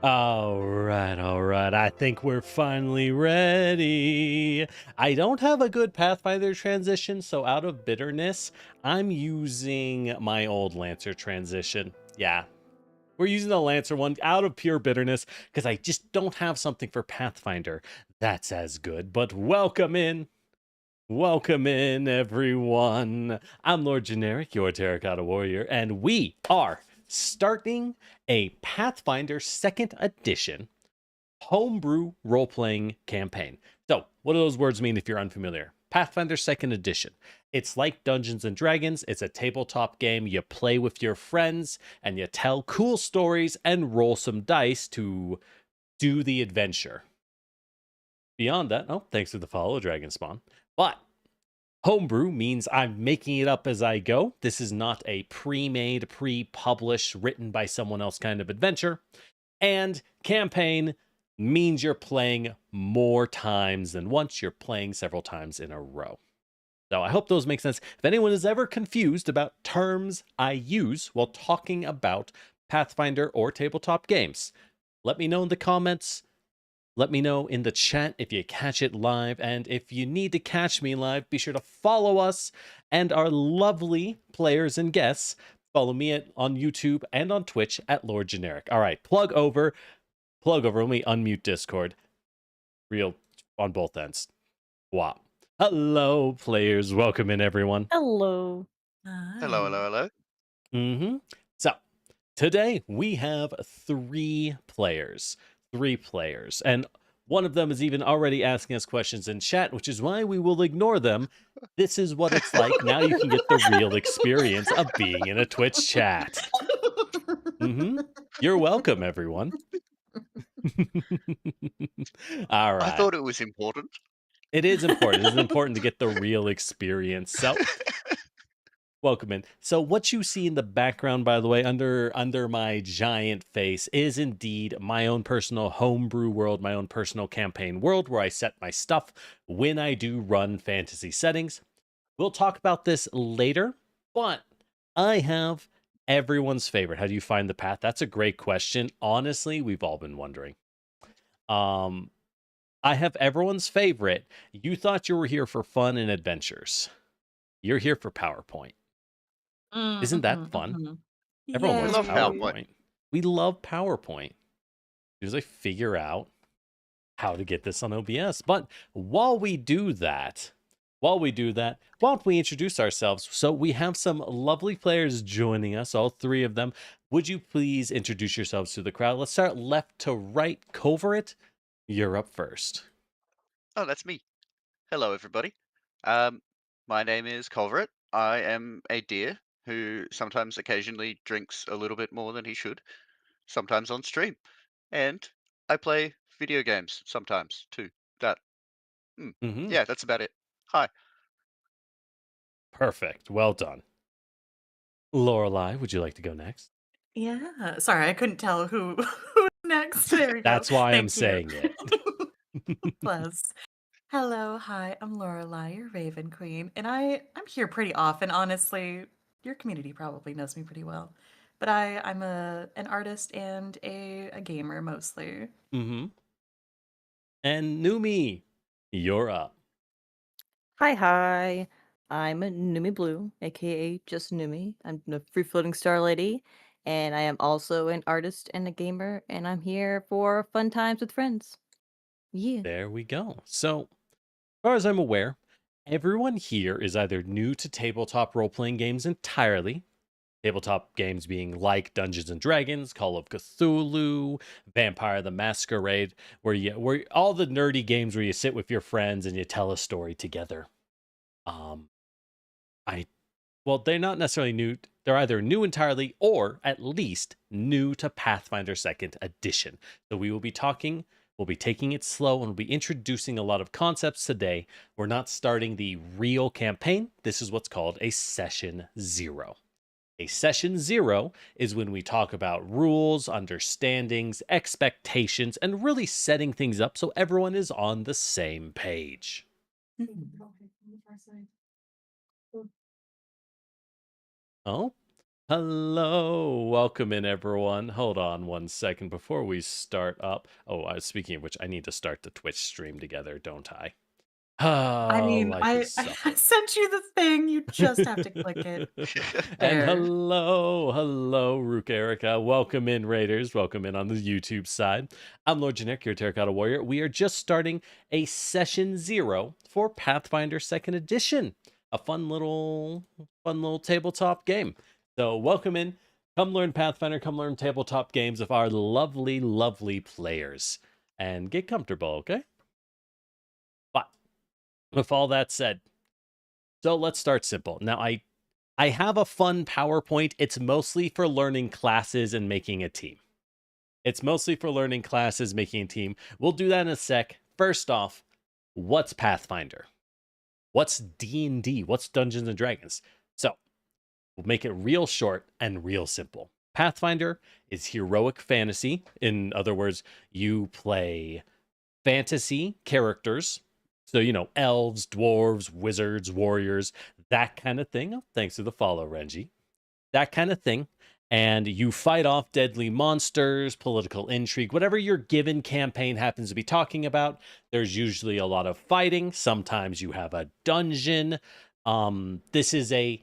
All right. I think we're finally ready. I don't have a good Pathfinder transition, so out of bitterness, I'm using my old Lancer transition. Yeah, we're using the Lancer one out of pure bitterness because I just don't have something for Pathfinder that's as good. But welcome in. Welcome in, everyone. I'm Lord Generic, your Terracotta Warrior, and we are starting a Pathfinder 2nd Edition homebrew role-playing campaign. So, what do those words mean if you're unfamiliar? Pathfinder 2nd Edition. It's like Dungeons and Dragons. It's a tabletop game. You play with your friends and you tell cool stories and roll some dice to do the adventure. Beyond that, oh, thanks for the follow, Dragon Spawn. But homebrew means I'm making it up as I go. This is not a pre-made, pre-published, written by someone else kind of adventure. And campaign means you're playing more times than once. You're playing several times in a row. So I hope those make sense. If anyone is ever confused about terms I use while talking about Pathfinder or tabletop games, let me know in the comments. Let me know in the chat if you catch it live. And if you need to catch me live, be sure to follow us and our lovely players and guests. Follow me on YouTube and on Twitch at Lord Generic. All right, plug over. Let me unmute Discord. Real on both ends. Wow. Hello, players. Welcome in, everyone. Hello. Hello, Hi. hello, hello. So, today we have three players. And one of them is even already asking us questions in chat, which is why we will ignore them. This is what it's like. Now you can get the real experience of being in a Twitch chat. You're welcome, everyone. All I right. thought it was important. It is important. It is important to get the real experience. So, welcome in. So, what you see in the background, by the way, under my giant face, is indeed my own personal homebrew world, my own personal campaign world, where I set my stuff when I do run fantasy settings. We'll talk about this later, but I have everyone's favorite. How do you find the path? That's a great question. Honestly, we've all been wondering. I have everyone's favorite. You thought you were here for fun and adventures. You're here for PowerPoint. Isn't that fun? Everyone We loves love Yay. PowerPoint. PowerPoint. We love PowerPoint. Because I figure out how to get this on OBS. But while we do that, why don't we introduce ourselves? So we have some lovely players joining us, all three of them. Would you please introduce yourselves to the crowd? Let's start left to right. Culvert, you're up first. Oh, that's me. Hello, everybody. Um, my name is Culvert. I am a deer who sometimes occasionally drinks a little bit more than he should, sometimes on stream. And I play video games sometimes too. That, Mm-hmm. yeah, that's about it. Hi. Perfect. Well done. Lorelai, would you like to go next? Yeah. Sorry, I couldn't tell who's next. There we go. That's why I'm Thank you. saying it. Plus. Hello, hi, I'm Lorelai, your Raven Queen, and I'm here pretty often, honestly. Your community probably knows me pretty well. But I'm an artist and a gamer mostly. Mm-hmm. And Numi, you're up. Hi. I'm Numi Blue, aka just Numi. I'm the free floating star lady, and I am also an artist and a gamer, and I'm here for fun times with friends. Yeah. There we go. So, as far as I'm aware, everyone here is either new to tabletop role playing games entirely, tabletop games being like Dungeons and Dragons, Call of Cthulhu, Vampire the Masquerade, where all the nerdy games where you sit with your friends and you tell a story together. I Well, they're not necessarily new. They're either new entirely or at least new to Pathfinder 2nd Edition. So we'll be taking it slow, and we'll be introducing a lot of concepts today. We're not starting the real campaign. This is what's called a Session 0. A Session 0 is when we talk about rules, understandings, expectations, and really setting things up so everyone is on the same page. Oh, Hello, welcome in everyone. Hold on one second before we start up. Oh, speaking of which, I need to start the Twitch stream together, don't I? I Oh, mean, life I is I supper. sent you the thing. You just have to click it. And There. hello, Rook Erica. Welcome in, Raiders. Welcome in on the YouTube side. I'm Lord Generic, your Terracotta Warrior. We are just starting a session 0 for Pathfinder 2nd Edition. A fun little tabletop game. So welcome in. Come learn Pathfinder, come learn tabletop games of our lovely, lovely players. And get comfortable, okay? But with all that said, so let's start simple. Now, I have a fun PowerPoint. It's mostly for learning classes and making a team. It's mostly for learning classes, making a team. We'll do that in a sec. First off, what's Pathfinder? What's D&D? What's Dungeons and Dragons? So, we'll make it real short and real simple. Pathfinder is heroic fantasy. In other words, you play fantasy characters. So, elves, dwarves, wizards, warriors, that kind of thing. Oh, thanks for the follow, Renji. That kind of thing. And you fight off deadly monsters, political intrigue, whatever your given campaign happens to be talking about. There's usually a lot of fighting. Sometimes you have a dungeon. This is a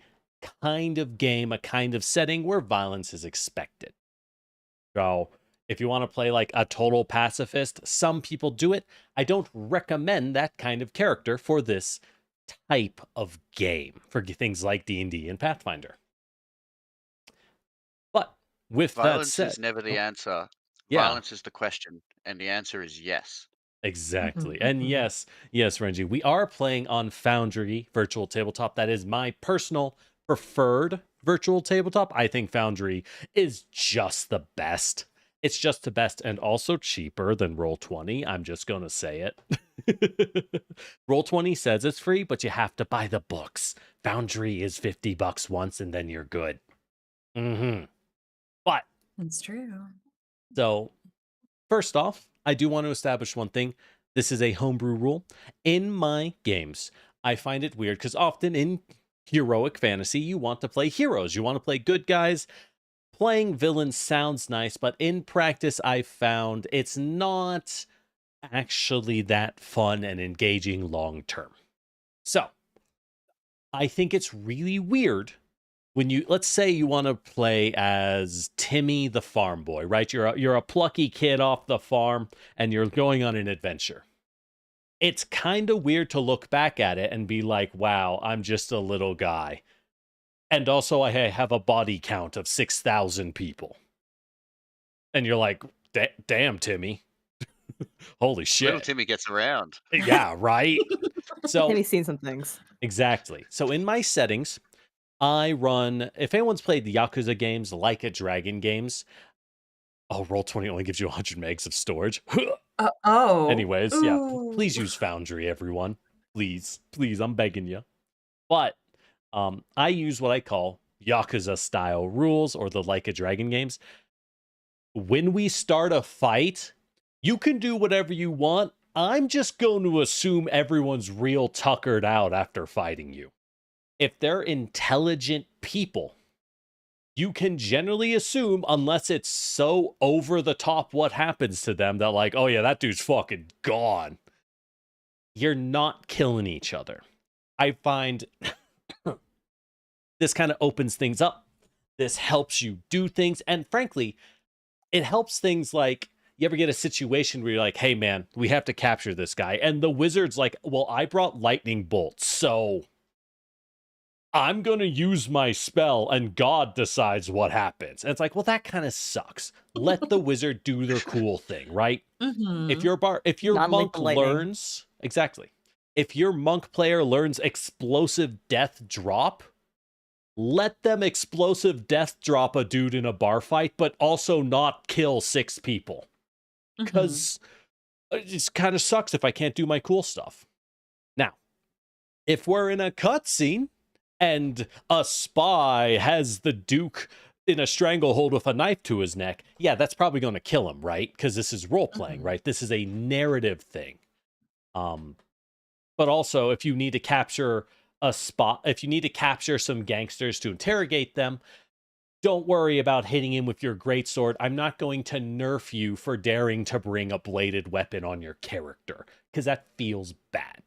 kind of game, a kind of setting where violence is expected. So if you want to play like a total pacifist, some people do it. I don't recommend that kind of character for this type of game, for things like D&D and Pathfinder. But with that Violence said, is never the answer. yeah, Violence is the question, and the answer is yes. exactly. And yes, Renji, we are playing on Foundry Virtual Tabletop. That is my personal preferred virtual tabletop. I think Foundry is just the best. It's just the best and also cheaper than Roll20. I'm just going to say it. Roll20 says it's free, but you have to buy the books. Foundry is $50 once and then you're good. But That's true. so first off, I do want to establish one thing. This is a homebrew rule. In my games, I find it weird because often in heroic fantasy, you want to play heroes. You want to play good guys. Playing villains sounds nice, but in practice, I've found it's not actually that fun and engaging long term. So I think it's really weird when let's say you want to play as Timmy the farm boy, right? You're a plucky kid off the farm and you're going on an adventure. It's kind of weird to look back at it and be like, wow, I'm just a little guy. And also I have a body count of 6,000 people. And you're like, damn, Timmy. Holy shit. Little Timmy gets around. Yeah, right? So Timmy's seen some things. exactly. So in my settings, I run, if anyone's played the Yakuza games, like a Dragon games, Roll20 only gives you 100 megs of storage. Anyways, yeah, please use Foundry, everyone. Please, I'm begging you. But I use what I call Yakuza style rules, or the Like a Dragon games. When we start a fight, you can do whatever you want. I'm just going to assume everyone's real tuckered out after fighting you. If they're intelligent people, you can generally assume, unless it's so over the top what happens to them that like, oh yeah, that dude's fucking gone, you're not killing each other. I find this kind of opens things up. This helps you do things. And frankly, it helps things like, you ever get a situation where you're like, hey man, we have to capture this guy. And the wizard's like, well, I brought lightning bolts, so I'm going to use my spell and God decides what happens. And it's like, well, that kind of sucks. Let the wizard do their cool thing, right? If your monk learns, exactly. If your monk player learns explosive death drop, let them explosive death drop a dude in a bar fight, but also not kill 6 people. Because it just kind of sucks if I can't do my cool stuff. Now, if we're in a cutscene and a spy has the Duke in a stranglehold with a knife to his neck, yeah, that's probably going to kill him, right? Because this is role-playing, right? This is a narrative thing. But also, if you need to capture a spot, if you need to capture some gangsters to interrogate them, don't worry about hitting him with your greatsword. I'm not going to nerf you for daring to bring a bladed weapon on your character, because that feels bad.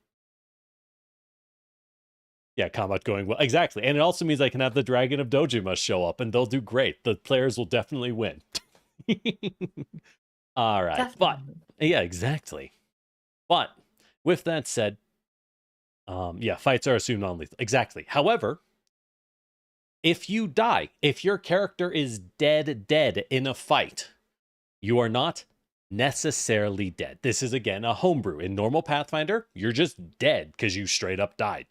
Yeah, combat going well. Exactly. And it also means I can have the Dragon of Dojima show up, and they'll do great. The players will definitely win. All right. Definitely. But, yeah, exactly. But, with that said, yeah, fights are assumed non-lethal. Exactly. However, if you die, if your character is dead in a fight, you are not necessarily dead. This is, again, a homebrew. In normal Pathfinder, you're just dead because you straight up died.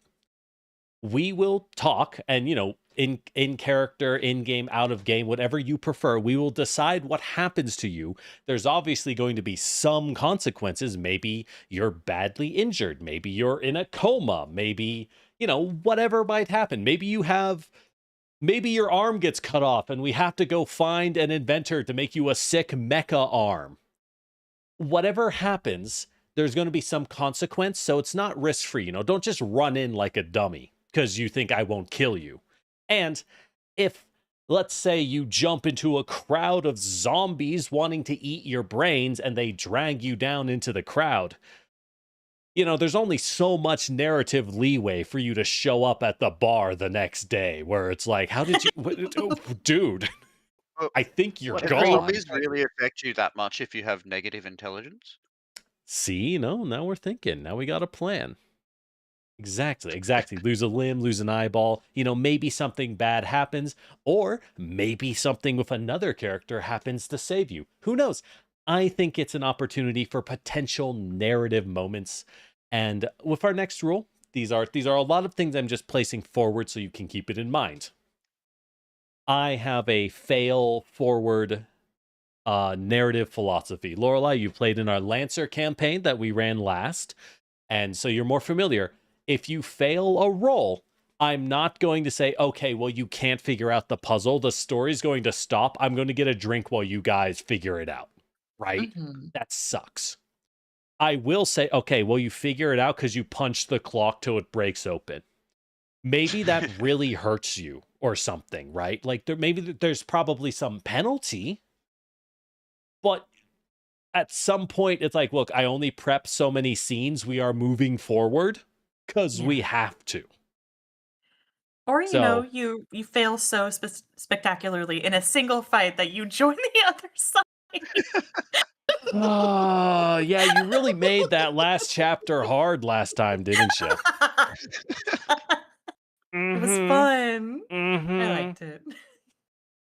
We will talk, and, you know, in character, in game, out of game, whatever you prefer, we will decide what happens to you. There's obviously going to be some consequences. Maybe you're badly injured. Maybe you're in a coma. Maybe, you know, whatever might happen. Maybe your arm gets cut off and we have to go find an inventor to make you a sick mecha arm. Whatever happens, there's going to be some consequence, so it's not risk-free. You know, don't just run in like a dummy because you think I won't kill you. And if, let's say, you jump into a crowd of zombies wanting to eat your brains and they drag you down into the crowd, you know, there's only so much narrative leeway for you to show up at the bar the next day where it's like, how did you... oh, dude, Well, I think you're do gone. zombies really affect you that much if you have negative intelligence? See, no, now we're thinking. Now we got a plan. Exactly. Lose a limb, lose an eyeball. You know, maybe something bad happens, or maybe something with another character happens to save you. Who knows? I think it's an opportunity for potential narrative moments. And with our next rule, these are a lot of things I'm just placing forward so you can keep it in mind. I have a fail forward narrative philosophy. Lorelai, you played in our Lancer campaign that we ran last, and so you're more familiar. If you fail a roll, I'm not going to say, okay, well, you can't figure out the puzzle. The story's going to stop. I'm going to get a drink while you guys figure it out, right? Mhm. That sucks. I will say, okay, well, you figure it out because you punched the clock till it breaks open. Maybe that really hurts you or something, right? Like, there's probably some penalty, but at some point, it's like, look, I only prep so many scenes. We are moving forward because we Yeah. have to. Or, you know, So, you fail so spectacularly in a single fight that you join the other side. oh, yeah, you really made that last chapter hard last time, didn't you? It was fun. I liked it.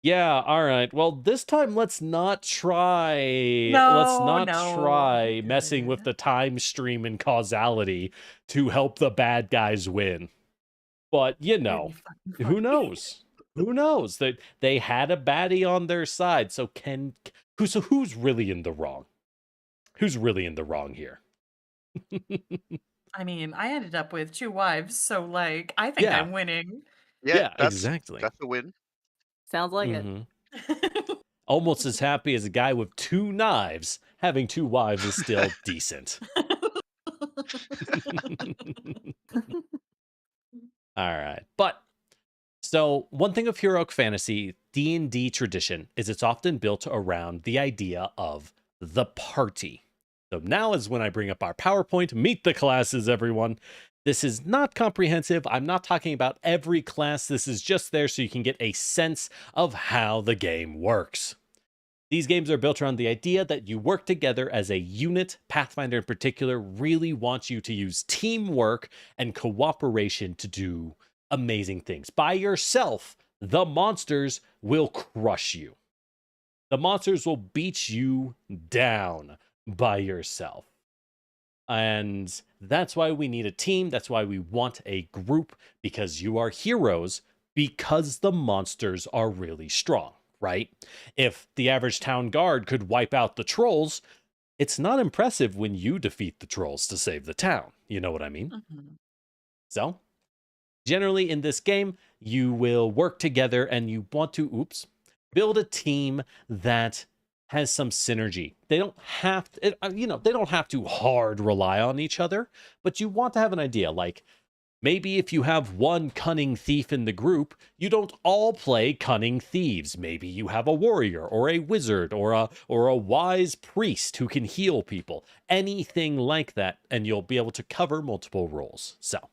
Yeah, all right. Well, this time let's not try No, no, don't do messing with it. the time stream and causality to help the bad guys win. But, you It'd know, be fucking who funny. knows? Who knows? They had a baddie on their side, so who's really in the wrong? Who's really in the wrong here? I mean, I ended up with 2 wives, so, like, I think Yeah. I'm winning. Yeah, that's exactly. that's a win. Sounds like it. Mhm. Almost as happy as a guy with 2 knives. Having 2 wives is still decent. All right. But so one thing of heroic fantasy, D&D tradition, is it's often built around the idea of the party. So now is when I bring up our PowerPoint. Meet the classes, everyone. This is not comprehensive. I'm not talking about every class. This is just there so you can get a sense of how the game works. These games are built around the idea that you work together as a unit. Pathfinder in particular really wants you to use teamwork and cooperation to do amazing things. By yourself, the monsters will crush you. The monsters will beat you down by yourself. And that's why we need a team. That's why we want a group, because you are heroes because the monsters are really strong, right? If the average town guard could wipe out the trolls, it's not impressive when you defeat the trolls to save the town. You know what I mean? Mhm. So, generally in this game, you will work together and you want to, build a team that has some synergy. They don't have to, they don't have to hard rely on each other, but you want to have an idea like, Maybe if you have one cunning thief in the group, you don't all play cunning thieves. Maybe you have a warrior or a wizard or a wise priest who can heal people. Anything like that, and you'll be able to cover multiple roles. So,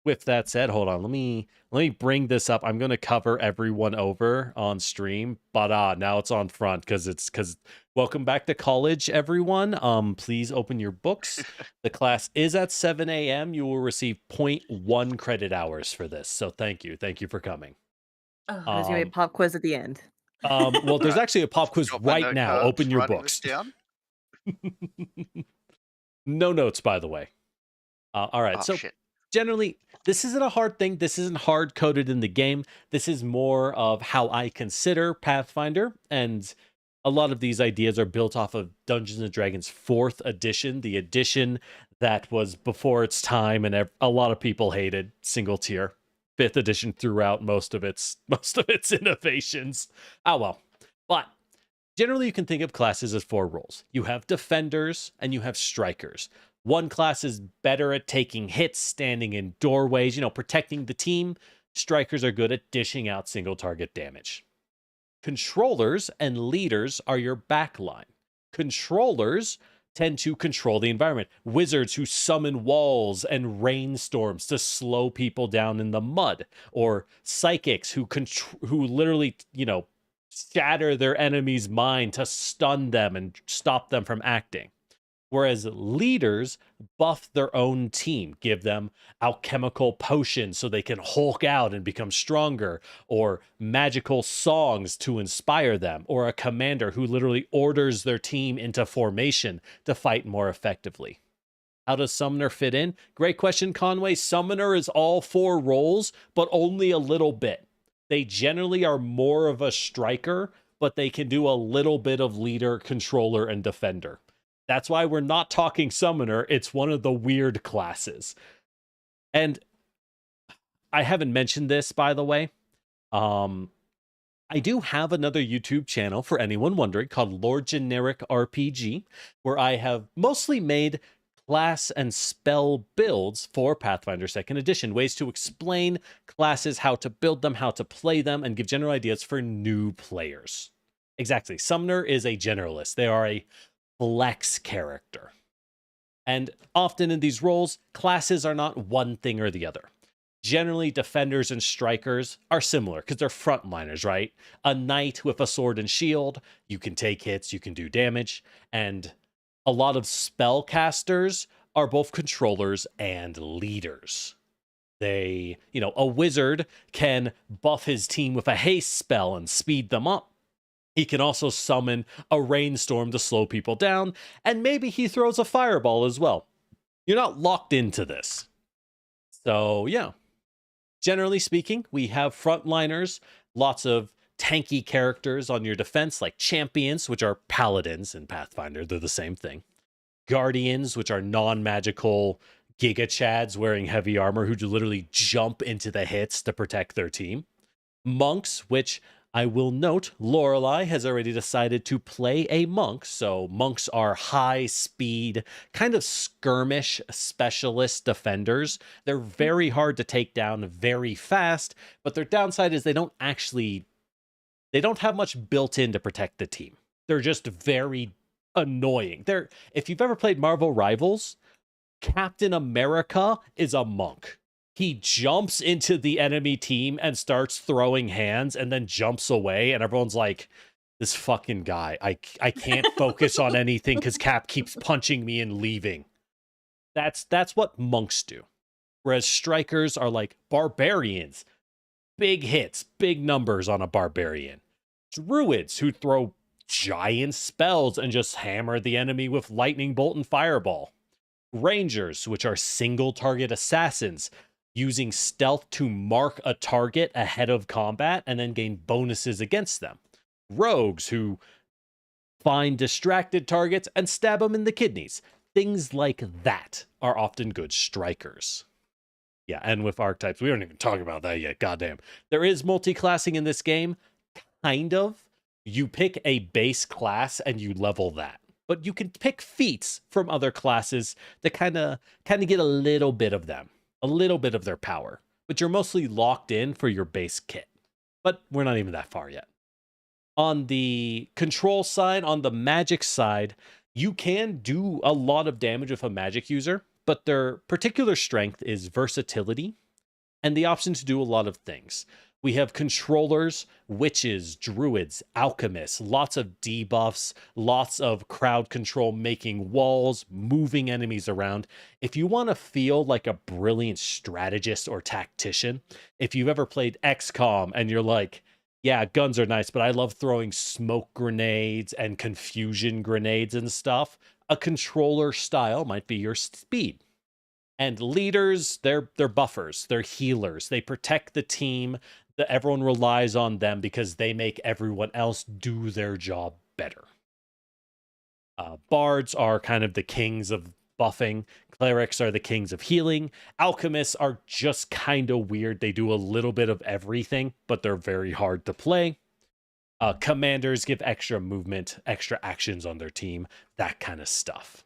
with that said, hold on. Let me bring this up. I'm going to cover everyone over on stream, but now it's on front because welcome back to college, everyone. Please open your books. The class is at 7 a.m. You will receive 0.1 credit hours for this. So thank you for coming. Oh, There's gonna be a pop quiz at the end. Well, there's actually a pop quiz Drop my right note now. cards, Open your writing books. this down. No notes, by the way. All right, Oh, so shit. generally, this isn't a hard thing. This isn't hard coded in the game. This is more of how I consider Pathfinder, and a lot of these ideas are built off of Dungeons and Dragons 4th edition, the edition that was before its time, and a lot of people hated single tier. 5th edition threw out most of its innovations. Oh well, but generally, you can think of classes as 4 roles. You have defenders and you have strikers. One class is better at taking hits, standing in doorways, protecting the team. Strikers are good at dishing out single target damage. Controllers and leaders are your backline. Controllers tend to control the environment. Wizards who summon walls and rainstorms to slow people down in the mud, or psychics who literally, shatter their enemy's mind to stun them and stop them from acting. Whereas leaders buff their own team, give them alchemical potions so they can Hulk out and become stronger, or magical songs to inspire them, or a commander who literally orders their team into formation to fight more effectively. How does Summoner fit in? Great question, Conway. Summoner is all 4 roles, but only a little bit. They generally are more of a striker, but they can do a little bit of leader, controller, and defender. That's why we're not talking Summoner. It's one of the weird classes. And I haven't mentioned this, by the way. I do have another YouTube channel, for anyone wondering, called Lord Generic RPG, where I have mostly made class and spell builds for Pathfinder 2nd Edition, ways to explain classes, how to build them, how to play them, and give general ideas for new players. Exactly. Summoner is a generalist. They are a flex character. And often in these roles, classes are not one thing or the other. Generally, defenders and strikers are similar because they're frontliners, right? A knight with a sword and shield, you can take hits, you can do damage, and a lot of spellcasters are both controllers and leaders. A wizard can buff his team with a haste spell and speed them up. He can also summon a rainstorm to slow people down, and maybe he throws a fireball as well. You're not locked into this. So, yeah. Generally speaking, we have frontliners, lots of tanky characters on your defense, like champions, which are paladins in Pathfinder. They're the same thing. Guardians, which are non-magical Giga Chads wearing heavy armor who literally jump into the hits to protect their team. Monks, which I will note, Lorelei has already decided to play a monk. So monks are high speed, kind of skirmish specialist defenders. They're very hard to take down very fast, but their downside is they don't have much built in to protect the team. They're just very annoying. If you've ever played Marvel Rivals, Captain America is a monk. He jumps into the enemy team and starts throwing hands and then jumps away. And everyone's like, this fucking guy, I can't focus on anything because Cap keeps punching me and leaving. That's what monks do. Whereas strikers are like barbarians. Big hits, big numbers on a barbarian. Druids who throw giant spells and just hammer the enemy with lightning bolt and fireball. Rangers, which are single target assassins, using stealth to mark a target ahead of combat and then gain bonuses against them. Rogues, who find distracted targets and stab them in the kidneys. Things like that are often good strikers. Yeah, and with archetypes, we don't even talk about that yet, goddamn. There is multi-classing in this game, kind of. You pick a base class and you level that. but you can pick feats from other classes that kind of get a little bit of them, a little bit of their power, but you're mostly locked in for your base kit. But we're not even that far yet. On the control side, on the magic side, you can do a lot of damage with a magic user, but their particular strength is versatility and the option to do a lot of things. We have controllers, witches, druids, alchemists, lots of debuffs, lots of crowd control, making walls, moving enemies around. If you want to feel like a brilliant strategist or tactician, if you've ever played XCOM and you're like, yeah, guns are nice, but I love throwing smoke grenades and confusion grenades and stuff, a controller style might be your speed. And leaders, they're buffers, they're healers. They protect the team. Everyone relies on them because they make everyone else do their job better. Bards are kind of the kings of buffing. Clerics are the kings of healing. Alchemists are just kind of weird. They do a little bit of everything, but they're very hard to play. Commanders give extra movement, extra actions on their team, that kind of stuff.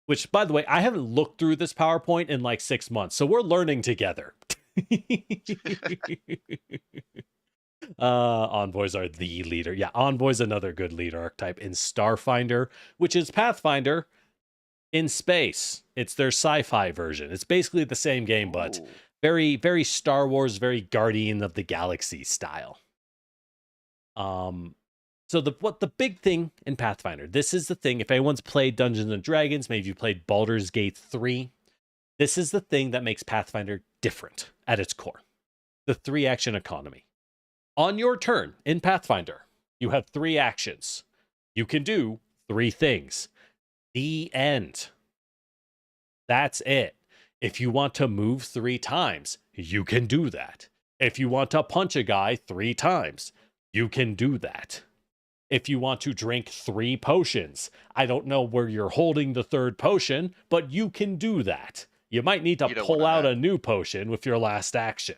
Which, by the way, I haven't looked through this PowerPoint in like 6 months, so we're learning together. Envoys are the leader. Yeah, Envoy's another good leader archetype in Starfinder, which is Pathfinder in space. It's their sci-fi version. It's basically the same game, but very, very Star Wars, very Guardian of the Galaxy style. So the big thing in Pathfinder, this is the thing, if anyone's played Dungeons and Dragons, maybe you played Baldur's Gate 3, this is the thing that makes Pathfinder different at its core. The 3-action economy. On your turn in Pathfinder, you have 3 actions. You can do 3 things. The end. That's it. If you want to move 3 times, you can do that. If you want to punch a guy 3 times, you can do that. If you want to drink 3 potions, I don't know where you're holding the 3rd potion, but you can do that. You might need to pull out a new potion with your last action.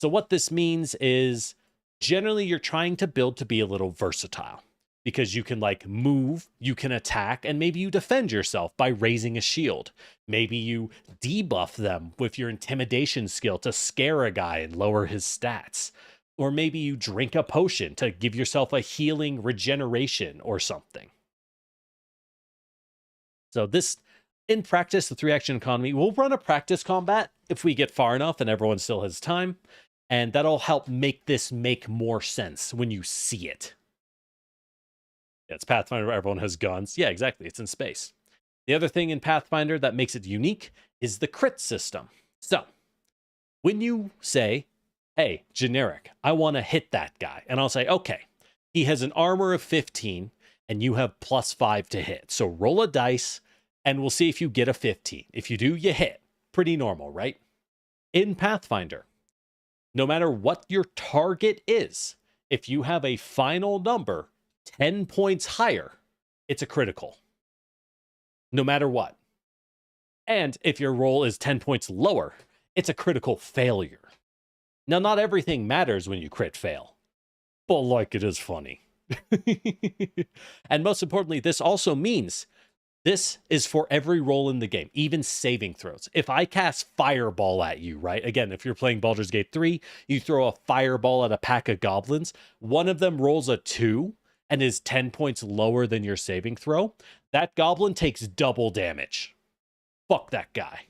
So what this means is generally you're trying to build to be a little versatile because you can like move, you can attack, and maybe you defend yourself by raising a shield. Maybe you debuff them with your intimidation skill to scare a guy and lower his stats. Or maybe you drink a potion to give yourself a healing regeneration or something. So this, in practice, the 3-action economy, we'll run a practice combat if we get far enough and everyone still has time. And that'll help make this make more sense when you see it. Yeah, it's Pathfinder where everyone has guns. Yeah, exactly. It's in space. The other thing in Pathfinder that makes it unique is the crit system. So when you say, hey, generic, I want to hit that guy. And I'll say, okay, he has an armor of 15 and you have +5 to hit. So roll a dice and we'll see if you get a 15. If you do, you hit. Pretty normal, right? In Pathfinder, no matter what your target is, if you have a final number 10 points higher, it's a critical. No matter what. And if your roll is 10 points lower, it's a critical failure. Now, not everything matters when you crit fail, but like it is funny. And most importantly, this also means this is for every roll in the game, even saving throws. If I cast Fireball at you, right? Again, if you're playing Baldur's Gate 3, you throw a Fireball at a pack of goblins. One of them rolls a 2 and is 10 points lower than your saving throw. That goblin takes double damage. Fuck that guy.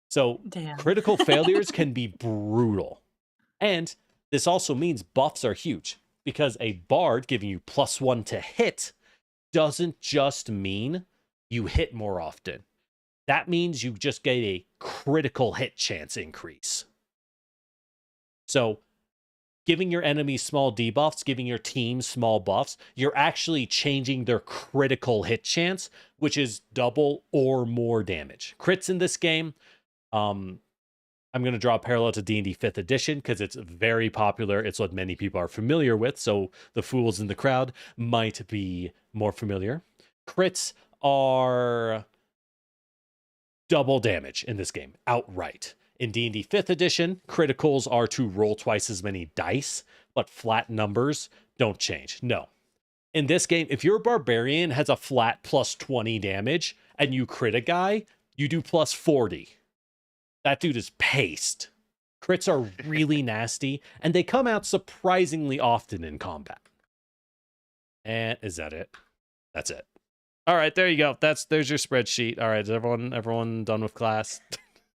So critical failures can be brutal. And this also means buffs are huge because a bard giving you +1 to hit doesn't just mean you hit more often. That means you just get a critical hit chance increase. So giving your enemies small debuffs, giving your team small buffs, you're actually changing their critical hit chance, which is double or more damage. Crits in this game, I'm going to draw a parallel to D&D 5th edition because it's very popular. It's what many people are familiar with, so the fools in the crowd might be more familiar. Crits are double damage in this game, outright. In D&D 5th edition, criticals are to roll twice as many dice, but flat numbers don't change. No. In this game, if your barbarian has a flat plus 20 damage and you crit a guy, you do plus 40. That dude is paced. Crits are really nasty, and they come out surprisingly often in combat. And is that it? That's it. All right, there you go. There's your spreadsheet. All right, is everyone done with class?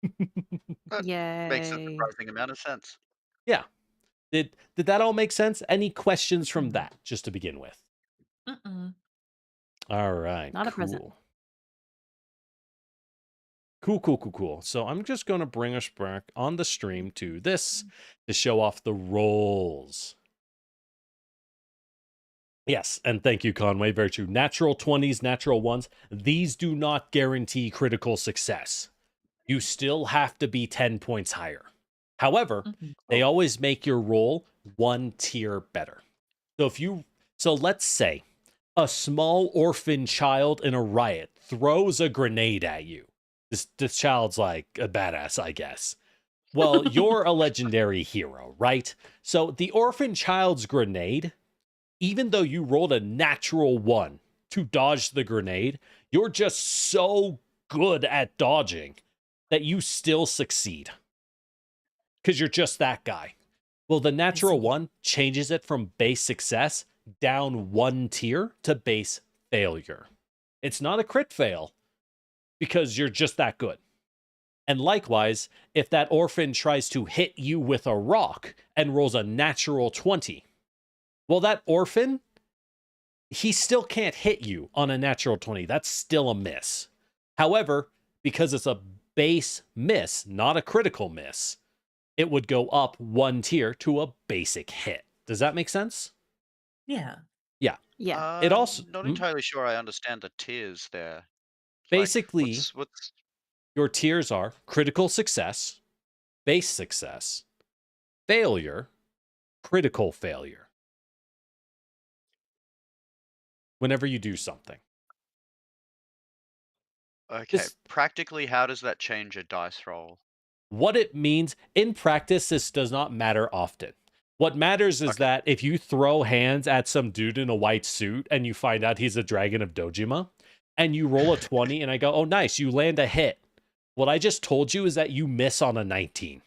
That makes a Yay. surprising amount of sense. Yeah. Did that all make sense? Any questions from Mhm. that, just to begin with? Mm-mm. All right, Not a present. Cool. So I'm just going to bring us back on the stream to this to show off the rolls. Yes, and thank you, Conway. Very true. Natural 20s, natural 1s. These do not guarantee critical success. You still have to be 10 points higher. However, Mhm. they Cool. always make your roll one tier better. So let's say a small orphan child in a riot throws a grenade at you. This child's like a badass, I guess. Well, you're a legendary hero, right? So the orphan child's grenade, even though you rolled a natural 1 to dodge the grenade, you're just so good at dodging that you still succeed. Because you're just that guy. Well, the natural see. 1 changes it from base success down 1 tier to base failure. It's not a crit fail because you're just that good. And likewise, if that orphan tries to hit you with a rock and rolls a natural 20, well, that orphan, he still can't hit you on a natural 20. That's still a miss. However, because it's a base miss, not a critical miss, it would go up 1 tier to a basic hit. Does that make sense? Yeah. Yeah. It also Not entirely sure I understand the tiers there. Like, basically what's your tiers are critical success, base success, failure, critical failure. Whenever you do something. okay? This, Practically, how does that change a dice roll? what it means in practice, this does not matter often. What matters is Okay. that if you throw hands at some dude in a white suit and you find out he's a dragon of Dojima, and you roll a 20 and I go, oh, nice, you land a hit. What I just told you is that you miss on a 19.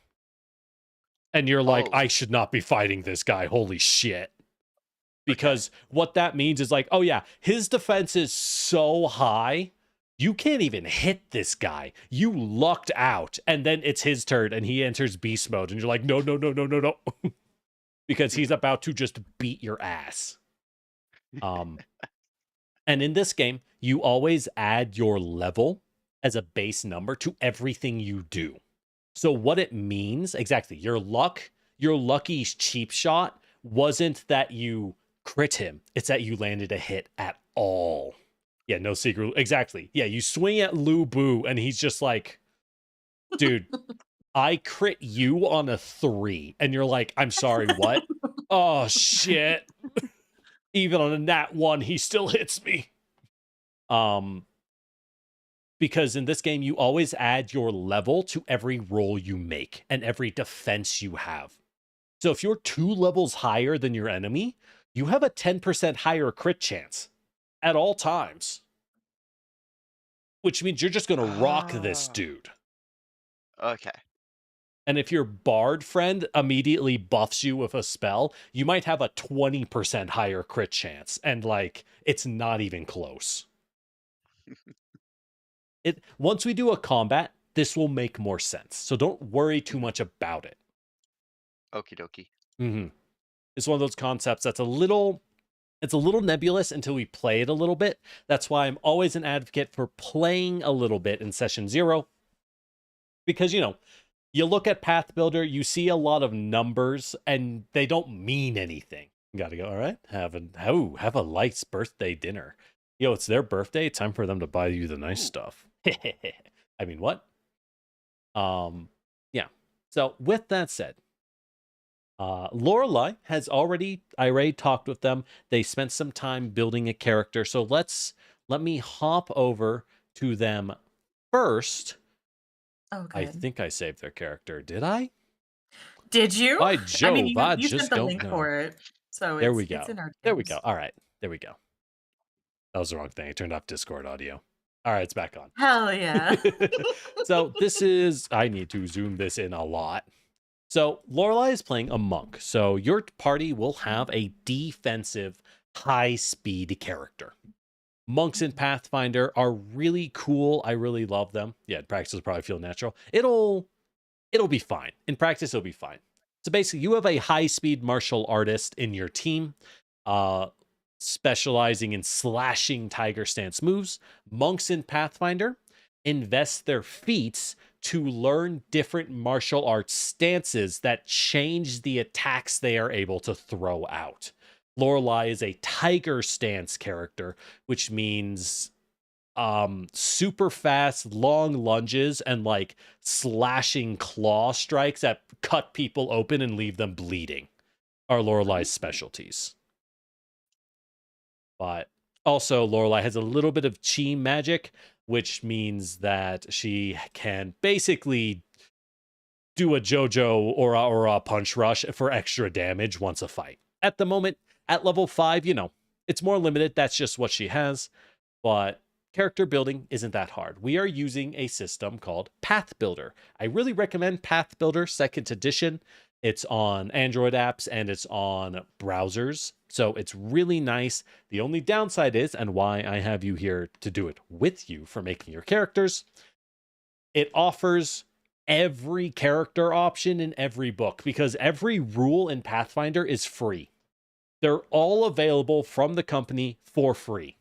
And you're like, Oh. I should not be fighting this guy. Holy shit. Because what that means is like, oh yeah, his defense is so high, you can't even hit this guy. You lucked out, and then it's his turn, and he enters beast mode, and you're like, no. Because he's about to just beat your ass. And in this game, you always add your level as a base number to everything you do. So what it means, exactly, your lucky cheap shot wasn't that you crit him. It's that you landed a hit at all. Yeah, no secret. Exactly. Yeah, you swing at Lu Bu and he's just like, dude, I crit you on a 3. And you're like, I'm sorry, what? Oh, shit. Even on a nat 1, he still hits me. Because in this game, you always add your level to every roll you make and every defense you have. So if you're 2 levels higher than your enemy, you have a 10% higher crit chance at all times. Which means you're just going to rock this dude. Okay. And if your bard friend immediately buffs you with a spell, you might have a 20% higher crit chance. And like, it's not even close. Once we do a combat, this will make more sense. So don't worry too much about it. Okie dokie. Mm-hmm. It's one of those concepts that's it's a little nebulous until we play it a little bit. That's why I'm always an advocate for playing a little bit in session 0. Because, you look at Path Builder, you see a lot of numbers, and they don't mean anything. You gotta go, all right, have a light birthday dinner. It's their birthday. Time for them to buy you the nice stuff. I mean, what? Yeah. So with that said, Lorelei I already talked with them. They spent some time building a character. So let me hop over to them first. Oh, good. I think I saved their character. Did I? Did you? By Jove, I mean, I you just sent the don't link know. for it, so There we it's go. in our There we DMs. go. All right. There we go. That was the wrong thing. I turned off Discord audio. All right, it's back on. Hell yeah. So this is, I need to zoom this in a lot. So Lorelai is playing a monk. So your party will have a defensive, high-speed character. Monks in Pathfinder are really cool. I really love them. Yeah, in practice it'll probably feel natural. It'll be fine. In practice, it'll be fine. So basically, you have a high-speed martial artist in your team, specializing in slashing tiger stance moves. Monks in Pathfinder invest their feats to learn different martial arts stances that change the attacks they are able to throw out. Lorelai is a tiger stance character, which means super fast, long lunges and like slashing claw strikes that cut people open and leave them bleeding are Lorelai's specialties. But also Lorelai has a little bit of chi magic, which means that she can basically do a JoJo or a punch rush for extra damage once a fight. At the moment, at level 5, you know, it's more limited. That's just what she has. But character building isn't that hard. We are using a system called Path Builder. I really recommend Path Builder 2nd edition. It's on Android apps and it's on browsers. So it's really nice. The only downside is, and why I have you here to do it with you for making your characters, it offers every character option in every book because every rule in Pathfinder is free. They're all available from the company for free.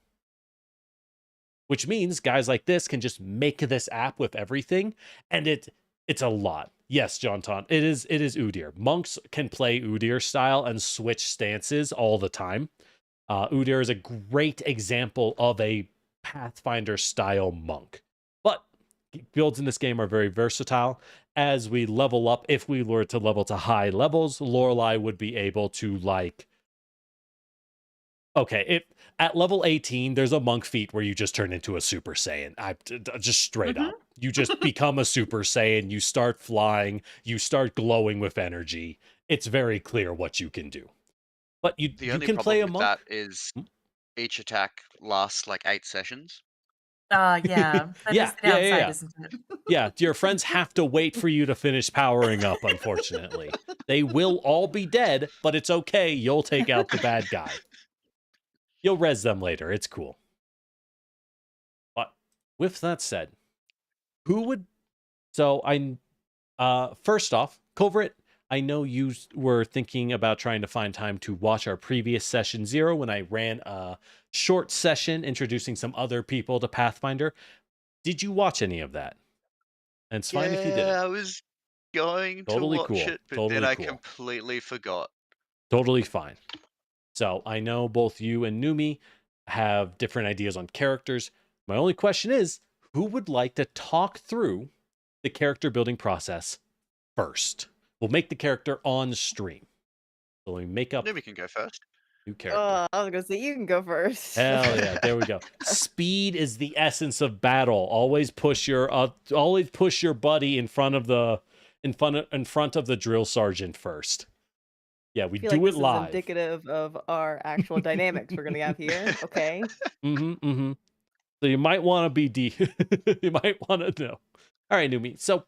Which means guys like this can just make this app with everything, and it's a lot. Yes, John Ton, it is Udyr. Monks can play Udyr style and switch stances all the time. Udyr is a great example of a Pathfinder style monk. But builds in this game are very versatile. As we level up, if we were to level to high levels, Lorelai would be able to like, okay, if at level 18, there's a monk feat where you just turn into a Super Saiyan. Just straight up. You just become a Super Saiyan. You start flying. You start glowing with energy. It's very clear what you can do. But you can play a monk. That is each attack lasts like 8 sessions. Yeah. That is the downside, isn't it? Yeah, your friends have to wait for you to finish powering up, unfortunately. They will all be dead, but it's okay. You'll take out the bad guy. You'll res them later. It's cool. But with that said, who would... So first off, Culvert, I know you were thinking about trying to find time to watch our previous session 0 when I ran a short session introducing some other people to Pathfinder. Did you watch any of that? And it's fine if you didn't. Yeah, I was going to watch it, but then I completely forgot. Totally fine. So I know both you and Numi have different ideas on characters. My only question is, who would like to talk through the character building process first? We'll make the character on stream. So we make up... Numi can go first. New character. I was going to say, you can go first. Hell yeah, there we go. Speed is the essence of battle. Always push your buddy in front of the drill sergeant first. Yeah, we do it live. Is indicative of our actual dynamics we're gonna have here. Okay. So you might want to be you might want to know. All right, Numi. So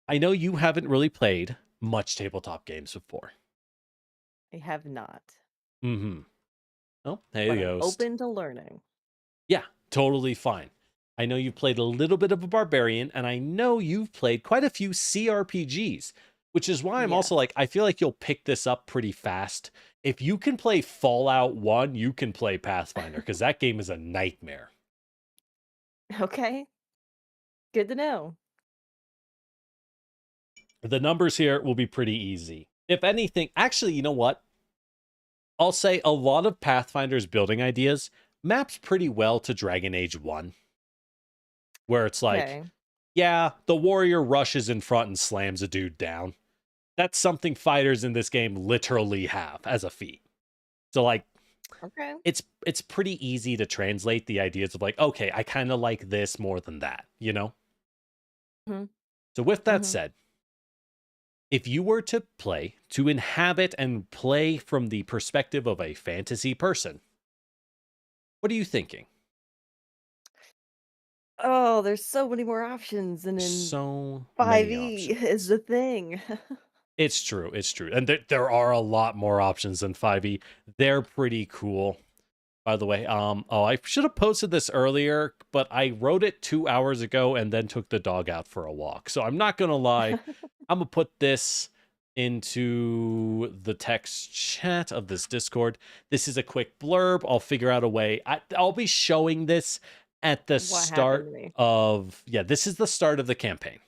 I know you haven't really played much tabletop games before. I have not. Oh, there you go. Open to learning. Yeah, totally fine. I know you've played a little bit of a barbarian, and I know you've played quite a few CRPGs. Which is why I'm also like, I feel like you'll pick this up pretty fast. If you can play Fallout 1, you can play Pathfinder, because that game is a nightmare. Okay. Good to know. The numbers here will be pretty easy. If anything, actually, you know what? I'll say a lot of Pathfinder's building ideas maps pretty well to Dragon Age 1. Where it's like, yeah, the warrior rushes in front and slams a dude down. That's something fighters in this game literally have as a feat. So like, it's pretty easy to translate the ideas of like, okay, I kind of like this more than that, you know? So with that said, if you were to inhabit and play from the perspective of a fantasy person, what are you thinking? Oh, there's so many more options, and in So many 5e options. is the thing. It's true. It's true. And there are a lot more options than 5e. They're pretty cool. By the way, oh, I should have posted this earlier, but I wrote it 2 hours ago and then took the dog out for a walk. So I'm not gonna lie. I'm gonna put this into the text chat of this Discord. This is a quick blurb. I'll figure out a way. I'll be showing this at the What happened start to me? of, yeah, this is the start of the campaign.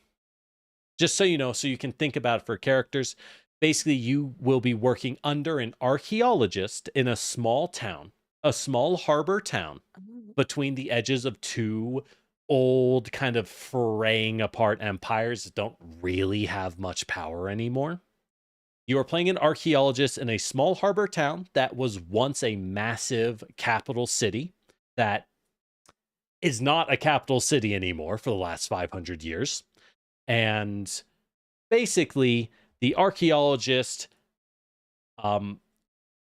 Just so you know, so you can think about it for characters. Basically, you will be working under an archaeologist in a small town, a small harbor town Oh, between the edges of two old, kind of fraying apart empires that don't really have much power anymore. You are playing an archaeologist in a small harbor town that was once a massive capital city that is not a capital city anymore for the last 500 years. And basically, the archaeologist,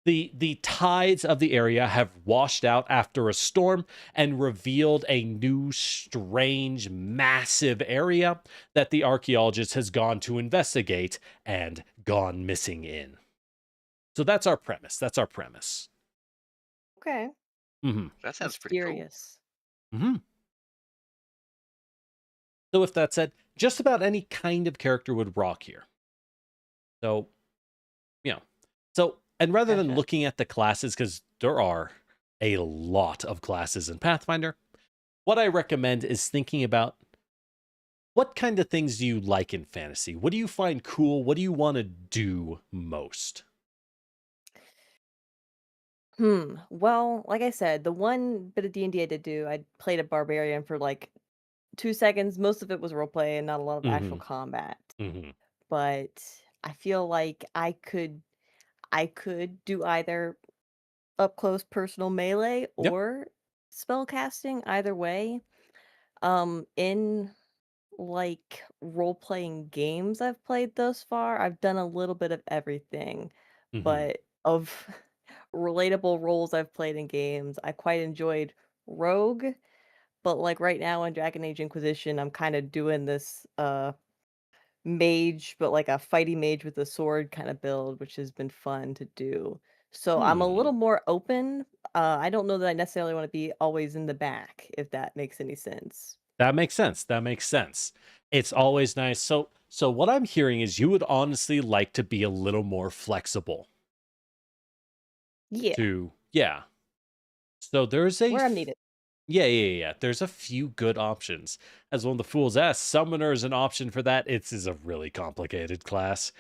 the tides of the area have washed out after a storm and revealed a new, strange, massive area that the archaeologist has gone to investigate and gone missing in. So that's our premise. That's our premise. okay. Mm-hmm. That sounds pretty cool. Mysterious. Mm-hmm. So with that said, just about any kind of character would rock here. So, you know, and rather than Gotcha. looking at the classes, because there are a lot of classes in Pathfinder, what I recommend is thinking about what kind of things do you like in fantasy? What do you find cool? What do you want to do most? Well, like I said, the one bit of D&D I did do, I played a barbarian for like 2 seconds. Most of it was roleplay and not a lot of actual Mm-hmm. combat. Mm-hmm. But I feel like I could do either up close personal melee Yep. or spell casting, either way. In like role playing games I've played thus far, I've done a little bit of everything, Mm-hmm. but of relatable roles I've played in games, I quite enjoyed Rogue, but like right now in Dragon Age Inquisition, I'm kind of doing this mage, but like a fighty mage with a sword kind of build, which has been fun to do. So I'm a Hmm. little more open. I don't know that I necessarily want to be always in the back, if that makes any sense. That makes sense. That makes sense. It's always nice. So what I'm hearing is you would honestly like to be a little more flexible Yeah, to, yeah. So there's where I'm needed. yeah. There's a few good options. As one of the fools asked, Summoner is an option for that. It is a really complicated class.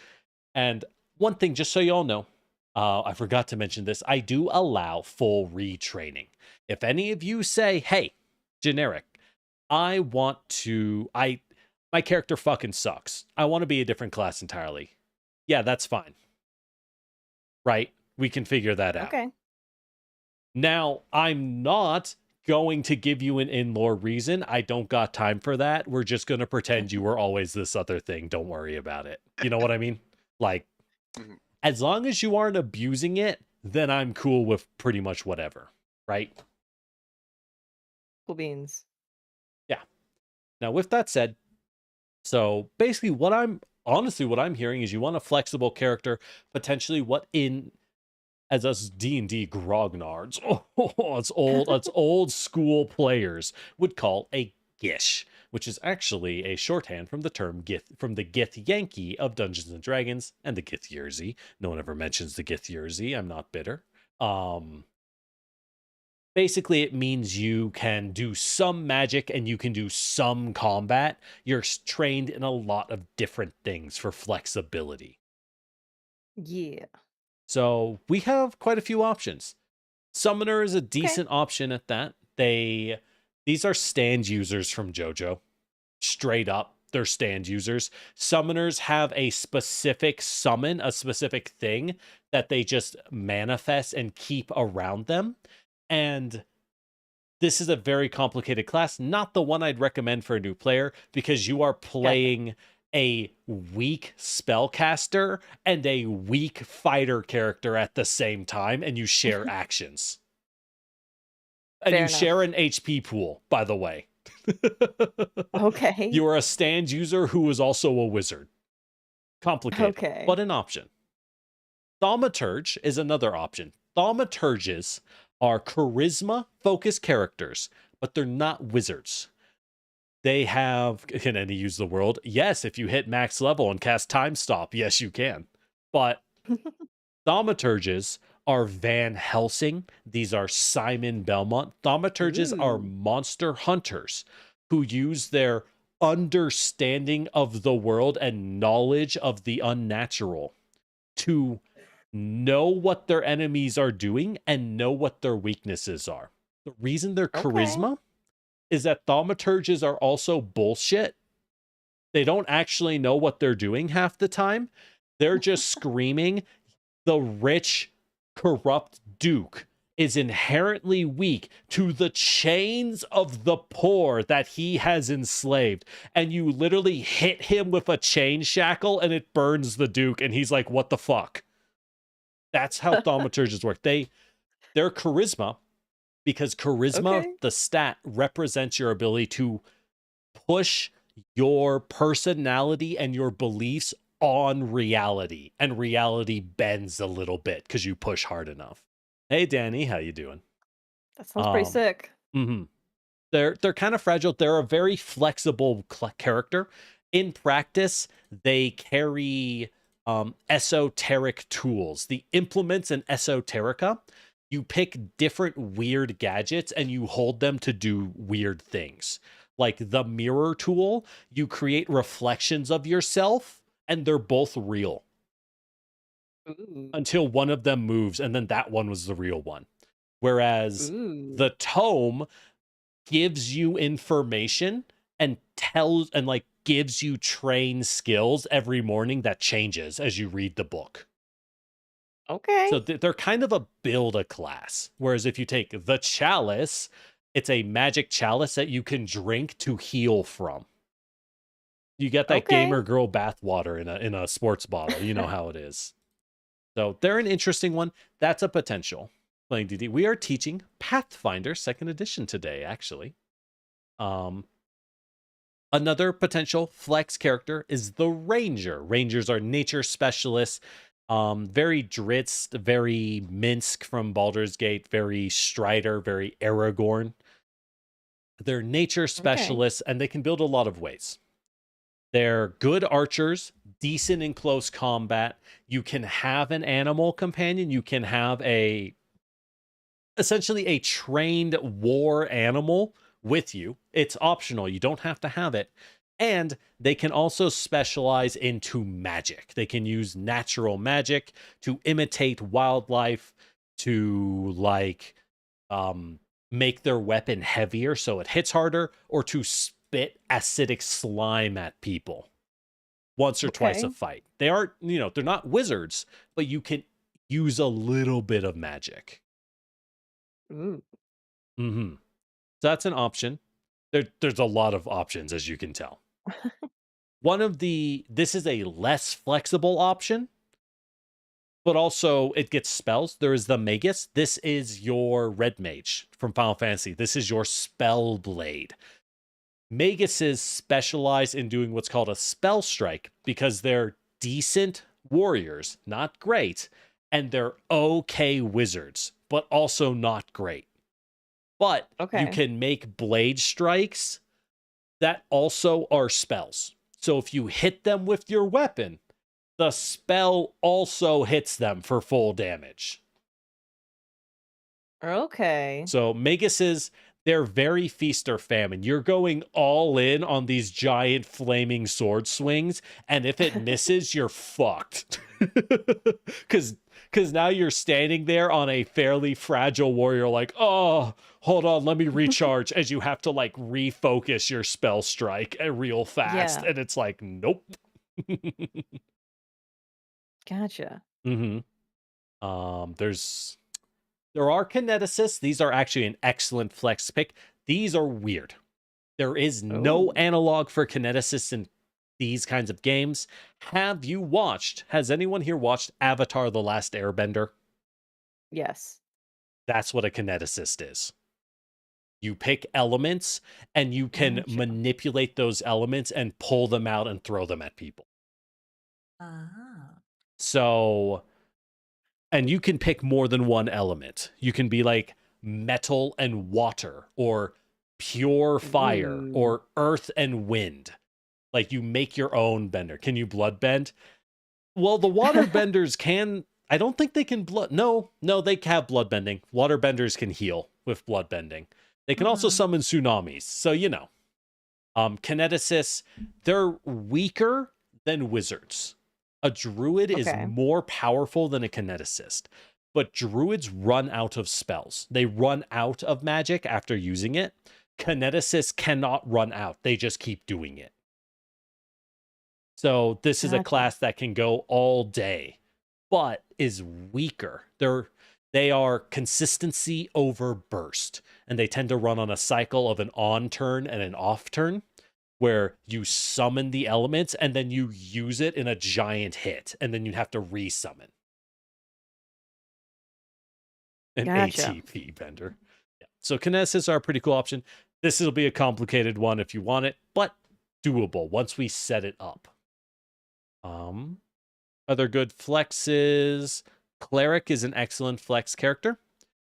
And one thing, just so you all know, I forgot to mention this. I do allow full retraining. If any of you say, "Hey, generic, my character fucking sucks. I want to be a different class entirely." Yeah, that's fine. Right? We can figure that out. Okay. Now, I'm not going to give you an in-lore reason. I don't got time for that. We're just going to pretend you were always this other thing. Don't worry about it. You know what I mean? Like, Mhm. as long as you aren't abusing it, then I'm cool with pretty much whatever. Right? Cool beans. Yeah. Now, with that said, so basically what I'm hearing is you want a flexible character, potentially what in as us D&D grognards, it's old school players would call a gish, which is actually a shorthand from the term Gith, from the Gith Yankee of Dungeons and Dragons and the Gith Yerzy. No one ever mentions the Gith Yerzy. I'm not bitter. Basically, it means you can do some magic and you can do some combat. You're trained in a lot of different things for flexibility. Yeah. So we have quite a few options. Summoner is a Okay. decent option at that. These are stand users from JoJo. Straight up, they're stand users. Summoners have a specific summon, a specific thing that they just manifest and keep around them. And this is a very complicated class, not the one I'd recommend for a new player, because you are Gotcha. playing a weak spellcaster and a weak fighter character at the same time, and you share actions. And Fair you enough. share an HP pool, by the way. Okay. You are a stand user who is also a wizard. Complicated, Okay. but an option. Thaumaturge is another option. Thaumaturges are charisma-focused characters, but they're not wizards. They have... Can any use the world? Yes, if you hit max level and cast Time Stop, yes, you can. But thaumaturges are Van Helsing. These are Simon Belmont. Thaumaturges are Ooh. monster hunters who use their understanding of the world and knowledge of the unnatural to know what their enemies are doing and know what their weaknesses are. The reason they're Okay. charisma is that thaumaturges are also bullshit. They don't actually know what they're doing half the time. They're just screaming, the rich, corrupt Duke is inherently weak to the chains of the poor that he has enslaved. And you literally hit him with a chain shackle and it burns the Duke. And he's like, what the fuck? That's how thaumaturges work. Their charisma, because charisma, Okay. the stat, represents your ability to push your personality and your beliefs on reality, and reality bends a little bit because you push hard enough. Hey Danny, how you doing? That sounds pretty sick. They're kind of fragile. They're a very flexible character. In practice, they carry esoteric tools. The implements in Esoterica, you pick different weird gadgets and you hold them to do weird things. Like the mirror tool, you create reflections of yourself and they're both real Ooh. until one of them moves, and then that one was the real one. Whereas Ooh. the tome gives you information and tells and like gives you trained skills every morning that changes as you read the book. Okay. So they're kind of a build a class. Whereas if you take the chalice, it's a magic chalice that you can drink to heal from. You get that Okay. gamer girl bathwater in a sports bottle. You know how it is. So they're an interesting one. That's a potential. Playing DD. We are teaching Pathfinder 2nd edition today, actually. Another potential flex character is the Ranger. Rangers are nature specialists. Very Dritz, very Minsk from Baldur's Gate, very Strider, very Aragorn. They're nature specialists, and they can build a lot of ways. They're good archers, decent in close combat. You can have an animal companion. You can have essentially a trained war animal with you. It's optional. You don't have to have it. And they can also specialize into magic. They can use natural magic to imitate wildlife, to make their weapon heavier so it hits harder, or to spit acidic slime at people once or twice a fight. They aren't, they're not wizards, but you can use a little bit of magic. Ooh. So that's an option. There's a lot of options, as you can tell. This is a less flexible option, but also it gets spells. There is the Magus. This is your red mage from Final Fantasy. This is your spell blade. Maguses specialize in doing what's called a spell strike because they're decent warriors, not great, and they're okay wizards, but also not great. But you can make blade strikes that also are spells. So if you hit them with your weapon, the spell also hits them for full damage. Okay. So Maguses, they're very feast or famine. You're going all in on these giant flaming sword swings, and if it misses, you're fucked. Because now you're standing there on a fairly fragile warrior like, oh, hold on, let me recharge, as you have to like refocus your spell strike real fast. Yeah. And it's like, nope. Gotcha. There are kineticists. These are actually an excellent flex pick. These are weird. There is no analog for kineticists in these kinds of games. Has anyone here watched Avatar: The Last Airbender? Yes. That's what a kineticist is. You pick elements and you can Gotcha. manipulate those elements and pull them out and throw them at people. Ah. So, and you can pick more than one element. You can be like metal and water, or pure fire, Ooh. or earth and wind. Like, you make your own bender. Can you blood bend? Well, the water benders can. I don't think they can blood. No, they have blood bending. Water benders can heal with blood bending. They can also summon tsunamis. So, kineticists, they're weaker than wizards. A druid is Okay. more powerful than a kineticist, but druids run out of spells. They run out of magic after using it. Kineticists cannot run out. They just keep doing it. So this is a Gotcha. class that can go all day, but is weaker. They are consistency over burst, and they tend to run on a cycle of an on turn and an off turn, where you summon the elements and then you use it in a giant hit, and then you have to resummon. An Gotcha. ATP bender. Yeah. So kineticists are a pretty cool option. This will be a complicated one if you want it, but doable once we set it up. Other good flexes. Cleric is an excellent flex character.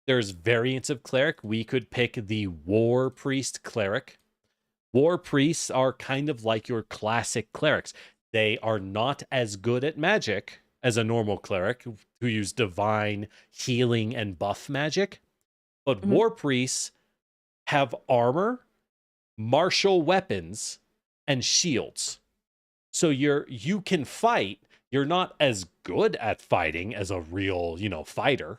There's variants of cleric. We could pick the War Priest cleric. War priests are kind of like your classic clerics. They are not as good at magic as a normal cleric who use divine, healing, and buff magic. But war priests have armor, martial weapons, and shields. So you can fight. You're not as good at fighting as a real, fighter,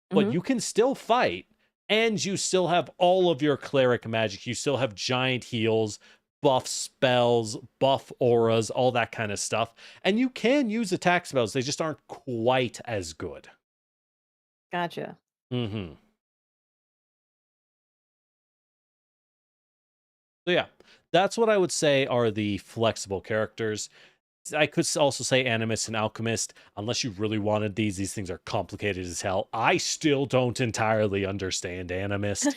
but you can still fight, and you still have all of your cleric magic. You still have giant heals, buff spells, buff auras, all that kind of stuff. And you can use attack spells. They just aren't quite as good. Gotcha. So yeah, that's what I would say are the flexible characters. I could also say Animist and Alchemist, unless you really wanted these. These things are complicated as hell. I still don't entirely understand Animist.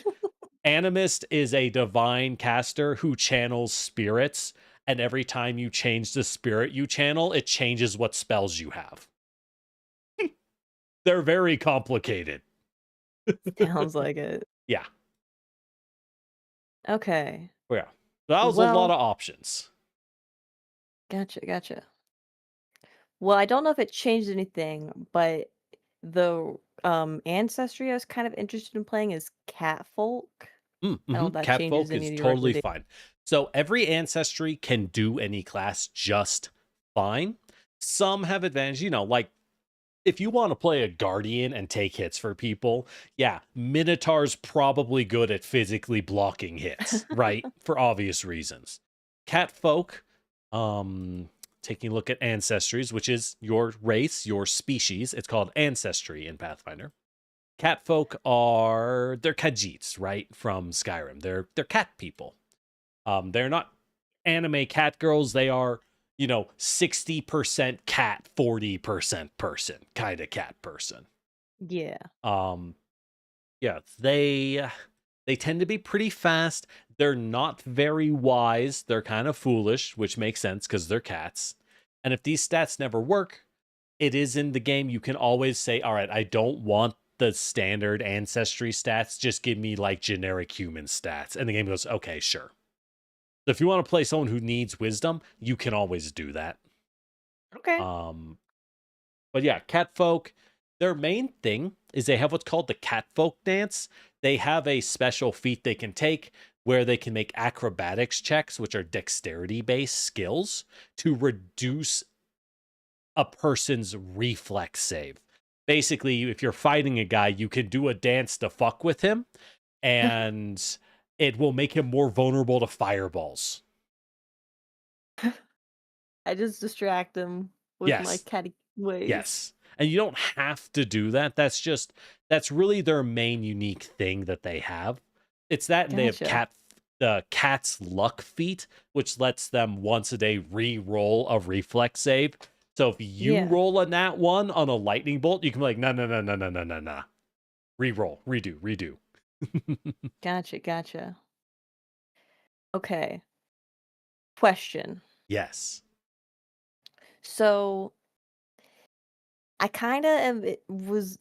Animist is a divine caster who channels spirits, and every time you change the spirit you channel, it changes what spells you have. They're very complicated. Sounds like it. Yeah. Okay. Yeah. That was a lot of options. Gotcha. Well, I don't know if it changed anything, but the ancestry I was kind of interested in playing is Catfolk. I don't know if that changes Catfolk any is of your totally recommendations. fine. So every ancestry can do any class just fine. Some have advantage, like if you want to play a guardian and take hits for people, yeah, Minotaur's probably good at physically blocking hits, right? For obvious reasons. Catfolk, taking a look at ancestries, which is your race, your species. It's called ancestry in Pathfinder. Catfolk they're Khajiits, right? From Skyrim. They're cat people. They're not anime cat girls. They are, 60% cat, 40% person kind of cat person. Yeah. Yeah, they tend to be pretty fast. They're not very wise. They're kind of foolish, which makes sense because they're cats. And if these stats never work, it is in the game. You can always say, all right, I don't want the standard ancestry stats. Just give me like generic human stats. And the game goes, okay, sure. So if you want to play someone who needs wisdom, you can always do that. Okay. But yeah, Catfolk, their main thing is they have what's called the Catfolk dance. They have a special feat they can take where they can make acrobatics checks, which are dexterity-based skills, to reduce a person's reflex save. Basically, if you're fighting a guy, you can do a dance to fuck with him, and it will make him more vulnerable to fireballs. I just distract him with my catty ways. Yes. And you don't have to do that. That's really their main unique thing that they have. It's that and they have the cat's luck feat, which lets them once a day re-roll a reflex save. So if you Yeah. roll a nat 1 on a lightning bolt, you can be like, no. Re-roll, redo. Gotcha. Okay. Question. Yes. So I kind of was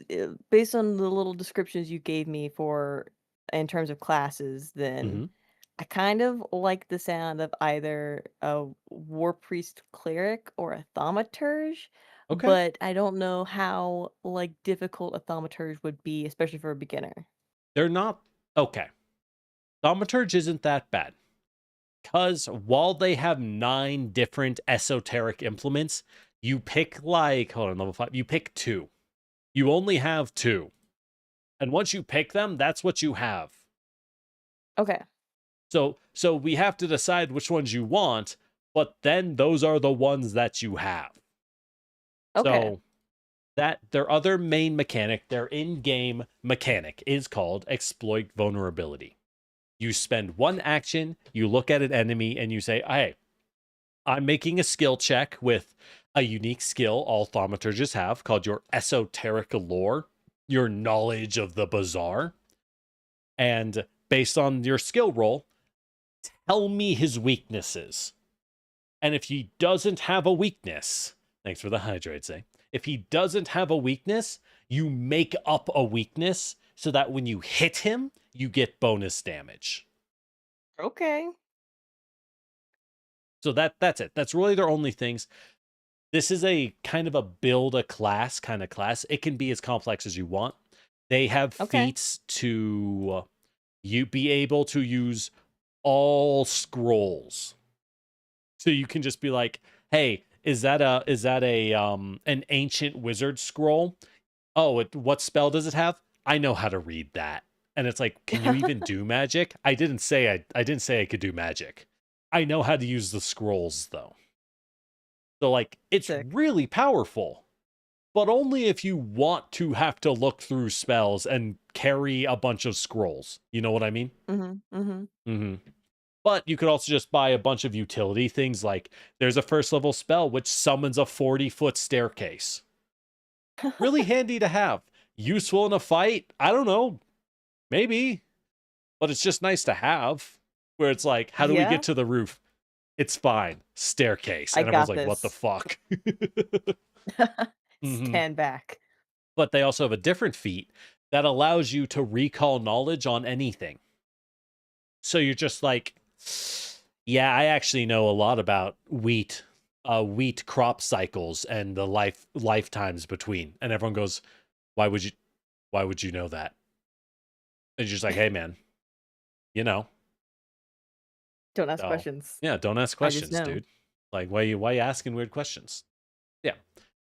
based on the little descriptions you gave me for in terms of classes. Then hmm I kind of like the sound of either a war priest cleric or a thaumaturge, Okay. but I don't know how like difficult a thaumaturge would be, especially for a beginner. They're not okay. Thaumaturge isn't that bad. Because while they have 9 different esoteric implements, you pick like, hold on, level 5, you pick 2. You only have 2. And once you pick them, that's what you have. Okay. So we have to decide which ones you want, but then those are the ones that you have. Okay. So that their other main mechanic, their in-game mechanic is called exploit vulnerability. You spend 1 action, you look at an enemy and you say, "Hey, I'm making a skill check with a unique skill all thaumaturges have called your esoteric lore, your knowledge of the bizarre. And based on your skill roll, tell me his weaknesses. And if he doesn't have a weakness, thanks for the hydrate, say. If he doesn't have a weakness, you make up a weakness so that when you hit him, you get bonus damage." Okay. So that's it. That's really their only things. This is a kind of a build a class kind of class. It can be as complex as you want. They have Okay. feats to you be able to use all scrolls. So you can just be like, "Hey, is that a an ancient wizard scroll? Oh, what spell does it have? I know how to read that." And it's like, "Can you even do magic?" I didn't say I didn't say I could do magic. I know how to use the scrolls though. So like it's Sick. really powerful, but only if you want to have to look through spells and carry a bunch of scrolls. You know what I mean? Mm-hmm. hmm But you could also just buy a bunch of utility things like there's a first level spell which summons a 40-foot staircase. Really handy to have. Useful in a fight? I don't know. Maybe. But it's just nice to have. Where it's like, how do we Yeah, get to the roof? It's fine. Staircase. I And everyone's got like, what the this. fuck? hmm Stand back. But they also have a different feat that allows you to recall knowledge on anything. So you're just like, yeah, I actually know a lot about wheat crop cycles and the lifetimes between. And everyone goes, why would you know that? And you're just like, hey man, you know. Don't ask So questions. yeah, don't ask I just questions, know. dude. Like, why you asking weird questions? Yeah.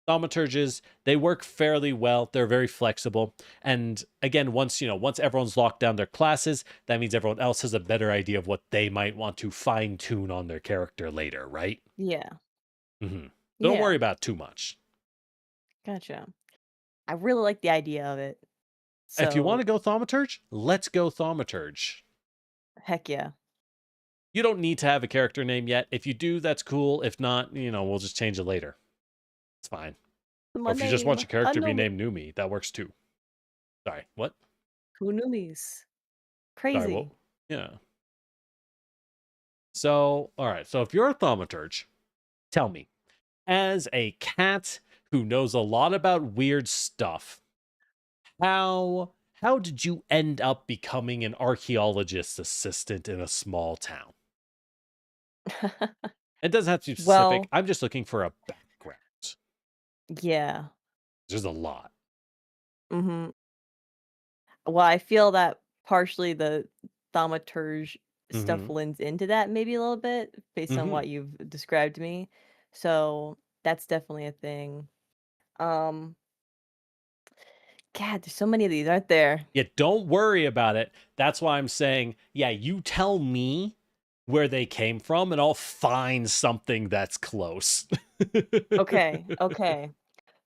Thaumaturges, they work fairly well. They're very flexible. And again, once everyone's locked down their classes, that means everyone else has a better idea of what they might want to fine tune on their character later, right? Yeah. Don't Yeah. worry about too much. Gotcha. I really like the idea of it. If you want So, to go thaumaturge, let's go thaumaturge. heck yeah. You don't need to have a character name yet. If you do, that's cool. If not, we'll just change it later. It's fine. My Or if you just want name. your character to be Unknown. named Numi, that works too. Sorry, what? Kunumis. Sorry, what? Crazy. Yeah. So, all right. So if you're a thaumaturge, tell me, as a cat who knows a lot about weird stuff, how did you end up becoming an archaeologist's assistant in a small town? It doesn't have to be specific. Well, I'm just looking for a background. yeah. There's a lot. hmm Well, I feel that partially the thaumaturge stuff Mm-hmm. lends into that maybe a little bit based on Mm-hmm. what you've described to me. So that's definitely a thing. Um, God, there's so many of these, aren't there? Yeah, don't worry about it. That's why I'm saying, yeah, you tell me where they came from, and I'll find something that's close. Okay.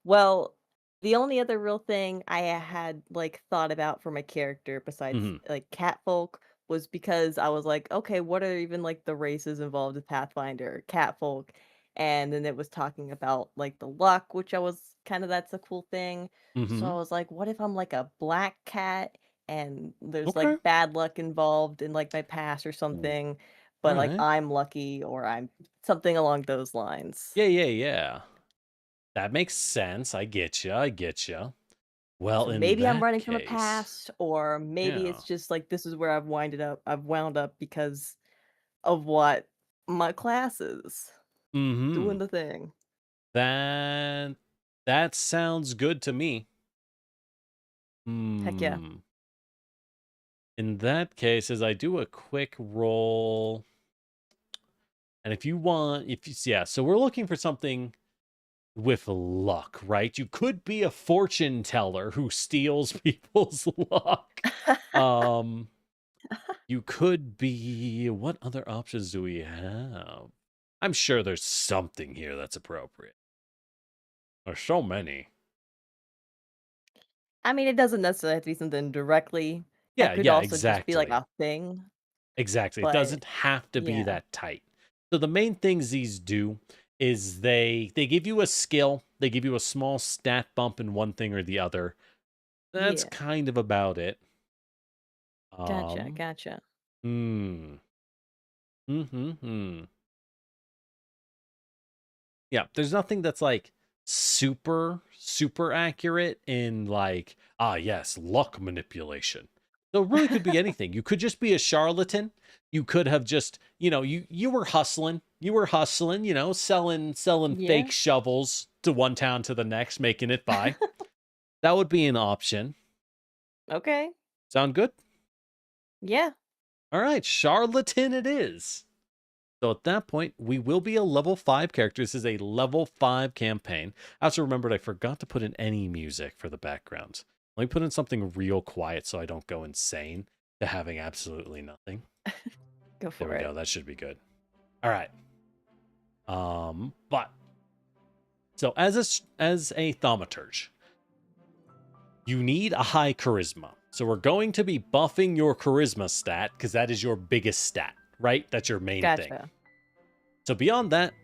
Well, the only other real thing I had like thought about for my character besides hmm like catfolk was because I was like, okay, what are even like the races involved with Pathfinder, catfolk? And then it was talking about like the luck, which I was kind of that's a cool thing. So Mm-hmm. I was like, what if I'm like a black cat and there's Okay. like bad luck involved in like my past or All something, but like right. I'm lucky or I'm something along those lines. Yeah, yeah, yeah. That makes sense. I get you. I get you. Well, So in maybe I'm that running from a case, past, or maybe yeah. it's just like this is where I've wound up because of what my class is Mm-hmm. doing the thing. That that sounds good to me. Heck yeah. Hmm. In that case, as I do a quick roll, and if you want, if you yeah, so we're looking for something with luck, right? You could be a fortune teller who steals people's luck. Um, you could be. What other options do we have? I'm sure there's something here that's appropriate. There's so many. I mean, it doesn't necessarily have to be something directly. It Yeah, could yeah, also just be like exactly. a thing, Exactly. It but doesn't have to be yeah. that tight. So the main things these do is they give you a skill, they give you a small stat bump in one thing or the other. That's Yeah. kind of about it. Gotcha, Um, gotcha. hmm. Hmm. Yeah, there's nothing that's like super accurate in like, ah, yes, luck manipulation. So it really could be anything. You could just be a charlatan. You could have just, you were hustling. You were hustling, selling Yeah. fake shovels to one town to the next, making it by. That would be an option. Okay. Sound good? Yeah. All right, charlatan it is. So at that point, we will be a level 5 character. This is a level 5 campaign. I also remembered I forgot to put in any music for the background. Let me put in something real quiet so I don't go insane to having absolutely nothing. Go There for we it. go. That should be good. All right. But so as a thaumaturge, you need a high charisma. So we're going to be buffing your charisma stat because that is your biggest stat, right? That's your main thing. Gotcha. So beyond that,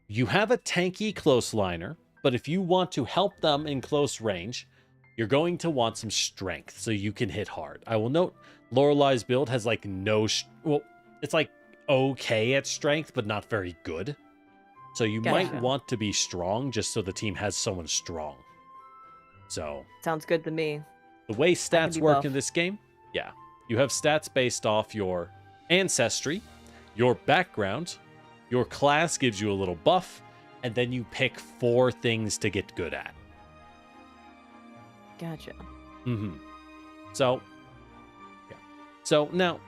you have a tanky close liner, but if you want to help them in close range, you're going to want some strength so you can hit hard. I will note Lorelei's build has like well, it's like okay at strength, but not very good. So you might Gotcha. want to be strong just so the team has someone strong. So Sounds good to me. the way I can stats be work in buff. this game, yeah, you have stats based off your ancestry, your background, your class gives you a little buff, and then you pick 4 things to get good at. Gotcha. Mm-hmm. So, yeah. So now,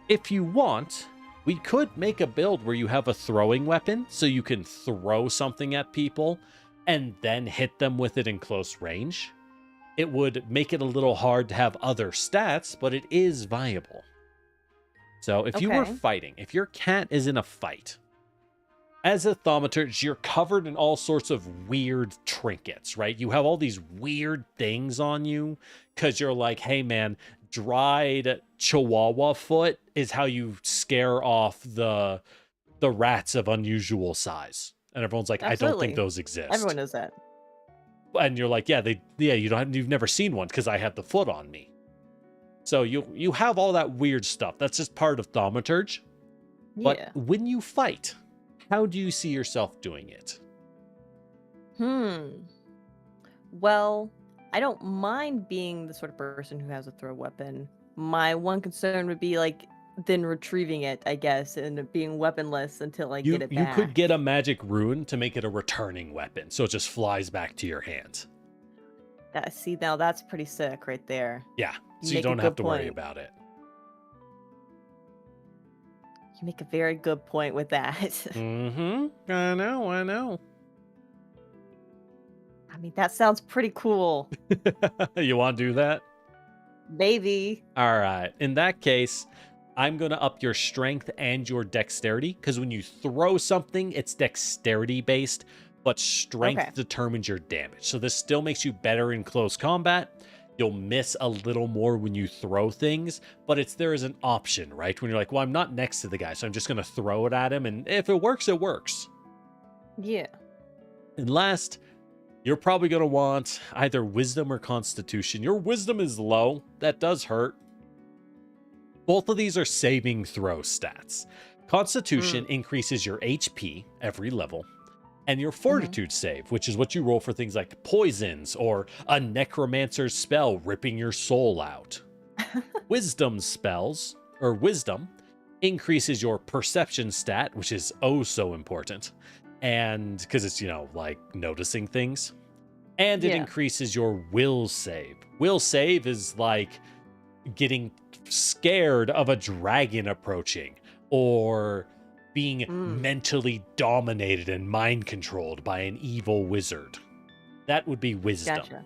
if you want, we could make a build where you have a throwing weapon, so you can throw something at people and then hit them with it in close range. It would make it a little hard to have other stats, but it is viable. So if you were Okay. fighting, if your cat is in a fight, as a thaumaturge, you're covered in all sorts of weird trinkets, right? You have all these weird things on you because you're like, hey man, dried chihuahua foot is how you scare off the rats of unusual size. And everyone's like, I don't think Absolutely. those exist. Everyone knows that. And you're like, you've never seen one because I have the foot on me. So you have all that weird stuff. That's just part of thaumaturge. But Yeah. when you fight, how do you see yourself doing it? Well, I don't mind being the sort of person who has a throw weapon. My one concern would be like then retrieving it, I guess, and it being weaponless until I get it You could back. get a magic rune to make it a returning weapon, so it just flies back to your hand. See, now that's pretty sick right there. Yeah, You so you make a don't have good to worry point. about it. You make a very good point with that. Mm-hmm. I know. I mean, that sounds pretty cool. You want to do that? Maybe. All right. In that case, I'm going to up your strength and your dexterity, because when you throw something, it's dexterity based, but strength Okay. determines your damage. So this still makes you better in close combat. you'll miss a little more when you throw things, but there is an option, right? When you're like, well, I'm not next to the guy, so I'm just going to throw it at him, and if it works, it works. Yeah. And last, you're probably going to want either wisdom or constitution. Your wisdom is low. That does hurt. Both of these are saving throw stats. Constitution increases your HP every level, and your fortitude save, which is what you roll for things like poisons or a necromancer's spell ripping your soul out. Wisdom spells, or wisdom, increases your perception stat, which is oh so important. And because it's, like noticing things. And it increases your will save. Will save is like getting scared of a dragon approaching, or being mentally dominated and mind controlled by an evil wizard. That would be wisdom. Gotcha.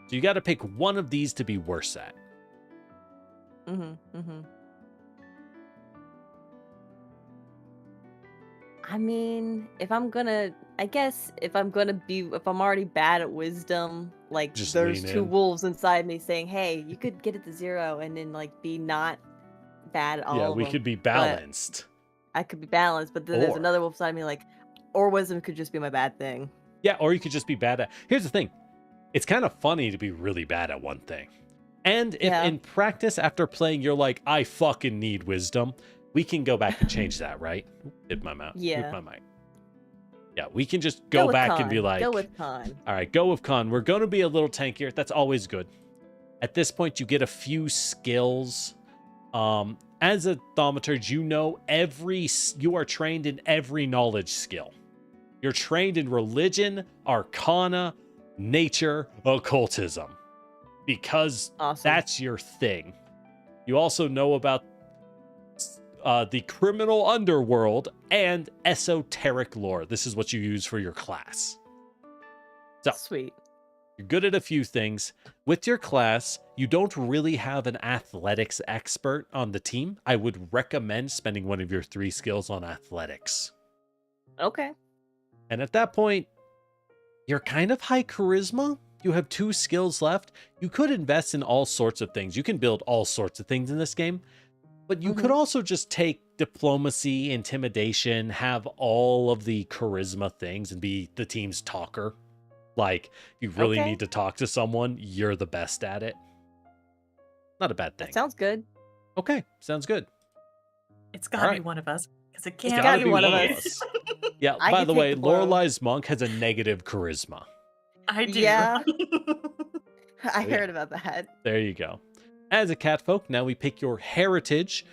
So you got to pick one of these to be worse at. I mean, if I'm already bad at wisdom, like Just there's lean two in. wolves inside me saying, hey, you could get it to 0 and then like be not bad at all Yeah, of we them. could be balanced. I could be balanced, but then there's Or- another wolf inside me like, or wisdom could just be my bad thing. Yeah, or you could just be bad at... Here's the thing. It's kind of funny to be really bad at one thing. And if in practice, after playing, you're like, I fucking need wisdom, we can go back and change that, right? Hit my mouth. Yeah. Hit my mic. Yeah, we can just go with back con. and be like... Go with con. All right, go with con. We're going to be a little tankier. That's always good. At this point, you get a few skills. As a thaumaturge, you are trained in every knowledge skill. You're trained in religion, arcana, nature, occultism. Because that's your thing. You also know about the criminal underworld and esoteric lore. This is what you use for your class. So, Sweet. you're good at a few things. With your class, you don't really have an athletics expert on the team. I would recommend spending one of your 3 skills on athletics. Okay. And at that point, you're kind of high charisma. You have 2 skills left. You could invest in all sorts of things. You can build all sorts of things in this game. But you could also just take diplomacy, intimidation, have all of the charisma things, and be the team's talker. Like, if you really need to talk to someone, you're the best at it. Not a bad thing. That sounds good. Okay, sounds good. It's gotta be one of us. Because it It's can't gotta be be one of one of us. us. Yeah, I by can the take way, the blow. Lorelai's monk has a negative charisma. I do. Yeah. I yeah. heard about that. There you go. As a catfolk, now we pick your heritage.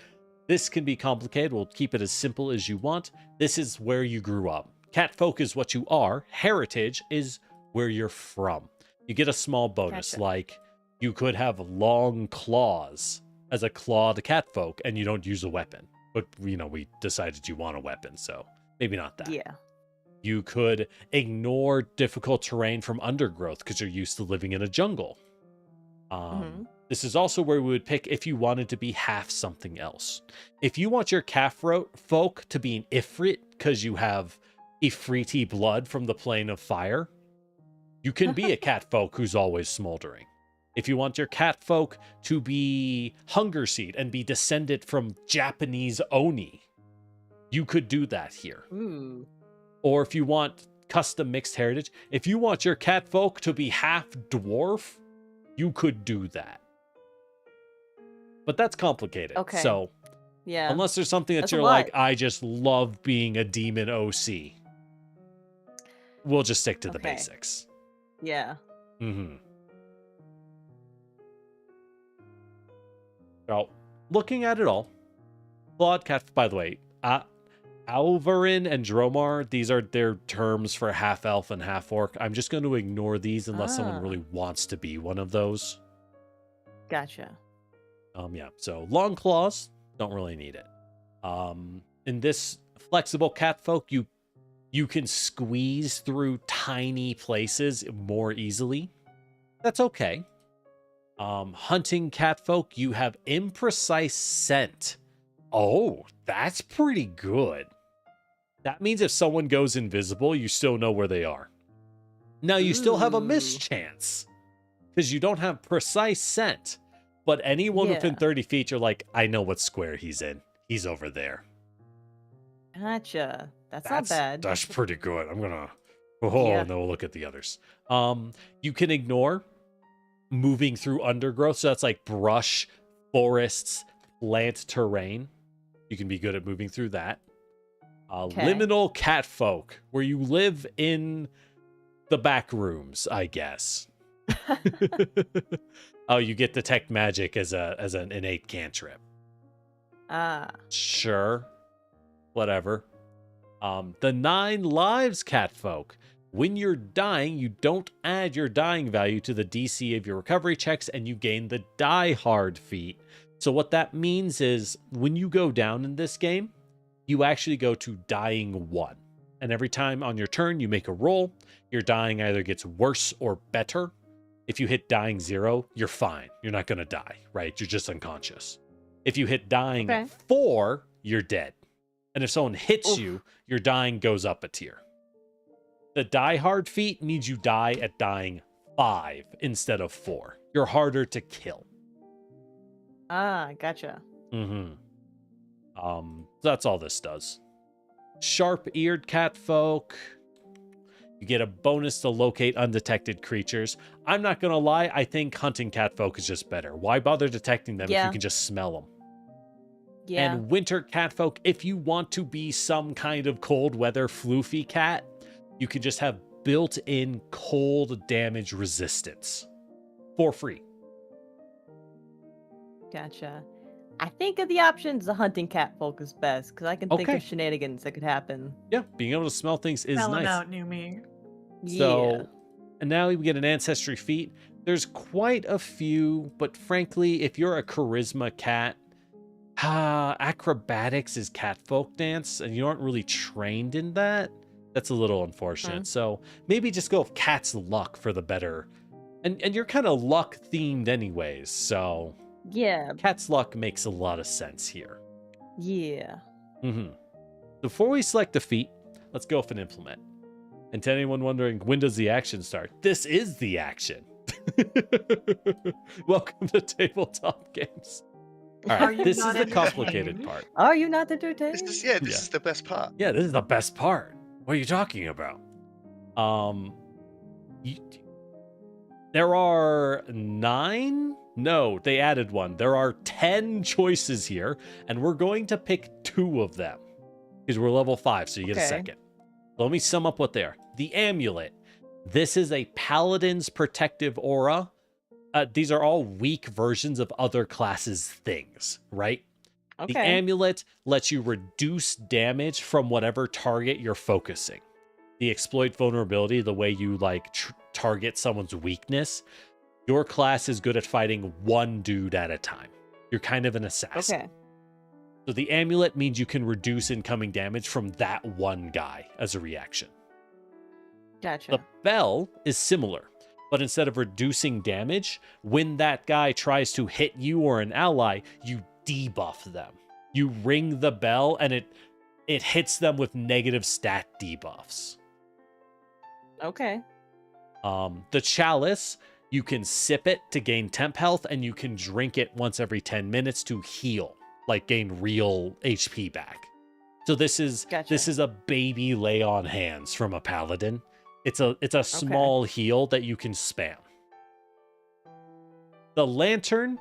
This can be complicated. We'll keep it as simple as you want. This is where you grew up. Catfolk is what you are. Heritage is where you're from. You get a small bonus, Gotcha. like you could have long claws as a clawed catfolk, and you don't use a weapon. But, we decided you want a weapon, so maybe not that. Yeah. You could ignore difficult terrain from undergrowth because you're used to living in a jungle. This is also where we would pick if you wanted to be half something else. If you want your folk to be an Ifrit because you have Ifriti blood from the plane of fire, you can be a catfolk who's always smoldering. If you want your catfolk to be Hunger Seed and be descended from Japanese Oni, you could do that here. Ooh. Or if you want custom mixed heritage, if you want your catfolk to be half dwarf, you could do that. But that's complicated. Okay. So, Yeah. unless there's something that That's a you're lot. like, I just love being a demon OC, we'll just stick to the Okay. basics. Yeah. So, looking at it all, Claude Cat, by the way, Alvarin and Dromar, these are their terms for half elf and half orc. I'm just going to ignore these unless someone really wants to be one of those. Gotcha. Yeah, so long claws, don't really need it. In this flexible catfolk, you can squeeze through tiny places more easily. That's okay. Hunting catfolk, you have imprecise scent. Oh, that's pretty good. That means if someone goes invisible, you still know where they are. Now, you still have a mischance. because you don't have precise scent. But anyone within Yeah. 30 feet, you're like, I know what square he's in. He's over there. Gotcha. That's not bad. That's pretty good. I'm gonna. Yeah. No, we'll look at the others. You can ignore moving through undergrowth, so that's like brush, forests, plant terrain. You can be good at moving through that. Okay. Liminal catfolk, where you live in the back rooms, I guess. Oh, you get detect magic as an innate cantrip. Ah. Sure. Whatever. The 9 lives catfolk. When you're dying, you don't add your dying value to the DC of your recovery checks, and you gain the die hard feat. So what that means is when you go down in this game, you actually go to dying 1. And every time on your turn you make a roll, your dying either gets worse or better. If you hit dying 0, you're fine. You're not going to die, right? You're just unconscious. If you hit dying 4, you're dead. And if someone hits you, your dying goes up a tier. The die hard feat means you die at dying 5 instead of 4. You're harder to kill. Ah, gotcha. Mm-hmm. That's all this does. Sharp-eared catfolk. You get a bonus to locate undetected creatures. I'm not going to lie, I think hunting catfolk is just better. Why bother detecting them if you can just smell them? Yeah. And winter catfolk, if you want to be some kind of cold weather floofy cat, you can just have built-in cold damage resistance for free. Gotcha. I think of the options, the hunting catfolk is best, because I can think of shenanigans that could happen. Yeah, being able to smell things is Smell 'em nice. out, new me. So, and now we get an ancestry feat. There's quite a few, but frankly, if you're a charisma cat, acrobatics is catfolk dance, and you aren't really trained in that. That's a little unfortunate. So maybe just go with cat's luck for the better. And you're kind of luck themed anyways, so yeah. cat's luck makes a lot of sense here. Yeah. Before we select a feat, let's go with an implement. And to anyone wondering, when does the action start? This is the action. Welcome to Tabletop Games. All right, this is the complicated part. Are you not entertained? This is the best part. Yeah, this is the best part. What are you talking about? There are 9? No, they added 1. There are 10 choices here, and we're going to pick 2 of them because we're level 5, so you get a second. Let me sum up what they are. The amulet. This is a paladin's protective aura. These are all weak versions of other classes' things, right? The amulet lets you reduce damage from whatever target you're focusing. The exploit vulnerability, the way you like target someone's weakness. Your class is good at fighting one dude at a time. You're kind of an assassin. So the amulet means you can reduce incoming damage from that one guy as a reaction. Gotcha. The bell is similar, but instead of reducing damage, when that guy tries to hit you or an ally, you debuff them. You ring the bell and it hits them with negative stat debuffs. The chalice, you can sip it to gain temp health, and you can drink it once every 10 minutes to heal, like gain real HP back. So this is a baby lay on hands from a paladin. It's a small heal that you can spam. The lantern,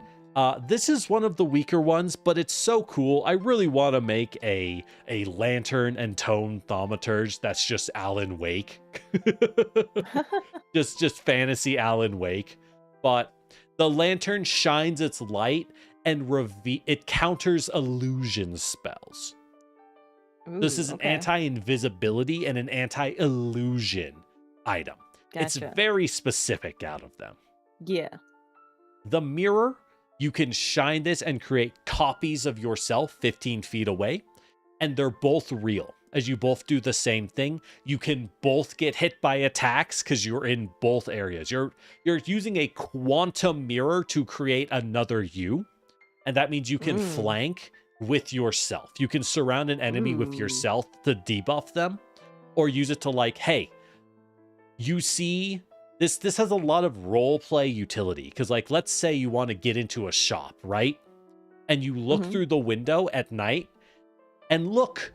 this is one of the weaker ones, but it's so cool. I really want to make a lantern and tone thaumaturge that's just Alan Wake. just fantasy Alan Wake. But the lantern shines its light and it counters illusion spells. This is an anti-invisibility and an anti-illusion item. It's very specific out of them. Yeah. The mirror, you can shine this and create copies of yourself 15 feet away, and they're both real. As you both do the same thing, you can both get hit by attacks because you're in both areas. You're using a quantum mirror to create another you, and that means you can flank with yourself. You can surround an enemy with yourself to debuff them, or use it to like, hey, you see This has a lot of role play utility because, like, let's say you want to get into a shop, right? And you look through the window at night, and look,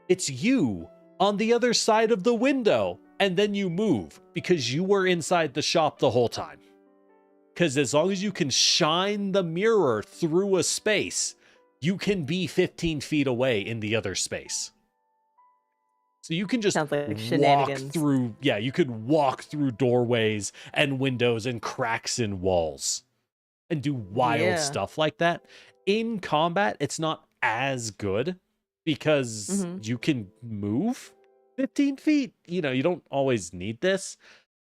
it's you on the other side of the window, and then you move because you were inside the shop the whole time. Because as long as you can shine the mirror through a space, you can be 15 feet away in the other space. So you can just Sounds like walk shenanigans. through, you could walk through doorways and windows and cracks in walls and do wild stuff like that. In combat, it's not as good because you can move 15 feet. You know, you don't always need this,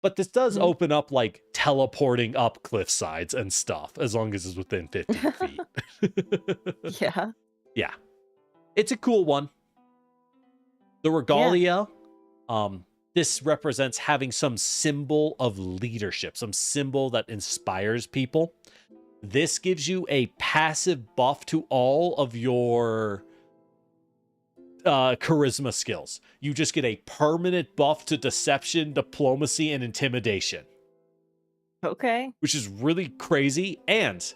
but this does open up like teleporting up cliff sides and stuff as long as it's within 15 feet. Yeah. Yeah. It's a cool one. The regalia, this represents having some symbol of leadership, some symbol that inspires people. This gives you a passive buff to all of your charisma skills. You just get a permanent buff to deception, diplomacy, and intimidation. Okay. Which is really crazy. And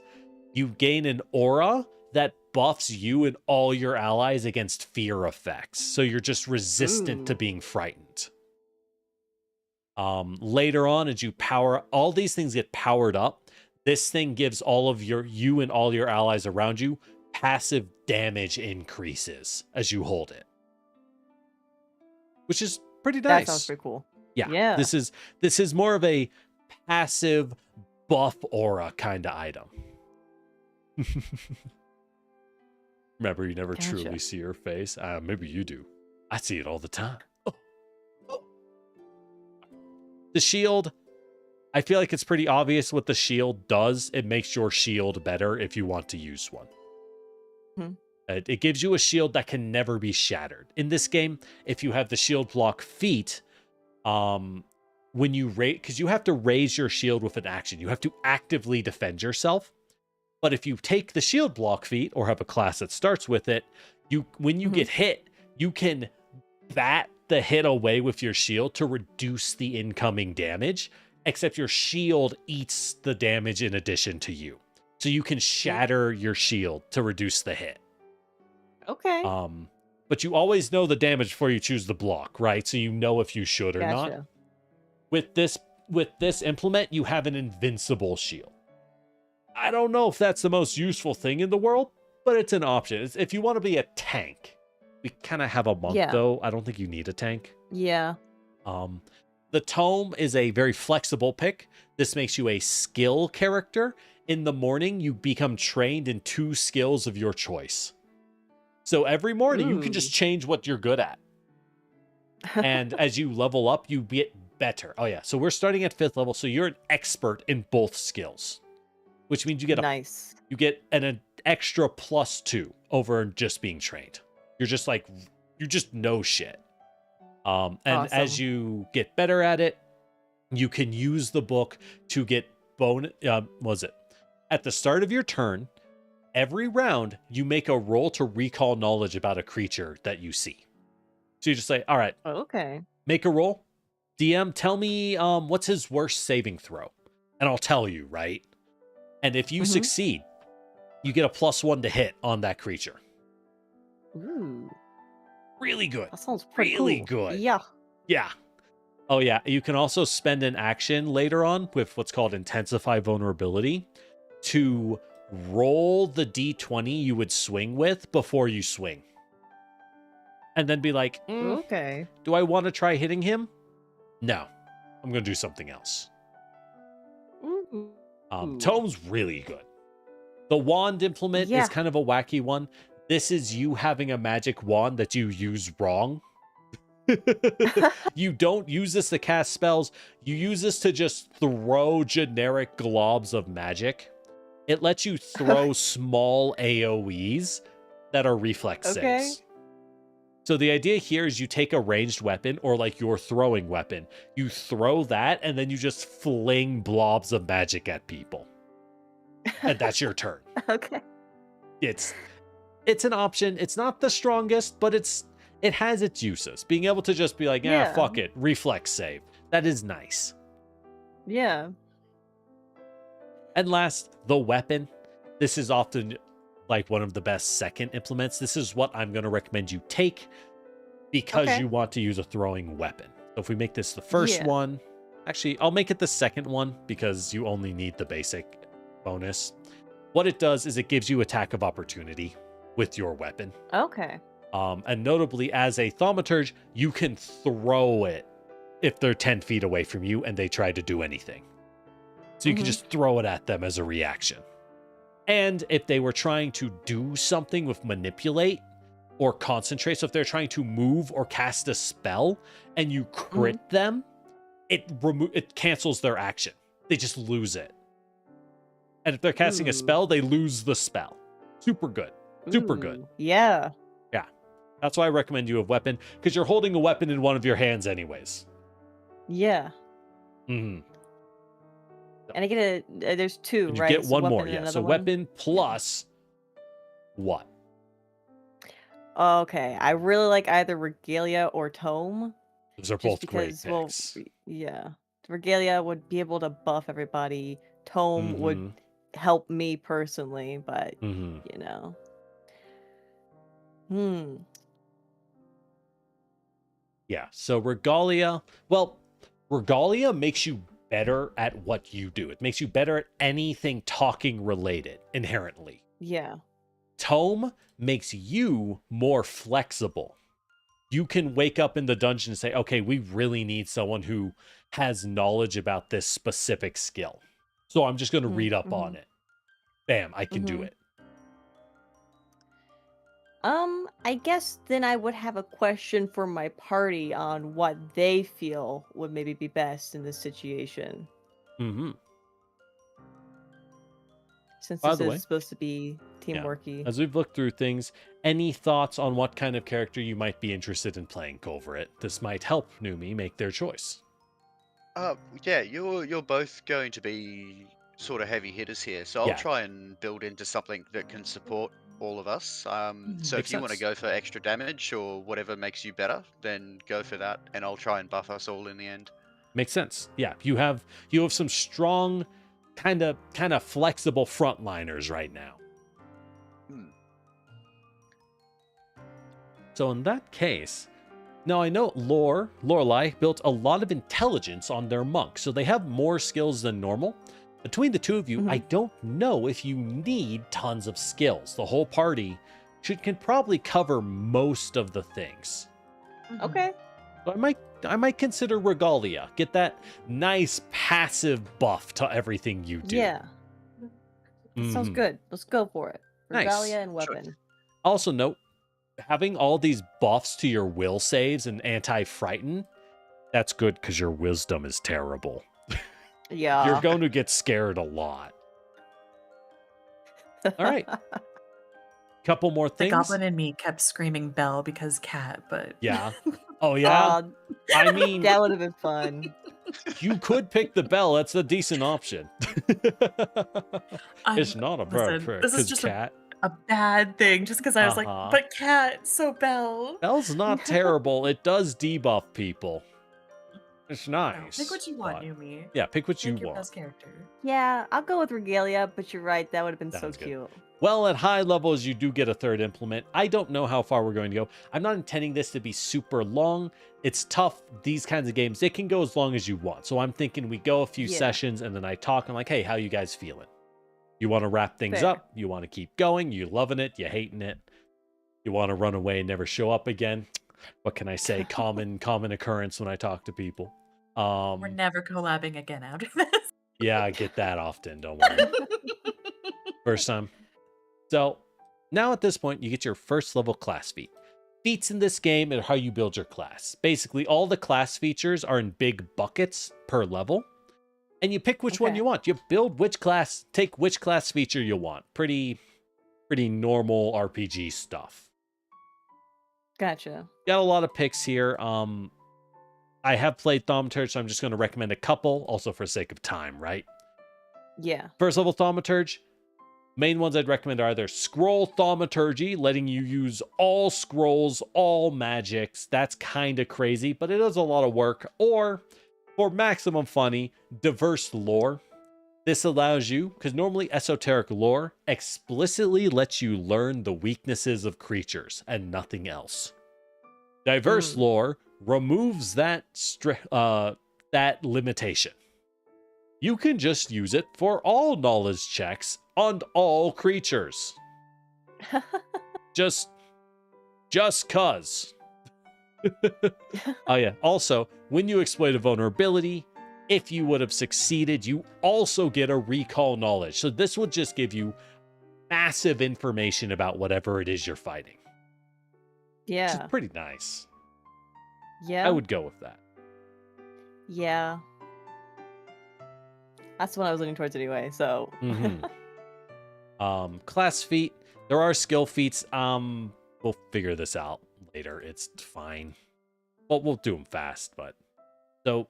you gain an aura that buffs you and all your allies against fear effects. So you're just resistant to being frightened. Later on, as you power, all these things get powered up. This thing gives all of you and all your allies around you passive damage increases as you hold it. Which is pretty nice. That sounds pretty cool. Yeah. This is more of a passive buff aura kind of item. Remember, you never truly see her face. Maybe you do. I see it all the time. The shield, I feel like it's pretty obvious what the shield does. It makes your shield better if you want to use one. It gives you a shield that can never be shattered. In this game, if you have the shield block feat, when you because you have to raise your shield with an action. You have to actively defend yourself. But if you take the shield block feat or have a class that starts with it, when you get hit, you can bat the hit away with your shield to reduce the incoming damage, except your shield eats the damage in addition to you. So you can shatter your shield to reduce the hit. Okay. But you always know the damage before you choose the block, right? So you know if you should or not. With this implement, you have an invincible shield. I don't know if that's the most useful thing in the world, but it's an option. If you want to be a tank, we kind of have a monk, though. I don't think you need a tank. Yeah. The tome is a very flexible pick. This makes you a skill character. In the morning, you become trained in 2 skills of your choice. So every morning, you can just change what you're good at. And as you level up, you get better. Oh, yeah. So we're starting at 5th level. So you're an expert in both skills. Which means you get you get an extra +2 over just being trained. You're just like, you just know shit. And as you get better at it, you can use the book to get bonus. At the start of your turn, every round you make a roll to recall knowledge about a creature that you see. So you just say, all right, make a roll. DM, tell me what's his worst saving throw, and I'll tell you, right? And if you succeed, you get a +1 to hit on that creature. Ooh. Really good. That sounds pretty really cool. good. Yeah. Yeah. Oh, yeah. You can also spend an action later on with what's called Intensify Vulnerability to roll the d20 you would swing with before you swing. And then be like, do I want to try hitting him? No. I'm going to do something else. Tome's really good. The wand implement is kind of a wacky one. This is you having a magic wand that you use wrong. You don't use this to cast spells. You use this to just throw generic globs of magic. It lets you throw small AoEs that are reflex saves. So the idea here is you take a ranged weapon or like your throwing weapon. You throw that and then you just fling blobs of magic at people. And that's your turn. It's an option. It's not the strongest, but it has its uses. Being able to just be like, fuck it, reflex save. That is nice. Yeah. And last, the weapon. This is often like one of the best second implements. This is what I'm going to recommend you take because Okay. you want to use a throwing weapon. So if we make this the first Yeah. one, actually, I'll make it the second one because you only need the basic bonus. What it does is it gives you attack of opportunity with your weapon. Okay. And notably, as a thaumaturge, you can throw it if they're 10 feet away from you and they try to do anything. So you can just throw it at them as a reaction. And if they were trying to do something with manipulate or concentrate, so if they're trying to move or cast a spell and you crit them, it cancels their action. They just lose it. And if they're casting a spell, they lose the spell. Super good. Super good. Yeah. Yeah. That's why I recommend you a weapon, because you're holding a weapon in one of your hands anyways. Yeah. Mm-hmm. And I get there's two, And you right? get So one more, weapon and yeah. another So one? weapon plus what? Okay. I really like either regalia or tome. Those are Just both because, great well, picks. yeah. Regalia would be able to buff everybody. Tome would Mhm. help me personally, but Mhm. you know. Hmm. Yeah. So regalia, well, regalia makes you better at what you do. It makes you better at anything talking related inherently. Yeah. Tome makes you more flexible. You can wake up in the dungeon and say, okay, we really need someone who has knowledge about this specific skill. So I'm just going to read up on it. Bam, I can do it. I guess then I would have a question for my party on what they feel would maybe be best in this situation. Mm-hmm. Since By this the is way, supposed to be teamworky. as we've looked through things, any thoughts on what kind of character you might be interested in playing, Culveret? This might help Numi make their choice. Yeah, you're both going to be sort of heavy hitters here, so I'll Yeah. try and build into something that can support all of us. So Makes if you want to sense. go for extra damage or whatever makes you better, then go for that, and I'll try and buff us all in the end. Makes sense. Yeah, you have some strong, kind of flexible frontliners right now. So in that case, now I know Lorelai built a lot of intelligence on their monk, so they have more skills than normal. Between the two of you, I don't know if you need tons of skills. The whole party can probably cover most of the things. Okay. So I might consider regalia. Get that nice passive buff to everything you do. Yeah. That sounds good. Let's go for it. Nice. Regalia and weapon. Sure. Also note, having all these buffs to your will saves and anti-frighten, that's good because your wisdom is terrible. Yeah. You're going to get scared a lot. All right. Couple more The things. goblin in me kept screaming Belle because cat, but Yeah. Oh, yeah? I mean, that would have been fun. you could pick the bell. That's a decent option. It's not a bad listen, pick this is because just cat. a bad thing just because I was like, Uh-huh. but cat, so Belle. Bell's not terrible. It does debuff people. It's nice. Pick what you want, but- Yumi. Yeah, pick what you Pick your want. best character. Yeah, I'll go with Regalia, but you're right. That would have been Sounds so good. cute. Well, at high levels, you do get a third implement. I don't know how far we're going to go. I'm not intending this to be super long. It's tough. These kinds of games, they can go as long as you want. So I'm thinking we go a few sessions and then I talk. I'm like, hey, how you guys feeling? You want to wrap things Fair. up? You want to keep going? You loving it? You hating it? You want to run away and never show up again? What can I say? Common occurrence when I talk to people. We're never collabing again after this. Yeah, I get that often. Don't worry. First time. So now at this point, you get your first level class feat. Feats in this game are how you build your class. Basically, all the class features are in big buckets per level. And you pick which one you want. You build which class, take which class feature you want. Pretty normal RPG stuff. Gotcha. Got a lot of picks here. I have played Thaumaturge, so I'm just going to recommend a couple, also for sake of time, right? Yeah. First level Thaumaturge. Main ones I'd recommend are either Scroll Thaumaturgy, letting you use all scrolls, all magics. That's kind of crazy, but it is a lot of work. Or For maximum funny, diverse lore. This allows you, because normally esoteric lore explicitly lets you learn the weaknesses of creatures and nothing else. Diverse lore removes that that limitation. You can just use it for all knowledge checks on all creatures. Just cuz. Oh yeah. Also, when you exploit a vulnerability, if you would have succeeded, you also get a recall knowledge. So this will just give you massive information about whatever it is you're fighting. Yeah. Which is pretty nice. Yeah. I would go with that. Yeah. That's what I was leaning towards anyway, so. Class feat. There are skill feats. We'll figure this out later. It's fine. Well, we'll do them fast, but. So,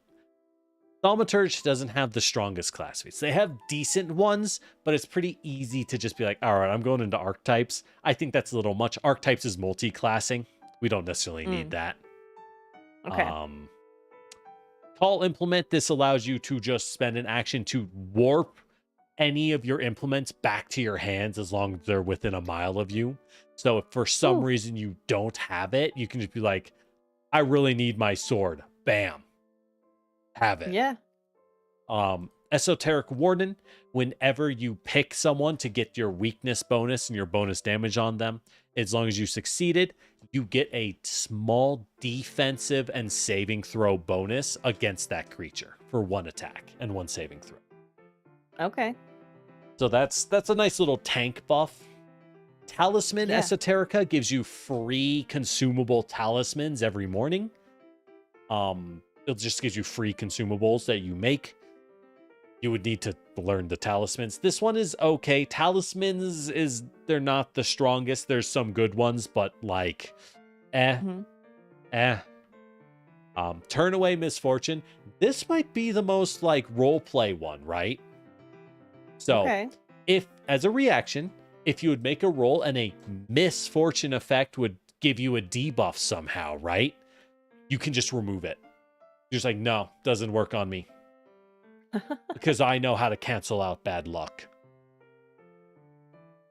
Thaumaturge doesn't have the strongest class feats. They have decent ones, but it's pretty easy to just be like, all right, I'm going into archetypes. I think that's a little much. Archetypes is multi-classing. We don't necessarily need that. Okay. Call implement. This allows you to just spend an action to warp any of your implements back to your hands as long as they're within a mile of you. So if for some reason you don't have it, you can just be like, I really need my sword. Bam. Have it. Yeah. Esoteric Warden. Whenever you pick someone to get your weakness bonus and your bonus damage on them, as long as you succeeded, you get a small defensive and saving throw bonus against that creature for 1 attack and 1 saving throw. Okay. So that's a nice little tank buff. Talisman Esoterica gives you free consumable talismans every morning. It just gives you free consumables that you make. You would need to learn the talismans. This one is okay. Talismans they're not the strongest. There's some good ones, but like, Turn away misfortune. This might be the most like role play one, right? So if as a reaction, if you would make a roll and a misfortune effect would give you a debuff somehow, right? You can just remove it. You're just like, no, doesn't work on me. Because I know how to cancel out bad luck.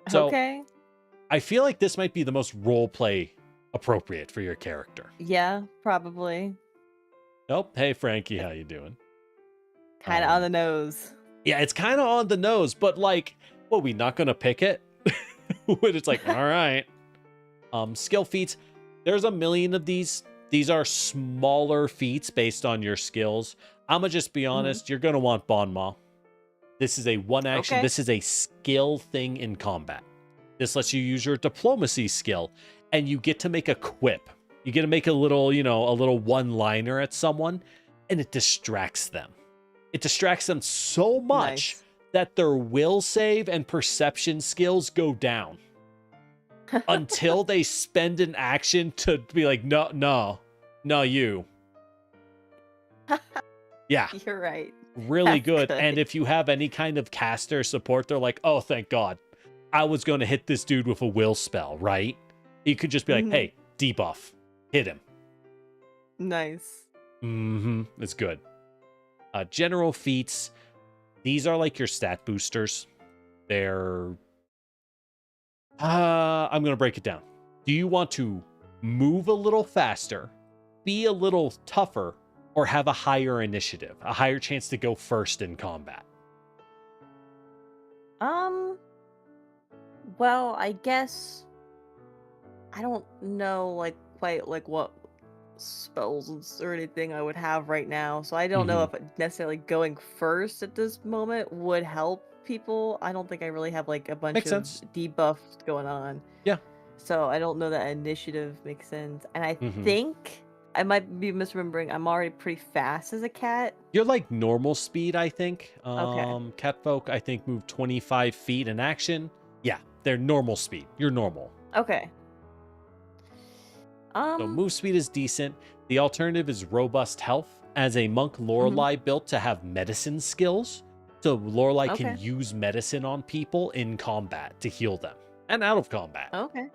So I feel like this might be the most role play appropriate for your character. Yeah, probably. Nope. Hey, Frankie, how you doing? Kind of on the nose. Yeah, it's kind of on the nose, but like, what, we not gonna pick it? When it's like, all right. Skill feats. There's a million of these. These are smaller feats based on your skills. I'm gonna just be honest. You're gonna want Bon Ma. This is a one action. This is a skill thing in combat. This lets you use your diplomacy skill, and you get to make a quip. You get to make a little, a little one-liner at someone, and it distracts them. It distracts them so much that their will save and perception skills go down until they spend an action to be like, no, you. Yeah. You're right. Really good. And if you have any kind of caster support, they're like, oh, thank God. I was going to hit this dude with a will spell, right? You could just be like, hey, debuff. Hit him. Nice. It's good. General feats. These are like your stat boosters. They're... I'm going to break it down. Do you want to move a little faster, be a little tougher, or have a higher initiative, a higher chance to go first in combat? Well, I guess I don't know quite what spells or anything I would have right now, so I don't know if necessarily going first at this moment would help people. I don't think I really have like a bunch Makes of sense. debuffs going on. Yeah. So I don't know that initiative makes sense. And I think I might be misremembering. I'm already pretty fast as a cat. You're like normal speed, I think. Catfolk, I think, move 25 feet in action. Yeah, they're normal speed. You're normal. Okay. So move speed is decent. The alternative is robust health. As a monk, Lorelei built to have medicine skills. So Lorelei can use medicine on people in combat to heal them and out of combat. Okay.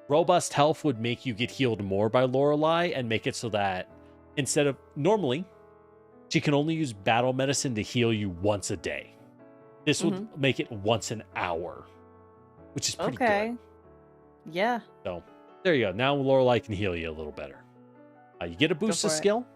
Robust health would make you get healed more by Lorelei and make it so that instead of normally, She can only use battle medicine to heal you once a day. This would make it once an hour, which is pretty good. Yeah. So there you go. Now Lorelei can heal you a little better. You get a boost of skill.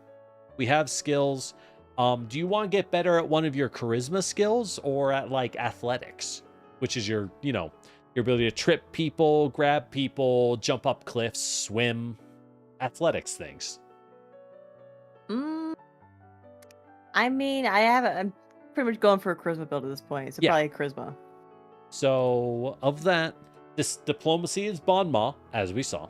We have skills. Do you want to get better at one of your charisma skills or at like athletics, which is your, your ability to trip people, grab people, jump up cliffs, swim, athletics things? I mean, I'm pretty much going for a charisma build at this point, so probably charisma. So of that, this diplomacy is bon mot, as we saw.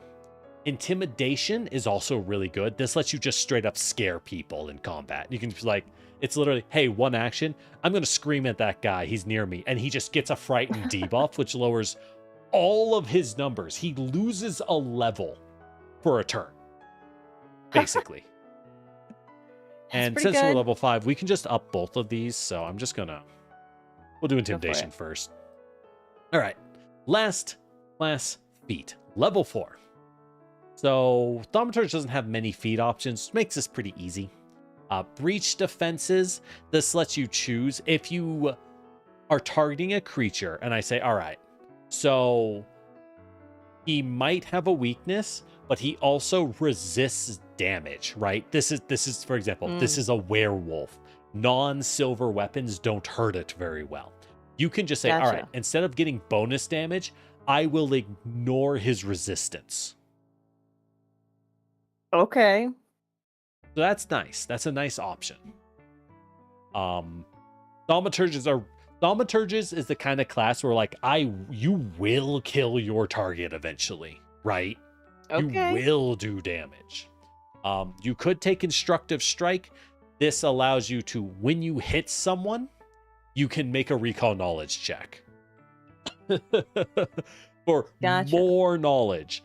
Intimidation is also really good. This lets you just straight up scare people in combat. You can like, it's literally, hey, one action, I'm going to scream at that guy. He's near me. And he just gets a frightened debuff, which lowers all of his numbers. He loses a level for a turn, basically. And since we're level 5, we can just up both of these. So I'm just we'll do intimidation first. All right. Last class feat, level 4. So Thaumaturge doesn't have many feat options, makes this pretty easy. Breach defenses, this lets you choose if you are targeting a creature, and I say, all right, so he might have a weakness, but he also resists damage, right? This is for example, this is a werewolf. Non-silver weapons don't hurt it very well. You can just say, all right, instead of getting bonus damage, I will ignore his resistance. Okay. So that's nice. That's a nice option. Thaumaturges is the kind of class where like you will kill your target eventually, right? Okay. You will do damage. You could take Constructive Strike. This allows you to, when you hit someone, you can make a recall knowledge check. For more knowledge.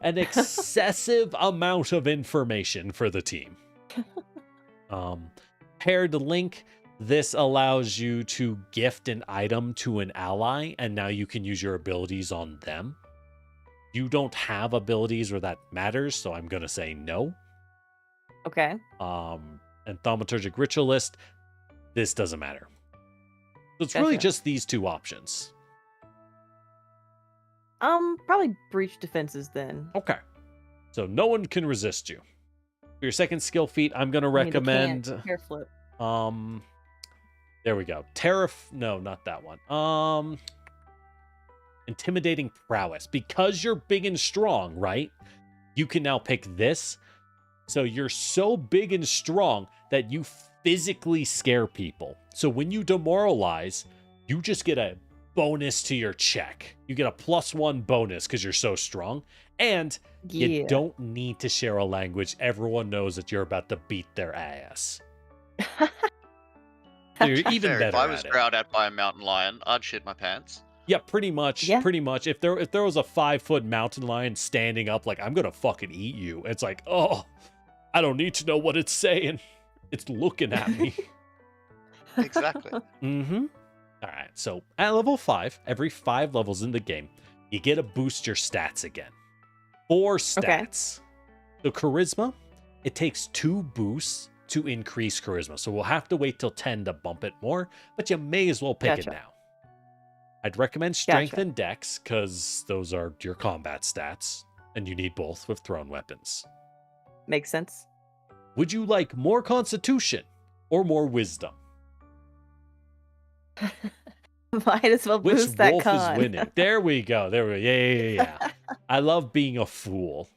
An excessive amount of information for the team. Paired link. This allows you to gift an item to an ally, and now you can use your abilities on them. You don't have abilities where that matters, so I'm going to say no. Okay. And Thaumaturgic Ritualist, this doesn't matter. So it's really just these two options. Probably breach defenses then. Okay. So no one can resist you. For your second skill feat, I'm going to recommend... Hair flip. There we go. No, not that one. Intimidating Prowess. Because you're big and strong, right? You can now pick this. So you're so big and strong that you physically scare people. So when you demoralize, you just get a bonus to your check. You get a +1 bonus because you're so strong. And you don't need to share a language. Everyone knows that you're about to beat their ass. So you're even better. If I was at it. growled at by a mountain lion, I'd shit my pants. Yeah, pretty much. Yeah. Pretty much. If there was a 5-foot mountain lion standing up like, I'm gonna fucking eat you, it's like, oh, I don't need to know what it's saying. It's looking at me. Exactly. Mm-hmm. All right, so at level 5, every 5 levels in the game, you get to boost your stats again. 4 stats. So charisma, it takes 2 boosts to increase charisma. So we'll have to wait till 10 to bump it more, but you may as well pick it now. I'd recommend strength and dex, because those are your combat stats, and you need both with thrown weapons. Makes sense. Would you like more constitution or more wisdom? Might as well boost that con. Which wolf is winning? There we go. Yeah. I love being a fool.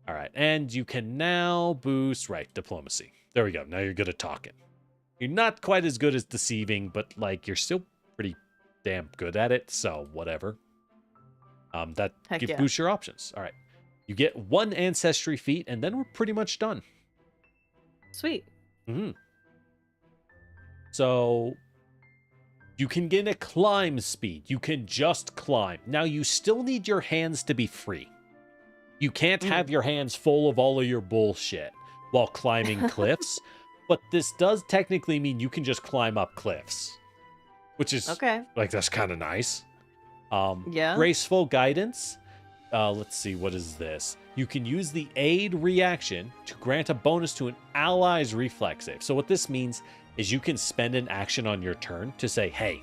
All right, and you can now boost, diplomacy. There we go. Now you're good at talking. You're not quite as good as deceiving, but like you're still pretty damn good at it, so whatever. That boosts your options. All right. You get 1 ancestry feat, and then we're pretty much done. Sweet. Mm-hmm. So you can get a climb speed. You can just climb. Now you still need your hands to be free. You can't have your hands full of all of your bullshit while climbing cliffs, but this does technically mean you can just climb up cliffs, which is that's kind of nice. Graceful guidance. Let's see, what is this? you can use the aid reaction to grant a bonus to an ally's reflex save. So what this means is you can spend an action on your turn to say, hey,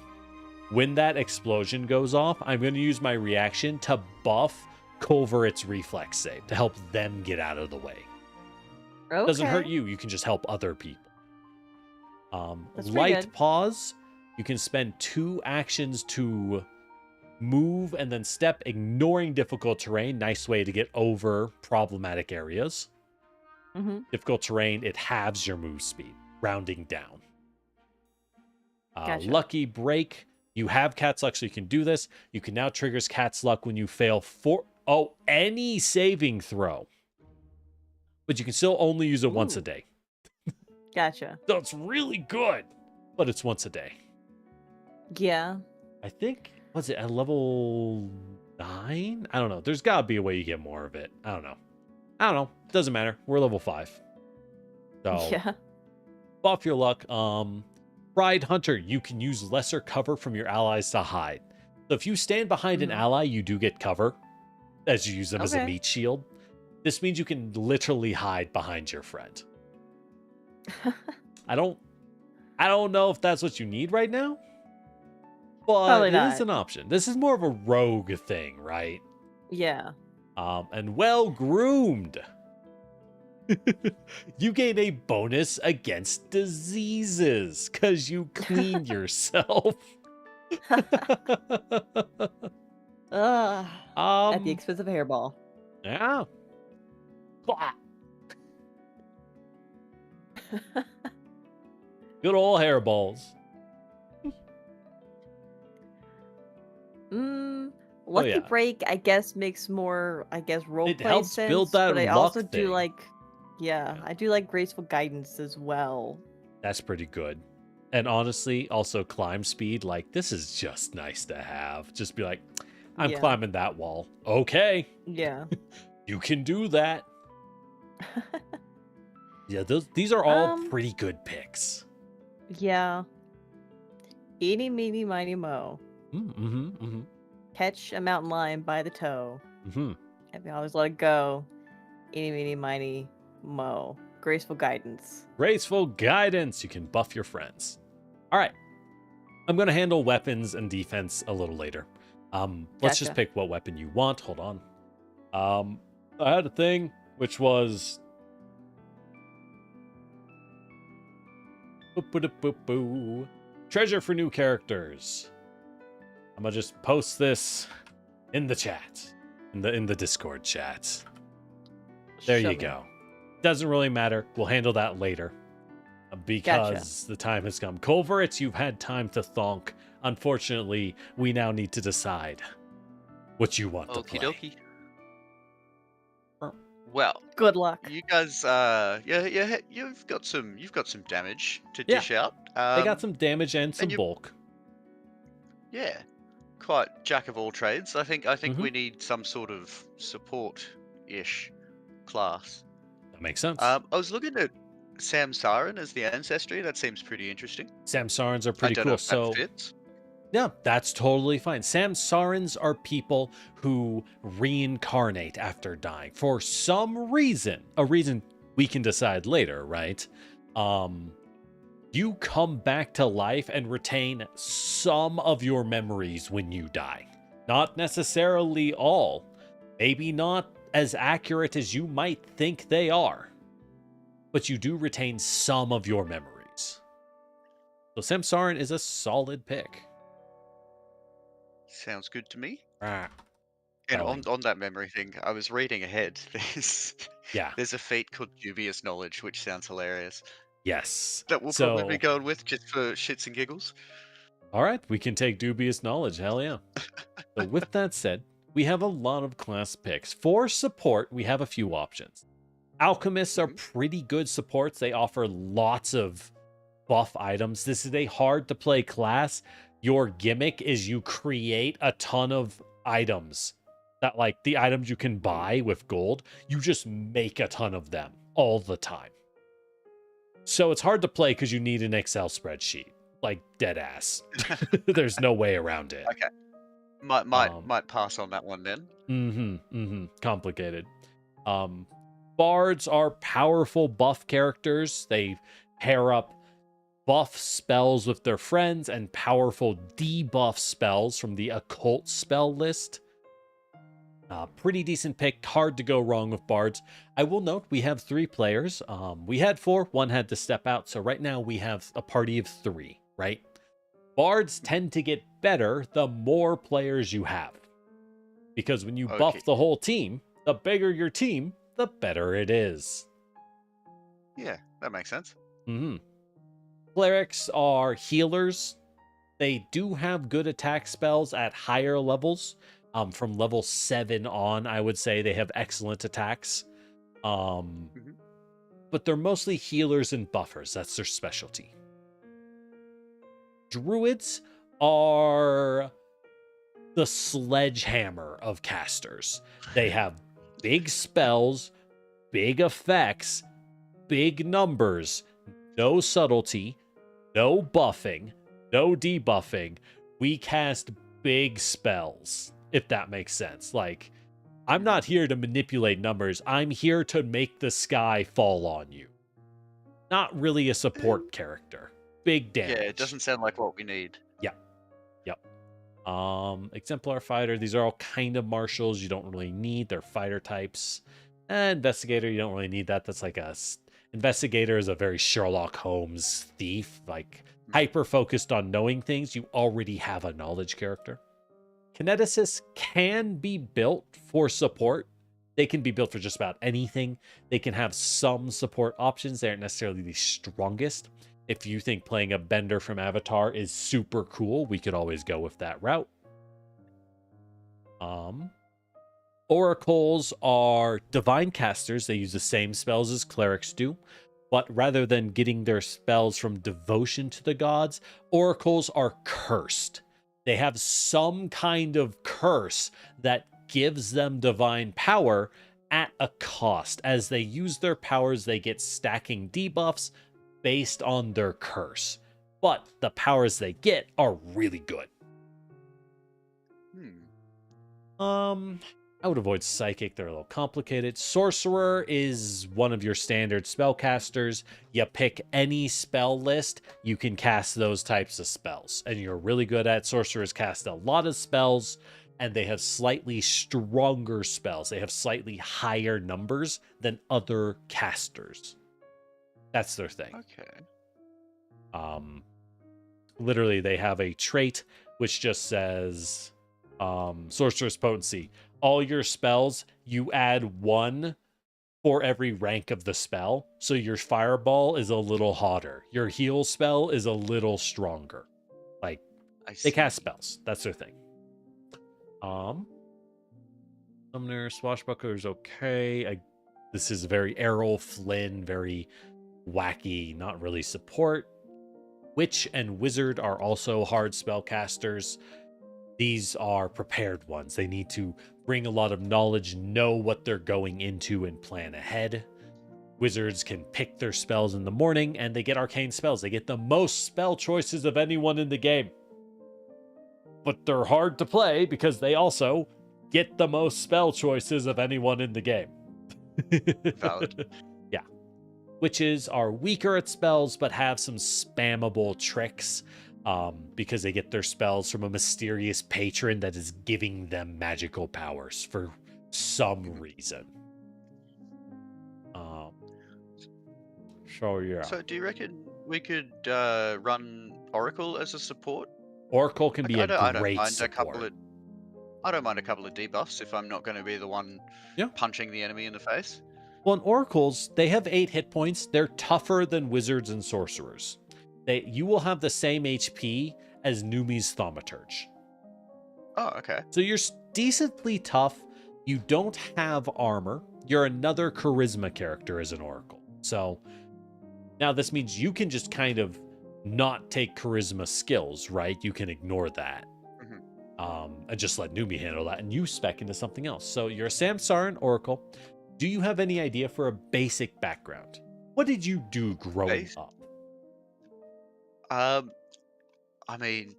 when that explosion goes off, I'm going to use my reaction to buff Culverit's reflex save to help them get out of the way. Okay. Doesn't hurt you. You can just help other people. That's pretty Light good. pause. You can spend 2 actions to move and then step, ignoring difficult terrain. Nice way to get over problematic areas. Mm-hmm. Difficult terrain, it halves your move speed, rounding down. Gotcha. Lucky break. You have Cat's Luck, so you can do this. You can now triggers Cat's Luck when you fail any saving throw. But you can still only use it once a Ooh. day. Gotcha. So it's really good, but it's once a day. Yeah. I think, was it at level 9? I don't know. There's got to be a way you get more of it. I don't know. Doesn't matter. We're level 5. So Yeah. buff your luck. Pride Hunter, you can use lesser cover from your allies to hide. So if you stand behind an ally, you do get cover as you use them as a Okay. meat shield. This means you can literally hide behind your friend. I don't know if that's what you need right now, but Probably it is not. an option. This is more of a rogue thing, right? Yeah. And well groomed. You gain a bonus against diseases because you clean yourself. Ugh. At the expense of a hairball. Yeah. Blah. Good old hairballs. Lucky yeah. Break, I guess, makes more, role It play helps sense. build that but I luck also thing. do I do like Graceful Guidance as well. That's pretty good. And honestly, also climb speed. Like, this is just nice to have. Just be like, I'm Yeah. climbing that wall. Okay, Yeah. you can do that. Yeah, these are all Um, pretty good picks. Yeah. Eeny, meeny, miny, mo. Mm-hmm. Catch a mountain lion by the toe. Mm-hmm. And we always let it go. Eeny, meeny, miny, mo. Graceful Guidance. Graceful Guidance. You can buff your friends. All right. I'm going to handle weapons and defense a little later. Let's just Gotcha. pick what weapon you want. Hold on. I had a thing, which was... Treasure for new characters. I'm going to just post this in the chat. In the Discord chat. There Show you me. go. Doesn't really matter. We'll handle that later. Because the time has come. Culverits, you've had time to thonk. Unfortunately, we now need to decide what you want to Okie play. dokie. Well, Good luck. you guys, you've got some damage to Yeah. dish out. They got some damage and some you- bulk. Yeah, quite jack of all trades. I think Mhm. we need some sort of support-ish class. That makes sense. I was looking at Samsarin as the ancestry. That seems pretty interesting. Samsarans are I pretty don't know cool. if that So fits. yeah, that's totally fine. Samsarans are people who reincarnate after dying for some reason. A reason we can decide later, right? You come back to life and retain some of your memories when you die. Not necessarily all. Maybe not as accurate as you might think they are. But you do retain some of your memories. So Samsaran is a solid pick. Sounds good to me. Ah, And Darling. on that memory thing, I was reading ahead. yeah. There's a feat called Dubious Knowledge, which sounds hilarious. Yes. That we'll So, probably be going with just for shits and giggles. all right, we can take dubious knowledge. Hell yeah. So with that said, we have a lot of class picks. For support, we have a few options. Alchemists are pretty good supports. They offer lots of buff items. This is a hard to play class. Your gimmick is you create a ton of items that, like, the items you can buy with gold, you just make a ton of them all the time. So it's hard to play because you need an Excel spreadsheet, like dead ass. There's no way around it. Okay. Might pass on that one then. Complicated. Bards are powerful buff characters. They pair up buff spells with their friends and powerful debuff spells from the occult spell list. Pretty decent pick. Hard to go wrong with bards. I will note we have 3 players. We had 4. 1 had to step out. So right now we have a party of 3, right? Bards tend to get better the more players you have. Because when you buff the whole team, the bigger your team, the better it is. Yeah, that makes sense. Clerics are healers. They do have good attack spells at higher levels. From level 7 on, I would say they have excellent attacks. But they're mostly healers and buffers. That's their specialty. Druids are the sledgehammer of casters. They have big spells, big effects, big numbers, no subtlety, no buffing, no debuffing. We cast big spells, if that makes sense. Like, I'm not here to manipulate numbers. I'm here to make the sky fall on you. Not really a support character. Big damage. Yeah, it doesn't sound like what we need. Yep. Exemplar fighter. These are all kind of martials you don't really need. They're fighter types. Investigator, you don't really need that. That's like investigator is a very Sherlock Holmes thief, like hyper focused on knowing things. You already have a knowledge character. Kineticists can be built for support. They can be built for just about anything. They can have some support options. They aren't necessarily the strongest. If you think playing a Bender from Avatar is super cool, we could always go with that route. Oracles are divine casters. They use the same spells as clerics do. But rather than getting their spells from devotion to the gods, oracles are cursed. They have some kind of curse that gives them divine power at a cost. As they use their powers, they get stacking debuffs based on their curse. But the powers they get are really good. I would avoid Psychic. They're a little complicated. Sorcerer is one of your standard spellcasters. You pick any spell list, you can cast those types of spells. And you're really good at Sorcerers cast a lot of spells, and they have slightly stronger spells. They have slightly higher numbers than other casters. That's their thing. Okay. Literally, they have a trait which just says Sorcerer's Potency. All your spells, you add 1 for every rank of the spell. So your fireball is a little hotter. Your heal spell is a little stronger. Like, they cast spells. That's their thing. Summoner, Swashbuckler is okay. This is very Errol Flynn, very wacky, not really support. Witch and Wizard are also hard spellcasters. These are prepared ones. They need to bring a lot of knowledge, know what they're going into, and plan ahead. Wizards can pick their spells in the morning, and they get arcane spells. They get the most spell choices of anyone in the game. But they're hard to play because they also get the most spell choices of anyone in the game. Valid. Yeah. Witches are weaker at spells, but have some spammable tricks. Because they get their spells from a mysterious patron that is giving them magical powers for some reason. So do you reckon we could run Oracle as a support? Oracle can be a great mind support. I don't mind a couple of debuffs if I'm not going to be the one punching the enemy in the face. Well, in Oracles, they have 8 hit points. They're tougher than Wizards and Sorcerers. You will have the same HP as Numi's Thaumaturge. Oh, okay. So you're decently tough. You don't have armor. You're another charisma character as an Oracle. So now this means you can just kind of not take charisma skills, right? You can ignore that. And just let Numi handle that, and you spec into something else. So you're a Samsaran Oracle. Do you have any idea for a basic background? What did you do growing up? I mean,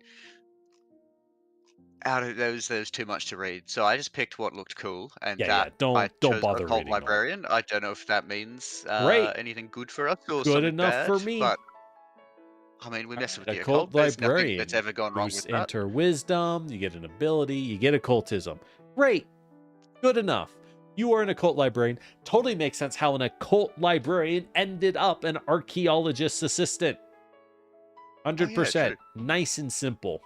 out of those, there's too much to read. So I just picked what looked cool, and Yeah, that I don't chose bother occult reading all. librarian. I don't know if that means Great, anything good for us or good something enough bad, for me. but I mean, we All mess right, with the occult occult. There's nothing that's librarian. ever gone wrong Boosts with that. enter wisdom. You get an ability. You get occultism. Great, good enough. You are an occult librarian. Totally makes sense how an occult librarian ended up an archaeologist's assistant. Oh yeah, true. 100%. Nice and simple.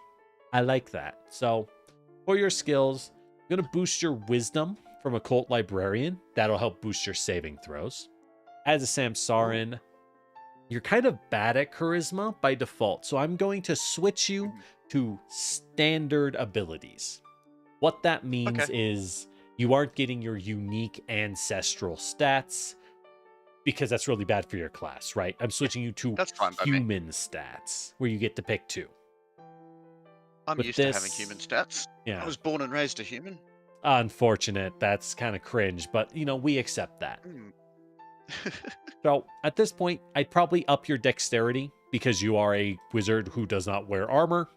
I like that. So, for your skills, I'm going to boost your wisdom from occult librarian. That'll help boost your saving throws. As a Samsarin, you're kind of bad at charisma by default. So, I'm going to switch you to standard abilities. What that means is you aren't getting your unique ancestral stats because that's really bad for your class, right? I'm switching you to That's fine by me. human stats where you get to pick 2. I'm With used to having human this- stats. Yeah. I was born and raised a human. Unfortunate. That's kind of cringe, but we accept that. Hmm. So at this point, I'd probably up your dexterity because you are a wizard who does not wear armor.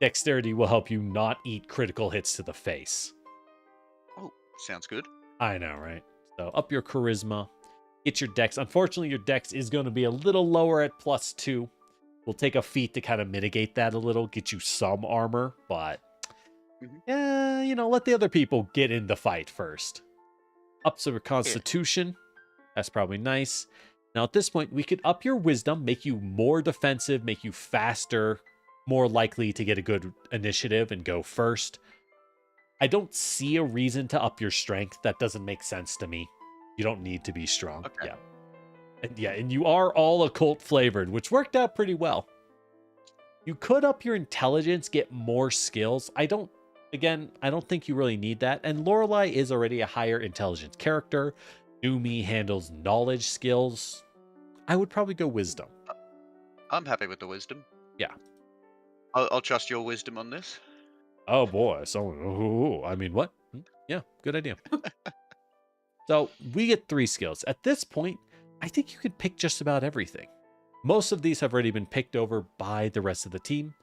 Dexterity will help you not eat critical hits to the face. Oh, sounds good. I know, right? So up your charisma, get your dex. Unfortunately, your dex is going to be a little lower at +2. We'll take a feat to kind of mitigate that a little, get you some armor, but let the other people get in the fight first. Ups your constitution. That's probably nice. Now at this point, we could up your wisdom, make you more defensive, make you faster, more likely to get a good initiative and go first. I don't see a reason to up your strength. That doesn't make sense to me. You don't need to be strong. Okay. And you are all occult flavored, which worked out pretty well. You could up your intelligence, get more skills. I don't think you really need that. And Lorelei is already a higher intelligence character. Numi handles knowledge skills. I would probably go wisdom. I'm happy with the wisdom. Yeah. I'll trust your wisdom on this. Oh boy. So, what? Yeah, good idea. So we get 3 skills. At this point, I think you could pick just about everything. Most of these have already been picked over by the rest of the team.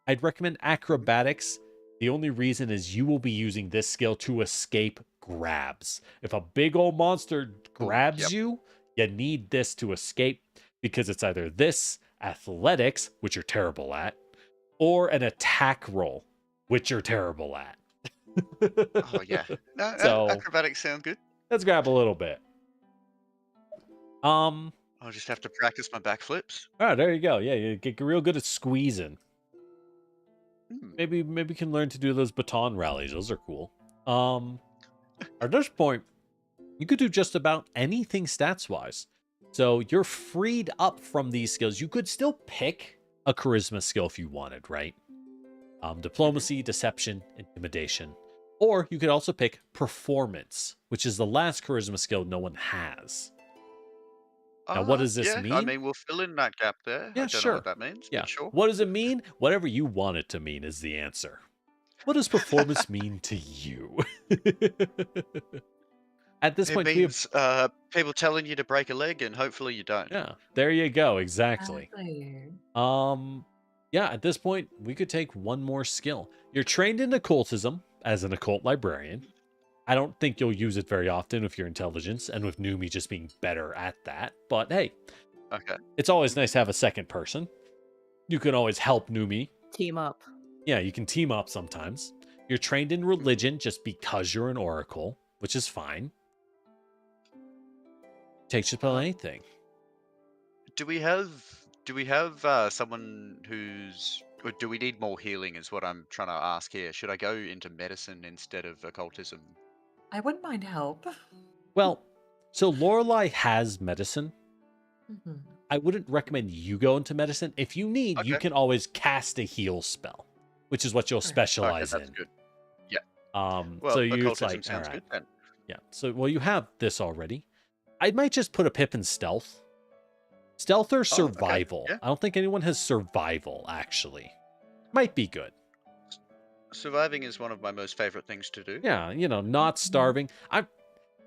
I'd recommend acrobatics. The only reason is you will be using this skill to escape grabs. If a big old monster grabs you need this to escape because it's either this, athletics, which you're terrible at, or an attack roll, which you're terrible at. Oh yeah. No, So- acrobatics sound good. Let's grab a little bit. I'll just have to practice my backflips. Oh, there you go. Yeah, you get real good at squeezing. Hmm. Maybe you can learn to do those baton rallies. Those are cool. At this point, you could do just about anything stats wise. So you're freed up from these skills. You could still pick a charisma skill if you wanted, right? Diplomacy, deception, intimidation. Or you could also pick performance, which is the last charisma skill no one has. Now, what does this yeah, I mean? mean, we'll fill in that gap there. Yeah, I don't know sure. what that means. Yeah. But sure. What does it mean? Whatever you want it to mean is the answer. What does performance mean to you? At this It point, means people telling you to break a leg, and hopefully you don't. yeah, there you go. Exactly. Exactly. At this point, we could take one more skill. You're trained in occultism as an occult librarian. I don't think you'll use it very often with your intelligence and with Numi just being better at that. But hey, Okay. it's always nice to have a second person. You can always help Numi. Team up. Yeah, you can team up sometimes. You're trained in religion just because you're an oracle, which is fine. Takes just about anything. Do we have someone who's, or do we need more healing? Is what I'm trying to ask here. Should I go into medicine instead of occultism? I wouldn't mind help. Well, so Lorelei has medicine. Mhm. I wouldn't recommend you go into medicine. If you need, you Okay. can always cast a heal spell, which is what you'll Okay. specialize Okay, that's in. good. So Well, it's occultism like, sounds all right. good then. Yeah. So, well, you have this already. I might just put a pip in stealth. Stealth or okay. survival. Yeah. I don't think anyone has survival, actually. Might be good. Surviving is one of my most favorite things to do. Yeah, not starving.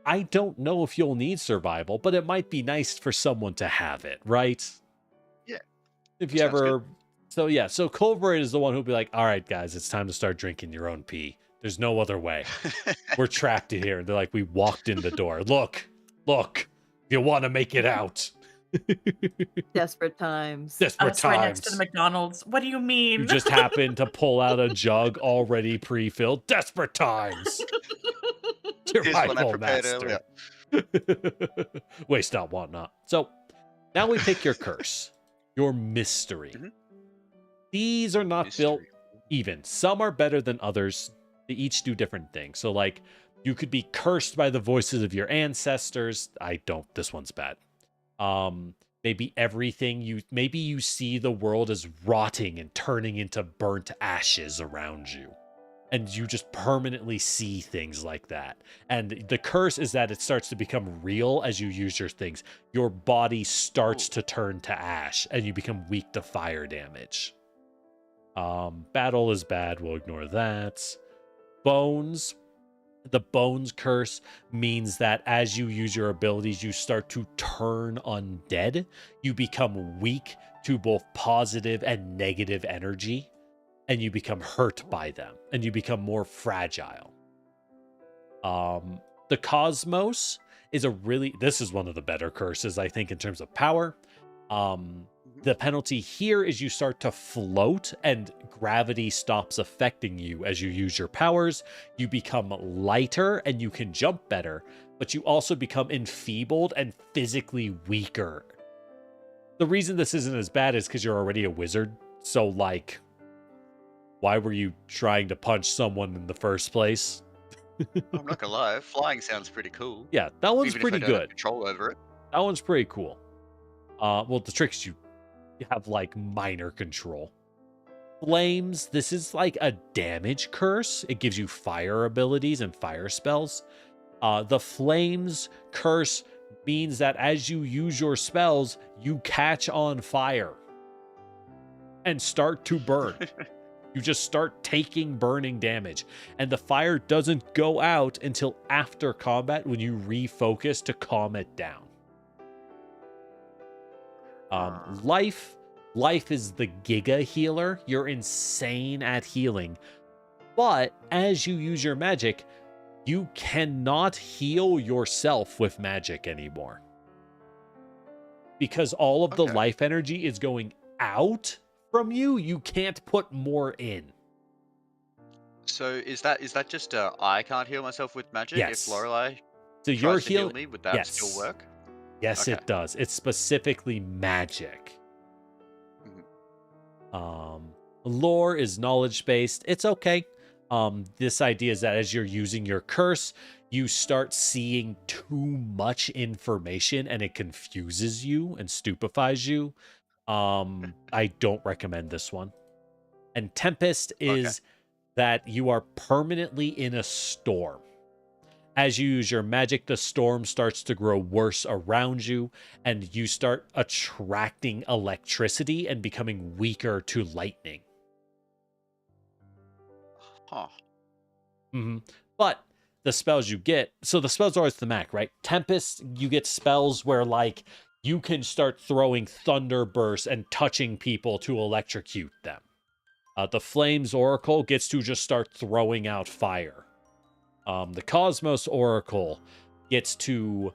I don't know if you'll need survival, but it might be nice for someone to have it, right? Yeah, If you sounds ever So yeah, so Culverate is the one who'll be like, all right, guys, it's time to start drinking your own pee. There's no other way. We're trapped here. And they're like, we walked in the door. Look, you want to make it out. Desperate times. Desperate Us right next to times. the McDonald's. What do you mean? You just happen to pull out a jug already pre-filled. Desperate times. Here's one I Survival prepared master. earlier. Waste not, want not. So now we pick your curse, your mystery. Mhm. These are not built Mystery. even. Some are better than others. They each do different things. So like you could be cursed by the voices of your ancestors. I don't. This one's bad. Maybe maybe you see the world as rotting and turning into burnt ashes around you. And you just permanently see things like that. And the curse is that it starts to become real as you use your things. Your body starts to turn to ash and you become weak to fire damage. Battle is bad. We'll ignore that. Bones. The bones curse means that as you use your abilities, you start to turn undead. You become weak to both positive and negative energy, and you become hurt by them, and you become more fragile. The Cosmos is this is one of the better curses, I think, in terms of power. The penalty here is you start to float and gravity stops affecting you as you use your powers. You become lighter and you can jump better, but you also become enfeebled and physically weaker. The reason this isn't as bad is because you're already a wizard. So, like, why were you trying to punch someone in the first place? I'm not gonna lie, flying sounds pretty cool. Yeah, that one's Even pretty if I don't have good. control over it. That one's pretty cool. Well, the trick is you have like minor control. Flames, this is like a damage curse. It gives you fire abilities and fire spells. The flames curse means that as you use your spells, you catch on fire and start to burn. You just start taking burning damage. And the fire doesn't go out until after combat when you refocus to calm it down. Life is the Giga healer. You're insane at healing. But as you use your magic, you cannot heal yourself with magic anymore. Because all of the life energy is going out from you, you can't put more in. So is that just I can't heal myself with magic? Yes. If Lorelei So you're tries to heal healing. me, would that still work? Yes, Okay. it does. It's specifically magic. Lore is knowledge based. It's okay. This idea is that as you're using your curse, you start seeing too much information and it confuses you and stupefies you. I don't recommend this one. And Tempest is that you are permanently in a storm. As you use your magic, the storm starts to grow worse around you, and you start attracting electricity and becoming weaker to lightning. Huh. But the spells you get, so the spells are always the Mac, right? Tempest, you get spells where, like, you can start throwing thunder bursts and touching people to electrocute them. The Flames Oracle gets to just start throwing out fire. The Cosmos Oracle gets to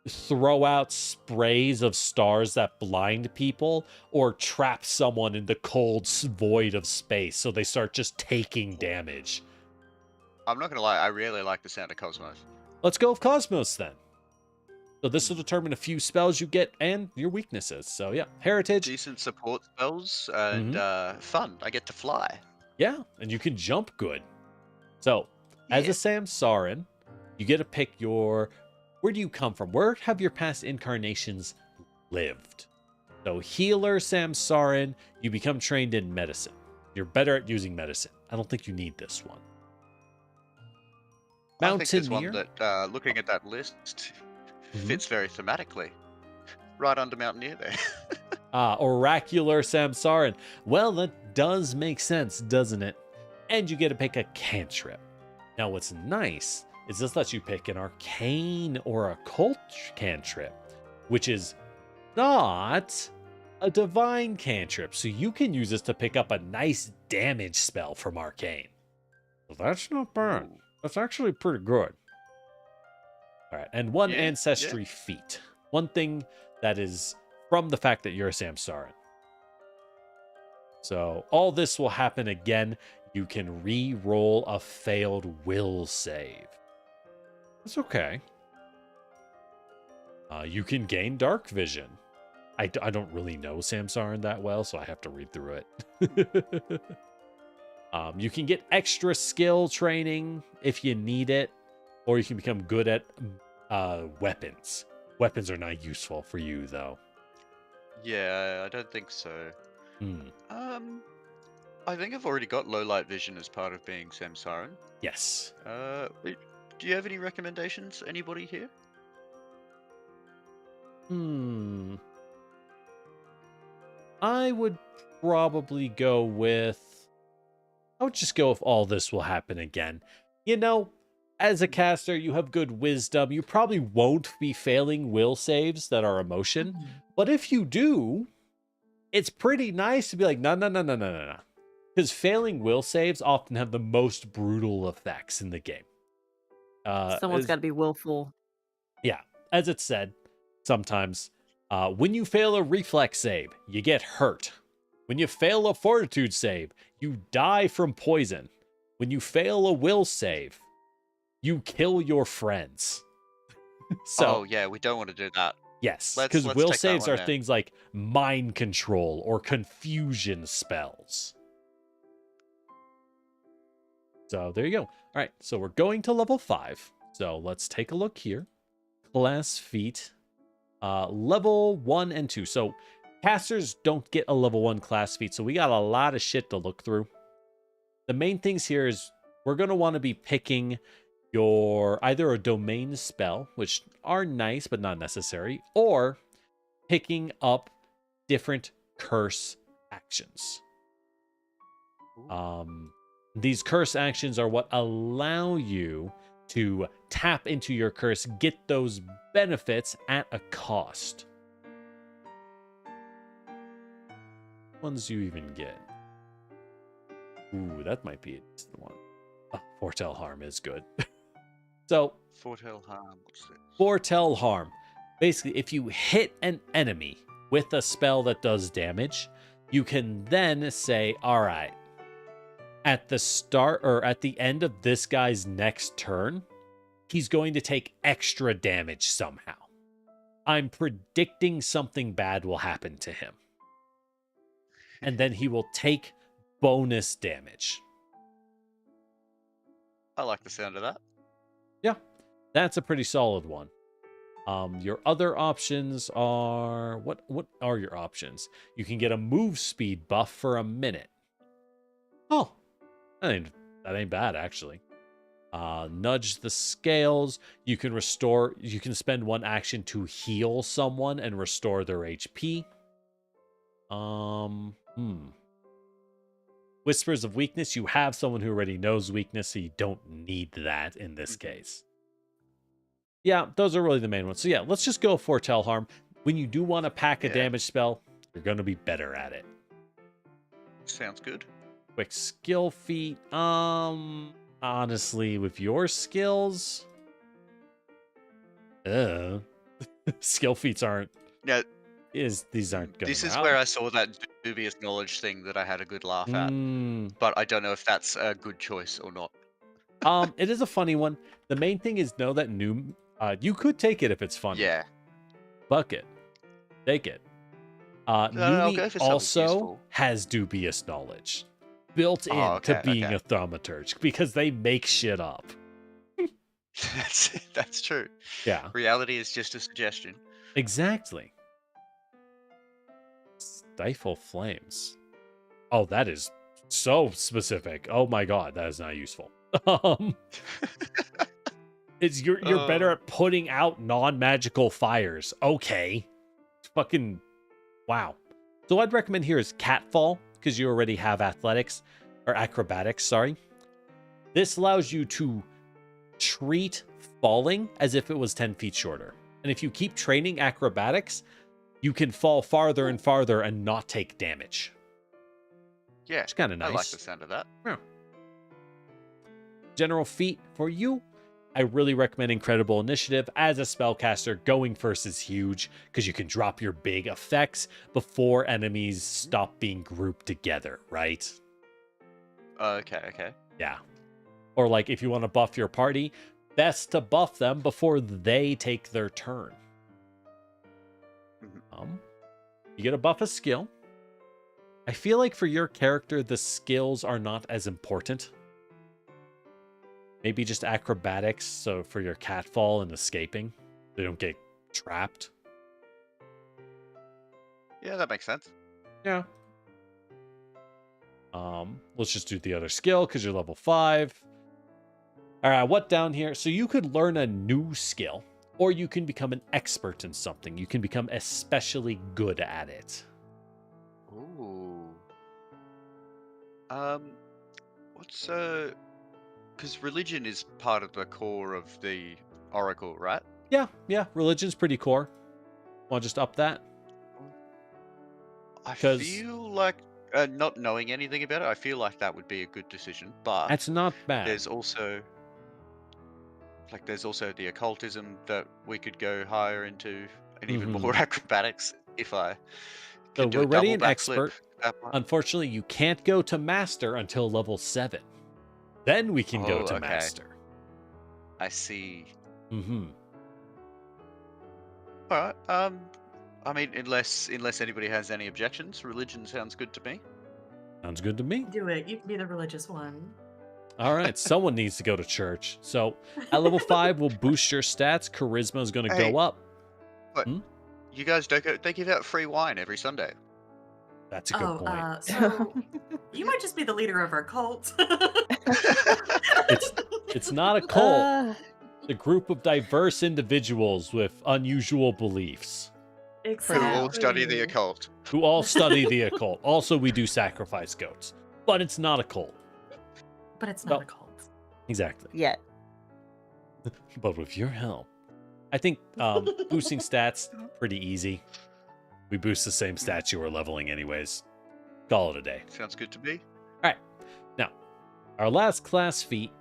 throw out sprays of stars that blind people or trap someone in the cold void of space, so they start just taking damage. I'm not gonna lie, I really like the sound of Cosmos. Let's go with Cosmos then. So this will determine a few spells you get and your weaknesses. So yeah, Heritage. Decent support spells and fun. I get to fly. Yeah, and you can jump good. So as a Samsarin, you get to pick where do you come from? Where have your past incarnations lived? So healer, Samsarin, you become trained in medicine. You're better at using medicine. I don't think you need this one. I think there's Mountaineer. one that, looking at that list, fits very thematically. Right under Mountaineer there. Oracular Samsarin. Well, that does make sense, doesn't it? And you get to pick a cantrip. Now, what's nice is this lets you pick an arcane or occult cantrip, which is not a divine cantrip, so you can use this to pick up a nice damage spell from Arcane. Well, that's not bad. Ooh. That's actually pretty good. All right, and one Yeah, ancestry feat. One thing that is from the fact that you're a Samsaran. So all this will happen again. You can re-roll a failed will save. That's okay. You can gain dark vision. I don't really know Samsaran that well, so I have to read through it. You can get extra skill training if you need it, or you can become good at weapons. Weapons are not useful for you, though. Yeah, I don't think so. Hmm. I think I've already got low light vision as part of being Samsaran. Yes. Do you have any recommendations? Anybody here? I would probably go with... I would just go with all this will happen again. You know, as a caster, you have good wisdom. You probably won't be failing will saves that are emotion. But if you do, it's pretty nice to be like, no. Because failing will saves often have the most brutal effects in the game. Someone's got to be willful. Yeah, as it said, sometimes when you fail a reflex save, you get hurt. When you fail a fortitude save, you die from poison. When you fail a will save, you kill your friends. Oh yeah, we don't want to do that. Yes, Let's because will take that saves one are then. things like mind control or confusion spells. So there you go. All right, so we're going to level 5. So let's take a look here. Class feat, level 1 and 2. So casters don't get a level 1 class feat, so we got a lot of shit to look through. The main things here is we're going to want to be picking your either a domain spell, which are nice but not necessary, or picking up different curse actions. These curse actions are what allow you to tap into your curse, get those benefits at a cost. Ones you even get. Ooh, that might be the one. Oh, foretell harm is good. So, Foretell harm. What's this? foretell harm. Basically, if you hit an enemy with a spell that does damage, you can then say, all right, at the start or at the end of this guy's next turn, he's going to take extra damage somehow. I'm predicting something bad will happen to him. And then he will take bonus damage. I like the sound of that. Yeah, that's a pretty solid one. Your other options are... What are your options? You can get a move speed buff for a minute. Oh, that ain't bad, actually. Nudge the scales. You can spend one action to heal someone and restore their HP. Whispers of weakness. You have someone who already knows weakness, so you don't need that in this case. Yeah, those are really the main ones. So yeah, let's just go foretell harm. When you do want to pack a damage spell, you're going to be better at it. Sounds good. Quick skill feat. Honestly, with your skills, skill feats aren't. No, These aren't going. this is where I saw that dubious knowledge thing that I had a good laugh at, but I don't know if that's a good choice or not. It is a funny one. The main thing is know that you could take it if it's funny. Yeah. Fuck it. Take it. I'll Numi go for something also useful. has dubious knowledge built in to being a thaumaturge because they make shit up. That's true. Yeah. Reality is just a suggestion. Exactly. Stifle flames. Oh, that is so specific. Oh my god, that is not useful. You're better at putting out non-magical fires. Okay. Fucking wow. So what I'd recommend here is Catfall, because you already have athletics or acrobatics, sorry. This allows you to treat falling as if it was 10 feet shorter. And if you keep training acrobatics, you can fall farther and farther and not take damage. Yeah, It's kind of I like nice. the sound of that. Yeah. General feat for you, I really recommend Incredible Initiative. As a spellcaster, going first is huge because you can drop your big effects before enemies stop being grouped together, right? Okay. Yeah. Or like if you want to buff your party, best to buff them before they take their turn. You get to buff a skill. I feel like for your character, the skills are not as important. Maybe just acrobatics, so for your catfall and escaping, they don't get trapped. Yeah, that makes sense. Yeah. Let's just do the other skill because you're level 5. All right, what down here? So you could learn a new skill, or you can become an expert in something. You can become especially good at it. Ooh. What's because religion is part of the core of the Oracle, right? Yeah. Religion's pretty core. Want to just up that? I 'Cause- feel like not knowing anything about it, I feel like that would be a good decision. But That's not bad. there's also the occultism that we could go higher into, and even more acrobatics if I So can do we're a already double an backflip. expert. That one. Unfortunately, you can't go to master until level 7. Then we can go Oh, to okay. master. I see. Mm-hmm. All right. I mean, unless anybody has any objections, religion sounds good to me. Sounds good to me. Do it. You can be the religious one. All right, someone needs to go to church. So at level 5, we'll boost your stats. Charisma is going to Hey. go up. You guys they give out free wine every Sunday. That's a good point. So you might just be the leader of our cult. It's not a cult. It's a group of diverse individuals with unusual beliefs Who all study the occult. who all study the occult. Also, we do sacrifice goats, but it's not a cult. But it's not Well- a cult. Exactly. Yet. But with your help, I think boosting stats pretty easy. We boost the same stats you were leveling anyways. Call it a day. Sounds good to me. All right. Now, our last class feat.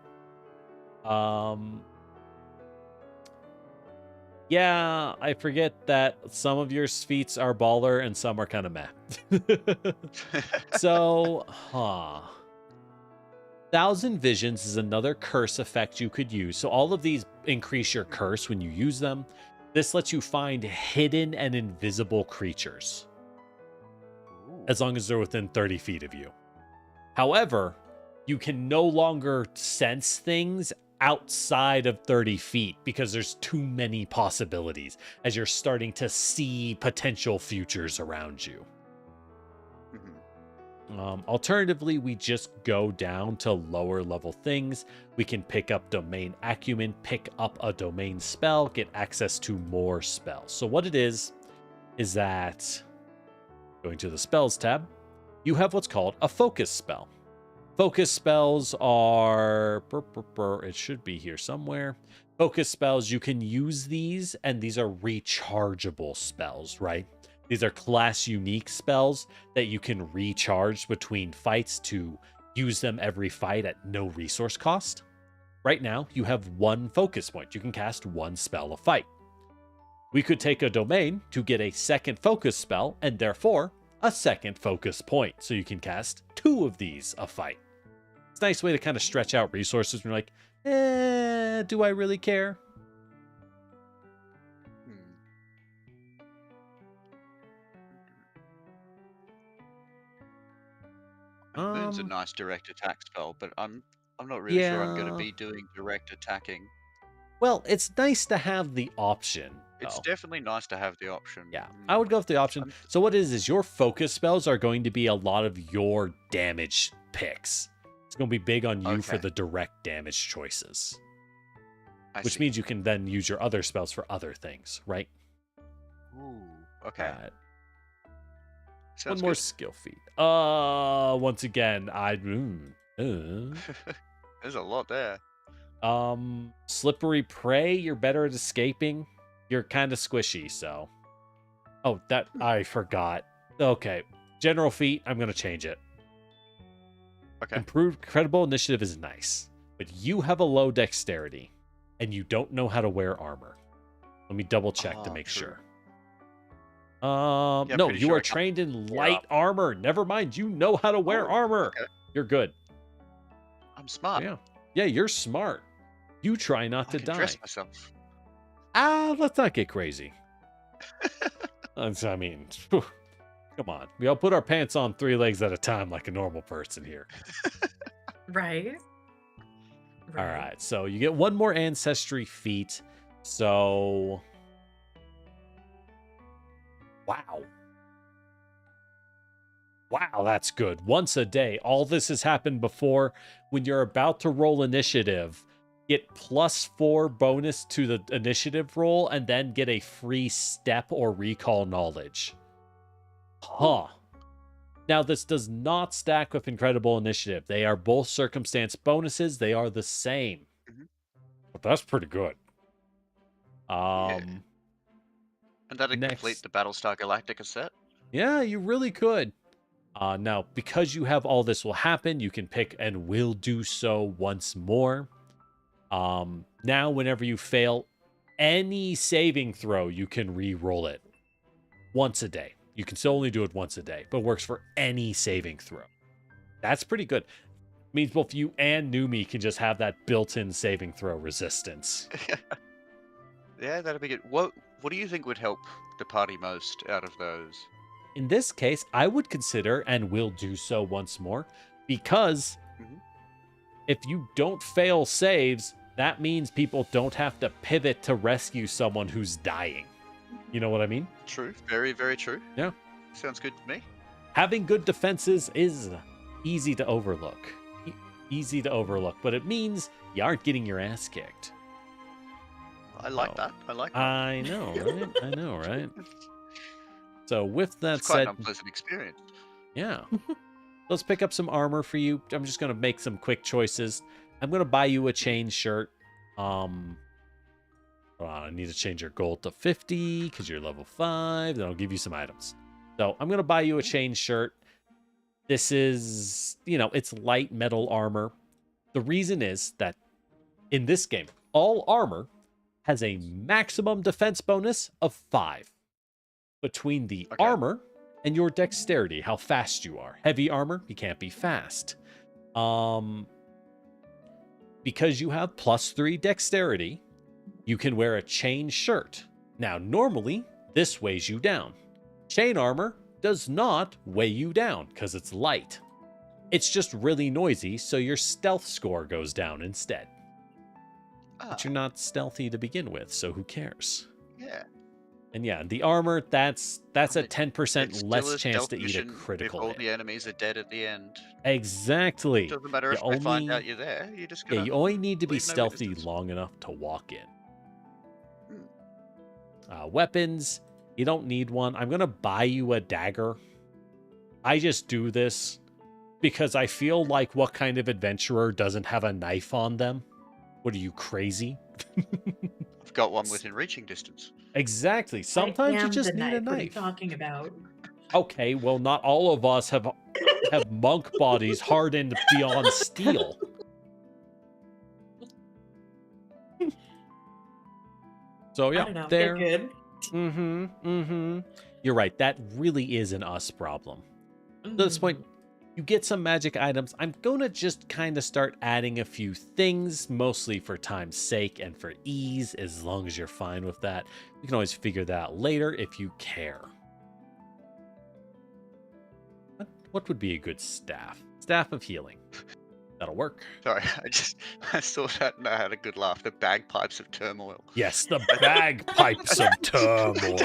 Yeah, I forget that some of your feats are baller and some are kind of meh. So, 1,000 Visions is another curse effect you could use. So all of these increase your curse when you use them. This lets you find hidden and invisible creatures, as long as they're within 30 feet of you. However, you can no longer sense things outside of 30 feet because there's too many possibilities as you're starting to see potential futures around you. Alternatively, we just go down to lower level things. We can pick up domain acumen, pick up a domain spell, get access to more spells. So what it is that going to the spells tab, you have what's called a focus spell. Focus spells are, it should be here somewhere. Focus spells, you can use these, and these are rechargeable spells, right? These are class unique spells that you can recharge between fights to use them every fight at no resource cost. Right now, you have one focus point. You can cast one spell a fight. We could take a domain to get a second focus spell and therefore a second focus point. So you can cast 2 of these a fight. It's a nice way to kind of stretch out resources when you're like, do I really care? Moon's a nice direct attack spell, but I'm not really sure I'm going to Yeah. be doing direct attacking. Well, it's nice to have the option. It's though. definitely nice to have the option. Yeah, I would go with the option. I'm- So what it is your focus spells are going to be a lot of your damage picks. It's going to be big on you for Okay. the direct damage choices, I which see. means you can then use your other spells for other things, right? Ooh, okay. One Sounds more good. skill feat. Once again, There's a lot there. Slippery prey. You're better at escaping. You're kind of squishy, so Oh, that I forgot. Okay. General feat, I'm going to change it. Okay. Improved credible initiative is nice, but you have a low dexterity and you don't know how to wear armor. Let me double check to make true. sure. Yeah, I'm No, pretty you sure are I can't trained in wear light armor. Never mind, you know how to wear Oh, armor. okay. You're good. I'm smart. Yeah, you're smart. You try not I to can die. dress myself. Let's not get crazy. I mean, phew, come on. We all put our pants on 3 legs at a time like a normal person here. Right. All right, so you get 1 more ancestry feat. So, wow. Wow, that's good. Once a day. All this has happened before. When you're about to roll initiative, get +4 bonus to the initiative roll and then get a free step or recall knowledge. Huh. Now, this does not stack with incredible initiative. They are both circumstance bonuses. They are the same. Mhm. But that's pretty good. Yeah. And that'd complete Next. the Battlestar Galactica set. Yeah, you really could. Now, because you have all this will happen, you can pick and will do so once more. Now, whenever you fail any saving throw, you can re-roll it once a day. You can still only do it once a day, but it works for any saving throw. That's pretty good. Means both you and Numi can just have that built-in saving throw resistance. Yeah, that'd be good. What do you think would help the party most out of those? In this case, I would consider and will do so once more, because if you don't fail saves, that means people don't have to pivot to rescue someone who's dying. You know what I mean? True. Very, very true. Yeah. Sounds good to me. Having good defenses is easy to overlook. Easy to overlook, but it means you aren't getting your ass kicked. I like that. I like that. I know, right? I know, right? So with that It's quite said, an unpleasant experience. yeah. Let's pick up some armor for you. I'm just going to make some quick choices. I'm going to buy you a chain shirt. I need to change your gold to 50 because you're level 5. Then I'll give you some items. So I'm going to buy you a chain shirt. This is, it's light metal armor. The reason is that in this game, all armor has a maximum defense bonus of 5. Between the armor and your dexterity, how fast you are. Heavy armor, you can't be fast. Because you have +3 dexterity, you can wear a chain shirt. Now, normally, this weighs you down. Chain armor does not weigh you down because it's light. It's just really noisy, so your stealth score goes down instead. But you're not stealthy to begin with, so who cares? Yeah. And yeah, the armor, that's a 10% It's less still a chance stealth to eat a mission critical if all hit. the enemies are dead at the end. Exactly. Doesn't matter if they find out you're there. You just gotta you only need to be leave no stealthy witnesses. long enough to walk in. Weapons, you don't need one. I'm going to buy you a dagger. I just do this because I feel like what kind of adventurer doesn't have a knife on them? What are you, crazy? I've got one within reaching distance. Exactly. Sometimes you just need a What are you knife. talking about? Okay, well, not all of us have monk bodies hardened beyond steel. So yeah, I don't know. there. They're good. You're right. That really is an us problem. At this point, you get some magic items. I'm gonna just kind of start adding a few things, mostly for time's sake and for ease, as long as you're fine with that. You can always figure that out later if you care. What would be a good staff? Staff of healing. That'll work. Sorry, I saw that and I had a good laugh. The bagpipes of turmoil. Yes, the bagpipes of turmoil.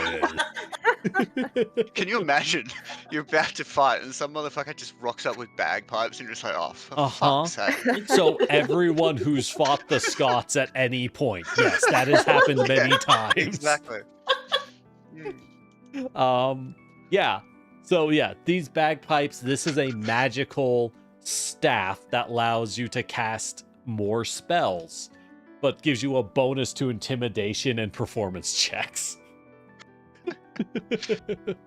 Can you imagine? You're about to fight and some motherfucker just rocks up with bagpipes and you're just like, oh, for fuck's sake. So everyone who's fought the Scots at any point. Yes, that has happened many times. Exactly. Yeah. So yeah, these bagpipes, this is a magical staff that allows you to cast more spells, but gives you a bonus to intimidation and performance checks.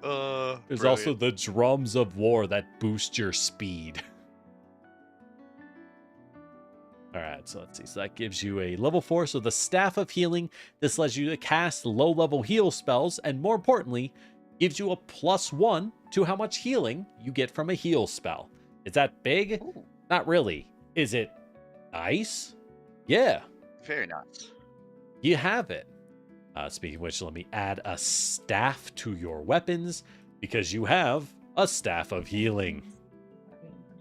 There's also the drums of war that boost your speed. All right, so let's see. So that gives you a level 4. So the Staff of Healing. This lets you to cast low-level heal spells, and more importantly, gives you a +1 to how much healing you get from a heal spell. Is that big? Ooh, Not really. Is it nice? Yeah, very nice. you have it. Speaking of which, let me add a staff to your weapons because you have a Staff of Healing.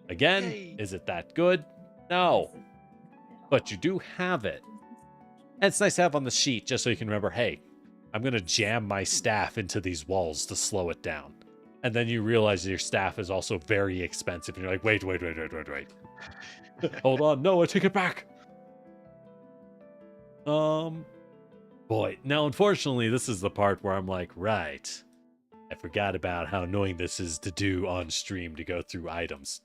Again, Yay. is it that good? No, but you do have it. And it's nice to have on the sheet just so you can remember, hey, I'm going to jam my staff into these walls to slow it down. And then you realize your staff is also very expensive. And you're like, wait. Hold on. No, I take it back. Boy, now unfortunately, this is the part where I'm like, right, I forgot about how annoying this is to do on stream to go through items.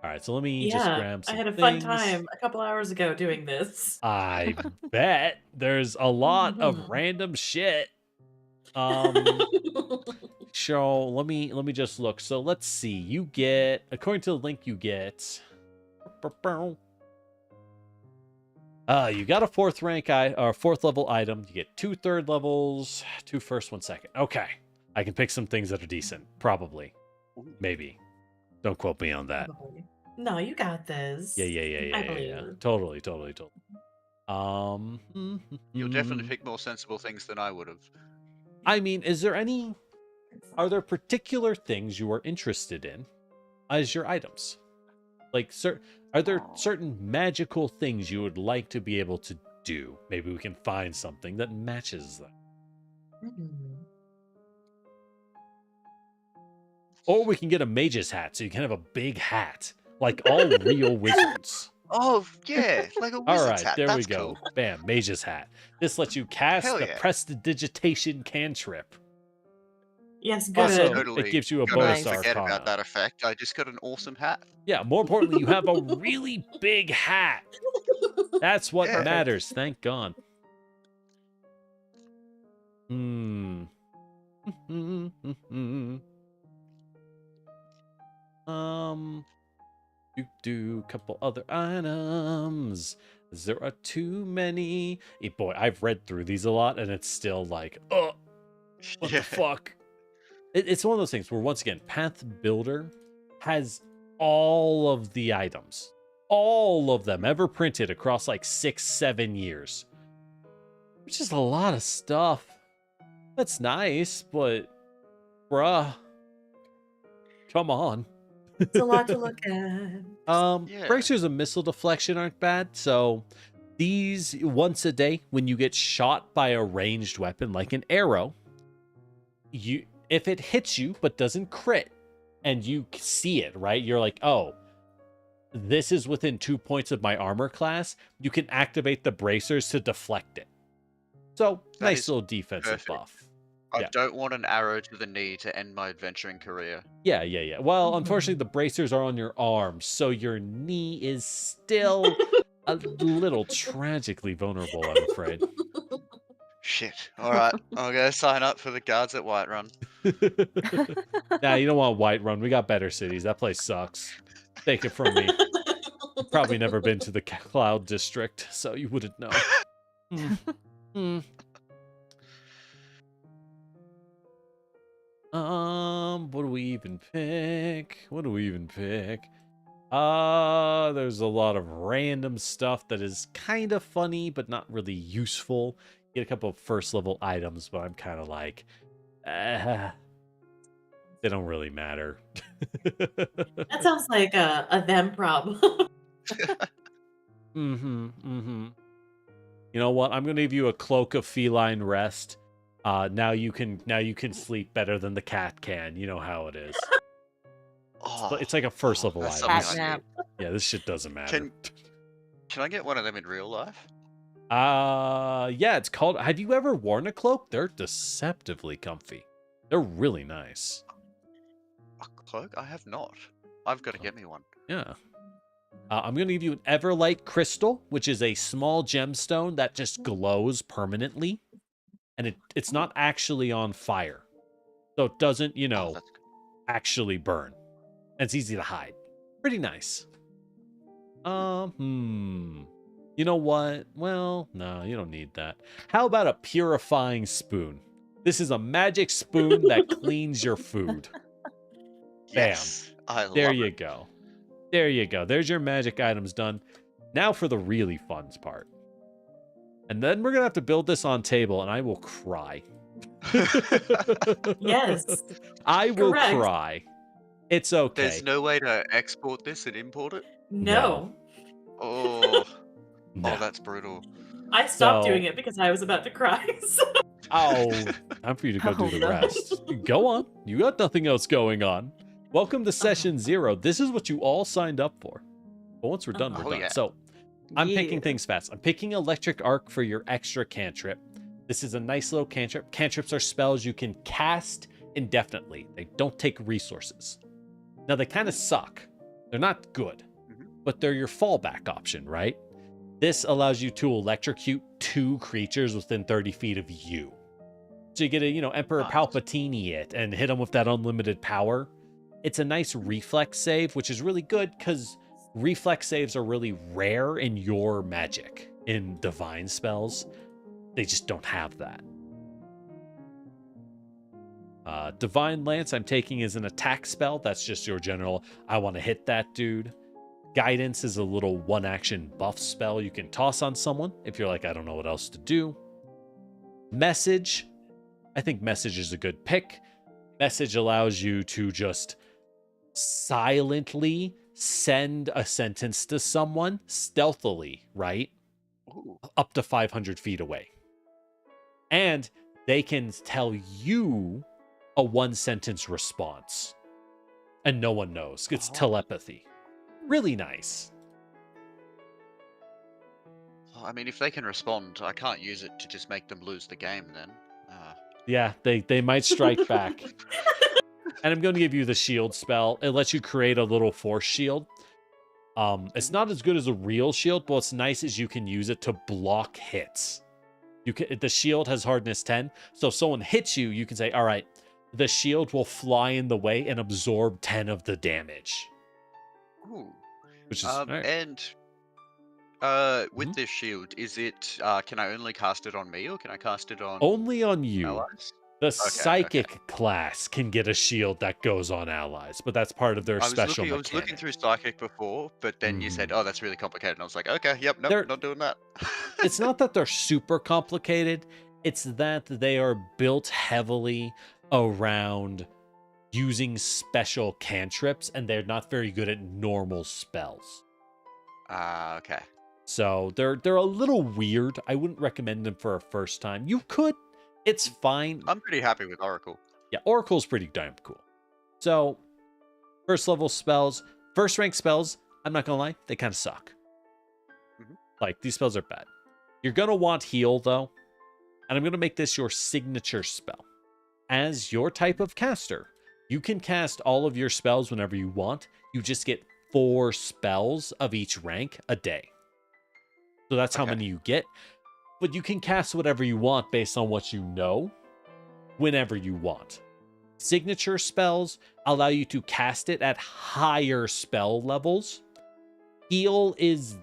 All right, so let me just grab some I had a fun things. time a couple hours ago doing this. I bet there's a lot of random shit. So let me just look. So let's see. You get, according to the link, you get. You got a 4th rank or 4th level item. You get 2 3rd levels, 2 1st, 1 2nd. Okay, I can pick some things that are decent. Probably, maybe. Don't quote me on that. No, you got this. Yeah. I believe you. Totally. You'll definitely pick more sensible things than I would have. I mean, are there particular things you are interested in as your items? Like, are there certain magical things you would like to be able to do? Maybe we can find something that matches them. Or we can get a mage's hat, so you can have a big hat, like all real wizards. Oh, yeah, like a All wizard's right, hat. there we That's go. cool. Bam, mage's hat. This lets you cast Hell the yeah. prestidigitation cantrip. Yes, good. Also, Totally it gives you a gonna bonus forget arcana. about that effect. I just got an awesome hat. Yeah, more importantly, you have a really big hat. That's what Yeah. matters. Thank God. Do couple other items. There are too many. Boy, I've read through these a lot, and it's still like, oh, what the fuck? It's one of those things where, once again, Path Builder has all of the items, all of them ever printed across like 6-7 years, which is a lot of stuff. That's nice, but bruh, come on. It's a lot to look at. Yeah. Bracers of missile deflection aren't bad. So these, once a day, when you get shot by a ranged weapon like an arrow, if it hits you but doesn't crit, and you see it, right? You're like, oh, this is within 2 points of my armor class. You can activate the bracers to deflect it. So That nice is little defensive perfect. buff. I Yeah. don't want an arrow to the knee to end my adventuring career. Yeah. Well, unfortunately, the bracers are on your arms, so your knee is still a little tragically vulnerable, I'm afraid. Shit. All right, I'll go sign up for the guards at Whiterun. Nah, you don't want Whiterun. We got better cities. That place sucks. Take it from me. You've probably never been to the Cloud District, so you wouldn't know. What do we even pick? There's a lot of random stuff that is kind of funny, but not really useful. Get a couple of 1st level items, but I'm kind of like, they don't really matter. That sounds like a them problem. You know what? I'm gonna give you a cloak of feline rest. Now you can sleep better than the cat can. You know how it is. Oh, It's like a 1st level that's item. something Cat I nap. need. Yeah, this shit doesn't matter. Can I get one of them in real life? Yeah, it's called. Have you ever worn a cloak? They're deceptively comfy. They're really nice. A cloak? I have not. I've got to get me one. Yeah. I'm going to give you an Everlight Crystal, which is a small gemstone that just glows permanently. And it's not actually on fire. So it doesn't, Oh, that's good. actually burn. And it's easy to hide. Pretty nice. You know what? Well, no, you don't need that. How about a purifying spoon? This is a magic spoon that cleans your food. Bam. Yes, I There love you it. go. There you go. There's your magic items done. Now for the really fun part. And then we're going to have to build this on table, and I will cry. Yes. I will Correct. cry. It's okay. There's no way to export this and import it? No. Oh, No. oh, that's brutal. I stopped So- doing it because I was about to cry. so- Oh, time for you to go do Oh, the no. rest. Go on. You got nothing else going on. Welcome to session 0. This is what you all signed up for. But once we're done, we're Oh, done. yeah. So I'm Yeah. picking things fast. I'm picking Electric Arc for your extra cantrip. This is a nice little cantrip. Cantrips are spells you can cast indefinitely. They don't take resources. Now, they kind of suck. They're not good, but they're your fallback option, right? This allows you to electrocute 2 creatures within 30 feet of you. So you get a, Emperor Nice. Palpatine it and hit them with that unlimited power. It's a nice reflex save, which is really good because reflex saves are really rare in your magic. In divine spells, they just don't have that. Divine Lance I'm taking as an attack spell. That's just your general, I want to hit that dude. Guidance is a little 1-action buff spell you can toss on someone if you're like, I don't know what else to do. Message. I think Message is a good pick. Message allows you to just silently send a sentence to someone stealthily, right? Ooh. Up to 500 feet away. And they can tell you a 1-sentence response. And no one knows. It's Oh. telepathy. Really nice. Well, I mean, if they can respond, I can't use it to just make them lose the game then. Yeah, they might strike back. And I'm going to give you the shield spell. It lets you create a little force shield. It's not as good as a real shield, but what's nice is you can use it to block hits. The shield has hardness 10, so if someone hits you, you can say, all right, the shield will fly in the way and absorb 10 of the damage. Ooh. Which is all right. And with this shield, is it can I only cast it on me or can I cast it on Only on you. allies? The Okay. psychic class can get a shield that goes on allies, but that's part of their special I was looking mechanic. through psychic before, but then you said, Mhm. "Oh, that's really complicated," and I was like, "Okay, yep, nope, They're- not doing that." It's not that they're super complicated. It's that they are built heavily around using special cantrips, and they're not very good at normal spells. Okay. So they're a little weird. I wouldn't recommend them for a first time. You could. It's fine. I'm pretty happy with Oracle. Yeah, Oracle's pretty damn cool. So, first level spells, first rank spells, I'm not gonna lie, they kind of suck. Like, these spells are bad. You're gonna want heal, though. And I'm gonna make this your signature spell. As your type of caster, you can cast all of your spells whenever you want. You just get 4 spells of each rank a day. So that's how Okay. many you get. But you can cast whatever you want based on what you know, whenever you want. Signature spells allow you to cast it at higher spell levels. Heal is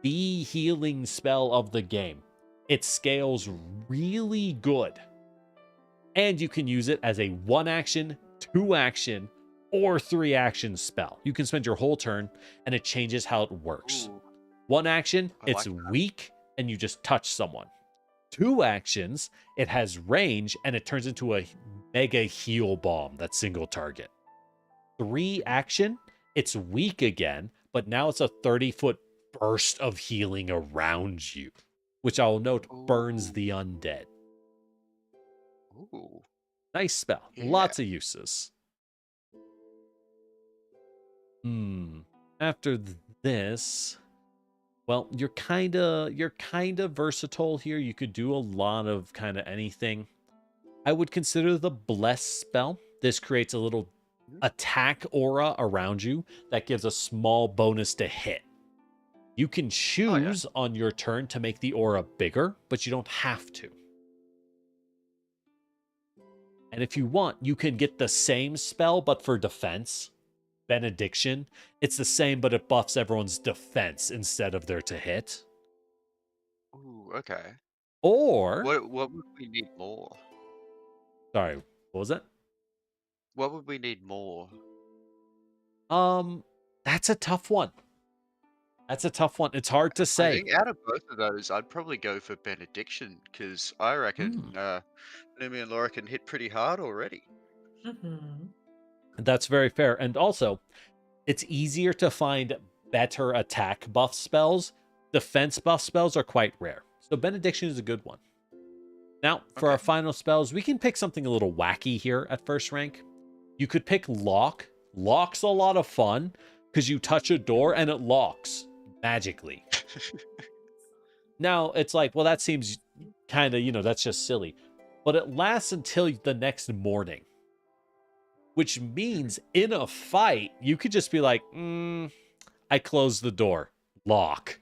the healing spell of the game. It scales really good. And you can use it as a 1-action, 2-action, or 3-action spell. You can spend your whole turn, and it changes how it works. Ooh. 1 action, I it's like that. weak, and you just touch someone. 2 actions, it has range, and it turns into a mega heal bomb that's single target. 3 action, it's weak again, but now it's a 30-foot burst of healing around you, which I'll note burns Ooh. the undead. Ooh. Nice spell. Yeah. Lots of uses. After this, well, you're kind of versatile here. You could do a lot of kind of anything. I would consider the Bless spell. This creates a little attack aura around you that gives a small bonus to hit. You can choose on your turn to make the aura bigger, but you don't have to. And if you want, you can get the same spell, but for defense. Benediction. It's the same, but it buffs everyone's defense instead of their to hit. Ooh, okay. Or, What would we need more? sorry, what was that? What would we need more? That's a tough one. That's a tough one. It's hard to I say. think out of both of those, I'd probably go for Benediction, because I reckon Numi and Laura can hit pretty hard already. Mhm. That's very fair. And also, it's easier to find better attack buff spells. Defense buff spells are quite rare. So Benediction is a good one. Now, for our Okay. final spells, we can pick something a little wacky here at first rank. You could pick Lock. Lock's a lot of fun because you touch a door and it locks magically. Now, it's like, well, that seems kind of, that's just silly. But it lasts until the next morning. Which means in a fight, you could just be like, I closed the door. Lock.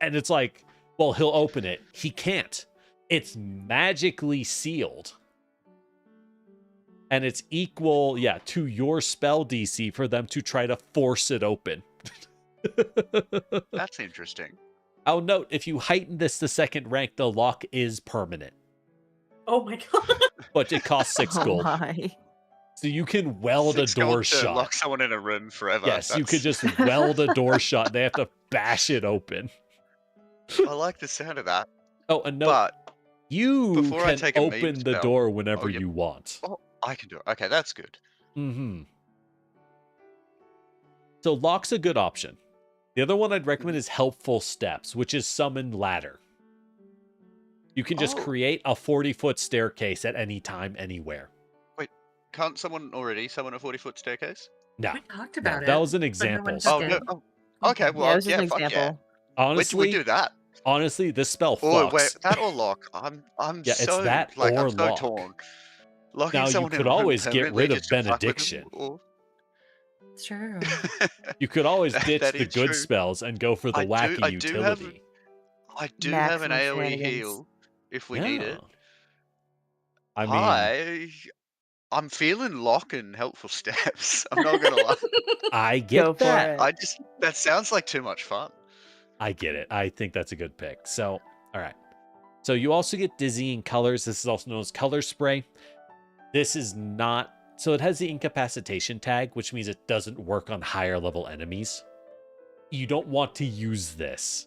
And it's like, well, he'll open it. He can't. It's magically sealed. And it's equal, to your spell DC for them to try to force it open. That's interesting. I'll note, if you heighten this to second rank, the lock is permanent. Oh my god. But it costs 6 Oh gold. my. So you can weld a 6 gold door to shut. lock someone in a room forever. Yes, you could That's- just weld a door shut. They have to bash it open. I like the sound of that. Oh, and note, But you before I can take a meme open the spell- door whenever yep. you want. Oh, I can do it. Okay, that's good. Mm-hmm. So lock's a good option. The other one I'd recommend is Helpful Steps, which is Summon Ladder. You can just Oh. create a 40-foot staircase at any time, anywhere. Can't someone already summon a 40-foot staircase? No, We talked no, about it. that was an but no example. one So Oh, took no. it. Oh, okay, well, Yeah, it was just an fuck example. honestly, We do that. honestly, this spell Or fucks. wait, that or lock. I'm Yeah, it's so that like or I'm so lock. torn. Locking Now, you someone in could a room always get permanently rid of just to fuck with them, Benediction. or- It's true. You could always That- ditch that the is good true. spells and go for the I do- wacky I do have- utility. I do have an Maximum AoE shenanigans. heal if we need it. I mean, I'm feeling lock and helpful steps. I'm not gonna lie. I Go get for that. it. That sounds like too much fun. I get it. I think that's a good pick. So, all right. So you also get Dizzying Colors. This is also known as Color Spray. This is not... So it has the incapacitation tag, which means it doesn't work on higher level enemies. You don't want to use this.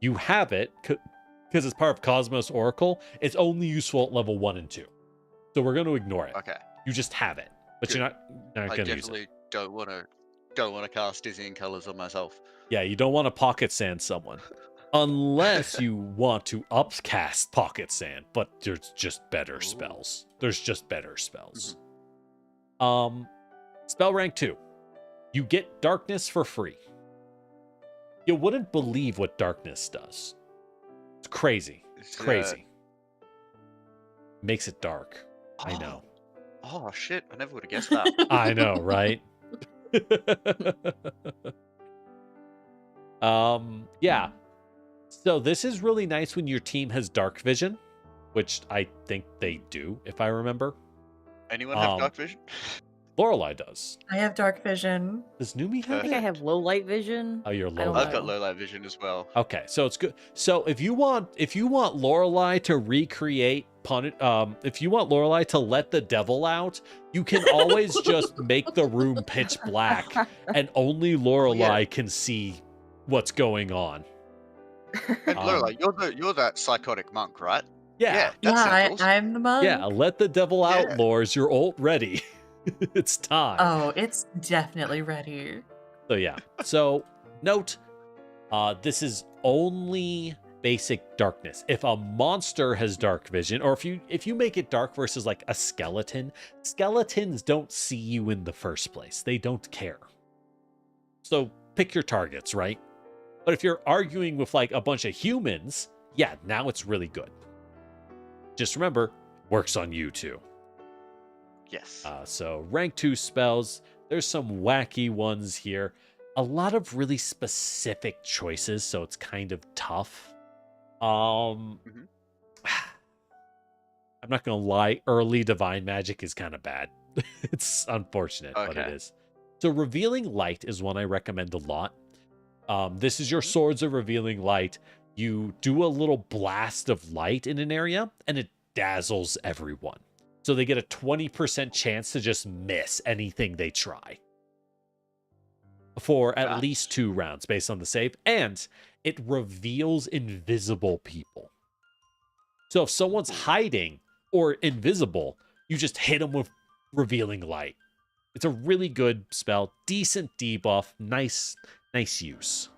You have it, because it's part of Cosmos Oracle. It's only useful at level 1 and 2. So we're going to ignore it. Okay. You just have it, but Good. you're not I going to use it. definitely don't want to cast dizzying colors on myself. Yeah, you don't want to pocket sand someone. Unless you want to upcast pocket sand, but there's just better Ooh. spells. There's just better spells. Mm-hmm. Spell rank 2. You get darkness for free. You wouldn't believe what darkness does. It's crazy. It's crazy. Makes it dark. I know. Oh shit! I never would have guessed that. I know, right? Yeah. So this is really nice when your team has dark vision, which I think they do, if I remember. Anyone have dark vision? Lorelai does. I have dark vision. Does Numi I have think I it? have low light vision. Oh, you're I don't low. I've got know. low light vision as well. Okay, so it's good. So if you want Lorelai to recreate if you want Lorelai to let the devil out, you can always just make the room pitch black and only Lorelai can see what's going on. And Um, Lorelai, you're that psychotic monk, right? Yeah. that Yeah, sounds I'm the monk. Yeah, let the devil out, Yeah. Lors. You're ult ready. It's time. Oh, it's definitely ready. So yeah. So note, this is only basic darkness. If a monster has dark vision, or if you make it dark versus like a skeleton, skeletons don't see you in the first place. They don't care. So pick your targets, right? But if you're arguing with like a bunch of humans, yeah, now it's really good. Just remember, works on you too. Yes. So rank 2 spells, there's some wacky ones here. A lot of really specific choices, so it's kind of tough. I I'm not going to lie, early divine magic is kind of bad. It's unfortunate, but it Okay. is. So revealing light is one I recommend a lot. This is your swords of revealing light. You do a little blast of light in an area, and it dazzles everyone. So they get a 20% chance to just miss anything they try for at least 2 rounds based on the save. And it reveals invisible people. So if someone's hiding or invisible, you just hit them with revealing light. It's a really good spell, decent debuff, nice use.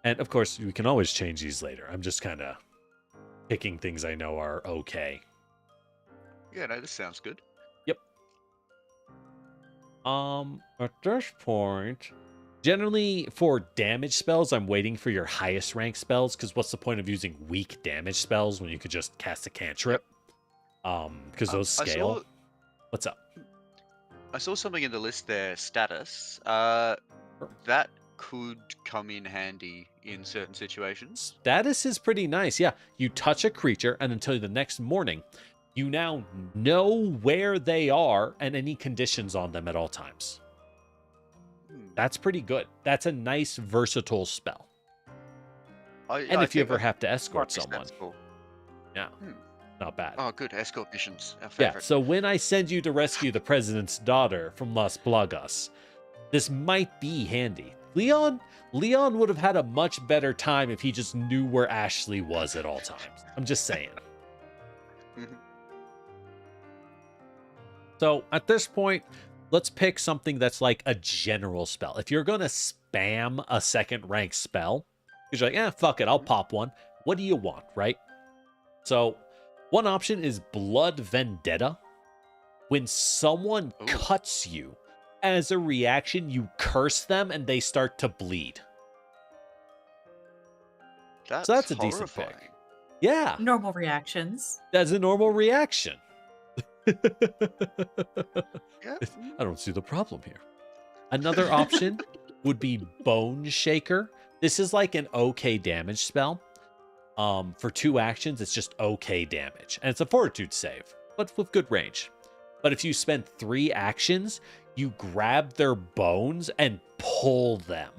And of course, we can always change these later. I'm just kind of picking things I know are okay. Yeah, no, this sounds good. Yep. At this point, generally for damage spells, I'm waiting for your highest rank spells, because what's the point of using weak damage spells when you could just cast a cantrip? Because those scale. What's up? I saw something in the list there, status. That could come in handy in certain situations. Status is pretty nice. Yeah, you touch a creature, and until the next morning, you now know where they are and any conditions on them at all times. That's pretty good. That's a nice, versatile spell. And if you ever have to escort someone. Yeah, not bad. Oh, good. Escort missions. Our Yeah, favorite. so when I send you to rescue the president's daughter from Las Plagas, this might be handy. Leon would have had a much better time if he just knew where Ashley was at all times. I'm just saying. So at this point, let's pick something that's like a general spell. If you're going to spam a second rank spell, you're like, fuck it, I'll pop one. What do you want, right? So one option is Blood Vendetta. When someone cuts you, as a reaction, you curse them and they start to bleed. So that's a decent pick. Yeah. Normal reactions. That's a normal reaction. Yeah. I don't see the problem here. Another option would be Bone Shaker. This is like an okay damage spell. For 2 actions, it's just okay damage. And it's a fortitude save, but with good range. But if you spend 3 actions, you grab their bones and pull them,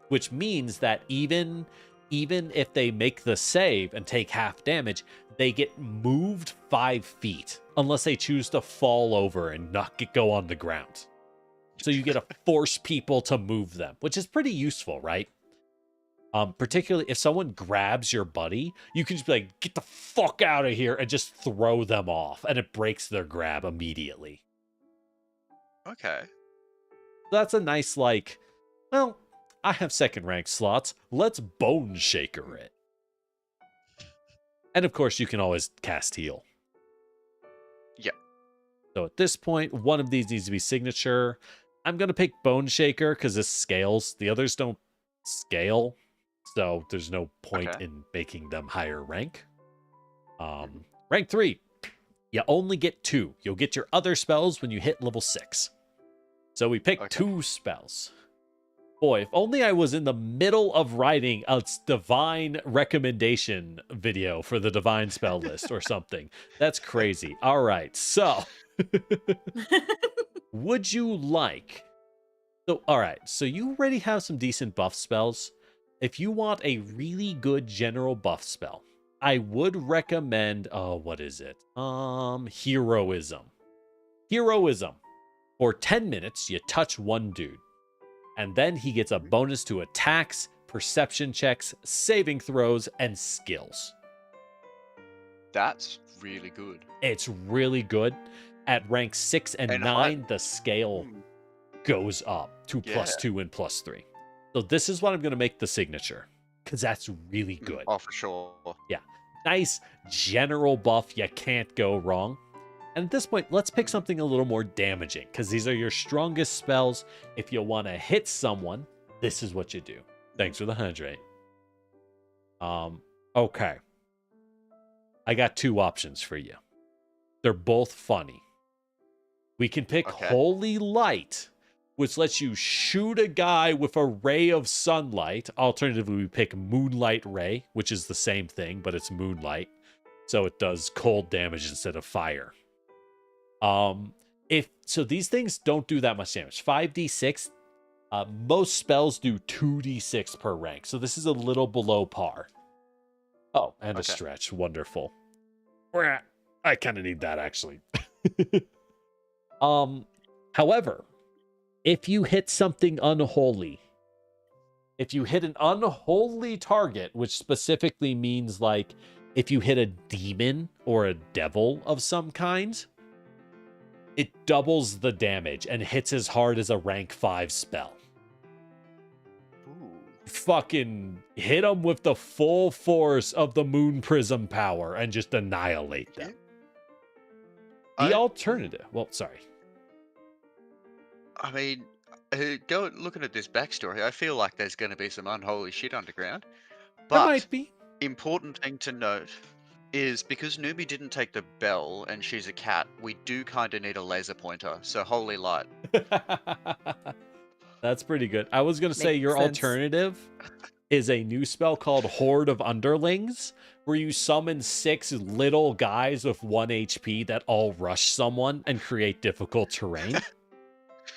which means that even if they make the save and take half damage, they get moved 5 feet unless they choose to fall over and not go on the ground. So you get to force people to move them, which is pretty useful, right? Particularly if someone grabs your buddy, you can just be like, get the fuck out of here, and just throw them off, and it breaks their grab immediately. Okay. That's a nice, like, well, I have second rank slots. Let's Bone Shaker it. And of course, you can always cast heal. Yeah. So at this point, one of these needs to be signature. I'm going to pick Bone Shaker because this scales. The others don't scale. So there's no point in making them higher rank. Rank 3. You only get 2. You'll get your other spells when you hit level 6. So we picked 2 spells. Boy, if only I was in the middle of writing a divine recommendation video for the divine spell list or something. That's crazy. All right, so would you like... So, all right, so you already have some decent buff spells. If you want a really good general buff spell, I would recommend... what is it? Heroism. Heroism. For 10 minutes, you touch one dude. And then he gets a bonus to attacks, perception checks, saving throws, and skills. That's really good. It's really good. At rank 6 and 9, the scale goes up to +2 and +3. So this is what I'm going to make the signature, because that's really good. Oh, for sure. Yeah. Nice general buff. You can't go wrong. And at this point, let's pick something a little more damaging, because these are your strongest spells. If you want to hit someone, this is what you do. Thanks for the hydrate. Okay. I got 2 options for you. They're both funny. We can pick Holy Light, which lets you shoot a guy with a ray of sunlight. Alternatively, we pick Moonlight Ray, which is the same thing, but it's moonlight. so it does cold damage instead of fire. If so, these things don't do that much damage. 5d6. Most spells do 2d6 per rank, so this is a little below par. Oh, and a Okay. stretch. Wonderful. I kind of need that, actually. However, if you hit something unholy, if you hit an unholy target, which specifically means like if you hit a demon or a devil of some kind, it doubles the damage and hits as hard as a rank 5 spell. Ooh. Fucking hit them with the full force of the moon prism power and just annihilate them. The alternative, well, sorry. I mean, looking at this backstory, I feel like there's going to be some unholy shit underground. There But might be. important thing to note is because Newbie didn't take the bell and she's a cat, we do kind of need a laser pointer. So holy light. That's pretty good. I was going to say Makes your sense. alternative is a new spell called Horde of Underlings, where you summon 6 little guys with 1 HP that all rush someone and create difficult terrain.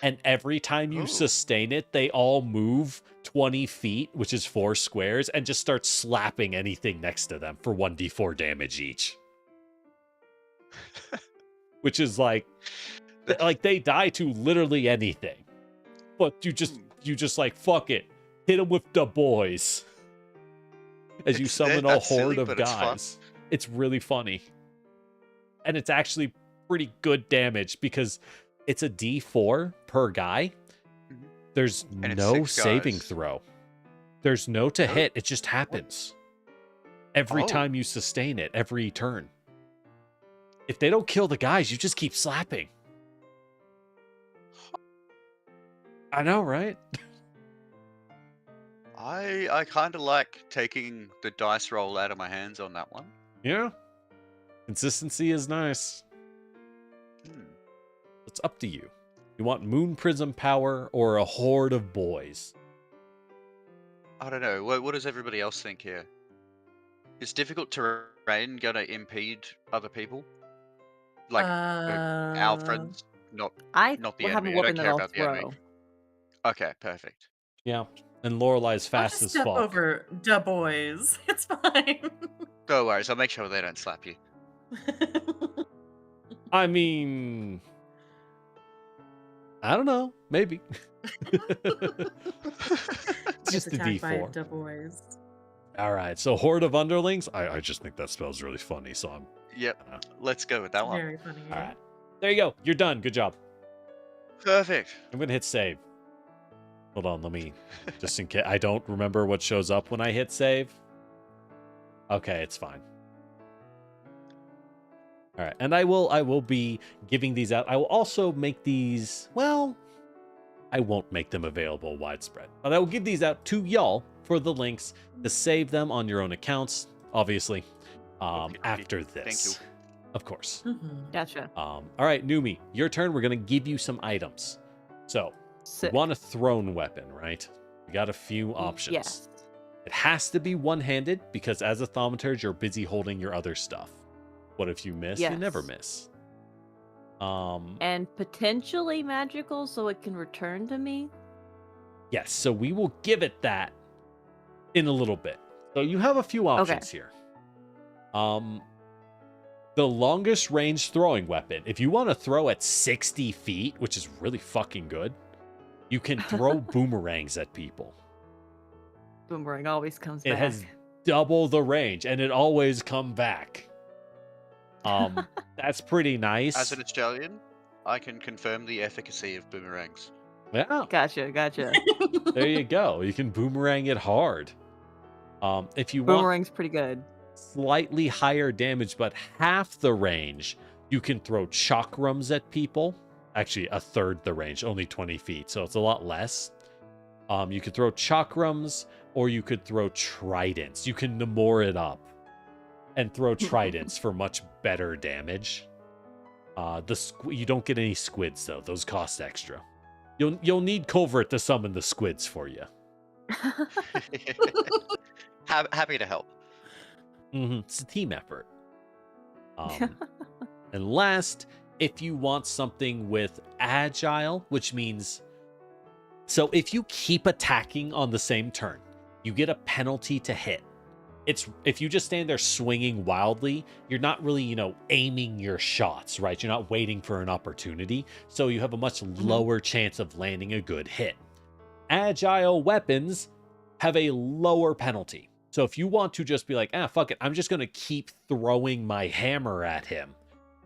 And every time you Ooh. sustain it, they all move 20 feet, which is 4 squares, and just start slapping anything next to them for 1d4 damage each. Which is like they die to literally anything. But you just like, fuck it. Hit them with the boys. As you summon a that's horde silly, of but it's fun. guys. It's really funny. And it's actually pretty good damage because it's a d4 per guy. Mhm. There's And it's no 6 saving guys. throw. There's no to hit. It just happens. Every Oh. time you sustain it, every turn. If they don't kill the guys, you just keep slapping. I know, right? I kind of like taking the dice roll out of my hands on that one. Yeah. Consistency is nice. Hmm. It's up to you. You want moon prism power or a horde of boys? I don't know. What does everybody else think here? Is difficult terrain gonna impede other people? Like our friends, not I not the will have a enemy. I weapon don't that care I'll about the enemy. throw. Okay, perfect. Yeah. And Lorelai's I'll fast just as step fuck. over da boys. It's fine. No worries. I'll make sure they don't slap you. I mean, I don't know. Maybe. Just a attacked by D4. da boys. All right. So Horde of Underlings. I just think that spell's really funny. So I'm. Yep. Let's go with that one. Very funny. All right. There you go. You're done. Good job. Perfect. I'm gonna hit save. Hold on. Let me. Just in case I don't remember what shows up when I hit save. Okay, it's fine. All right, and I will be giving these out. I will also make these, well, I won't make them available widespread, but I will give these out to y'all for the links to save them on your own accounts, obviously, Okay, after thank this. you. Of course. Mhm. Gotcha. All right, Numi, your turn. We're going to give you some items. So, you Sick. want a thrown weapon, right? We got a few options. Yes. It has to be one-handed because as a thaumaturge, you're busy holding your other stuff. What if you miss? You never Yes. miss. And potentially magical, so it can return to me. Yes, so we will give it that in a little bit. So you have a few options here. The longest range throwing weapon. If you want to throw at 60 feet, which is really fucking good, you can throw boomerangs at people. Boomerang always comes It back. has double the range, and it always come back. That's pretty nice. As an Australian, I can confirm the efficacy of boomerangs. Yeah, Gotcha. there you go. You can boomerang it hard. If you want Boomerang's pretty good. slightly higher damage, but half the range, you can throw chakrams at people. Actually, a third the range, only 20 feet, so it's a lot less. You could throw chakrams, or you could throw tridents. You can Namor it up and throw tridents for much better damage. You don't get any squids though; those cost extra. You'll need Culvert to summon the squids for you. Happy to help. It's a team effort. Um, and last, if you want something with agile, which means, so if you keep attacking on the same turn, you get a penalty to hit. If you just stand there swinging wildly, you're not really, aiming your shots, right? You're not waiting for an opportunity, so you have a much lower chance of landing a good hit. Agile weapons have a lower penalty. So if you want to just be like, fuck it, I'm just going to keep throwing my hammer at him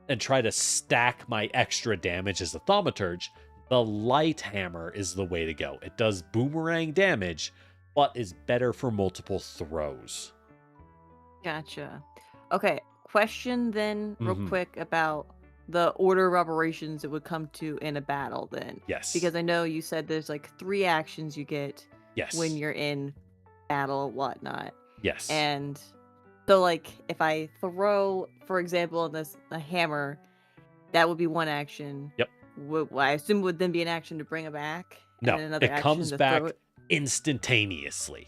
and try to stack my extra damage as a thaumaturge, the light hammer is the way to go. It does boomerang damage, but is better for multiple throws. Gotcha. Okay, question then, real Mhm. quick, about the order of operations it would come to in a battle then. Yes. Because I know you said there's like 3 actions you get Yes. when you're in battle, whatnot. Yes. And so, like, if I throw, for example, a hammer, that would be 1 action. Yep. I assume would then be an action to bring it back? No, and then another it action comes to back throw it? instantaneously.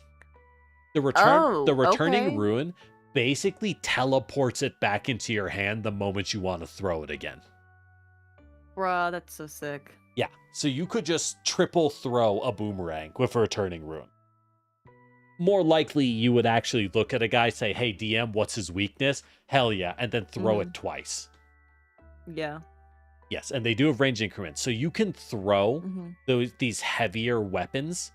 The Oh, returning okay. ruin basically teleports it back into your hand the moment you want to throw it again. Bruh, that's so sick. Yeah, so you could just triple throw a boomerang with a returning ruin. More likely, you would actually look at a guy, say, hey, DM, what's his weakness? Hell yeah, and then throw it twice. Yeah. Yes, and they do have range increments. So you can throw Mhm. these heavier weapons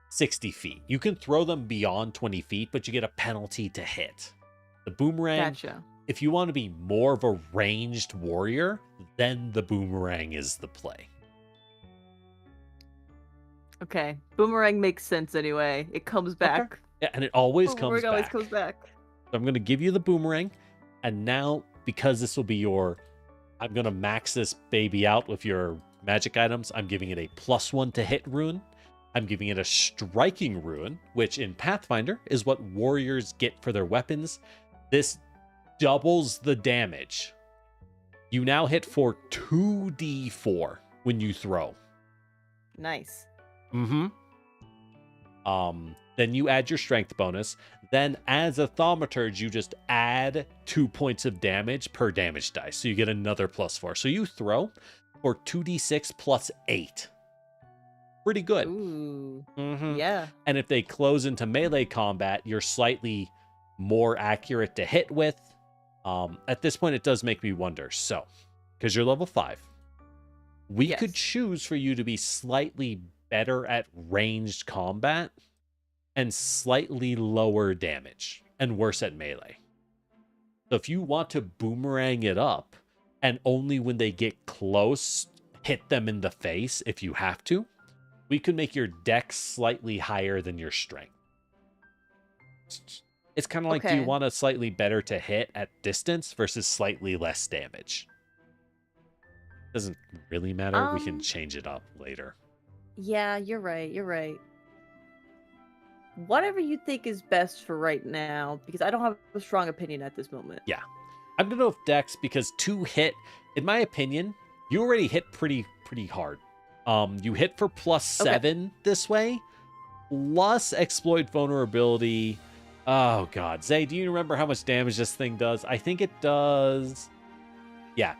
60 feet. You can throw them beyond 20 feet, but you get a penalty to hit. The boomerang, Gotcha. if you want to be more of a ranged warrior, then the boomerang is the play. Okay. Boomerang makes sense anyway. It comes back. Yeah, and it always comes Boomerang always back. comes back. So I'm going to give you the boomerang, and now, because this will be I'm going to max this baby out with your magic items. I'm giving it a +1 to hit rune. I'm giving it a striking rune, which in Pathfinder is what warriors get for their weapons. This doubles the damage. You now hit for 2d4 when you throw. Nice. Then you add your strength bonus. Then as a thaumaturge, you just add 2 points of damage per damage dice. So you get another +4. So you throw for 2d6 plus 8. Pretty good. Ooh. Mhm. Yeah. And if they close into melee combat, you're slightly more accurate to hit with. At this point, it does make me wonder. So, because you're level 5, we could Yes. choose for you to be slightly better at ranged combat and slightly lower damage and worse at melee. So if you want to boomerang it up and only when they get close, hit them in the face if you have to, we could make your dex slightly higher than your strength. It's kind of like, do you Okay. want a slightly better to hit at distance versus slightly less damage? Doesn't really matter. We can change it up later. Yeah, you're right. You're right. Whatever you think is best for right now, because I don't have a strong opinion at this moment. Yeah. I'm going to go with dex because 2 hit, in my opinion, you already hit pretty hard. You hit for +7 this way, plus exploit vulnerability. Oh god, Zay, do you remember how much damage this thing does? I think it does. Yeah,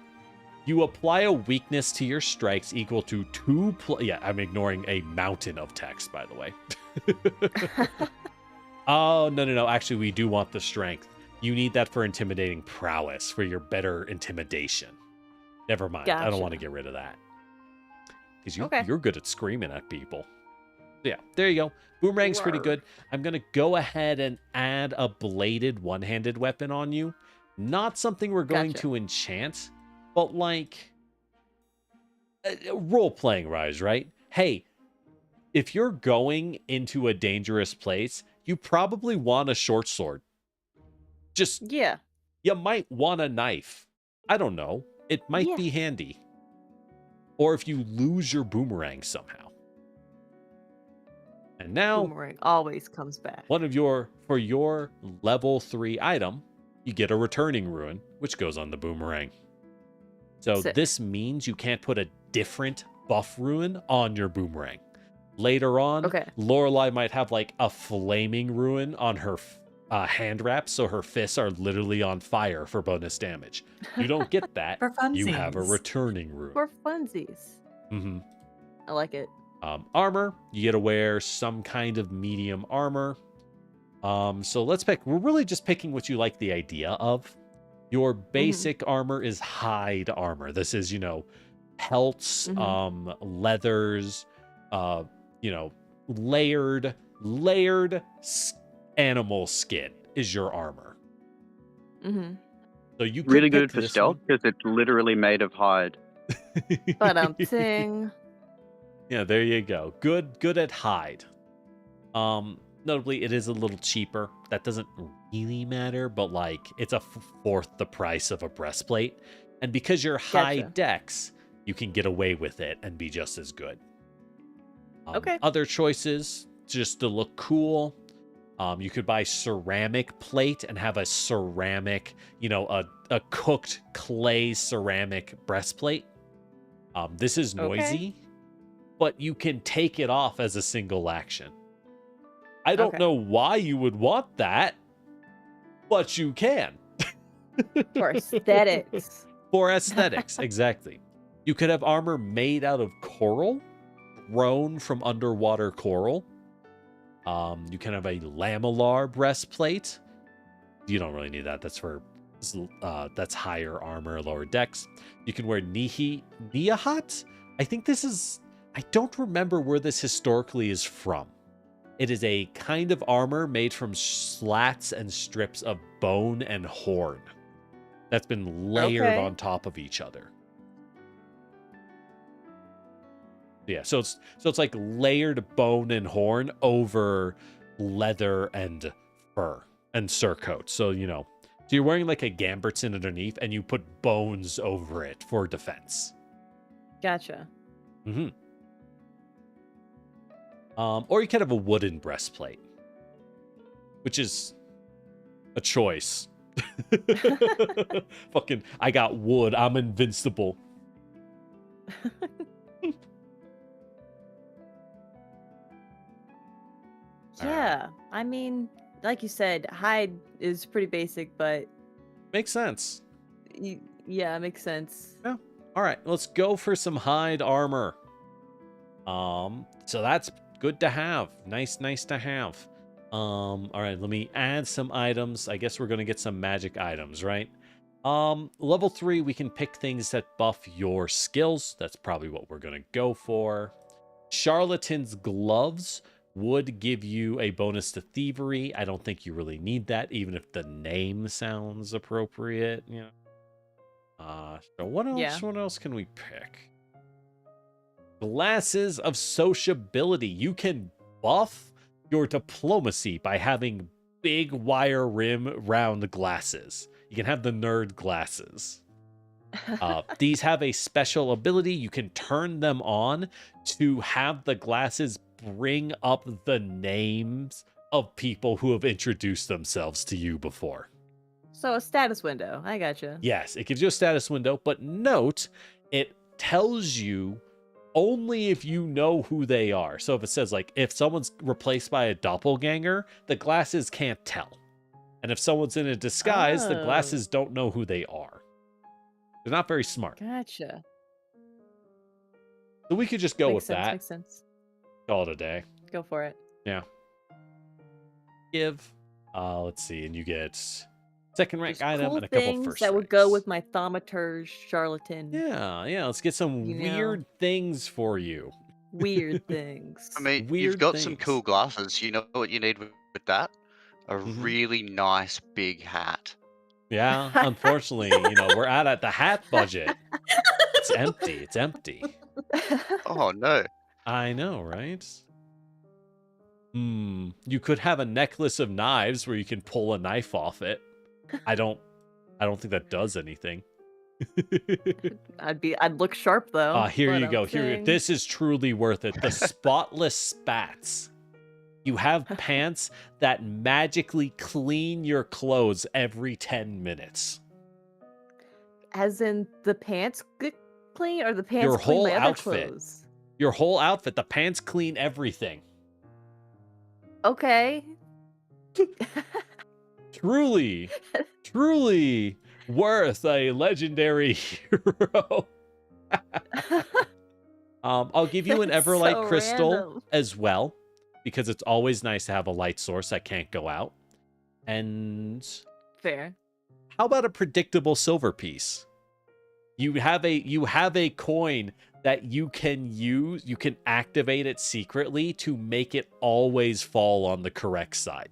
you apply a weakness to your strikes equal to 2. Yeah, I'm ignoring a mountain of text, by the way. Oh no! Actually, we do want the strength. You need that for intimidating prowess for your better intimidation. Never mind. I don't want to Gotcha. get rid of that. Because Okay. you're good at screaming at people. Yeah, there you go. Boomerang's pretty good. I'm going to go ahead and add a bladed one-handed weapon on you. Not something we're going Gotcha. to enchant, but like role-playing rise, right? Hey, if you're going into a dangerous place, you probably want a short sword. Just, Yeah. you might want a knife. I don't know. It might Yeah. be handy. Or if you lose your boomerang somehow. And now, Boomerang always comes back. for your level 3 item, you get a returning ruin, which goes on the boomerang. So Sick. this means you can't put a different buff ruin on your boomerang. Later on, Okay. Lorelei might have like a flaming ruin on her hand wraps, so her fists are literally on fire for bonus damage. You don't get that. For You have a funsies. returning rune. For funsies. hmm I like it. Armor, you get to wear some kind of medium armor. So let's pick. We're really just picking what you like the idea of. Your basic armor is hide armor. This is, pelts, leathers, layered animal skin is your armor. So you could Really pick good for this stealth because it's literally made of hide. But ting. Yeah, there you go. Good at hide. Notably, it is a little cheaper. That doesn't really matter, but it's a fourth the price of a breastplate. And because you're high Gotcha. dex, you can get away with it and be just as good. Okay. Other choices, just to look cool. You could buy ceramic plate and have a ceramic, a cooked clay ceramic breastplate. This is noisy, but you can take it off as a single action. I don't know why you would want that, but you can. For aesthetics. For aesthetics, exactly. You could have armor made out of coral, grown from underwater coral. You can have a lamellar breastplate. You don't really need that. That's for that's higher armor, lower dex. You can wear Niahat. I think this is. I don't remember where this historically is from. It is a kind of armor made from slats and strips of bone and horn that's been layered on top of each other. Yeah, so it's like layered bone and horn over leather and fur and surcoat. So so you're wearing like a gambertson underneath, and you put bones over it for defense. Gotcha. Or you could have a wooden breastplate, which is a choice. Fucking, I got wood. I'm invincible. Yeah, I mean, like you said, hide is pretty basic, but Makes sense. yeah, it makes sense. Yeah. All right, let's go for some hide armor. So that's good to have. Nice to have. All right, let me add some items. I guess we're gonna get some magic items, right? Level 3, we can pick things that buff your skills. That's probably what we're gonna go for. Charlatan's gloves would give you a bonus to thievery. I don't think you really need that, even if the name sounds appropriate. So what else? Yeah. What else can we pick? Glasses of sociability. You can buff your diplomacy by having big wire rim round glasses. You can have the nerd glasses. These have a special ability. You can turn them on to have the glasses bring up the names of people who have introduced themselves to you before. So a status window. I gotcha. Yes, it gives you a status window, but note, it tells you only if you know who they are. So if it says, if someone's replaced by a doppelganger, the glasses can't tell. And if someone's in a disguise, the glasses don't know who they are. They're not very smart. Gotcha. So we could just go with that. Makes sense. Call it a day. Go for it. Yeah. Give. Let's see, and you get second rank Just item cool and a couple things first that would ranks. go with my thaumaturge charlatan. Yeah. Let's get some weird things for you. Weird things. I mean, Weird you've got some things. cool glasses. You know what you need with that? A really nice big hat. Yeah, unfortunately, we're out at the hat budget. It's empty. Oh no. I know, right? You could have a necklace of knives where you can pull a knife off it. I don't think that does anything. I'd look sharp though. Here you go. This is truly worth it. The spotless spats. You have pants that magically clean your clothes every 10 minutes. As in the pants get clean, or the pants Your clean whole my other outfit. clothes? Your whole outfit, the pants clean everything. Okay. Truly, truly worth a legendary hero. I'll give you an That's Everlight so crystal random. as well, because it's always nice to have a light source that can't go out. And Fair. how about a predictable silver piece? You have a coin that you can use. You can activate it secretly to make it always fall on the correct side.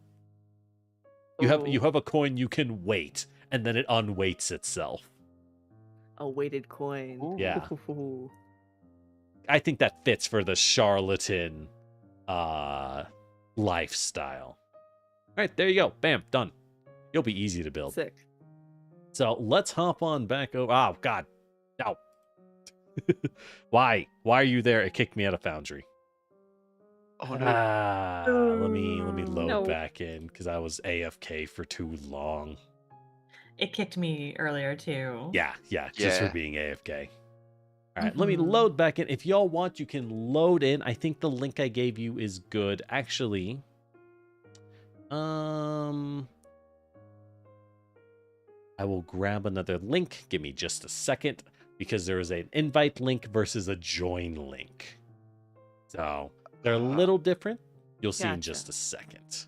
You have a coin you can weight, and then it unweights itself. A weighted coin. Yeah. Ooh. I think that fits for the charlatan lifestyle. All right, there you go. Bam, done. It'll be easy to build. Sick. So let's hop on back over. Oh God, no. Why are you there? It kicked me out of Foundry. Oh no. Let me load No. back in because I was AFK for too long. It kicked me earlier too. Yeah, just for Yeah. being AFK. All right, let me load back in. If y'all want, you can load in. I think the link I gave you is good. Actually, I will grab another link. Give me just a second because there is an invite link versus a join link. So they're a little different. You'll see in Gotcha. just a second.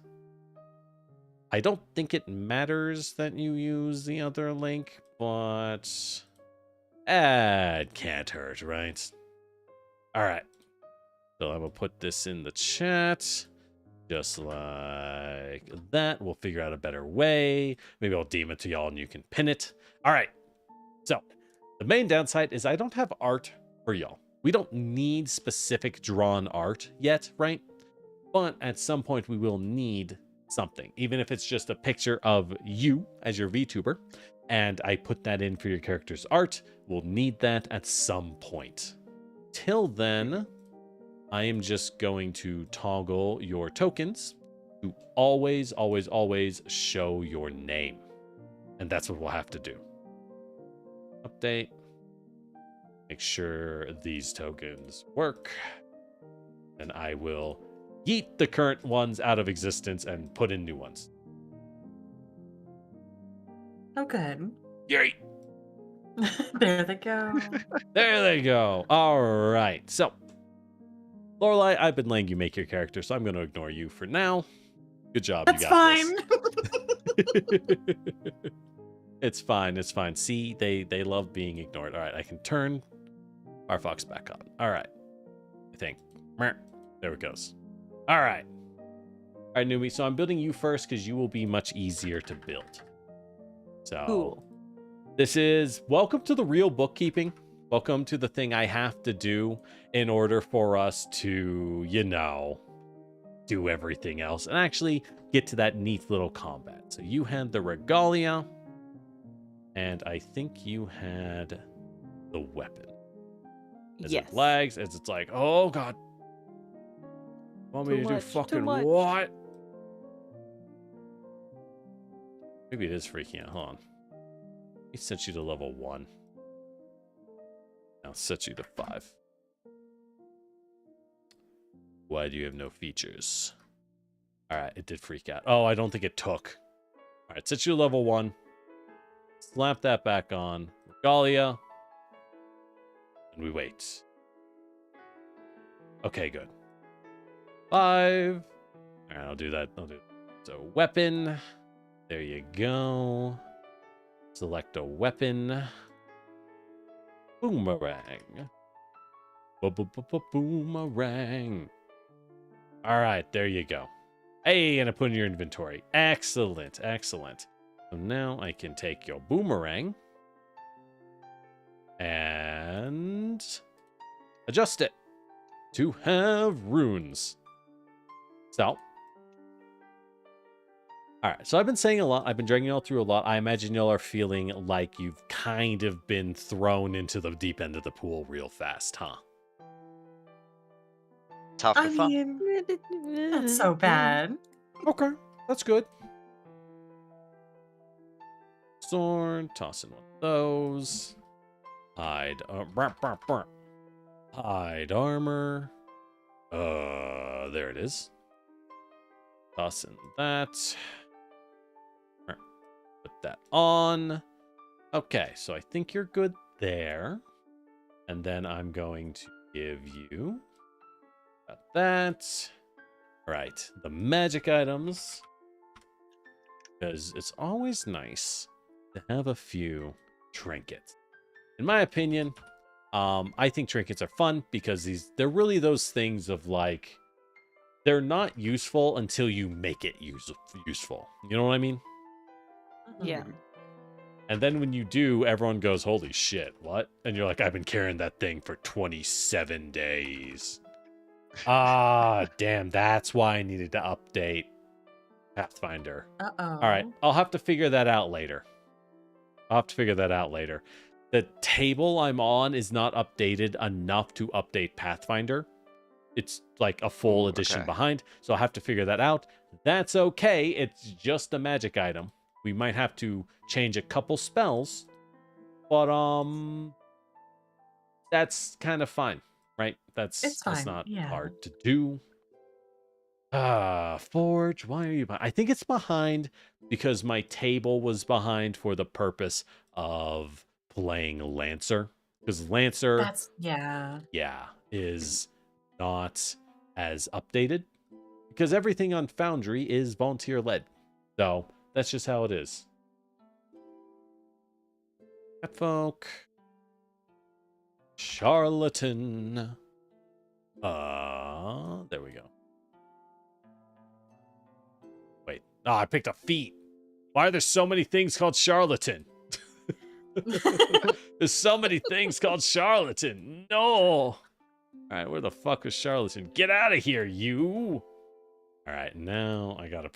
I don't think it matters that you use the other link, but it can't hurt, right? All right. So I'm going to put this in the chat. Just like that. We'll figure out a better way. Maybe I'll DM it to y'all and you can pin it. All right. So the main downside is I don't have art for y'all. We don't need specific drawn art yet, right? But at some point we will need something, even if it's just a picture of you as your VTuber. And I put that in for your character's art. We'll need that at some point. Till then, I am just going to toggle your tokens to always, always, always show your name. And that's what we'll have to do. Update. Make sure these tokens work. And I will yeet the current ones out of existence and put in new ones. Oh, good. Yay! There they go. There they go. All right. So, Lorelai, I've been letting you make your character, so I'm going to ignore you for now. Good job. That's you got fine. this. It's fine. It's fine. See, they love being ignored. All right. I can turn Firefox back on. All right. I think. There it goes. All right. All right, Numi. So I'm building you first because you will be much easier to build. So Cool. this is welcome to the real bookkeeping. Welcome to the thing I have to do in order for us to, do everything else and actually get to that neat little combat. So you had the regalia, and I think you had the weapon. As Yes. it lags, as it's like, oh God. Want me Too to do much, too fucking much. what? Maybe it is freaking out. Hold on. He sent you to level 1. Now set you to 5. Why do you have no features? Alright, it did freak out. Oh, I don't think it took. Alright, set you to level 1. Slap that back on. Regalia. And we wait. Okay, good. 5. Alright, I'll do that. So, weapon. There you go. Select a weapon. Boomerang. Boomerang. All right, there you go. Hey, and I put in your inventory. Excellent, excellent. So now I can take your boomerang and adjust it to have runes. So, all right, so I've been saying a lot. I've been dragging y'all through a lot. I imagine y'all are feeling like you've kind of been thrown into the deep end of the pool real fast, huh? It's half I the fun. mean, not so bad. Okay, that's good. Sword, toss in one of those. Hide, hide armor. There it is. Toss in that. that on. Okay, so I think you're good there. And then I'm going to give you that. All right, the magic items. Because it's always nice to have a few trinkets. In my opinion, I think trinkets are fun because they're really those things of like, they're not useful until you make it useful. You know what I mean? Yeah. And then when you do, everyone goes, holy shit, what? And you're like, I've been carrying that thing for 27 days. Ah, damn, that's why I needed to update Pathfinder. Uh-oh. All right, I'll have to figure that out later. The table I'm on is not updated enough to update Pathfinder. It's like a full edition behind, so I'll have to figure that out. That's okay. It's just a magic item. We might have to change a couple spells, but that's kind of fine, right? It's That's fine, not yeah. hard to do. Forge, why are you behind? I think it's behind because my table was behind for the purpose of playing Lancer. Because Lancer, Yeah. is not as updated. Because everything on Foundry is volunteer led. So that's just how it is. Catfolk. Charlatan. There we go. Wait. Oh, I picked a feat. Why are there so many things called charlatan? There's so many things called charlatan. No. All right, where the fuck is charlatan? Get out of here, you. All right, now I gotta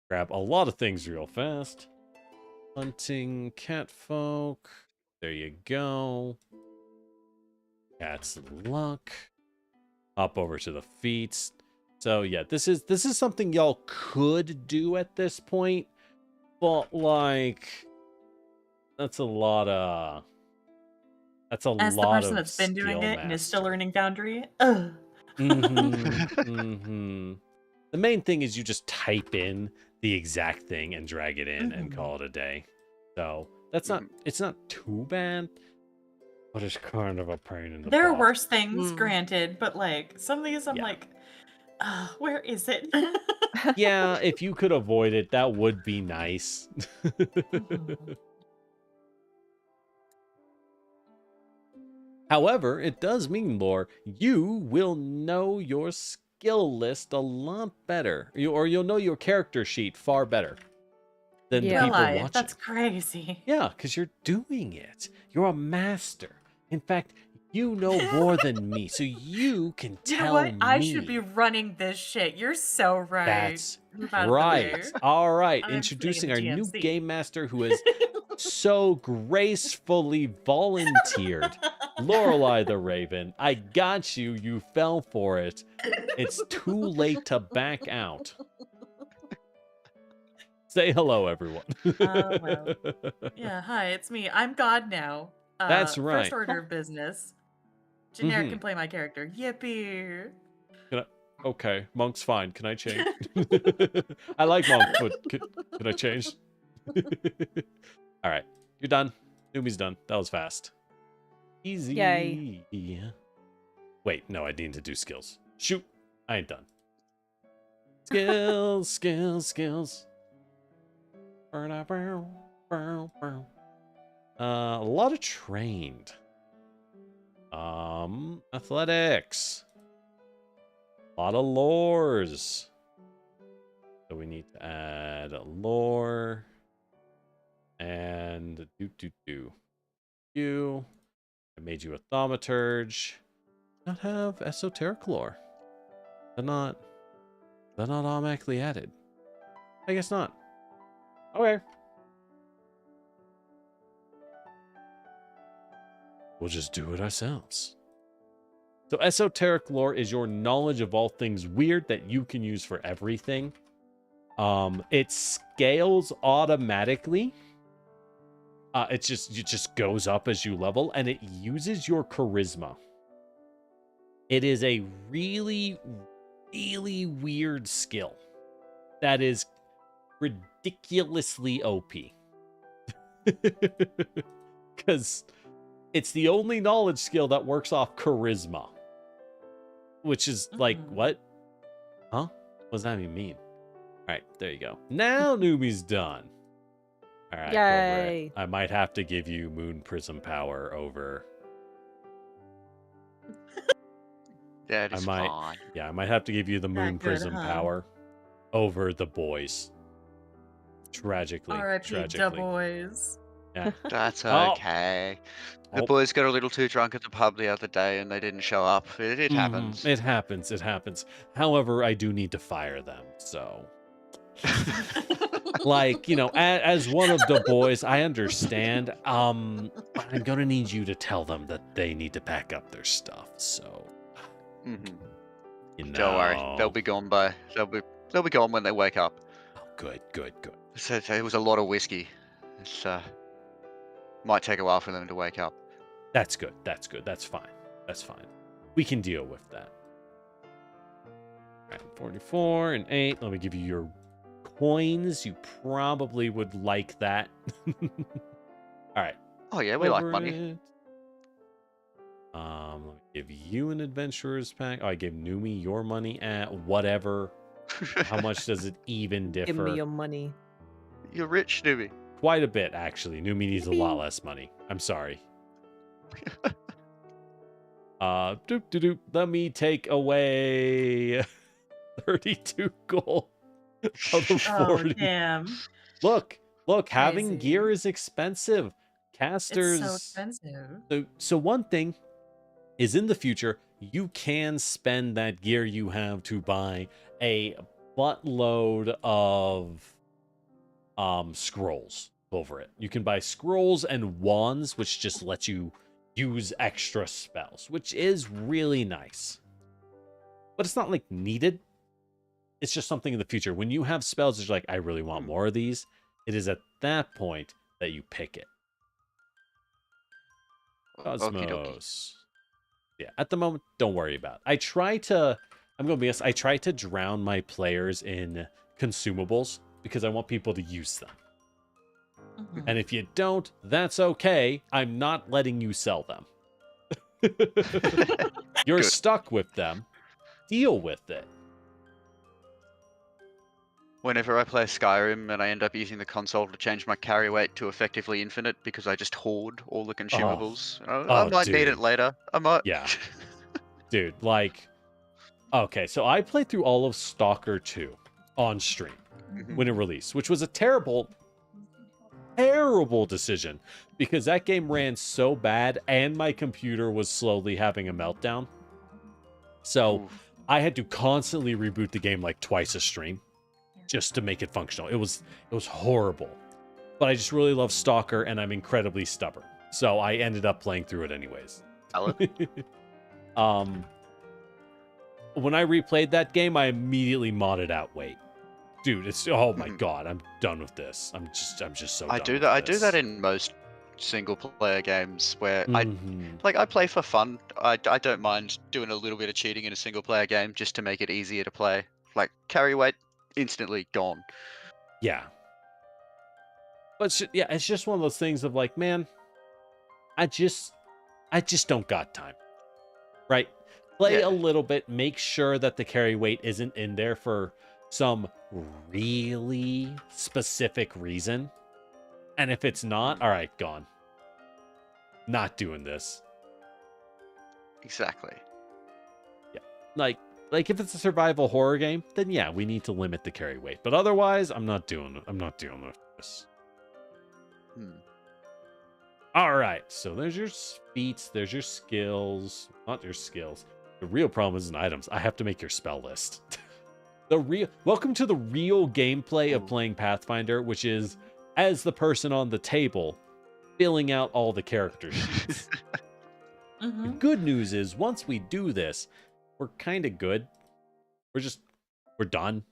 grab a lot of things real fast. Hunting catfolk. There you go. Cat's luck. Hop over to the feats. So yeah, this is something y'all could do at this point, but like that's a lot of As the person that's been doing it and is still learning Foundry. Ugh. The main thing is you just type in the exact thing and drag it in and call it a day. So that's it's not too bad, but it's kind of a pain in the There are butt. worse things, granted, but like some of these I'm like, where is it? Yeah, if you could avoid it, that would be nice. However, it does mean, Lore, you will know your skill list a lot better. You'll know your character sheet far better than the people watching. That's crazy. Yeah, because you're doing it. You're a master. In fact, you know more than me, so you can tell me. You know what? I should be running this shit. You're so right. That's Move out of the right. way. All right, I'm introducing playing our new GMC. game master who has so gracefully volunteered. Lorelei the Raven, I got you. You fell for it. It's too late to back out. Say hello, everyone. Well. Yeah, hi, it's me. I'm God now. That's right. First order of business. Generic can play my character. Yippee. Okay, Monk's fine. Can I change? I like Monk, but can I change? All right, you're done. Numi's done. That was fast. Easy. Yay. Wait, no, I need to do skills. Shoot, I ain't done. Skills, skills, skills. A lot of trained. Athletics. A lot of lores. So we need to add lore. And you. I made you a thaumaturge. Not have esoteric lore. They're not automatically added. I guess not. Okay. We'll just do it ourselves. So esoteric lore is your knowledge of all things weird that you can use for everything. It scales automatically. It just goes up as you level, and it uses your charisma. It is a really, really weird skill that is ridiculously OP. Because it's the only knowledge skill that works off charisma. Which is like, what? Huh? What does that even mean? All right, there you go. Now Numi's done. All right, Yay. I might have to give you Moon Prism power over. That is might- fine. Yeah, I might have to give you the Moon good, Prism huh? power over the boys. Tragically. R.I.P. Da Tragically. boys. Yeah. That's Oh. okay. The Oh. boys got a little too drunk at the pub the other day and they didn't show up. It happens. It happens. It happens. However, I do need to fire them. So, like, as one of the boys, I understand. I'm gonna need you to tell them that they need to pack up their stuff. So, Don't worry, they'll be gone they'll be gone when they wake up. Oh, good. So it was a lot of whiskey. It's might take a while for them to wake up. That's good. That's fine. We can deal with that. All right, 44 and 8. Let me give you your coins. You probably would like that. All right. Oh yeah, we like Over money. it. Let me give you an adventurer's pack. Oh, I gave Numi your money at whatever. How much does it even differ? Give me your money. You're rich, Newbie. Quite a bit, actually. Numi needs a lot less money. I'm sorry. Let me take away 32 gold out of 40. Oh, damn. Look, having Crazy. gear is expensive. Casters. It's so expensive. So one thing is, in the future, you can spend that gear you have to buy a buttload of scrolls over it. You can buy scrolls and wands, which just lets you use extra spells, which is really nice. But it's not like needed. It's just something in the future. When you have spells that you're like, I really want more of these, it is at that point that you pick it. Okie dokie. Cosmos. Yeah, at the moment, don't worry about it. I'm going to be honest, I try to drown my players in consumables because I want people to use them. And if you don't, that's okay. I'm not letting you sell them. You're Good. stuck with them. Deal with it. Whenever I play Skyrim and I end up using the console to change my carry weight to effectively infinite because I just hoard all the consumables. I might need dude. it later. I might. Yeah. Dude, like... Okay, so I played through all of Stalker 2 on stream when it released, which was a terrible decision because that game ran so bad and my computer was slowly having a meltdown. So Oof. I had to constantly reboot the game like twice a stream just to make it functional. It was horrible. But I just really love Stalker and I'm incredibly stubborn. So I ended up playing through it anyways. When I replayed that game, I immediately modded out weight. Dude, it's oh my god, I'm done with this. I'm just so I done do with that. I do this. that in most single player games where Mhm. I play for fun. I don't mind doing a little bit of cheating in a single player game just to make it easier to play. Like carry weight instantly gone. Yeah. But it's just one of those things of like, man, I just don't got time. Right? Play Yeah. a little bit, make sure that the carry weight isn't in there for some really specific reason. And if it's not, all right, gone. Not doing this. Exactly. Like if it's a survival horror game, then yeah, we need to limit the carry weight. But otherwise, I'm not dealing with this. All right, so there's your feats, there's your skills, not your skills. The real problem isn't items. I have to make your spell list. Welcome to the real gameplay of playing Pathfinder, which is as the person on the table filling out all the character sheets. The good news is once we do this, we're kind of good. We're done.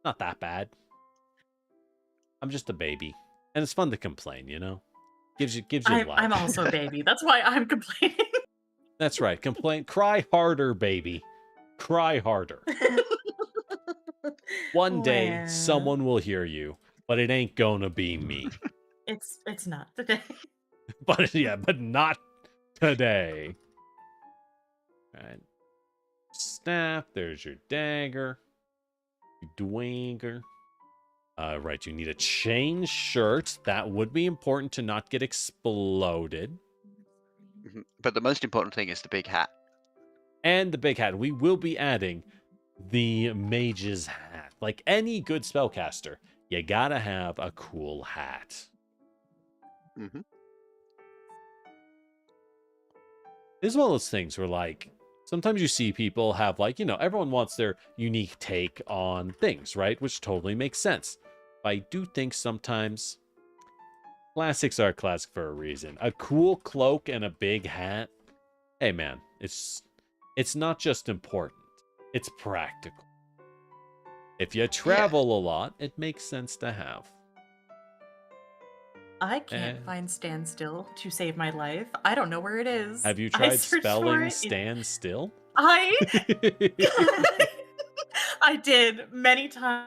Not that bad. I'm just a baby. And it's fun to complain, you know? Gives you life. I'm also a baby. That's why I'm complaining. That's right. Complain. Cry harder, baby. Cry harder. One day, Wow. someone will hear you, but it ain't gonna be me. It's not today. But yeah, but not today. All right. Staff, there's your dagger. Dwanger. Right, you need a chain shirt. That would be important to not get exploded. But the most important thing is the big hat. And the big hat. We will be adding the mage's hat. Like any good spellcaster, you gotta have a cool hat. Mm-hmm. This is one of those things where, like, sometimes you see people have, like, everyone wants their unique take on things, right? Which totally makes sense. But I do think sometimes classics are classic for a reason. A cool cloak and a big hat. Hey, man, it's not just important. It's practical. If you travel a lot, it makes sense to have. I can't find stand still to save my life. I don't know where it is. Have you I tried searched for spelling it. stand still? I I did many times,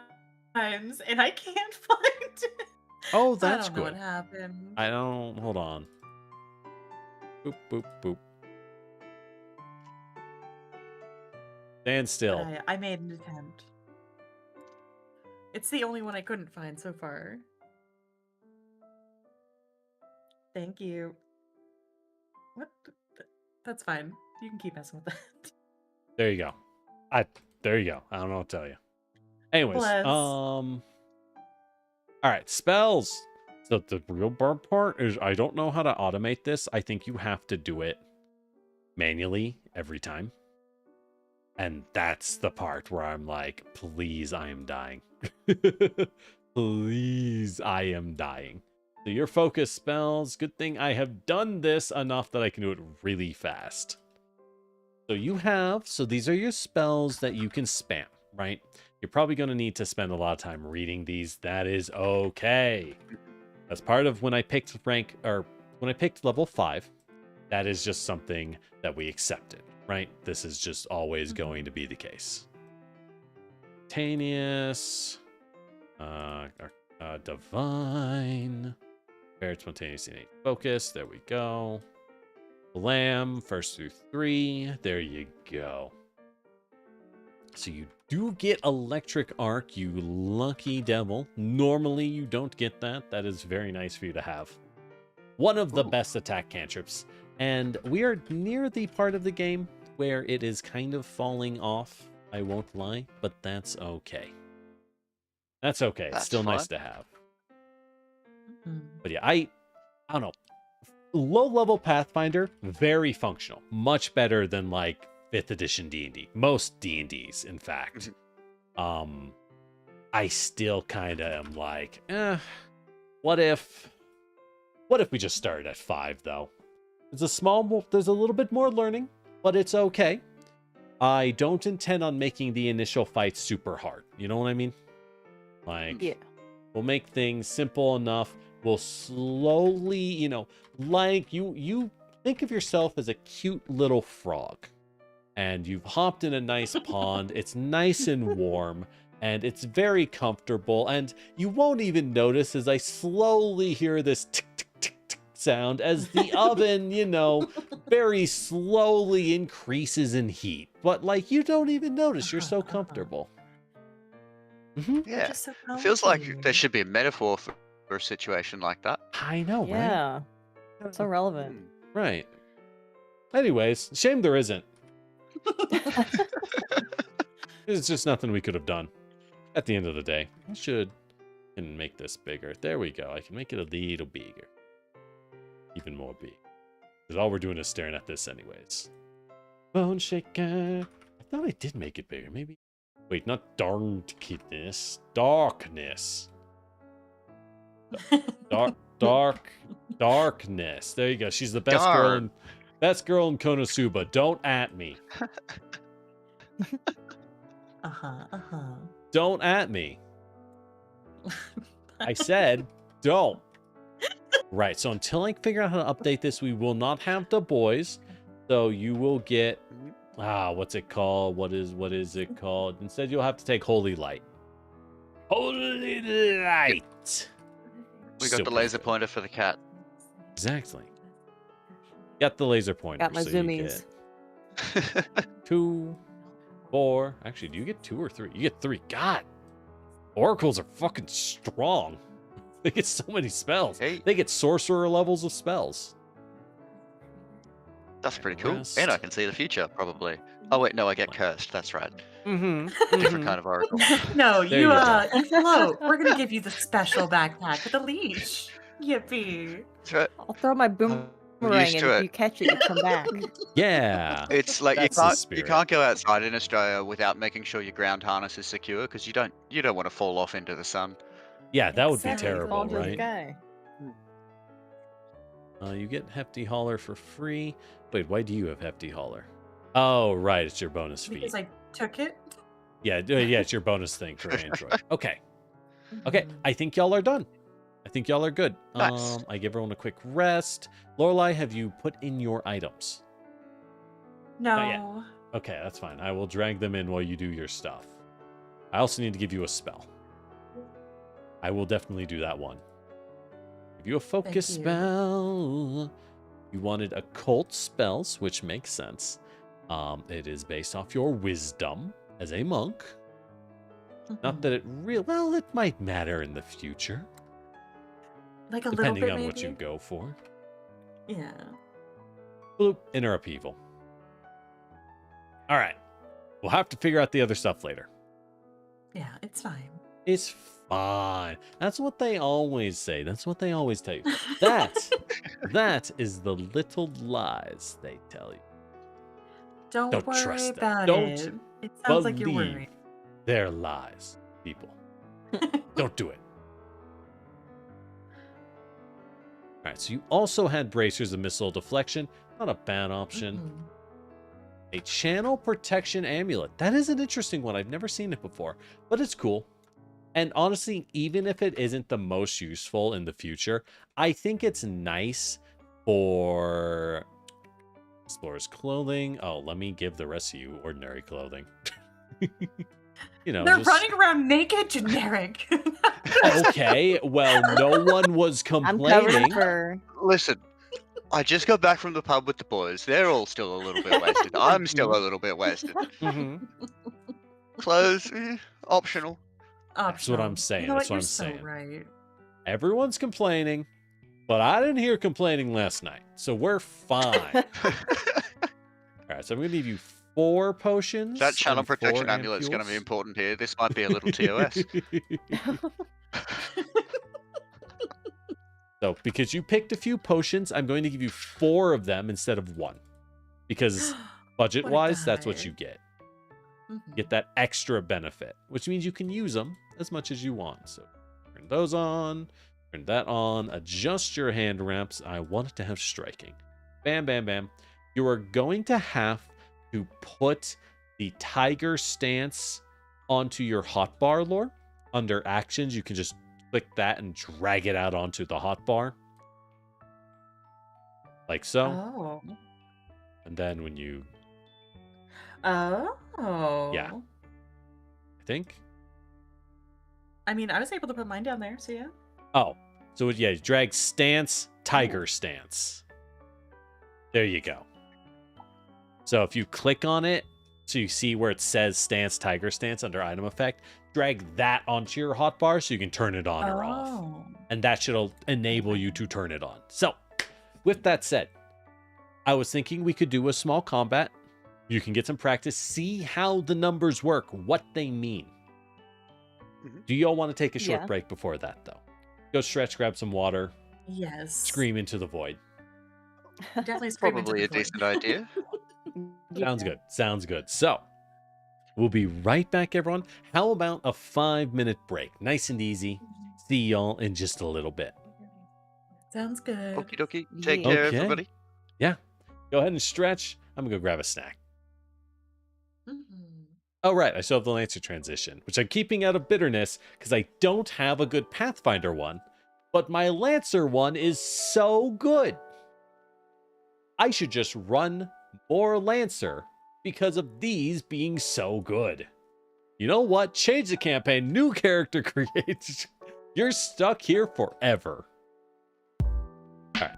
and I can't find it. Oh, I that's don't know good. what happened. I don't. Hold on. Boop, boop, boop. Stand But still. I made an attempt. It's the only one I couldn't find so far. Thank you. What? That's fine. You can keep messing with that. There you go. There you go. I don't know what to tell you. Anyways, Bless. all right, spells. So the real bad part is I don't know how to automate this. I think you have to do it manually every time. And that's the part where I'm like, please, I am dying. Please, I am dying. So your focus spells, good thing I have done this enough that I can do it really fast. So these are your spells that you can spam, right? You're probably going to need to spend a lot of time reading these. That is okay. That's part of when I picked level 5. That is just something that we accepted, right? This is just always going to be the case. Spontaneous, divine, paired spontaneous innate focus. There we go. Blam, 1st through 3. There you go. So you do get electric arc, you lucky devil. Normally you don't get that. That is very nice for you to have. One of the best attack cantrips. And we are near the part of the game where it is kind of falling off. I won't lie, but that's okay. That's okay. It's still nice to have. But yeah, I don't know. Low-level Pathfinder, very functional. Much better than, like, 5th edition D&D. Most D&Ds, in fact. I still kind of am like, what if we just started at 5, though? There's a little bit more learning, but it's okay. I don't intend on making the initial fight super hard. You know what I mean? Like, yeah. We'll make things simple enough. We'll slowly, like you think of yourself as a cute little frog. And you've hopped in a nice pond. It's nice and warm. And it's very comfortable. And you won't even notice as I slowly hear this tick, tick, tick, tick sound as the oven, very slowly increases in heat. But, like, you don't even notice. You're so comfortable. Yeah. So it feels like there should be a metaphor for a situation like that. I know, right? Yeah. So relevant. Right. Anyways, shame there isn't. It's just nothing we could have done. At the end of the day, I can make this bigger. There we go. I can make it a little bigger. Even more big. Because all we're doing is staring at this anyways. Bone shaker. I thought I did make it bigger. Maybe. Wait, not darkness. Darkness. Darkness. There you go. She's the best girl in Konosuba. Don't at me. Don't at me. I said don't. Right, so until I figure out how to update this, we will not have the boys. So you will get what's it called? What is it called? Instead, you'll have to take Holy Light. Holy Light. We got the Super laser good. pointer for the cat. Exactly. Got the laser pointer. Got my so you zoomies. get 2, 4. Actually, do you get 2 or 3? You get 3. God, oracles are fucking strong. They get so many spells. Hey. They get sorcerer levels of spells. That's pretty cool. Rest. And I can see the future, probably. Oh wait, no, I get cursed. That's right. Mm-hmm. Different kind of oracle. No, There you you go. you float. We're gonna give you the special backpack with a leash. Yippee! That's right. I'll throw my boomerang, used and to if it. you catch it, you come back. Yeah. It's like That's the spirit. you can't go outside in Australia without making sure your ground harness is secure because you don't want to fall off into the sun. Yeah, that would be Exactly. terrible, Fall into the right? sky. You get Hefty Hauler for free. Wait, why do you have Hefty Hauler? Oh, right, it's your bonus feat. Because I took it. Yeah, yeah, it's your bonus thing for Android. Okay. Okay, Mhm. I think y'all are done. I think y'all are good. Nice. I give everyone a quick rest. Lorelai, have you put in your items? Not yet. No. Okay, that's fine. I will drag them in while you do your stuff. I also need to give you a spell. I will definitely do that one. Give you a focus you. spell. You wanted occult spells, which makes sense. It is based off your wisdom as a monk. Not that it well, it might matter in the future, Like a depending little bit, on what you maybe? go for. Yeah. Bloop, inner upheaval. All right. We'll have to figure out the other stuff later. Yeah, it's fine. It's fine. That's what they always say. That's what they always tell you. That is the little lies they tell you. Don't Don't worry trust them. about Don't it. It sounds like you're believe worried. They're lies, people. Don't do it. All right, so you also had bracers of missile deflection. Not a bad option. Mhm. A channel protection amulet. That is an interesting one. I've never seen it before, but it's cool. And honestly, even if it isn't the most useful in the future, I think it's nice for explorer's clothing. Oh, let me give the rest of you ordinary clothing. You know, They're just- running around naked, generic. Okay, well, no one was I'm covered in complaining. fur. Listen, I just got back from the pub with the boys. They're all still a little bit wasted. I'm still a little bit wasted. Mhm. Clothes, optional. That's what I'm Optional. saying. You know That's what? what You're I'm so saying. right. Everyone's complaining, but I didn't hear complaining last night, so we're fine. All right, so I'm gonna give you 4 potions. That channel and 4 protection amulet is going to be ampules. important here. This might be a little TOS. So, because you picked a few potions, I'm going to give you 4 of them instead of 1. Because budget-wise, that's what guy. you get. Mhm. Get that extra benefit, which means you can use them as much as you want. So, turn those on, turn that on, adjust your hand ramps. I want it to have striking. Bam, bam, bam. You are going to have to put the tiger stance onto your hotbar, Lore. Under actions, you can just click that and drag it out onto the hotbar. Like so. Oh. And then when you, Oh. Yeah. I think. I mean, I was able to put mine down there, so yeah. Oh, so yeah, drag stance, tiger stance. There you go. So if you click on it, so you see where it says stance, tiger stance under item effect, drag that onto your hotbar so you can turn it on or off. Oh. And that should enable you to turn it on. So, with that said, I was thinking we could do a small combat. You can get some practice, see how the numbers work, what they mean. Mhm. Do you all want to take a short Yeah. break before that, though? Go stretch, grab some water, Yes. scream into the void. Definitely scream into Probably the a void. decent idea. Sounds good. Sounds good. So, we'll be right back, everyone. How about a 5-minute break? Nice and easy. See y'all in just a little bit. Sounds good. Okie dokie. Take Yeah. care, Okay. everybody. Go ahead and stretch. I'm going to go grab a snack. Mhm. Oh, right. I still have the Lancer transition, which I'm keeping out of bitterness because I don't have a good Pathfinder one, but my Lancer one is so good. I should just run more Lancer because of these being so good. You know what? Change the campaign. New character creates. You're stuck here forever. Alright.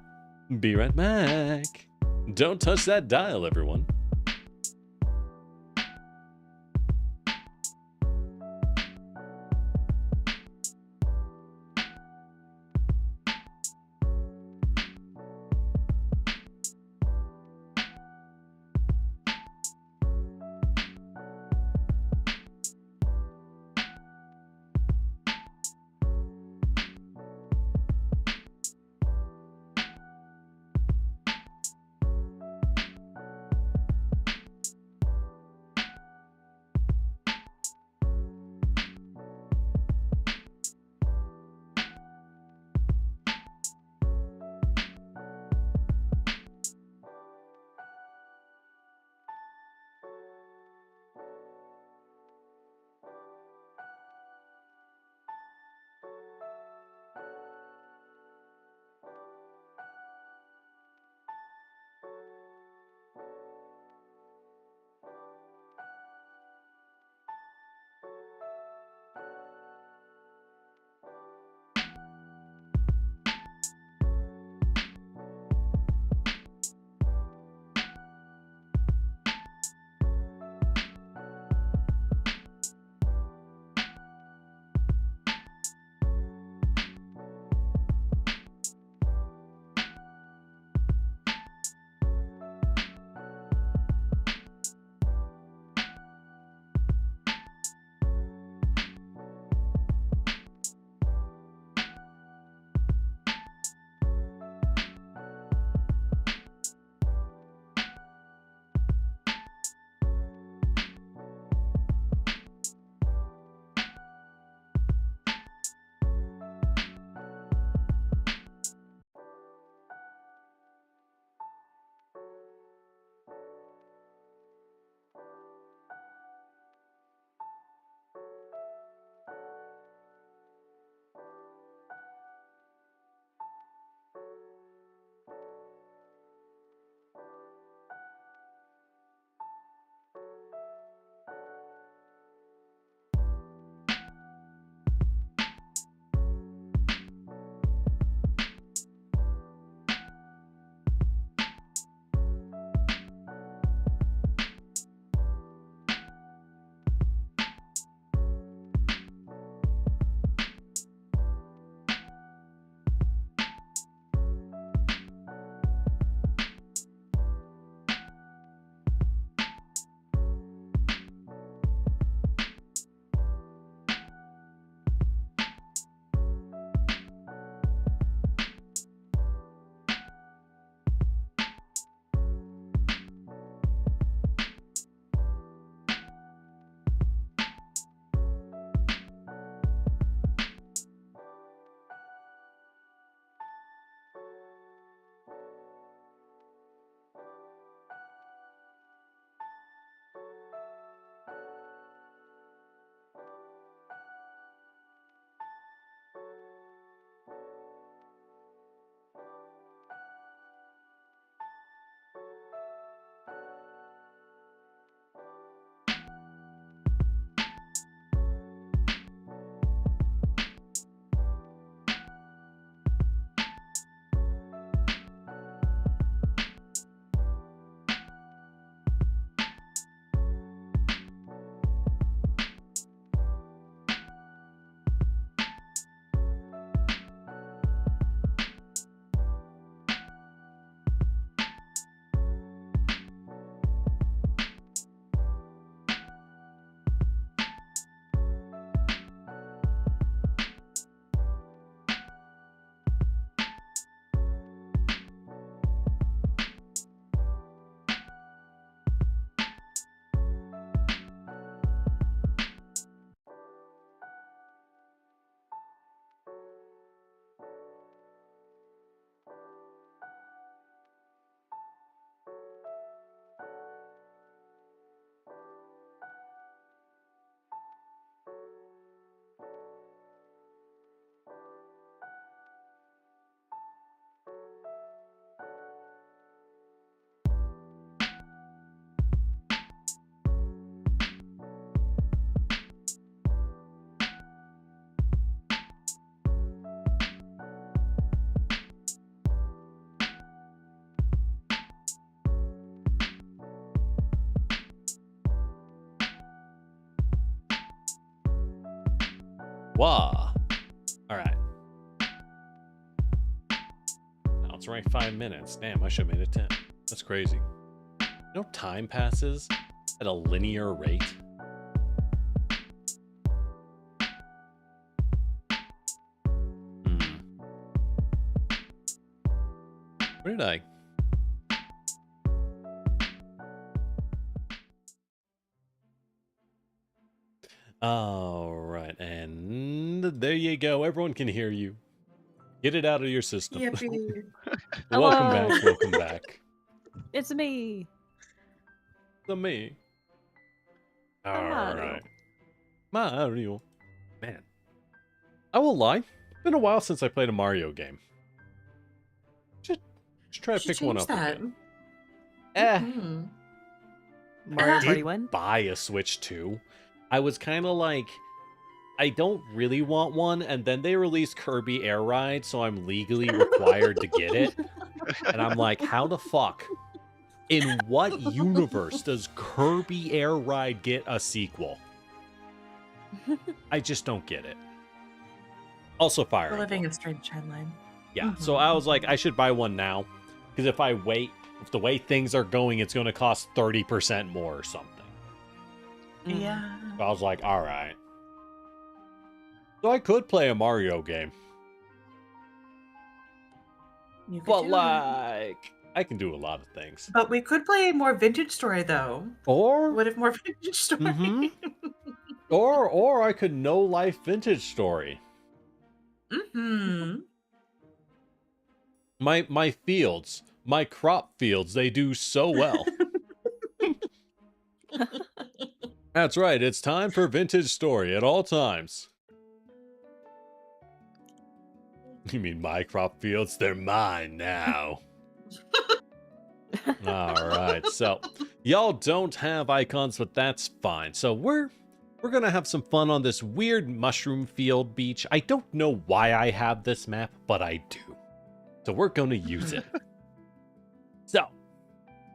Be right back. Don't touch that dial, everyone. Wah. All right. Now it's right 5 minutes. Damn, I should have made it 10. That's crazy. You know, time passes at a linear rate. Where did I? All right, and there you go. Everyone can hear you. Get it out of your system. Yippee. Welcome Hello. back. Welcome back. It's me. To me. All Mario. right. Mario. Man. I will lie. It's been a while since I played a Mario game. Just try to Should pick one change up that. again. Eh. Mhm. Mario I Party did 1? buy a Switch 2. I was kind of like, I don't really want one, and then they released Kirby Air Ride, so I'm legally required to get it. And I'm like, how the fuck? In what universe does Kirby Air Ride get a sequel? I just don't get it. Also, Fire We're living Emblem. a strange timeline. Yeah, so I was like, I should buy one now, because if I wait, if the way things are going, it's going to cost 30% more or something. Yeah. So I was like, all right. So I could play a Mario game, You could but do it. like, I can do a lot of things. But we could play more Vintage Story though. Or, What if more Vintage Story? Mhm. or I could no life Vintage Story. Mm-hmm. My fields, my crop fields, they do so well. That's right. It's time for Vintage Story at all times. You mean my crop fields? They're mine now. All right. So, y'all don't have icons, but that's fine. So, we're going to have some fun on this weird mushroom field beach. I don't know why I have this map, but I do. So, we're going to use it. So,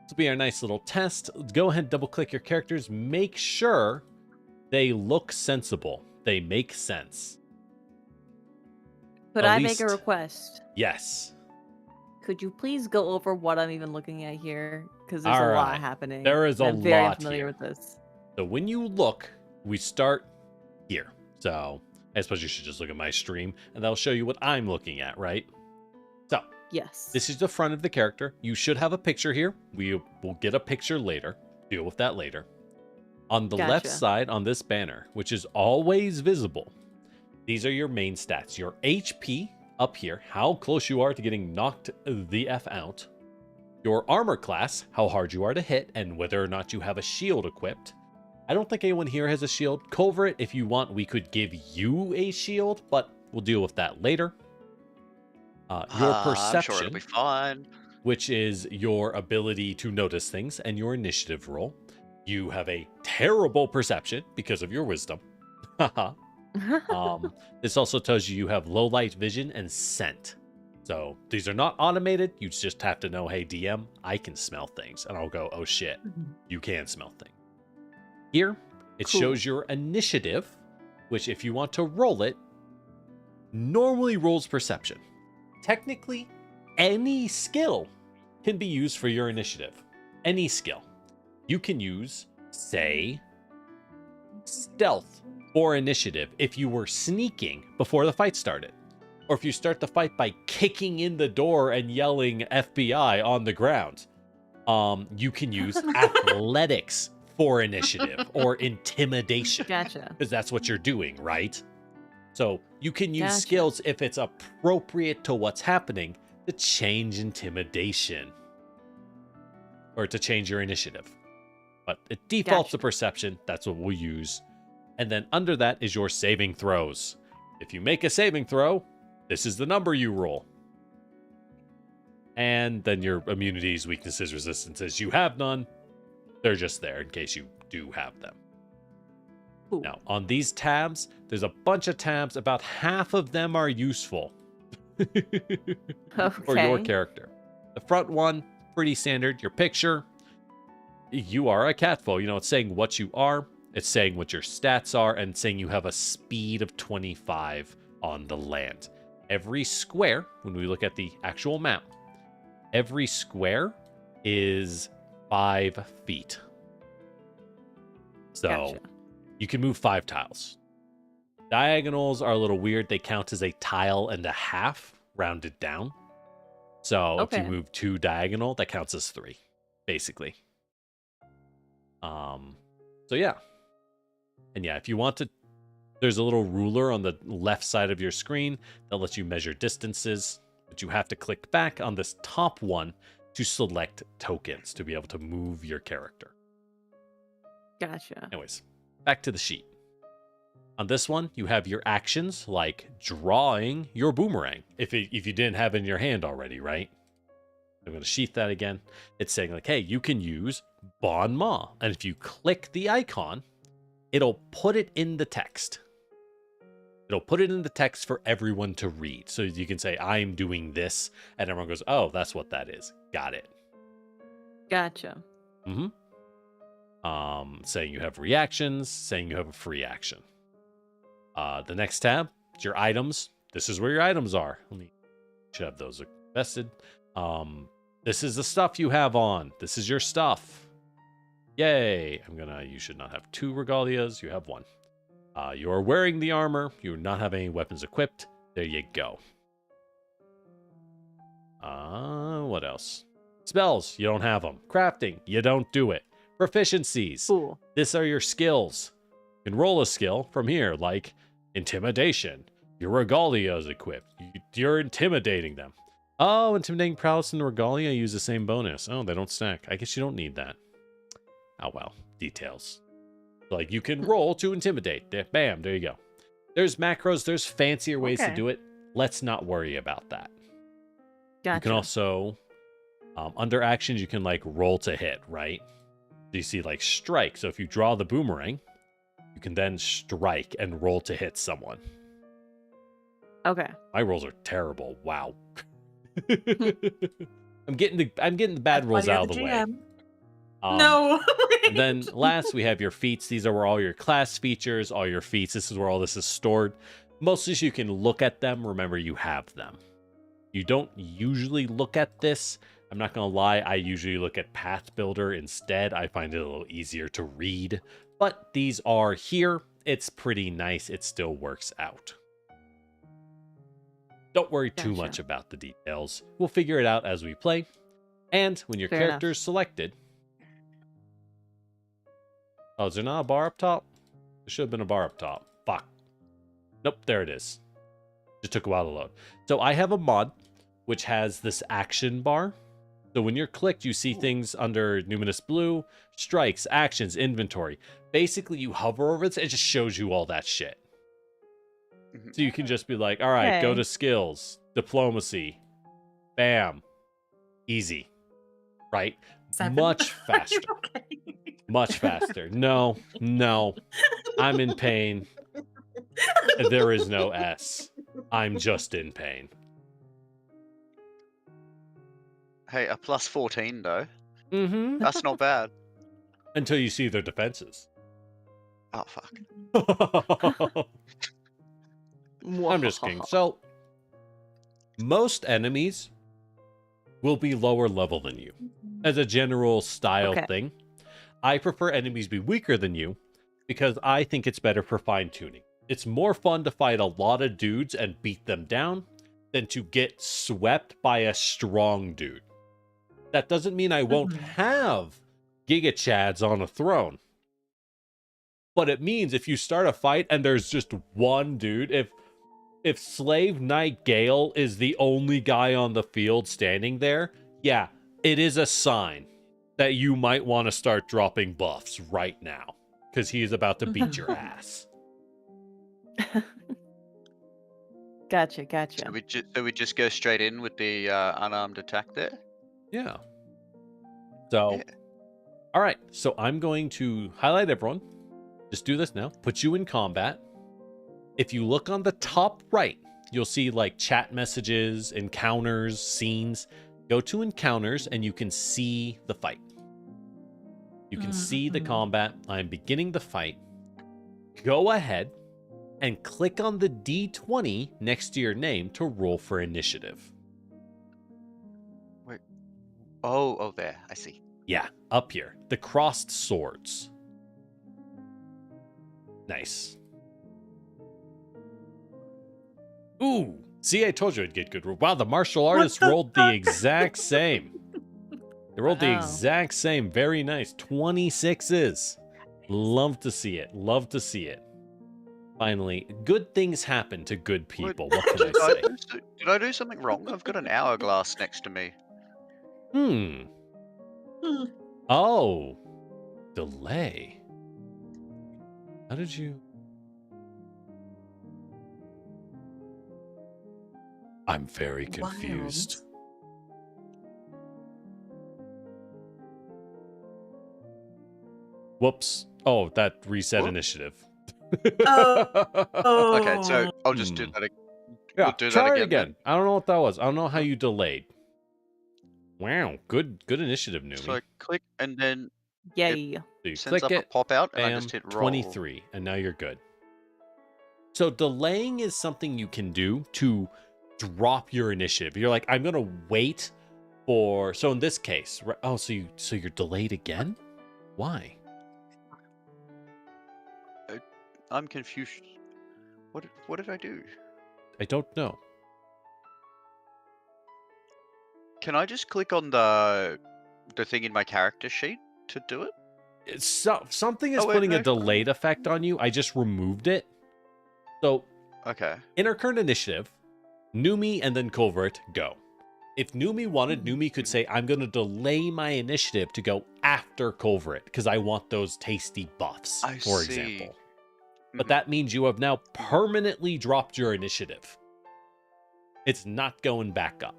this will be our nice little test. Go ahead, double click your characters. Make sure they look sensible. They make sense. Could At I make a least- request? Yes. Could you please go over what I'm even looking at here? Because there's a Alright. lot happening. There is a I'm very lot familiar here. with this. So when you look, we start here. So I suppose you should just look at my stream and that'll show you what I'm looking at, right? So Yes. this is the front of the character. You should have a picture here. We will get a picture later. Deal with that later. On the left Gotcha. side on this banner, which is always visible, these are your main stats. Your HP up here, how close you are to getting knocked the F out. Your armor class, how hard you are to hit, and whether or not you have a shield equipped. I don't think anyone here has a shield. Culvert, if you want, we could give you a shield, but we'll deal with that later. Your I'm sure perception, it'll be fine. which is your ability to notice things, and your initiative roll. You have a terrible perception because of your wisdom. Haha. This also tells you have low light vision and scent. So these are not automated. You just have to know, hey, DM, I can smell things. And I'll go, oh shit, you can smell things. Here, it Cool. shows your initiative, which if you want to roll it, normally rolls perception. Technically, any skill can be used for your initiative. Any skill. You can use, say, stealth or initiative if you were sneaking before the fight started. Or if you start the fight by kicking in the door and yelling FBI on the ground. You can use athletics for initiative or intimidation. Gotcha. Because that's what you're doing, right? So you can use Gotcha. skills if it's appropriate to what's happening to change intimidation. Or to change your initiative. But it defaults to Gotcha. perception. That's what we'll use. And then under that is your saving throws. If you make a saving throw, this is the number you roll. And then your immunities, weaknesses, resistances. You have none. They're just there in case you do have them. Cool. Now, on these tabs, there's a bunch of tabs. About half of them are useful for your Okay. character. The front one, pretty standard. Your picture. You are a catfo. You know, it's saying what you are. It's saying what your stats are and saying you have a speed of 25 on the land. Every square, when we look at the actual map, every square is 5 feet. So Gotcha. you can move 5 tiles. Diagonals are a little weird. They count as a tile and a half, rounded down. So if Okay. you move 2 diagonal, that counts as 3, basically. So yeah. And yeah, if you want to, there's a little ruler on the left side of your screen that lets you measure distances, but you have to click back on this top one to select tokens to be able to move your character. Gotcha. Anyways, back to the sheet. On this one, you have your actions like drawing your boomerang. If you didn't have it in your hand already, right? I'm going to sheath that again. It's saying like, hey, you can use Bon Ma. And if you click the icon, it'll put it in the text. It'll put it in the text for everyone to read. So you can say, I'm doing this. And everyone goes, oh, that's what that is. Got it. Gotcha. Mm-hmm. Saying you have reactions, saying you have a free action. The next tab, your items. This is where your items are. Should have those invested. This is the stuff you have on. This is your stuff. Yay. You should not have 2 regalias. You have 1. You are wearing the armor. You do not have any weapons equipped. There you go. What else? Spells. You don't have them. Crafting. You don't do it. Proficiencies. Cool. These are your skills. You can roll a skill from here, like intimidation. Your regalia is equipped. You're intimidating them. Oh, intimidating prowess and regalia use the same bonus. Oh, they don't stack. I guess you don't need that. Oh well, details. Like you can roll to intimidate. Bam, there you go. There's macros. There's fancier ways to do it. Let's not worry about that. Gotcha. You can also, under actions, you can like roll to hit, right? So you see like strike. So if you draw the boomerang, you can then strike and roll to hit someone. Okay. My rolls are terrible. Wow. I'm getting the bad rolls out of the way. No. And then last we have your feats. These are where all your class features, all your feats. This is where all this is stored. Mostly so you can look at them. Remember, you have them. You don't usually look at this. I'm not going to lie. I usually look at Path Builder instead. I find it a little easier to read. But these are here. It's pretty nice. It still works out. Don't worry too much about the details. We'll figure it out as we play. And when your character is selected... Oh, is there not a bar up top? There should have been a bar up top. Fuck. Nope, there it is. Just took a while to load. So I have a mod which has this action bar. So when you're clicked, you see things under Numinous Blue, strikes, actions, inventory. Basically, you hover over it, it just shows you all that shit. So you can just be like, all right, go to skills, diplomacy, bam, easy, right? 7? Much faster. Okay. Much faster. No, I'm in pain. There is no S. I'm just in pain. Hey, a plus 14 though. Mm-hmm. That's not bad. Until you see their defenses. Oh fuck. I'm just kidding. So, most enemies will be lower level than you. As a general style thing. I prefer enemies be weaker than you because I think it's better for fine-tuning. It's more fun to fight a lot of dudes and beat them down than to get swept by a strong dude. That doesn't mean I won't have Giga Chads on a throne. But it means if you start a fight and there's just one dude, if Slave Knight Gale is the only guy on the field standing there, yeah, it is a sign that you might want to start dropping buffs right now because he is about to beat your ass. Gotcha. So we just go straight in with the unarmed attack there? Yeah. So, all right. So I'm going to highlight everyone. Just do this now. Put you in combat. If you look on the top right, you'll see like chat messages, encounters, scenes. Go to encounters and you can see the fight. You can see the Mhm. combat. I'm beginning the fight. Go ahead and click on the D20 next to your name to roll for initiative. Wait. Oh, there. I see. Yeah, up here. The crossed swords. Nice. Ooh, see, I told you I'd get good. Wow, the martial artists the rolled the exact same. They rolled the Wow. exact same. Very nice. 26s. Love to see it. Love to see it. Finally, good things happen to good people. What can I say? Did I do something wrong? I've got an hourglass next to me. Hmm. Hmm. Oh. Delay. How did you... I'm very confused. Whoops. Oh, that reset What? initiative. Oh. Okay, so I'll just do that. Yeah, We'll do try that it again. again. I don't know what that was. I don't know how you delayed. Wow, good initiative, Numi. So I click and then Yay. So you sends click up it, a pop out, and I bam, just hit roll. 23, and now you're good. So delaying is something you can do to drop your initiative. You're like, I'm gonna wait for. So in this case, oh, so you're delayed again? Why? I'm confused. What did I do? I don't know. Can I just click on the thing in my character sheet to do it? It's something is Oh, wait, putting a no. delayed effect on you. I just removed it. So Okay. in our current initiative, Numi and then Covert go. If Numi wanted, Numi could say, I'm going to delay my initiative to go after Covert because I want those tasty buffs, I for see. example. But Mhm. that means you have now permanently dropped your initiative. It's not going back up.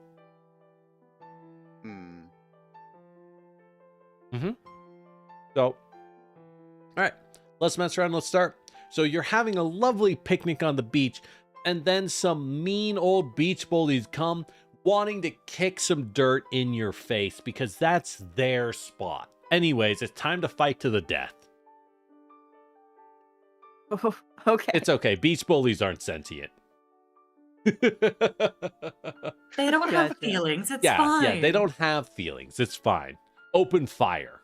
Hmm. So, all right, let's mess around. Let's start. So you're having a lovely picnic on the beach, and then some mean old beach bullies come wanting to kick some dirt in your face because that's their spot. Anyways, it's time to fight to the death. Oh, okay. It's okay. Beach bullies aren't sentient. They don't have Gotcha. feelings. It's Yeah, fine. yeah, they don't have feelings. It's fine. Open fire.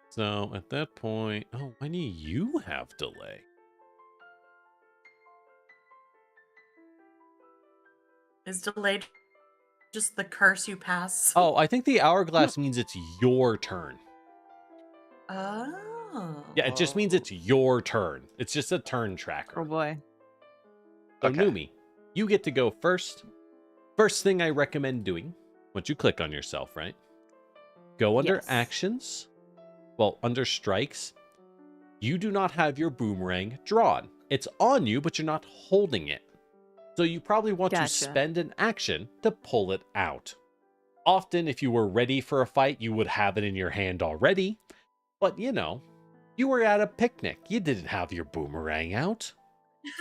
So at that point, oh, why do you have delay? Is delayed just the curse you pass? Oh, I think the hourglass means it's your turn. Oh. Yeah, it just means it's your turn. It's just a turn tracker. Oh boy. So Okay. Numi, you get to go first. First thing I recommend doing, once you click on yourself, right? Go under Yes. actions. Well, under strikes, you do not have your boomerang drawn. It's on you, but you're not holding it. So you probably want to Gotcha. spend an action to pull it out. Often, if you were ready for a fight, you would have it in your hand already. But, you know, you were at a picnic. You didn't have your boomerang out.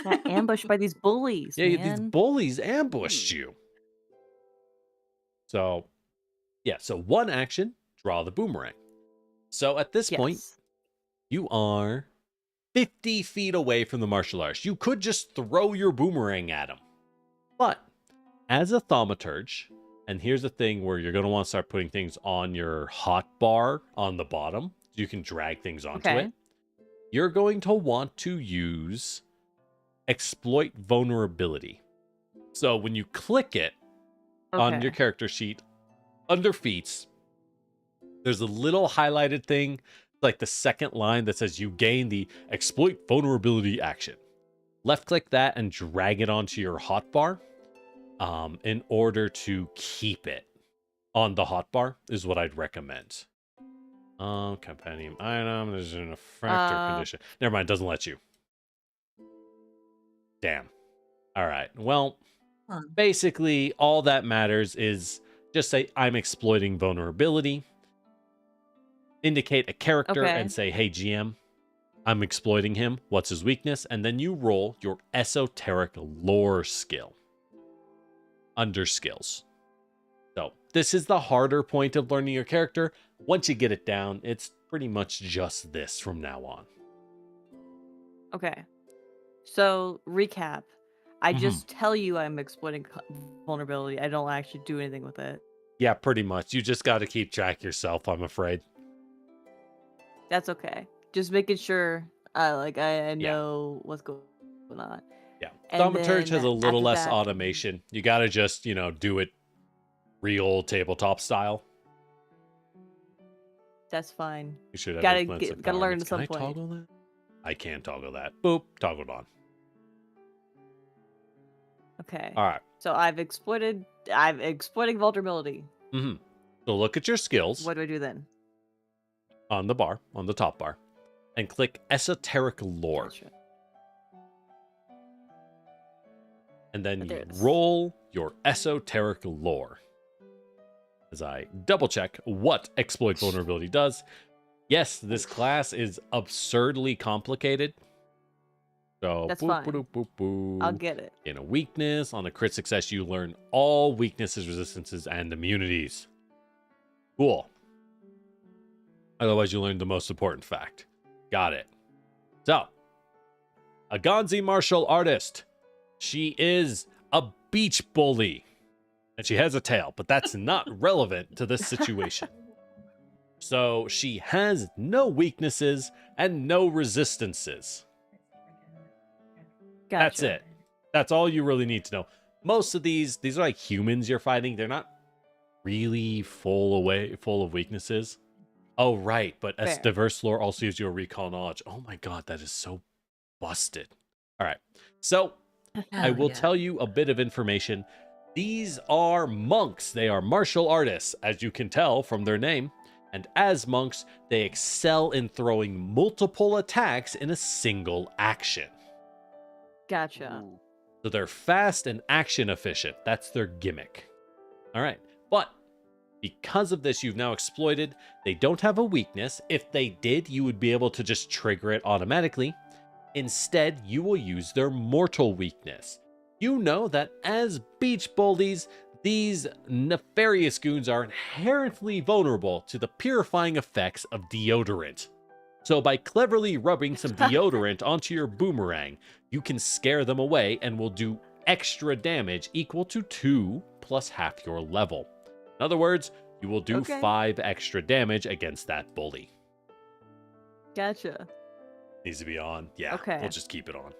Got ambushed by these bullies, Yeah, these man. bullies ambushed you. So, yeah, so one action, draw the boomerang. So at this point, Yes. you are 50 feet away from the martial arts. You could just throw your boomerang at him. But as a thaumaturge, and here's the thing where you're going to want to start putting things on your hot bar on the bottom. You can drag things onto Okay. it. You're going to want to use exploit vulnerability. So when you click it on your Okay. character sheet, under feats, there's a little highlighted thing, like the second line that says you gain the exploit vulnerability action. Left click that and drag it onto your hotbar in order to keep it on the hotbar is what I'd recommend. Compendium item, there's an effector condition. Never mind, doesn't let you. Damn. All right. Well, Huh. basically all that matters is just say I'm exploiting vulnerability. Indicate a character Okay. and say, hey, GM, I'm exploiting him. What's his weakness? And then you roll your esoteric lore skill under skills. So this is the harder point of learning your character. Once you get it down, it's pretty much just this from now on. Okay. So, recap. I Mhm. just tell you I'm exploiting vulnerability. I don't actually do anything with it. Yeah, pretty much. You just got to keep track yourself, I'm afraid. That's okay. Just making sure I Yeah. know what's going on. Yeah. And Thaumaturge has then a little after less that- automation. You got to just, do it real tabletop style. That's fine. You should have Gotta influence get- gotta learn environments. at some Can I point. toggle that? I can toggle that. Boop, toggled on. Okay. All right. So I'm exploiting vulnerability. Mm-hmm. So look at your skills What do I do then? on the bar, on the top bar, and click Esoteric Lore. Gotcha. And then There you it is. roll your Esoteric Lore. As I double check what Exploit Vulnerability does. Yes, this class is absurdly complicated. So, That's boop, fine. boop, boop, boop. I'll get it. In a weakness, on a crit success, you learn all weaknesses, resistances, and immunities. Cool. Otherwise, you learn the most important fact. Got it. So, a Gonzi martial artist. She is a beach bully. And she has a tail, but that's not relevant to this situation. So, she has no weaknesses and no resistances. Gotcha. That's it. That's all you really need to know. Most of these are like humans you're fighting. They're not really full of weaknesses. Oh, right. But as Fair. diverse lore also gives you a recall knowledge. Oh my god, that is so busted. All right. So I will tell you a bit of information. These are monks. They are martial artists, as you can tell from their name. And as monks, they excel in throwing multiple attacks in a single action. Gotcha. Ooh. So they're fast and action efficient. That's their gimmick. All right. But because of this, you've now exploited. They don't have a weakness. If they did, you would be able to just trigger it automatically. Instead, you will use their mortal weakness. You know that as beach bullies, these nefarious goons are inherently vulnerable to the purifying effects of deodorant. So by cleverly rubbing some deodorant onto your boomerang, you can scare them away and will do extra damage equal to 2 plus half your level. In other words, you will do Okay. 5 extra damage against that bully. Gotcha. Needs to be on. Yeah, Okay. we'll just keep it on.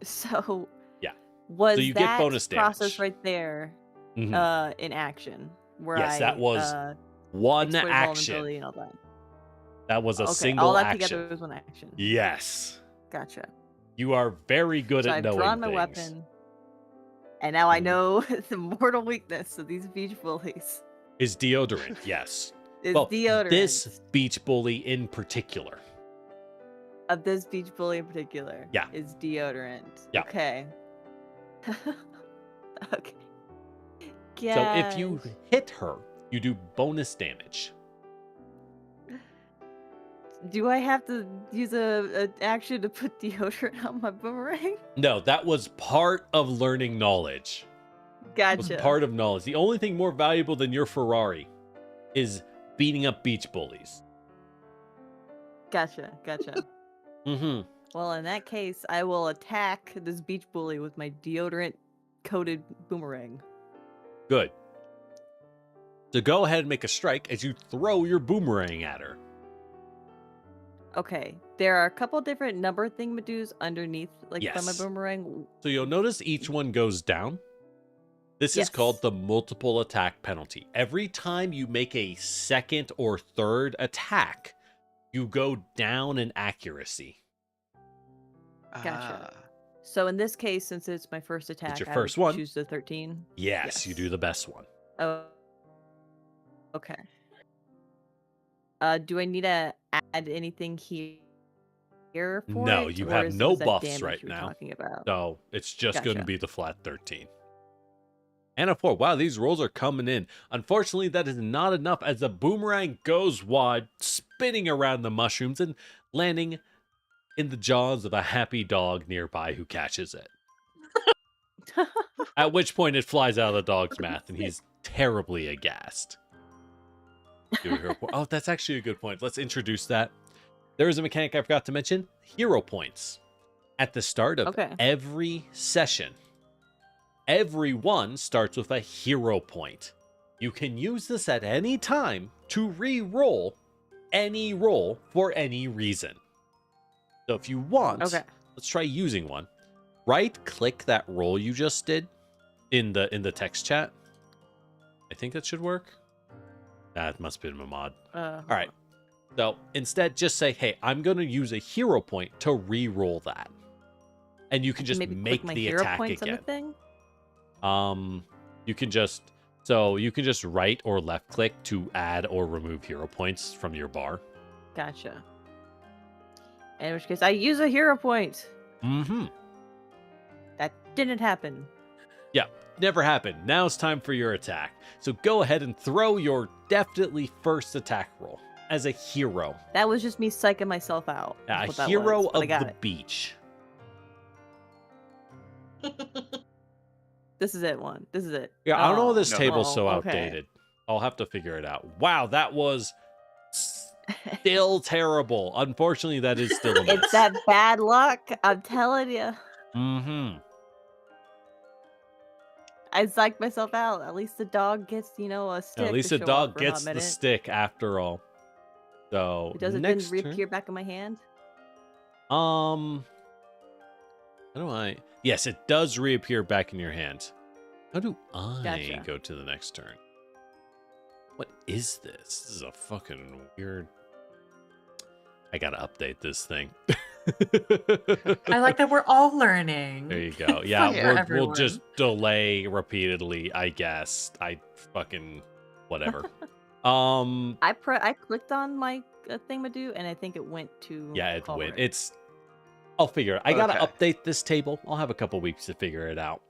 So Yeah. was So you get that bonus process damage. right there Mhm. in action? Where Yes, that was one exploited action. vulnerability and all that. That was a Okay, single all that action. together was one action. Yes. Gotcha. You are very good So at I've knowing drawn my things. weapon, and now I Mhm. know the mortal weakness of these beach bullies Is deodorant, yes. is Well, deodorant. this beach bully in particular. Of this beach bully in particular, Yeah. is deodorant. Yeah. Okay. Okay. So if you Gosh. hit her, you do bonus damage. Do I have to use a action to put deodorant on my boomerang? No, that was part of learning knowledge. It was Gotcha. part of knowledge. The only thing more valuable than your Ferrari is beating up beach bullies. Gotcha. Mm-hmm. Well, in that case, I will attack this beach bully with my deodorant coated boomerang. Good. So go ahead and make a strike as you throw your boomerang at her. Okay, there are a couple different number thingamadoos underneath, like by my Yes. boomerang. So you'll notice each one goes down. This is Yes. called the multiple attack penalty. Every time you make a second or third attack, you go down in accuracy. Gotcha. Ah. So in this case, since it's my first attack, your I first would one. choose the 13. Yes, you Yes. do the best one. Oh, okay. Do I need to add anything here for No, it? you or have is- no was that buffs damage right you were now. Talking about? So it's just going to Gotcha. be the flat 13. And a 4. Wow, these rolls are coming in. Unfortunately, that is not enough as the boomerang goes wide, spinning around the mushrooms and landing in the jaws of a happy dog nearby who catches it. At which point it flies out of the dog's mouth and he's terribly aghast. Oh, that's actually a good point. Let's introduce that. There is a mechanic I forgot to mention. Hero points. At the start of every session, everyone starts with a hero point. You can use this at any time to re-roll any roll for any reason. So if you want, let's try using one. Right-click that roll you just did in the text chat. I think that should work. That must have been a mod. All right. So instead, just say, hey, I'm going to use a hero point to re-roll that. And you can just make the attack again. You can just right or left click to add or remove hero points from your bar. Gotcha. In which case, I use a hero point. Mm-hmm. That didn't happen. Yeah, never happened. Now it's time for your attack. So go ahead and throw your definitely first attack roll as a hero. That was just me psyching myself out. A hero of the beach. This is it, one. This is it. Yeah, I don't know. This table's so outdated. I'll have to figure it out. Wow, that was still terrible. Unfortunately, that is still a miss. It's that bad luck. I'm telling you. Mm-hmm. I psyched myself out. At least the dog gets, a stick. At least the dog gets the stick after all. So does it then reappear back in my hand? How do I? Yes, it does reappear back in your hand. How do I go to the next turn? What is this? This is a fucking weird. I gotta update this thing. I like that we're all learning. There you go. Yeah, we'll just delay repeatedly, I guess. I fucking whatever. I clicked on my thingamadoo and I think it went to it went. I'll figure it. I gotta update this table. I'll have a couple weeks to figure it out.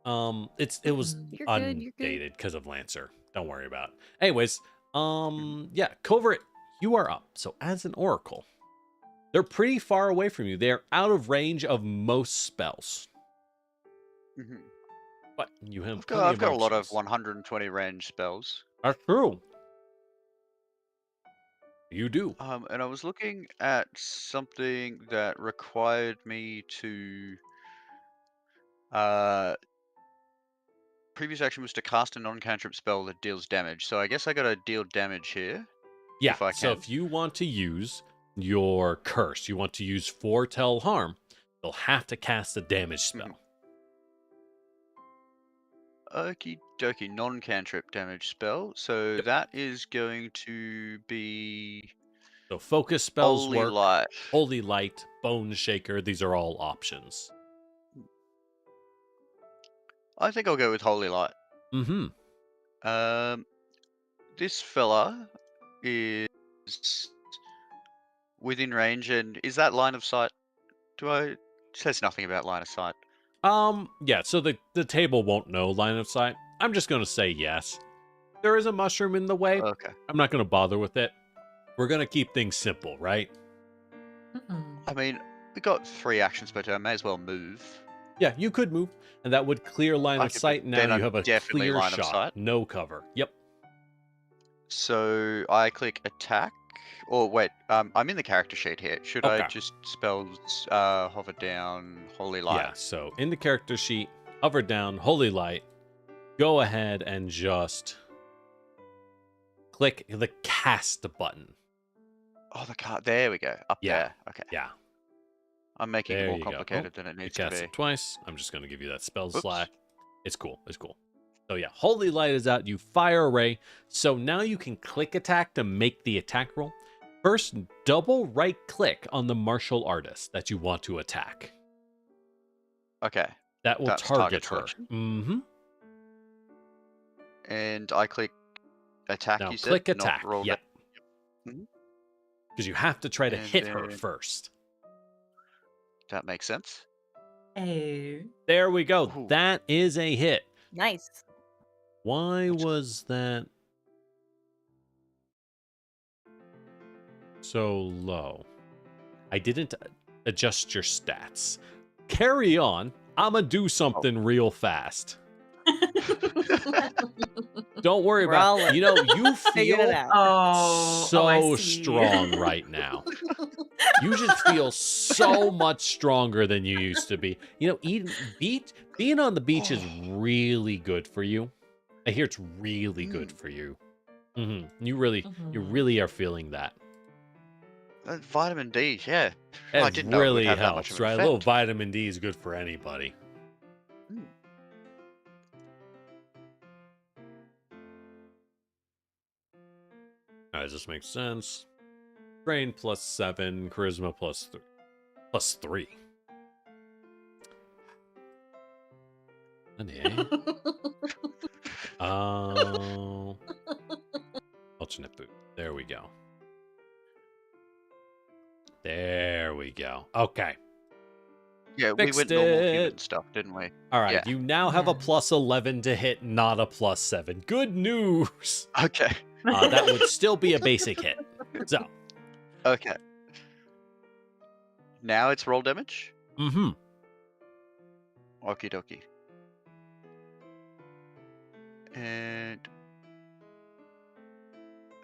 It was undated because of Lancer. Don't worry about it. Anyways, Covert, you are up. So as an oracle, they're pretty far away from you. They're out of range of most spells. Mm-hmm. But you have I've got a lot of 120 range spells. That's true. You do. And I was looking at something that required me to previous action was to cast a non-cantrip spell that deals damage. So I guess I gotta deal damage here. Yeah, if I can. So if you want to use your curse, you want to use foretell harm, you'll have to cast a damage spell. Okie dokie, non-cantrip damage spell. So that is going to be... So focus spells Holy work. Light. Holy Light, Bone Shaker, these are all options. I think I'll go with Holy Light. Mm-hmm. This fella is within range, and is that line of sight? It says nothing about line of sight. Yeah, so the table won't know line of sight. I'm just gonna say yes. There is a mushroom in the way. Okay. I'm not gonna bother with it. We're gonna keep things simple, right? I mean, we got 3 actions per turn. May as well move. Yeah, you could move, and that would clear line of sight. Now you have a clear line shot, of sight. No cover. Yep. So I click attack. Or wait, I'm in the character sheet here. Should I just spell hover down Holy Light? Yeah, so in the character sheet, hover down Holy Light. Go ahead and just click the cast button. Oh, the card. There we go. Up there. Okay. Yeah. I'm making it more complicated than it needs to be. Cast it twice. I'm just going to give you that spell slack. It's cool. It's cool. So yeah, Holy Light is out. You fire a ray. So now you can click attack to make the attack roll. First, double right click on the martial artist that you want to attack. Okay. That will target her. Mm-hmm. And I click attack. Now you click said, attack. Roll yep. Because you have to try to hit her first. That makes sense. Hey. There we go. Ooh. That is a hit. Nice. Why was that so low? I didn't adjust your stats. Carry on. I'ma do something real fast. Don't worry We're about all it. You know, you figuring it feel out. I so see. strong right now. You just feel so much stronger than you used to be. You know, being on the beach is really good for you. I hear it's really good for you. You really are feeling that. Vitamin D, yeah. I It didn't know it would really have that much of helps, an right? A little effect. vitamin D is good for anybody. Mm. All right, this makes sense. Brain +7, charisma +3. Honey. Alternate boot. There we go. There we go. Okay. Yeah, we went Fixed normal human it. stuff, didn't we? All right. Yeah. You now have a Yeah. +11 to hit, not a +7. Good news. Okay. That would still be a basic hit. So. Okay. Now it's roll damage? Mm-hmm. Okie dokie. And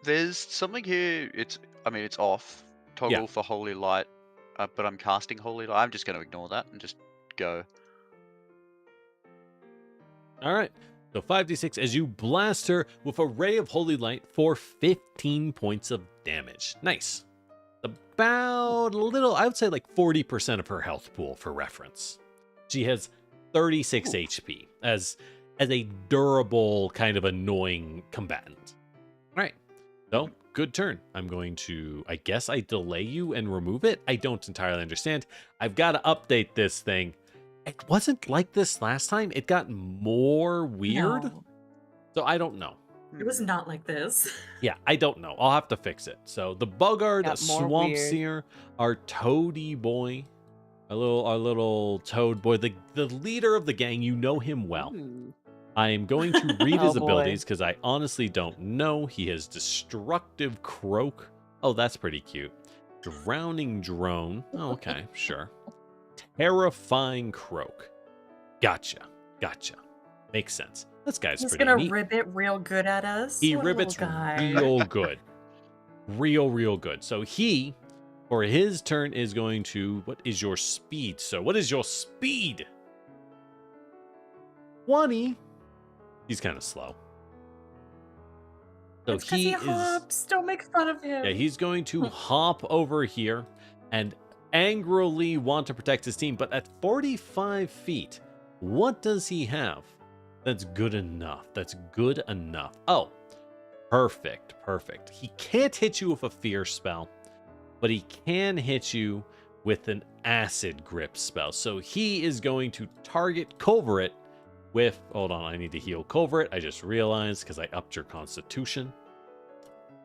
there's something here. It's off. Toggle for holy light, but I'm casting holy light. I'm just going to ignore that and just go. All right. So 5d6 as you blast her with a ray of holy light for 15 points of damage. Nice. About a little, I would say like 40% of her health pool for reference. She has 36 HP as a durable kind of annoying combatant. All right. So good turn. I'm going to, I guess I delay you and remove it. I don't entirely understand. I've got to update this thing. It wasn't like this last time. It got more weird. No, So I don't know. it was not like this. Yeah, I don't know. I'll have to fix it. So the Bugard, Got more Swamp weird. Seer, our Toady boy, our little Toad boy, the leader of the gang. You know him well. Ooh. I am going to read his Oh, boy. abilities because I honestly don't know. He has Destructive Croak. Oh, that's pretty cute. Drowning Drone. Oh, okay, sure. Terrifying Croak. Gotcha. Makes sense. This guy's He's pretty gonna neat. ribbit real good at us. He What a little ribbits guy. real good. Real good. So he, for his turn, is going to... What is your speed? So what is your speed? 20. He's kind of slow. So It's 'cause he is... hops. Don't make fun of him. Yeah, he's going to hop over here and angrily want to protect his team. But at 45 feet, what does he have? That's good enough. Oh, perfect. He can't hit you with a fear spell, but he can hit you with an acid grip spell. So he is going to target Culverit with... Hold on, I need to heal Culverit. I just realized because I upped your constitution.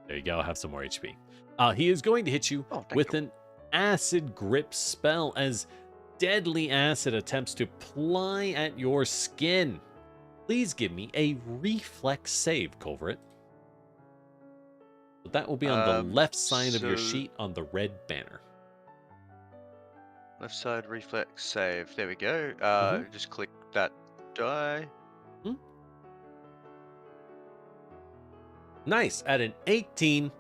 There you go, have some more HP. He is going to hit you with an acid grip spell as deadly acid attempts to ply at your skin. Please give me a reflex save, Culverit. So that will be on the left side of your sheet on the red banner. Left side reflex save. There we go. Just click that die. Nice. At an 18,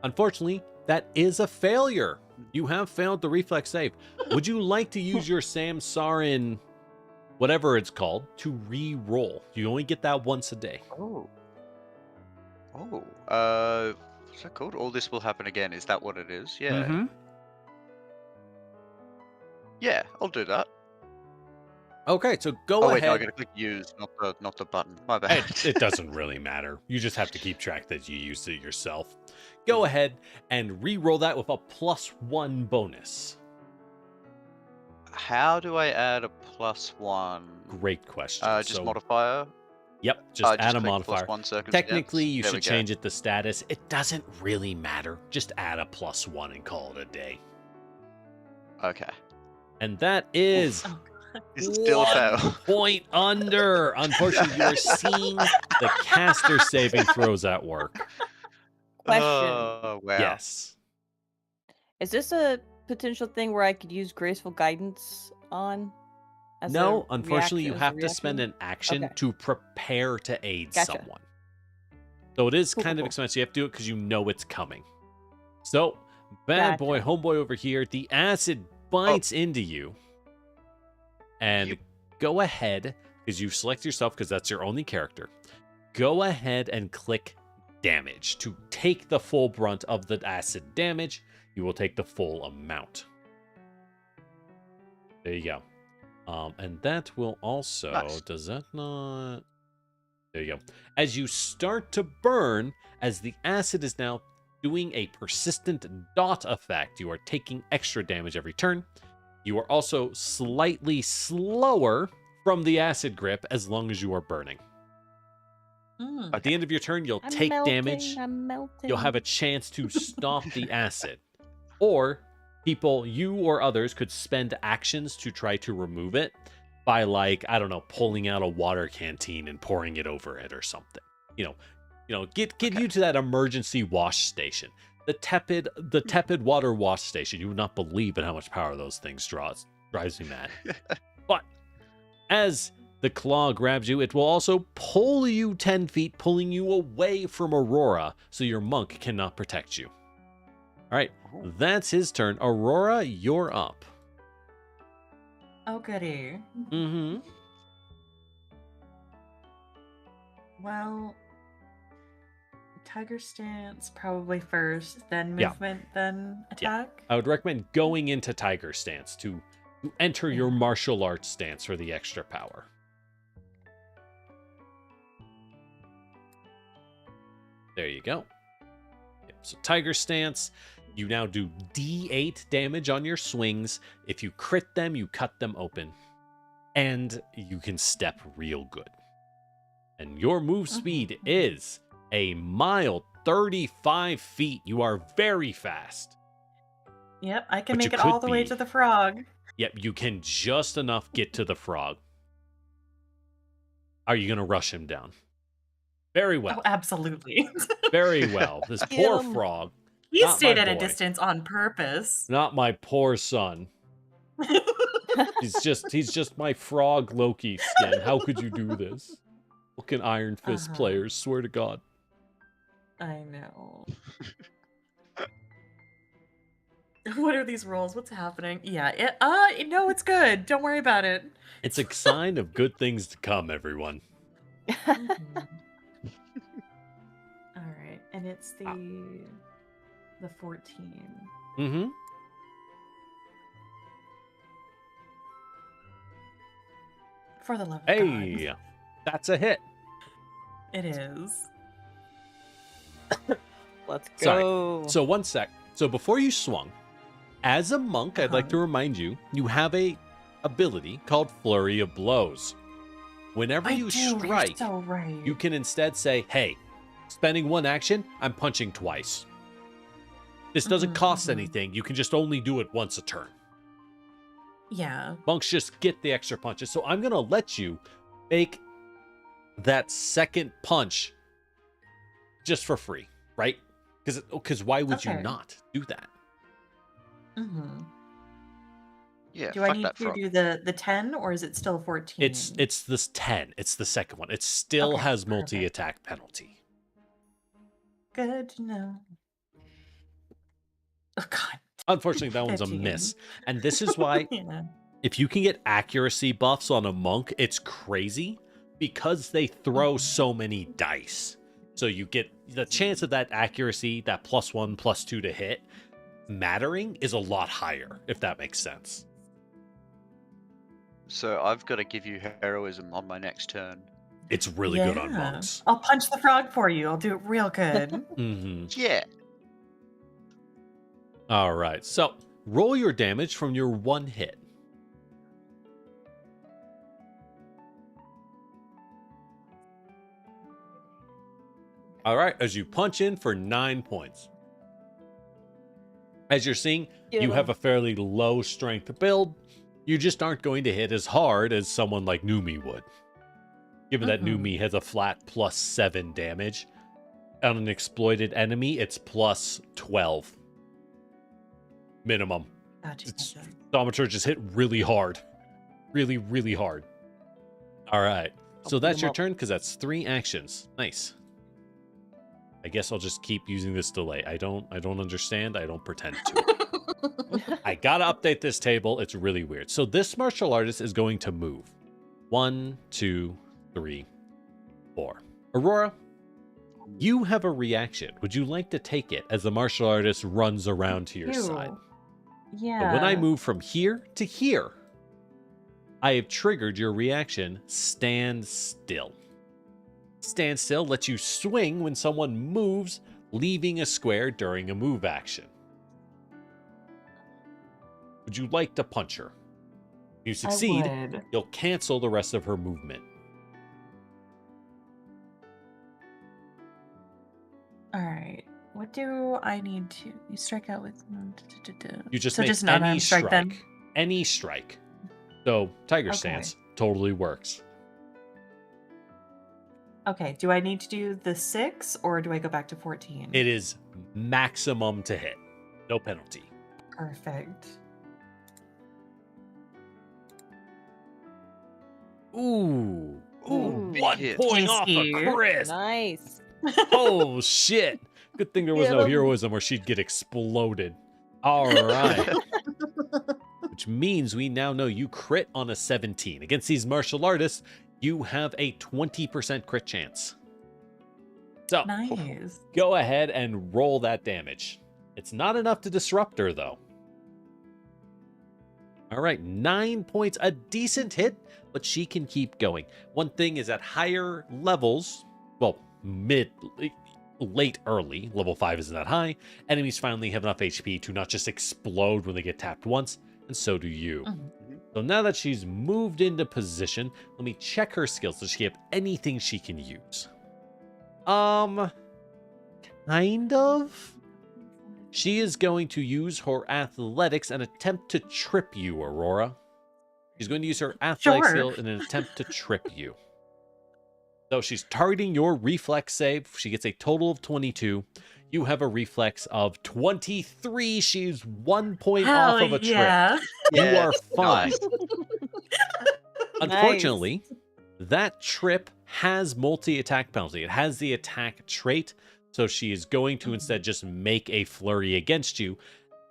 unfortunately, that is a failure. You have failed the reflex save. Would you like to use your Samsarin, whatever it's called, to re-roll? You only get that once a day. What's that called? All this will happen again. Is that what it is? Yeah. Yeah, I'll do that. Okay, so go Oh ahead. wait, no, I gotta click use, not the button. My bad. It doesn't really matter. You just have to keep track that you used it yourself. Go ahead and re-roll that with a +1 bonus. How do I add a +1? Great question. Just modifier. Yep, just add a click modifier. +1 circumstance. Technically, you There we should go. change it to status. It doesn't really matter. Just add a +1 and call it a day. Okay. And that is Oh, It's still a 1 fail. point under. Unfortunately, you are seeing the caster saving throws at work. Question. Oh wow. Yes. Is this a potential thing where I could use graceful guidance on? As No, a unfortunately, you as a have to spend reaction? an action Okay. to prepare to aid Gotcha. someone. So it is Cool, kind cool, of cool. expensive. You have to do it because you know it's coming. So, bad boy, Gotcha. homeboy over here, the acid bites into you. And Yep. go ahead, because you select yourself because that's your only character. Go ahead and click damage to take the full brunt of the acid damage. You will take the full amount. There you go. And that will also, Nice. does that not? There you go. As you start to burn, as the acid is now doing a persistent dot effect, you are taking extra damage every turn. You are also slightly slower from the acid grip as long as you are burning. At the end of your turn, you'll take damage. I'm melting. You'll have a chance to stop the acid. Or people, you or others, could spend actions to try to remove it by, like, I don't know, pulling out a water canteen and pouring it over it or something. Get you to that emergency wash station. The tepid water wash station. You would not believe in how much power those things drives me mad. But as the claw grabs you, it will also pull you 10 feet, pulling you away from Aurora, so your monk cannot protect you. All right, that's his turn. Aurora, you're up. Oh, goody. Mm-hmm. Well, tiger stance probably first, then Yeah. movement, then attack. I would recommend going into tiger stance to enter your martial arts stance for the extra power. There you go. Yep, so tiger stance. You now do D8 damage on your swings. If you crit them, you cut them open. And you can step real good. And your move speed is a mild 35 feet. You are very fast. Yep, I can But you make it all could the way be- to the frog. Yep, you can just enough get to the frog. Are you going to rush him down? Very well. Oh, absolutely. Very well. This poor Him. frog. He Not stayed my at a boy. distance on purpose. Not my poor son. He's just my frog Loki skin. How could you do this? Fucking Iron Fist players, swear to God. I know. What are these rolls? What's happening? Yeah, no, it's good. Don't worry about it. It's a sign of good things to come, everyone. Mhm. All right, and it's the 14. Mm-hmm. For the love of Hey, God. that's a hit. It is. Let's Sorry. go. So 1 sec. So before you swung, as a monk, I'd like to remind you, you have a ability called Flurry of Blows. Whenever you strike, You're so right. you can instead say, hey, spending one action, I'm punching twice. This doesn't cost anything. You can just only do it once a turn. Yeah. Monks just get the extra punches. So I'm going to let you make that second punch just for free, right? Because why would you Okay. not do that? Mm-hmm. Yeah, Do fuck I need that to frog. do the 10 or is it still 14? It's this 10. It's the second one. It still Okay, has perfect. multi-attack penalty. Good to know. Oh God. Unfortunately, that one's a 15. miss. And this is why, Yeah. if you can get accuracy buffs on a monk, it's crazy because they throw so many dice. So you get the chance of that accuracy, that +1, +2 to hit, mattering is a lot higher, if that makes sense. So I've got to give you heroism on my next turn. It's really good on Yeah. monks. I'll punch the frog for you. I'll do it real good. Mm-hmm. Yeah. All right, so roll your damage from your one hit. All right, as you punch in for 9 points. As you're seeing, you have a fairly low strength build. You just aren't going to hit as hard as someone like Numi would. Given that Numi has a flat +7 damage. On an exploited enemy, it's +12. Minimum. Gotcha. Thaumaturges just hit really hard. really, really hard. All right. So beat that's 'em your up. turn because that's 3 actions. Nice. I guess I'll just keep using this delay. I don't understand. I don't pretend to. I gotta update this table. It's really weird. So this martial artist is going to move. 1, 2, 3, 4. Aurora, you have a reaction. Would you like to take it as the martial artist runs around to your side? Yeah. So when I move from here to here, I have triggered your reaction, stand still. Stand still lets you swing when someone moves, leaving a square during a move action. Would you like to punch her? If you succeed, I would. you'll cancel the rest of her movement. All right. What do I need to? You strike out with. You just so make just an any unarmed strike then. Any strike. So Tiger Okay. Stance totally works. Okay. Do I need to do the 6 or do I go back to 14? It is maximum to hit. No penalty. Perfect. Ooh. Ooh, big 1 hit. point off a Tasty. crisp. Nice. Oh, shit. Good thing there was Get no 'em. heroism or she'd get exploded. All right. Which means we now know you crit on a 17. Against these martial artists, you have a 20% crit chance. So, Nice. go ahead and roll that damage. It's not enough to disrupt her, though. All right, 9 points, a decent hit, but she can keep going. One thing is at higher levels, well, late, early, level 5 isn't that high, enemies finally have enough HP to not just explode when they get tapped once, and so do you. Mhm. So now that she's moved into position, let me check her skills. Does she have anything she can use? Kind of. She is going to use her athletics and attempt to trip you, Aurora. She's going to use her athletic Sure. skill in an attempt to trip you. So she's targeting your reflex save. She gets a total of 22. You have a reflex of 23. She's 1 point Hell off of a trip. yeah. You Yeah, are fine. nice. Unfortunately, that trip has multi-attack penalty. It has the attack trait, so she is going to instead just make a flurry against you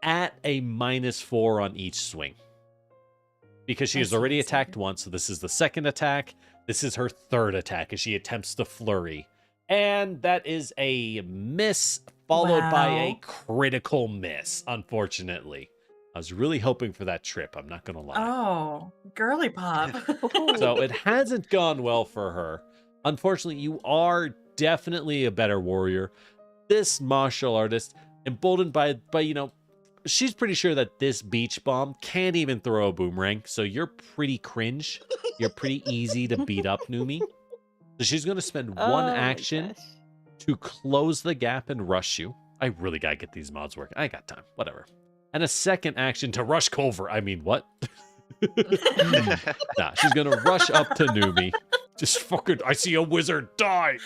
at a -4 on each swing. Because she I has see, already I see. attacked once, so this is the second attack. This is her third attack as she attempts to flurry. And that is a miss, followed by a Wow. critical miss, unfortunately. I was really hoping for that trip, I'm not going to lie. Oh, girly pop. So it hasn't gone well for her. Unfortunately, you are definitely a better warrior. This martial artist, emboldened by she's pretty sure that this beach bomb can't even throw a boomerang. So you're pretty cringe. You're pretty easy to beat up, Numi. So she's going to spend one Oh my action gosh. to close the gap and rush you. I really got to get these mods working. I got time. Whatever. And a second action to rush Culver. I mean, what? Nah, she's gonna rush up to Numi. Just fucking, I see a wizard, die!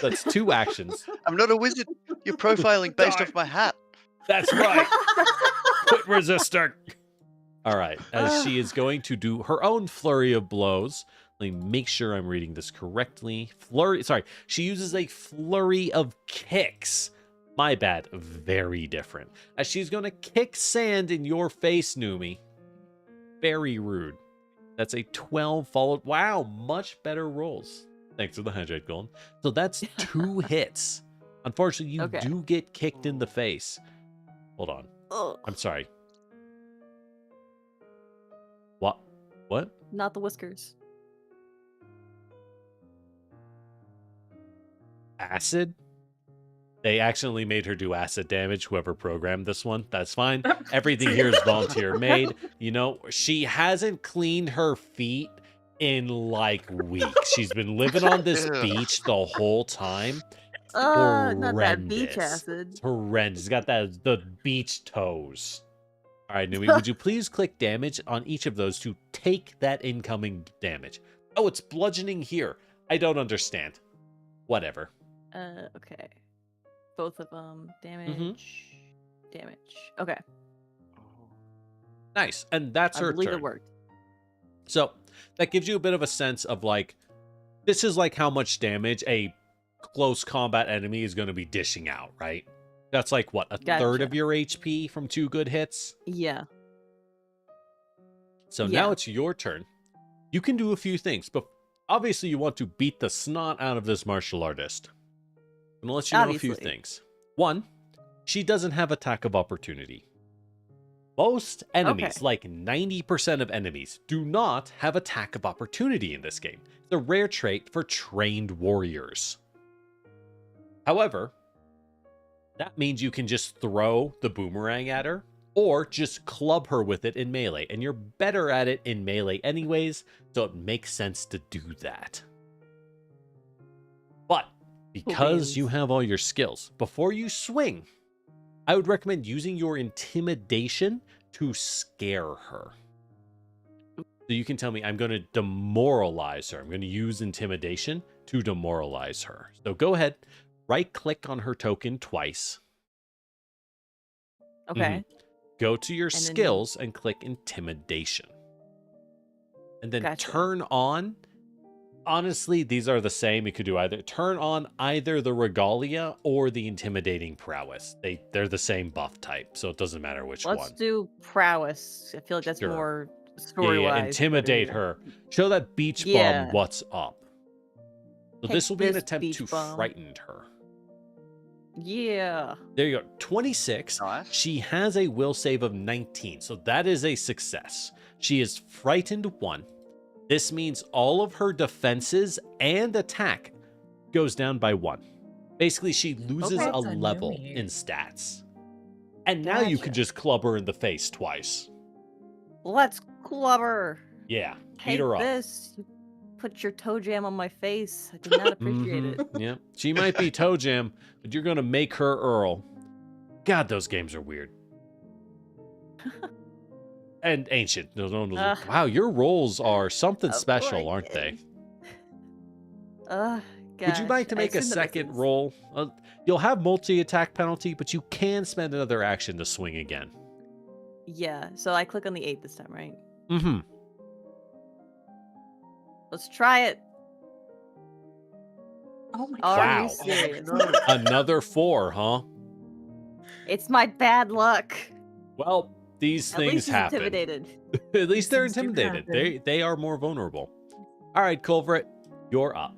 That's 2 actions. I'm not a wizard. You're profiling based off my hat. That's right. Quit resisting. All right, as she is going to do her own flurry of blows. Let me make sure I'm reading this correctly. She uses a flurry of kicks. My bad, very different. As she's going to kick sand in your face, Numi. Very rude. That's a 12 followed. Wow, much better rolls. Thanks for the 100 gold. So that's 2 hits. Unfortunately, you Okay. do get kicked in the face. Hold on. Ugh. I'm sorry. What? What? Not the whiskers. Acid? They accidentally made her do acid damage, whoever programmed this one. That's fine. Everything here is volunteer made. You know, she hasn't cleaned her feet in like weeks. She's been living on this Ugh. beach the whole time. Not that beach Horrendous. acid. It's horrendous. It's got the beach toes. All right, Numi, would you please click damage on each of those to take that incoming damage? Oh, it's bludgeoning here. I don't understand. Whatever. Okay. Both of them. Damage. Damage. Okay. Nice. And that's I her believe turn. it worked. So that gives you a bit of a sense of like, this is like how much damage a close combat enemy is going to be dishing out, right? That's like what, a third Gotcha. of your HP from 2 good hits? Yeah. So Yeah. now it's your turn. You can do a few things, but obviously you want to beat the snot out of this martial artist. I'm gonna let you know a few Obviously. things. One, she doesn't have attack of opportunity. Most enemies, Okay. like 90% of enemies, do not have attack of opportunity in this game. It's a rare trait for trained warriors. However, that means you can just throw the boomerang at her, or just club her with it in melee, and you're better at it in melee anyways, so it makes sense to do that. But because you wins? have all your skills, before you swing, I would recommend using your intimidation to scare her. So you can tell me, I'm going to demoralize her. I'm going to use intimidation to demoralize her. So go ahead, right-click on her token twice. Okay. Go to your And then- skills and click intimidation. And then Gotcha. turn on. Honestly, these are the same. You could do either. Turn on either the regalia or the intimidating prowess. They're the same buff type, so it doesn't matter which Let's one. do prowess. I feel like that's Sure. more Yeah, story-wise. intimidate her. Show that beach Yeah. bum what's up. So Take this will be an this, attempt beach to bum. frighten her. Yeah. There you go. 26. Nice. She has a will save of 19, so that is a success. She is frightened 1. This means all of her defenses and attack goes down by 1. Basically, she loses Okay. a That's a level newie. in stats. And now you can Gotcha. just club her in the face twice. Let's clubber. Yeah, Take beat her up. this. You put your toe jam on my face. I did not appreciate it. Yeah, she might be toe jam, but you're gonna make her Earl. God, those games are weird. And ancient. No one was like, wow, your rolls are something Oh, special, boy. aren't they? Gosh. Would you like to I make a assume that makes second sense. roll? You'll have multi-attack penalty, but you can spend another action to swing again. Yeah. So I click on the 8 this time, right? Mm-hmm. Let's try it. Oh my Are Wow. you serious? Another 4, huh? It's my bad luck. Well, these At things least he's happen. intimidated. At least they're Things do intimidated. happen. They are more vulnerable. All right, Culvert, you're up.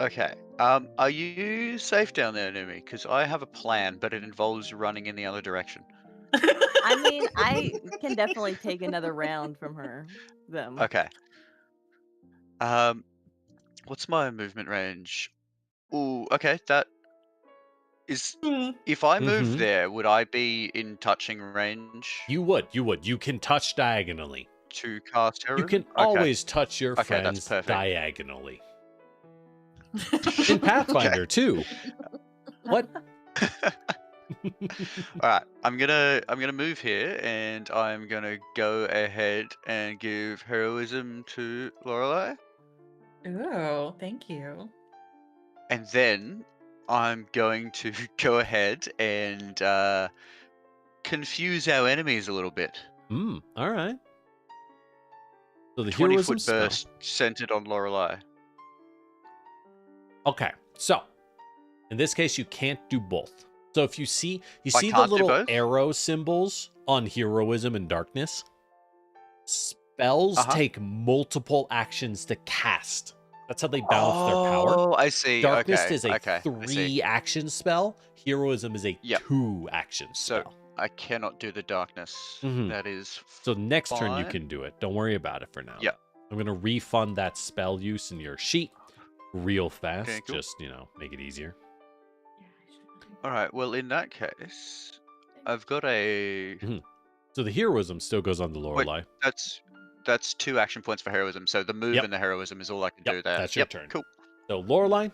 Okay. Are you safe down there, Numi? Because I have a plan, but it involves running in the other direction. I mean, I can definitely take another round from her. Them. Okay. What's my movement range? Ooh, okay. That is. If I moved Mhm. there, would I be in touching range You would. You can touch diagonally. to cast You terrorism? can Okay. always touch your Okay, that's friends perfect. diagonally. In Pathfinder, too. What? All right, I'm gonna move here, and I'm gonna go ahead and give heroism to Lorelei, Ooh, thank you. and then I'm going to go ahead and confuse our enemies a little bit. All right. So the 20 heroism foot spell. burst centered on Lorelei. Okay, so in this case, you can't do both. So if you see the can't do little both? arrow symbols on heroism and darkness, spells take multiple actions to cast. That's how they balance their power. Oh, I see. Darkness Okay, is a okay, I see. 3-action spell. Heroism is a Yep. 2-action So spell. I cannot do the darkness. Mhm. That is So next turn you fine. can do it. Don't worry about it for now. Yeah. I'm gonna refund that spell use in your sheet real fast. Okay, cool. Just, make it easier. All right. Well, in that case, I've got a. So the heroism still goes on the Lorelei. That's 2 action points for heroism. So the move Yep. and the heroism is all I can Yep, do there. that's your Yep, turn. Cool. So Lorelei,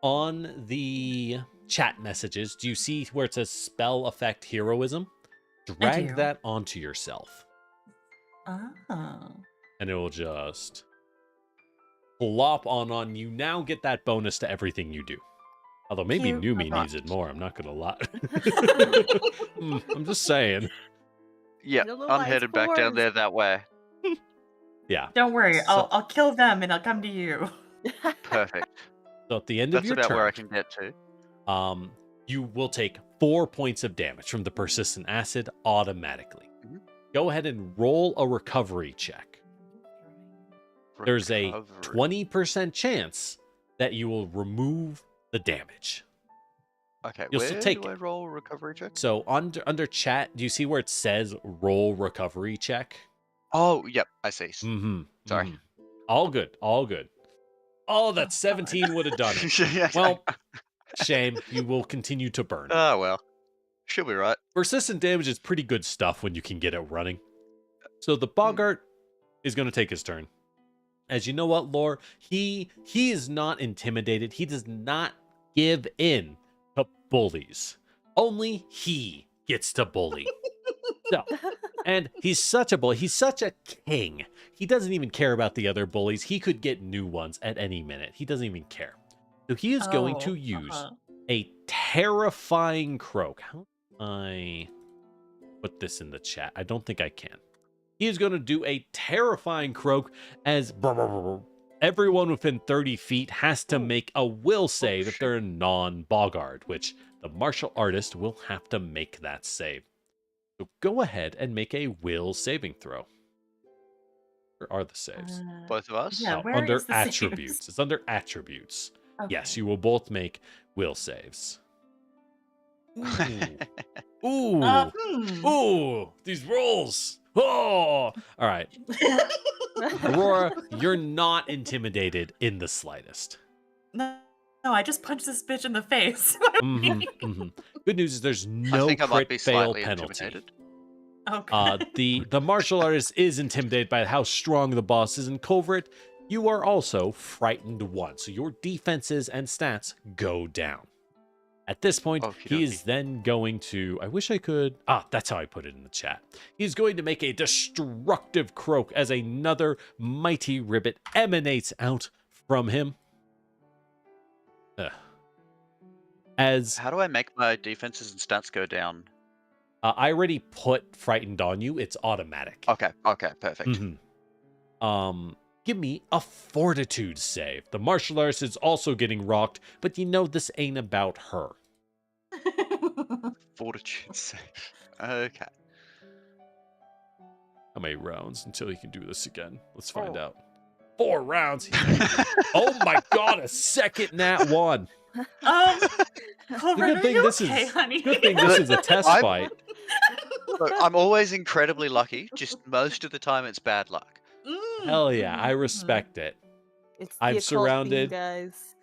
on the chat messages, do you see where it says spell effect heroism? Drag do. that onto yourself. Oh. And it will just plop on. You now get that bonus to everything you do. Although maybe Cute. Numi Okay. needs it more. I'm not gonna lie. I'm just saying. Yeah, You don't know I'm why it's headed back down forced. there that way. Yeah. Don't worry, So- I'll kill them and I'll come to you. Perfect. So at the end of That's your about turn, where I can get to. you will take 4 points of damage from the persistent acid automatically. Mhm. Go ahead and roll a recovery check. There's a Recovery. 20% chance that you will remove the damage. Okay, You'll where still take do I it. roll a recovery check? So under chat, do you see where it says roll recovery check? Oh, yep, I see. Mm-hmm. Sorry. mhm. All good. All good. Oh, that 17 would have done it. Yeah. Well, shame. You will continue to burn. Oh, well. She'll be right. Persistent damage is pretty good stuff when you can get it running. So the Boggart is going to take his turn. As you know what, Lore, he is not intimidated. He does not give in to bullies. Only he gets to bully. So, and he's such a bully. He's such a king. He doesn't even care about the other bullies. He could get new ones at any minute. He doesn't even care. So he is going to use a terrifying croak. How do I put this in the chat? I don't think I can. He is going to do a terrifying croak as everyone within 30 feet has to make a will save if they're a non-Boggart, which the martial artist will have to make that save. So go ahead and make a will saving throw. Where are the saves? Both of us? Yeah, Oh, where under is the saves? attributes. It's under attributes. Okay. Yes, you will both make will saves. Ooh. Ooh, these rolls. Oh, all right. Aurora, you're not intimidated in the slightest. No, I just punched this bitch in the face. What do you mean? Good news is there's I no think I might be crit fail slightly penalty. intimidated. Okay. The martial artist is intimidated by how strong the boss is, and Covert, you are also frightened 1, so your defenses and stats go down. At this point, he is then going to... I wish I could... that's how I put it in the chat. He's going to make a destructive croak as another mighty ribbit emanates out from him. As How do I make my defenses and stats go down? I already put frightened on you. It's automatic. Okay, perfect. Give me a fortitude save. The martial artist is also getting rocked, but you know this ain't about her. Fortitude save. Okay. How many rounds until he can do this again? Let's find out. 4 rounds. Oh my god, a second nat 1. Colbert, are you okay, honey? Good thing this is a test fight. Look, I'm always incredibly lucky. Just most of the time it's bad luck. Hell yeah, I respect it. It's I'm the occult surrounded. theme, guys.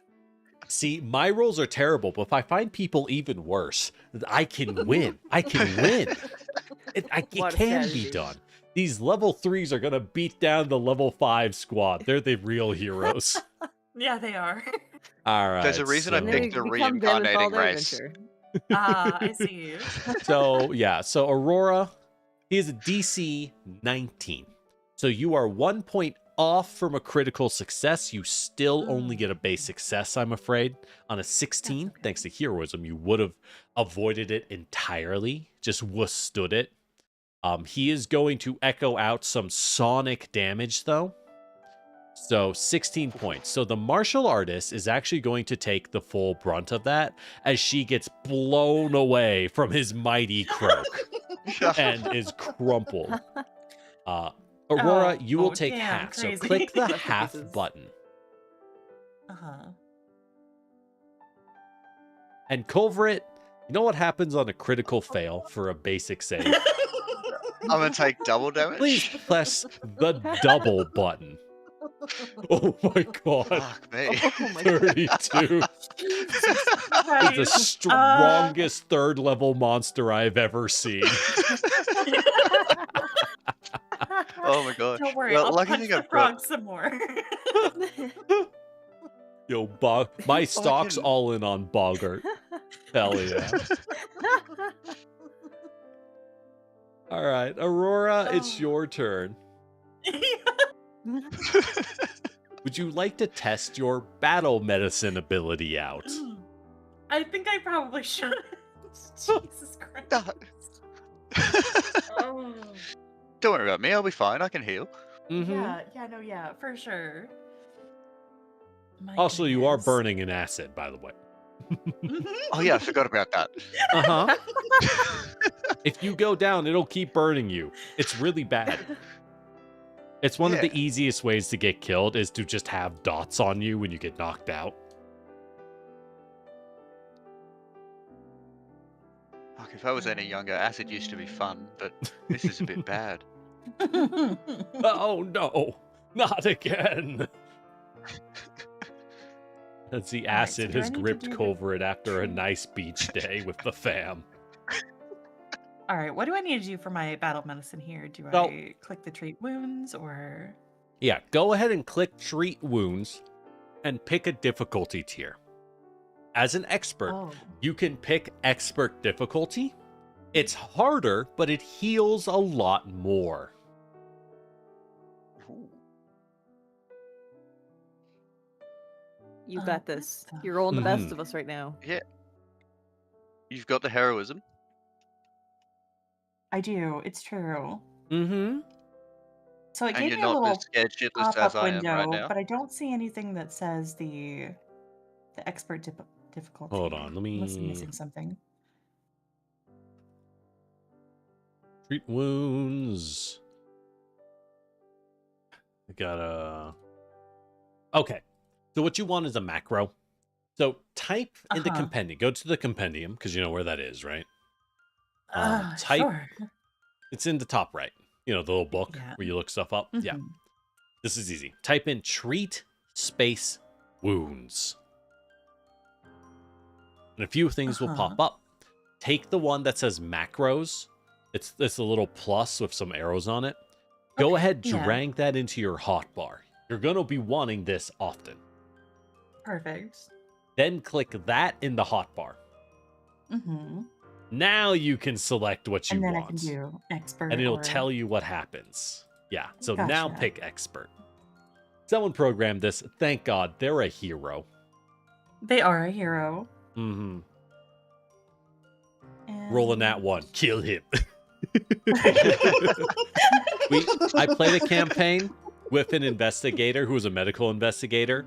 See, my rolls are terrible, but if I find people even worse, I can win. I can win. It What a can strategy. be done. These level 3s are going to beat down the level 5 squad. They're the real heroes. Yeah, they are. All right. There's a reason I And then picked we a become them with all reincarnating their race. adventure. I see. So, yeah. So, Aurora, he is a DC 19. So, you are 1 point off from a critical success. You still only get a base success, I'm afraid. On a 16, thanks to heroism, you would have avoided it entirely. Just withstood it. He is going to echo out some sonic damage, though. So 16 points. So the martial artist is actually going to take the full brunt of that as she gets blown away from his mighty croak and is crumpled. Aurora, you will take damn, half. So crazy. click the Rest in half pieces. button. Uh-huh. And Culvert, you know what happens on a critical fail for a basic save? I'm gonna take double damage. Please press the double button. Oh my god. Fuck me. Oh my god. 32. Right. The strongest third level monster I've ever seen. Oh my gosh. Don't worry, Well, I'll lucky punch thing the I've got. frog some more. Yo, my stock's Fucking- all in on Boggart. Hell yeah. All right, Aurora, it's your turn. Would you like to test your battle medicine ability out? I think I probably should. Jesus Christ. Don't worry about me. I'll be fine. I can heal. Mm-hmm. Yeah, for sure. My Also, you are goodness. burning an acid, by the way. Oh yeah, I forgot about that. Uh-huh. If you go down, it'll keep burning you. It's really bad. It's one of Yeah. the easiest ways to get killed is to just have dots on you when you get knocked out. Fuck, if I was any younger, acid used to be fun, but this is a bit bad. Oh no, not again. As the Alright, so acid do I has need to gripped do the Culverin after a treat? nice beach day with the fam. All right, what do I need to do for my battle medicine here? Do So- I click the treat wounds or? Yeah, go ahead and click treat wounds and pick a difficulty tier. As an expert, Oh, you can pick expert difficulty. It's harder, but it heals a lot more. Ooh. You what got this. the You're rolling the best Mhm. of us right now. Yeah. You've got the heroism. I do. It's true. Mm-hmm. So it And gave you're me a not little as scared shitless pop-up as I am right window, now. but I don't see anything that says the expert difficulty. Hold on, let Unless I'm me missing something. treat wounds. I gotta. Okay, so what you want is a macro. So type in the Uh-huh. compendium. Go to the compendium because you know where that is, right? Type. Sure. It's in the top right. You know the little book Yeah. where you look stuff up. Yeah, Mhm. this is easy. Type in treat space wounds, and a few things will pop up. Take the one that says macros. It's a little plus with some arrows on it. Go Okay, ahead, yeah. drag that into your hotbar. You're gonna be wanting this often. Perfect. Then click that in the hotbar. Mm-hmm. Now you can select what you And then want. I can do expert. And it'll or... tell you what happens. Yeah, so now Gotcha. pick expert. Someone programmed this. Thank God, they're a hero. They are a hero. Mm-hmm. And... Rolling that one. Kill him. I played a campaign with an investigator who was a medical investigator.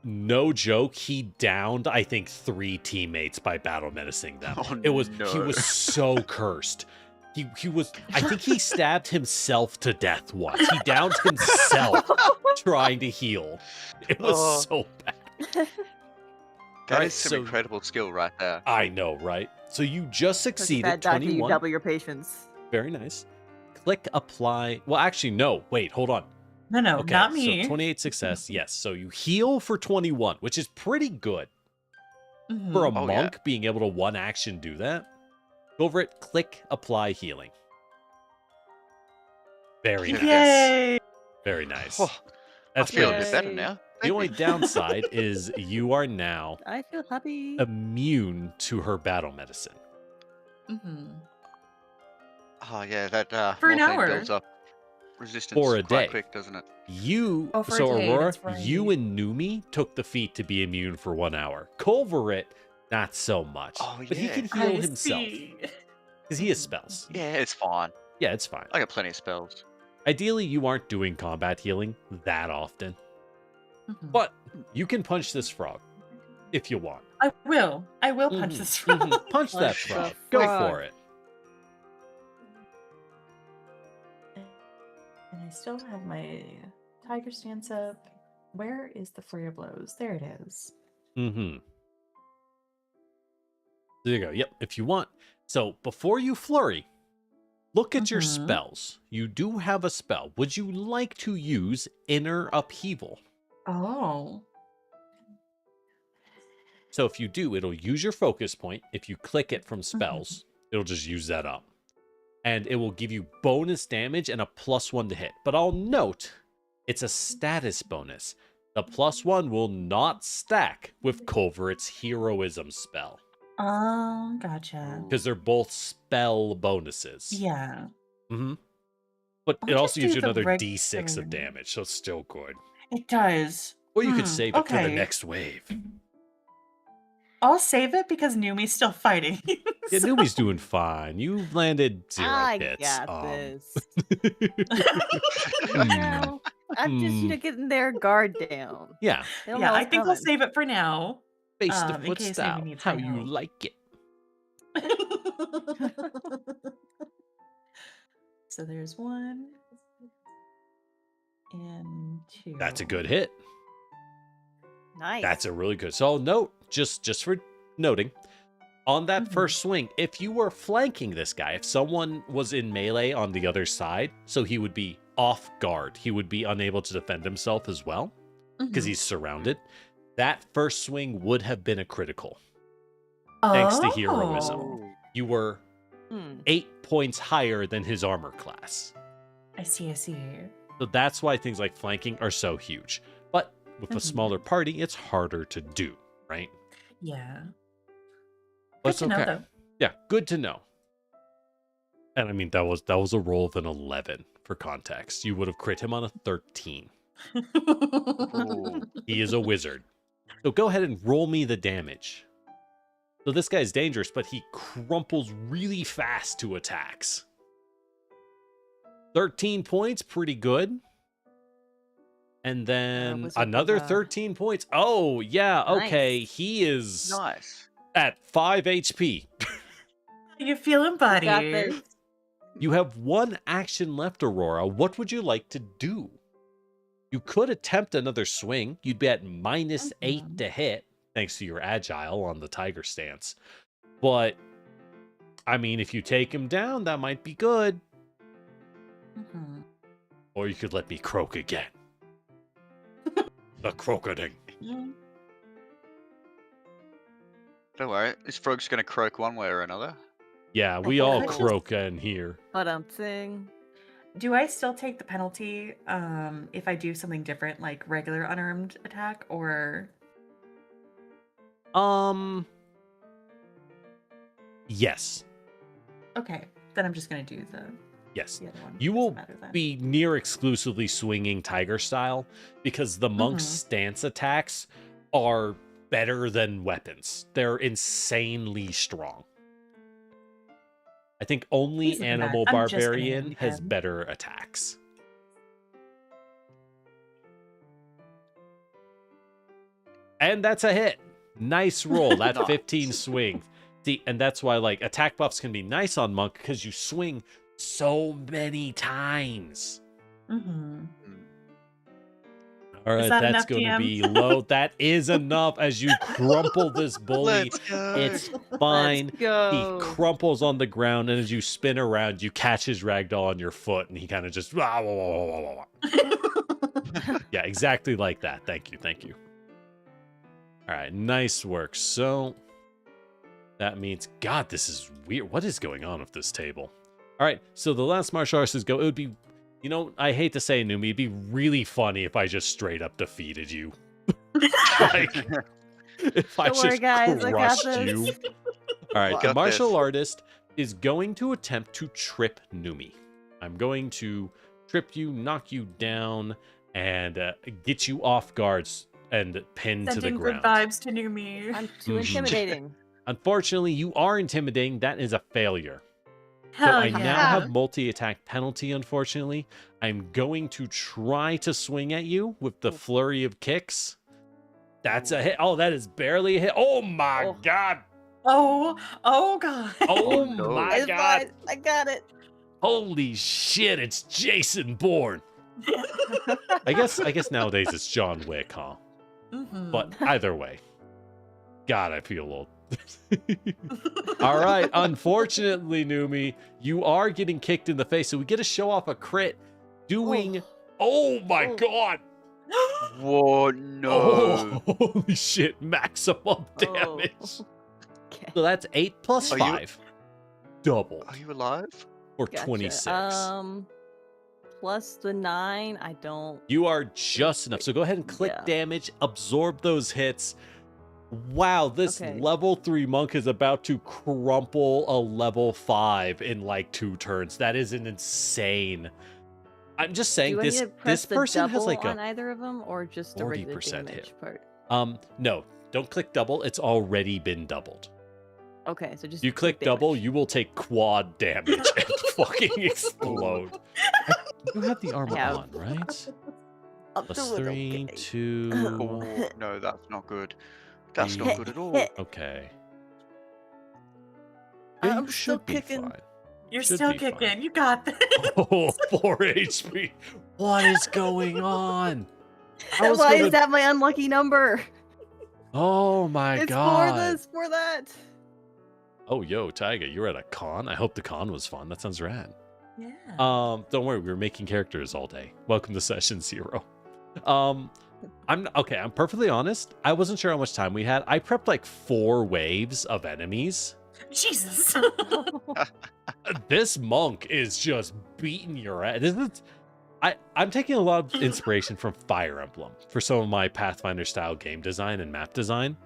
No joke, he downed, I think, 3 teammates by battle menacing them. Oh, He was no. so cursed. He was, I think he stabbed himself to death once. He downed himself trying to heal. It was Oh. so bad. That Alright, is some so- incredible skill right there. I know, right? So you just Like a succeeded, bad doctor, you 21. double your patience. Very nice. Click apply. Well, actually, no. Wait, hold on. No, Okay, not me. so 28 success. Yes, so you heal for 21, which is pretty good. Mhm. For a Oh, yeah. monk being able to one action do that. Go over it, click apply healing. Very nice. Yay! Very nice. Oh, That's I feel a pretty bit nice. better Yay. now. The Thank only you. downside is you are now I feel happy. immune to her battle medicine. Mhm. Oh yeah, that For an morphine hour. builds up resistance For a quite day. quick, doesn't it? You, Oh, for a so day, Aurora, that's you right. and Numi took the feat to be immune for 1 hour. Culverit, not so much. Oh, But he yeah. can heal I himself see. because he has spells. Yeah, it's fine. Yeah, it's fine. I got plenty of spells. Ideally, you aren't doing combat healing that often, Mhm. but you can punch this frog if you want. I will. I will punch Mhm, this frog. mhm. Punch that Punch the frog. Go frog. for it. And I still have my tiger stance up. Where is the flurry of blows? There it is. Mm-hmm. There you go. Yep, if you want. So before you flurry, look at your Mhm. spells. You do have a spell. Would you like to use Inner Upheaval? Oh. So if you do, it'll use your focus point. If you click it from spells, it'll just use that up. And it will give you bonus damage and a +1 to hit. But I'll note, it's a status bonus. The +1 will not stack with Culverit's heroism spell. Gotcha. Because they're both spell bonuses. Yeah. Mm-hmm. But I'll it also just gives do you the another D6 of regular- damage, so it's still good. It does. Or you could save it for the okay. next wave. I'll save it because Numi's still fighting. Yeah, So- Numi's doing fine. You've landed 0 I hits. got this. Hmm. No, I'm just getting their guard down. Yeah, They don't yeah, know I what's think I'll coming. save it for now. face the In foot case Numi style. needs How my you help. like it? So there's 1 and 2. That's a good hit. Nice. That's a really good. So note, just for noting, on that Mhm. first swing, if you were flanking this guy, if someone was in melee on the other side, so he would be off guard, he would be unable to defend himself as well because Mhm. he's surrounded. That first swing would have been a critical. Thanks to heroism. Oh, You were 8 points higher than his armor class. I see. So that's why things like flanking are so huge. But with a Mhm. smaller party, it's harder to do, right? Yeah. But Good it's to know, okay. though. Yeah, good to know. And I mean, that was a roll of an 11 for context. You would have crit him on a 13. Ooh. He is a wizard. So go ahead and roll me the damage. So this guy's dangerous, but he crumples really fast to attacks. 13 points, pretty good. And then wizard another with, 13 points. Oh, yeah, okay. Nice. He is Nice. at 5 HP. You feeling, You buddy? got this. You have 1 action left, Aurora. What would you like to do? You could attempt another swing. You'd be at -8 to hit, thanks to your agile on the tiger stance. But, I mean, if you take him down, that might be good. Mhm. Or you could let me croak again. The crocoding. Mm. Don't worry, this frog's gonna croak one way or another. Yeah, we all could just- croak in here. But I'm saying. Do I still take the penalty if I do something different, like regular unarmed attack, or Yes. okay? Then I'm just gonna do the Yes. other one. You Doesn't will matter then. be near exclusively swinging tiger style because the monk's Mhm. stance attacks are better than weapons. They're insanely strong. I think only Isn't bad. Animal I'm just gonna hit Barbarian it has again. better attacks. And that's a hit. Nice roll. That Nice. 15 swing. See, and that's why like attack buffs can be nice on monk because you swing so many times. Mhm. All right, that that's enough, going to DM? be low. That is enough as you crumple this bully. Let's go. It's fine. Let's go. He crumples on the ground, and as you spin around, you catch his ragdoll on your foot, and he kind of just... Yeah, exactly like that. Thank you. All right, nice work. So that means... God, this is weird. What is going on with this table? All right, so the last martial arts go. It would be... You know, I hate to say it, Numi, it'd be really funny if I just straight up defeated you. Like, if I Don't worry, just guys, I got crushed this. you. All right, the Got martial this. artist is going to attempt to trip Numi. I'm going to trip you, knock you down, and get you off guards and pinned to the Sending good ground. vibes to Numi. I'm too Mhm. intimidating. Unfortunately, you are intimidating. That is a failure. Hell So I yeah. now have multi-attack penalty, unfortunately. I'm going to try to swing at you with the flurry of kicks. That's a hit. Oh, that is barely a hit. Oh my Oh. god. Oh god. Oh no. my It's god. fine. I got it. Holy shit, it's Jason Bourne. I guess nowadays it's John Wick, huh? Mhm. But either way. God, I feel old. All right, unfortunately, Numi, you are getting kicked in the face, so we get to show off a crit doing... Oh my Oh. god! Whoa, no. Oh, holy shit, maximum Oh. damage. Okay. So that's 8 plus Are you- 5. Double. Are you alive? Or Gotcha. 26. Plus the 9, I don't. You are just enough. So go ahead and click Yeah. damage, absorb those hits. Wow, this Okay. level 3 monk is about to crumple a level 5 in like 2 turns. That is an insane. I'm just saying Do I need this to press this the person has double like on a either of them, or just the regular 40% damage hit. part? no, Don't click double. It's already been doubled. Okay, so just You click double, damage. you will take quad damage and fucking explode. You have the armor Yeah. on, right? I'm Plus doing 3, okay. 2. Oh, no, that's not good. That's not good at all. Okay. I'm You still should be kicking. fine. You're Should still be fine. kicking. You got this. Oh, 4 HP. What is going on? I was Why gonna- is that my unlucky number? Oh my It's god. for this, for that. Oh, yo, Taiga, you were at a con? I hope the con was fun. That sounds rad. Yeah. Don't worry, we were making characters all day. Welcome to session 0. I'm perfectly honest. I wasn't sure how much time we had. I prepped like 4 waves of enemies. Jesus. This monk is just beating your ass. I'm taking a lot of inspiration from Fire Emblem for some of my Pathfinder style game design and map design.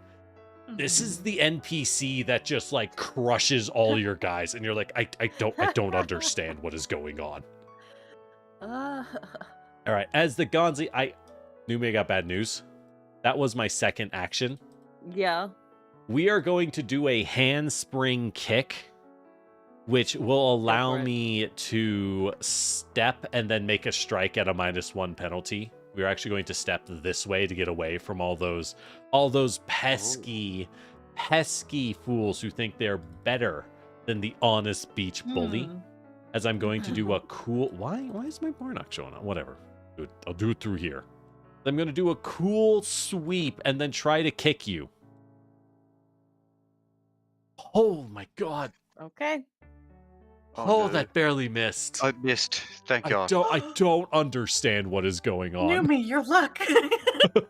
This is the NPC that just like crushes all your guys, and you're like, I don't understand what is going on. All right, as the Gonzi, Numi, I got bad news. That was my second action. Yeah. We are going to do a handspring kick, which will allow it. me to step and then make a strike at a -1 penalty. We're actually going to step this way to get away from all those pesky fools who think they're better than the honest beach bully. As I'm going to do a cool... Why is my bar not showing up? Whatever. I'll do it through here. I'm going to do a cool sweep and then try to kick you. Oh my god. Okay. Oh, no. that barely missed. I missed. Thank God. I don't understand what is going on. Numi, your luck.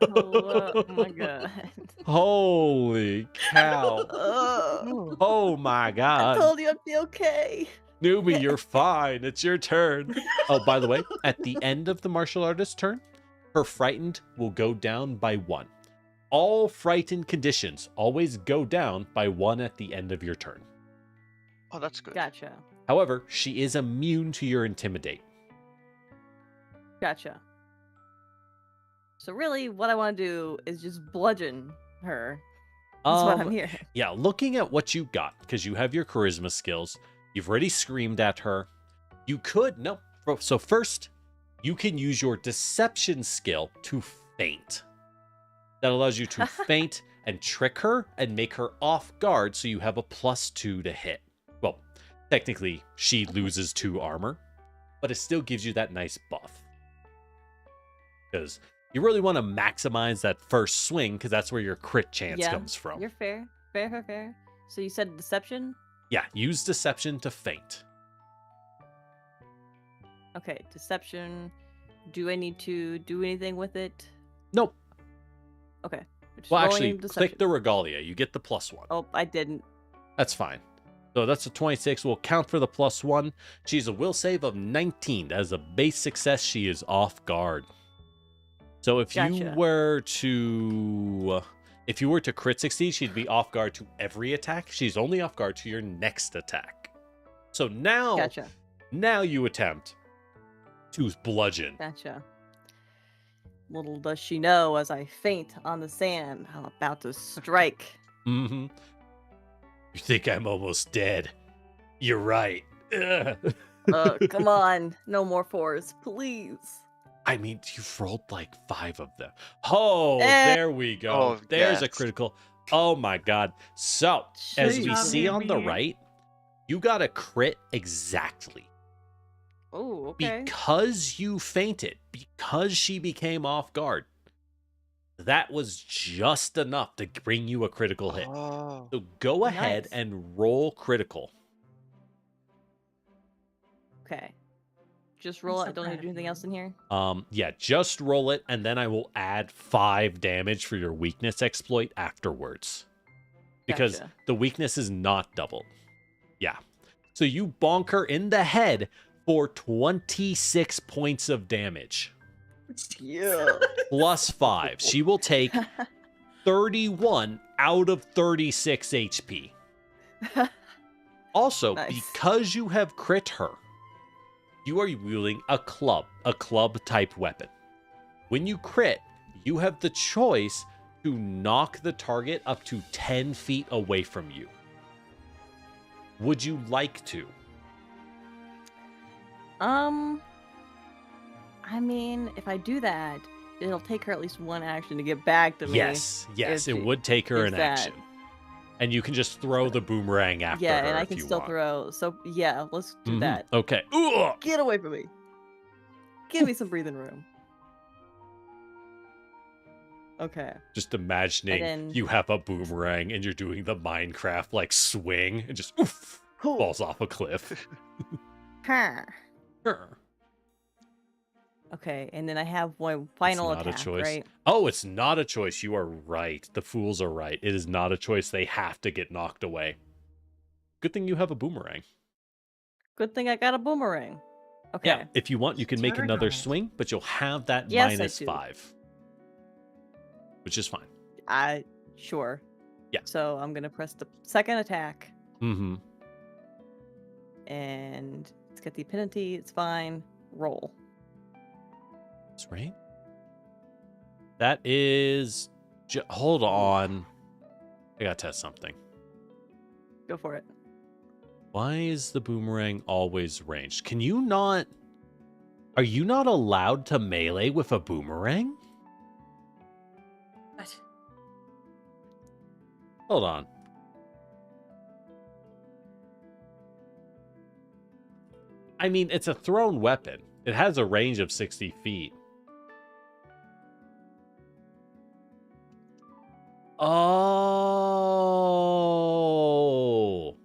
Oh my god. Holy cow. Oh my I god. told you I'd be okay. Newbie, you're fine. It's your turn. Oh, by the way, at the end of the martial artist's turn, her frightened will go down by 1. All frightened conditions always go down by 1 at the end of your turn. Oh, that's good. Gotcha. However, she is immune to your intimidate. Gotcha. So really, what I want to do is just bludgeon her. That's what I'm hearing. Yeah, looking at what you got, because you have your charisma skills, you've already screamed at her. You could, no. So first, you can use your deception skill to feint. That allows you to feint and trick her and make her off guard, so you have a +2 to hit. Well, technically, she loses 2 armor, but it still gives you that nice buff. Because you really want to maximize that first swing, because that's where your crit chance comes from. You're fair. Fair. So you said deception? Yeah, use deception to feint. Okay, deception. Do I need to do anything with it? Nope. Okay. Just Well, rolling actually, deception. click the regalia. You get the +1. Oh, I didn't. That's fine. So that's a 26. We'll count for the +1. She's a will save of 19. As a base success, she is off guard. So if you Gotcha. were to crit succeed, she'd be off guard to every attack. She's only off guard to your next attack. So now, Gotcha. now you attempt to bludgeon. Gotcha. Little does she know, as I faint on the sand, I'm about to strike. Mm-hmm. You think I'm almost dead? You're right. Ugh. Come on. No more 4s, please. I mean, you've rolled like 5 of them. Oh, Eh. there we go. Oh, There's a yes. critical. Oh my god. So, as we Jeez. see on the Baby. right, you got a crit exactly. Oh, okay. Because you fainted, because she became off guard. That was just enough to bring you a critical hit. Oh. So go ahead Nice. and roll critical. Okay. Just roll I'm it. I so don't need proud to do of anything you. else in here. Yeah, just roll it, and then I will add 5 damage for your weakness exploit afterwards. Because Gotcha. the weakness is not doubled. Yeah. So you bonk her in the head for 26 points of damage. Yeah. Plus 5. She will take 31 out of 36 HP. Also, Nice. because you have crit her, you are wielding a club type weapon. When you crit, you have the choice to knock the target up to 10 feet away from you. Would you like to? I mean, if I do that, it'll take her at least one action to get back to me. Yes, if it she- would take her if an that- action. And you can just throw the boomerang after Yeah, her and I if can you still want. throw. So yeah, let's do Mhm. that. Okay. Ugh! Get away from me. Give me some breathing room. Okay. Just imagining then- you have a boomerang and you're doing the Minecraft like swing and just oof, Cool. falls off a cliff. Huh. Sure. Okay, and then I have one final not a attack, choice. right? Oh, it's not a choice. You are right. The fools are right. It is not a choice. They have to get knocked away. Good thing you have a boomerang. Good thing I got a boomerang. Okay. Yeah, if you want, you can make Turn another on it. swing, but you'll have that Yes, I minus do. 5. Which is fine. Sure. Yeah. So I'm gonna press the second attack, Mm-hmm. and let's get the penalty. It's fine. Roll. That's right. That is... Hold on. I gotta test something. Go for it. Why is the boomerang always ranged? Can you not... Are you not allowed to melee with a boomerang? What? Hold on. I mean, it's a thrown weapon. It has a range of 60 feet. Oh.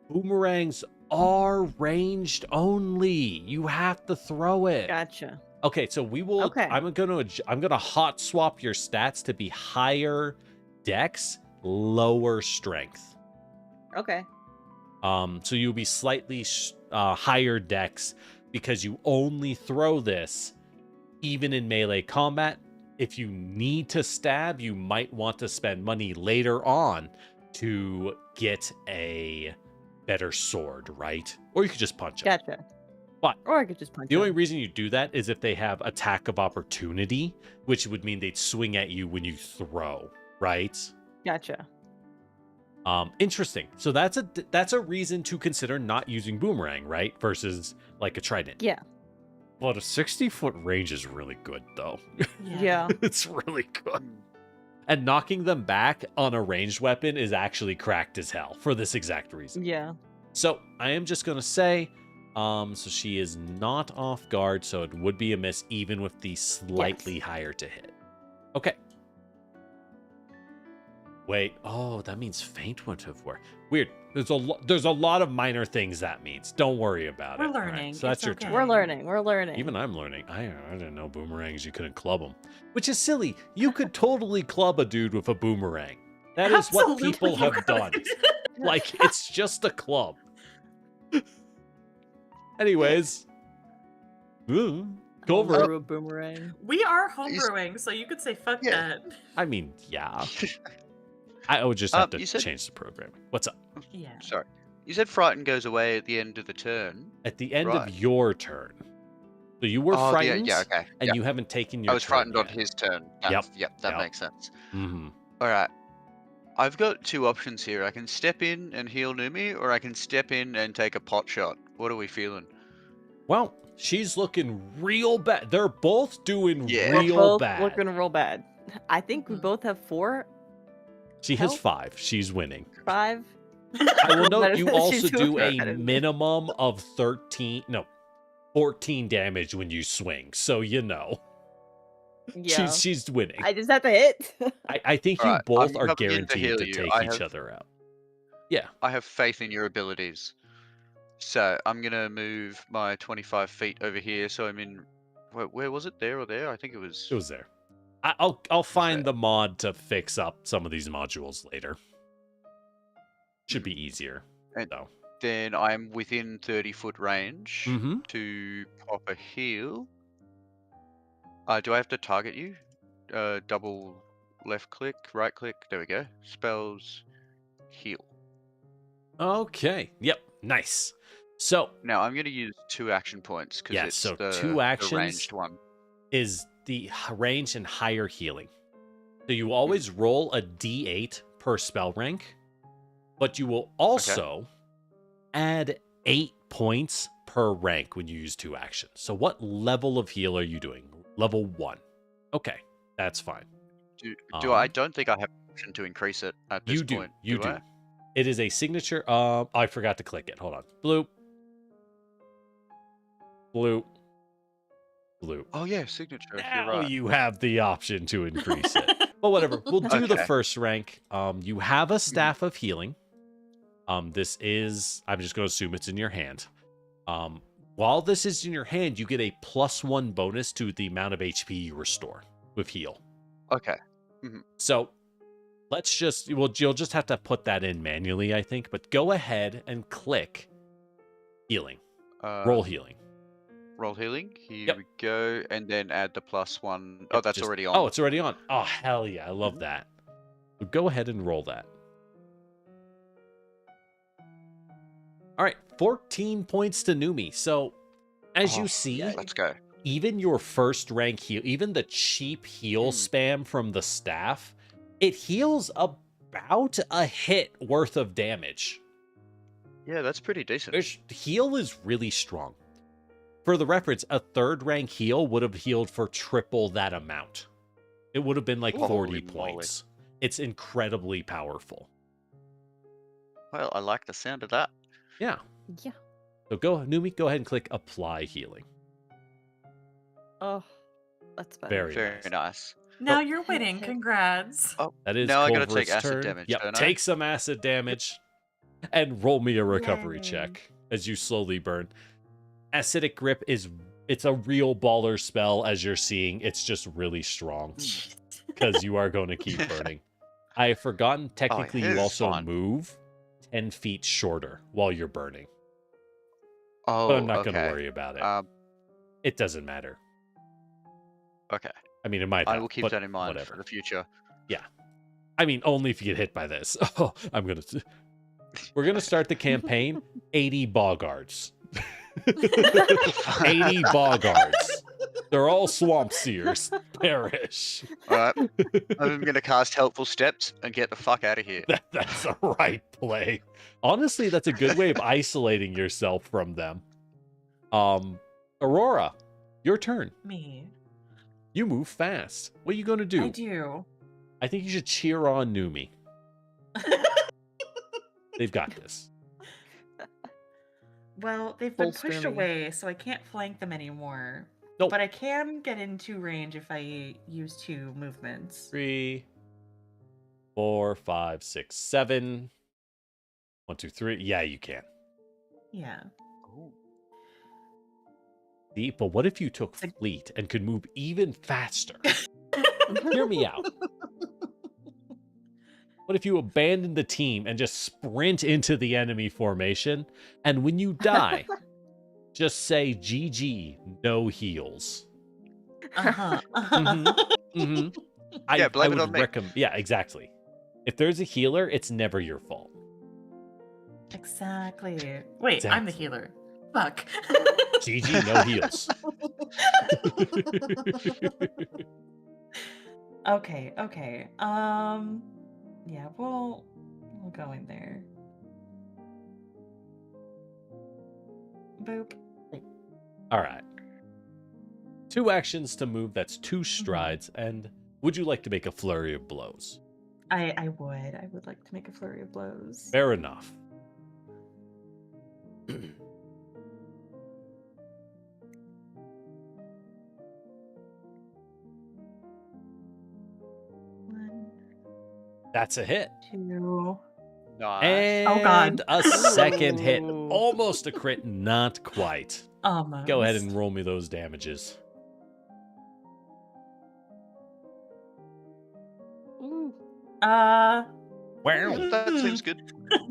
Boomerangs are ranged only. You have to throw it. Gotcha. Okay, so we will. Okay. I'm gonna hot swap your stats to be higher dex, lower strength. Okay. So you'll be slightly higher dex because you only throw this even in melee combat. If you need to stab, you might want to spend money later on to get a better sword, right? Or you could just punch him. Gotcha. But Or I could just punch the him. only reason you do that is if they have attack of opportunity, which would mean they'd swing at you when you throw, right? Gotcha. Interesting. So that's a reason to consider not using boomerang, right? Versus like a trident. Yeah. But a 60-foot range is really good, though. Yeah. It's really good. And knocking them back on a ranged weapon is actually cracked as hell for this exact reason. Yeah. So I am just gonna say, so she is not off guard, so it would be a miss even with the slightly higher to hit. Okay. Wait, oh, that means feint wouldn't have worked. Weird. There's a lot of minor things that means. Don't worry about We're it. All right, learning. so that's It's your okay. turn. We're learning. We're learning. Even I'm learning. I didn't know boomerangs, you couldn't club them. Which is silly. You could totally club a dude with a boomerang. That is what Absolutely people you have could. done. Like, it's just a club. Anyways. Culver. Homebrew boomerang. We are homebrewing, so you could say fuck Yeah. that. I mean, yeah. I would just have to you said- change the programming. What's up? Yeah. Sorry. You said Frighten goes away at the end of the turn. At the end Right. of your turn. So you were Oh, frightened, yeah, okay. and Yeah. you haven't taken your I was turn frightened on yet. his turn. Yep. Yep, that Yep. makes sense. Mhm. All right. I've got two options here. I can step in and heal Numi, or I can step in and take a pot shot. What are we feeling? Well, she's looking real bad. They're both doing Yeah. We're real both bad. looking real bad. I think we Mhm. both have 4, She has Help. 5. She's winning. 5. I will note Better you than also she's do doing a better than me. minimum of 14 damage when you swing. So you know. Yeah. She's winning. I just have to hit. I think you Alright, both I'm are coming in to guaranteed heal to you. take I each have- other out. Yeah. I have faith in your abilities. So I'm gonna move my 25 feet over here. So I'm in. Where was it? There or there? I think it was. It was there. I'll find there. the mod to fix up some of these modules later. Should be easier. And- So. Then I'm within 30-foot range Mm-hmm. to pop a heal. Do I have to target you? Double left click, right click. There we go. Spells, heal. Okay. Yep. Nice. So Now I'm going to use 2 action points because Yeah, it's so the, 2 the actions. ranged one. is the range and higher healing. So you always roll a d8 per spell rank, but you will also add 8 points per rank when you use 2 actions. So what level of heal are you doing? Level 1. Okay, that's fine. I don't think I have an option to increase it at this point. You do. I? It is a signature. I forgot to click it. Hold on. Bloop. Bloop. Bloop. Oh yeah, signature. Now You're right. you have the option to increase it. But whatever. We'll do the Okay. first rank. You have a staff of healing. This is, I'm just going to assume it's in your hand. While this is in your hand, you get a +1 bonus to the amount of HP you restore with heal. Okay. So let's just, you'll just have to put that in manually, I think. But go ahead and click healing. Roll healing. Roll healing. Here Yep. we go, and then add the +1. Yep, Oh, that's just- already on. Oh, it's already on. Oh, hell yeah. I love that. So go ahead and roll that. All right. 14 points to Numi. So as you see, Let's go. even your first rank heal, even the cheap heal spam from the staff, it heals about a hit worth of damage. Yeah, that's pretty decent. Heal is really strong. For the reference, a 3rd rank heal would have healed for triple that amount. It would have been like 40 Holy moly. points. It's incredibly powerful. Well, I like the sound of that. Yeah. Yeah. So Numi, go ahead and click apply healing. Oh, that's better. Very Very nice. nice. Now Oh. you're winning. Congrats. Oh, That is now I gotta take Culver's acid turn. damage, Yep, don't I? take some acid damage and roll me a recovery Yay. check as you slowly burn. Acidic grip it's a real baller spell, as you're seeing. It's just really strong because you are going to keep burning. I have forgotten, technically it you is also fun. move 10 feet shorter while you're burning. Oh, But I'm not going to okay. worry about it. It doesn't matter. Okay. I mean, it might I have, will keep but that in mind whatever. for the future. I mean, only if you get hit by this. Oh, we're going to start the campaign 80 Boggards. 80 Boggards. They're all swamp seers. Perish. All right. I'm gonna cast Helpful Steps and get the fuck out of here. That's the right play. Honestly, that's a good way of isolating yourself from them. Aurora, your turn. Me. You move fast. What are you going to do? I do. I think you should cheer on Numi. They've got this. Well, they've Full been pushed skirmy. away, so I can't flank them anymore. Nope. But I can get into range if I use 2 movements. 3, 4, 5, 6, 7. 1, 2, 3. Yeah, you can. Yeah. See, but what if you took It's fleet and could move even faster? Hear me out. What if you abandon the team and just sprint into the enemy formation? And when you die, just say GG, no heals. Uh-huh. Mhm. Yeah, blame it would on me. Yeah, exactly. If there's a healer, it's never your fault. Exactly. Wait, I'm the healer. Fuck. GG, no heals. Okay. Yeah, we'll go in there. Boop. All right. 2 actions to move. That's 2 strides. And would you like to make a flurry of blows? I would like to make a flurry of blows. Fair enough. One, That's a hit. 2. Nice. And Oh, God. a second hit. Ooh. Almost a crit, not quite. Almost. Go ahead and roll me those damages. Ooh. Wow. That seems good.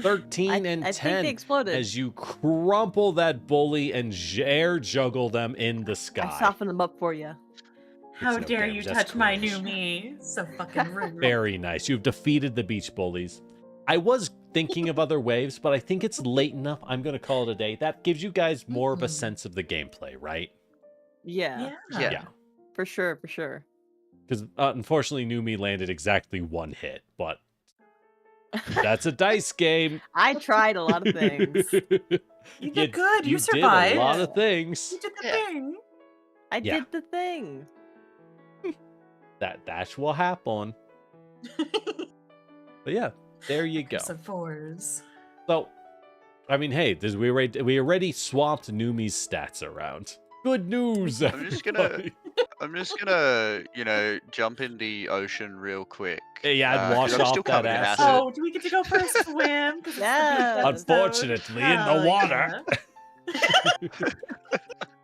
13 and I 10 think they exploded. as you crumple that bully and air juggle them in the I sky. softened them up for you. How It's no dare damage, you that's touch my gross. new me? So fucking rude. Very nice. You've defeated the beach bullies. I was thinking of other waves, but I think it's late enough. I'm going to call it a day. That gives you guys more of a Mhm. sense of the gameplay, right? Yeah, Yeah. Yeah. for sure. Because unfortunately, Numi landed exactly 1 hit, but that's a dice game. I tried a lot of things. You did good. You You did a survived. lot of things. You did the Yeah. thing. I Yeah. did the thing. That's what happened. But yeah, there you go. Some 4s. So, I mean, hey, we already swamped Numi's stats around. Good news. I'm just gonna- everybody. I'm just gonna, jump in the ocean real quick. Yeah, I'd 'cause wash I'm off still that covered in acid. Oh, do we get to go for a swim? 'Cause it's the Yes. beach episode. Unfortunately, in the Hell water. yeah.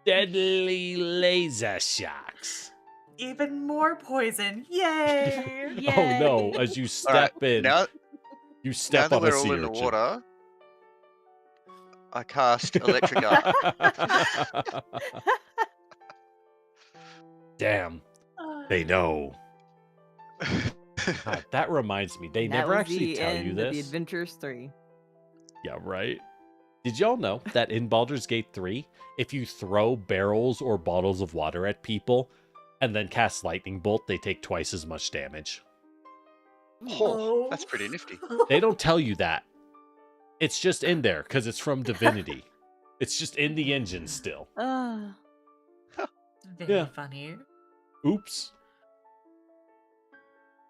Deadly laser sharks. Even more poison. Yay! Oh no! As you step in, Now, you now step that on a we're all sea in the urchin. water, I cast electric eye. Damn, they know. God, that reminds me, they That never was actually the tell you end of The this. Adventures 3. Yeah, right. Did y'all know that in Baldur's Gate 3, if you throw barrels or bottles of water at people and then cast lightning bolt, they take twice as much damage? Oh, that's pretty nifty. They don't tell you that. It's just in there because it's from Divinity. It's just in the engine still. Ah. Very Yeah. funny. Oops.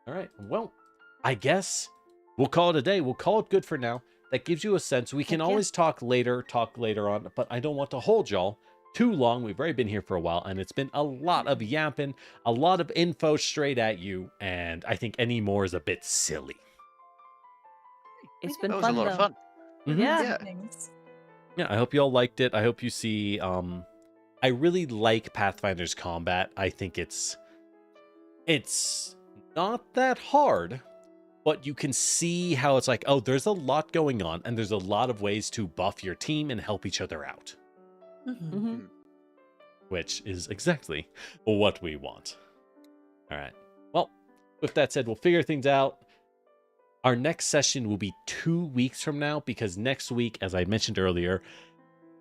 All right. Well, I guess we'll call it a day. We'll call it good for now. That gives you a sense. We can Heck yeah. always talk later on, but I don't want to hold y'all too long. We've already been here for a while, and it's been a lot of yapping, a lot of info straight at you, and I think any more is a bit silly. It's been That was fun, a lot though. of fun. Mhm. Yeah. Yeah. Thanks. Yeah, I hope you all liked it. I hope you see I really like Pathfinder's combat. I think it's not that hard, but you can see how it's like, oh, there's a lot going on and there's a lot of ways to buff your team and help each other out, Mhm. Mhm. which is exactly what we want. All right. Well, with that said, we'll figure things out. Our next session will be 2 weeks from now because next week, as I mentioned earlier,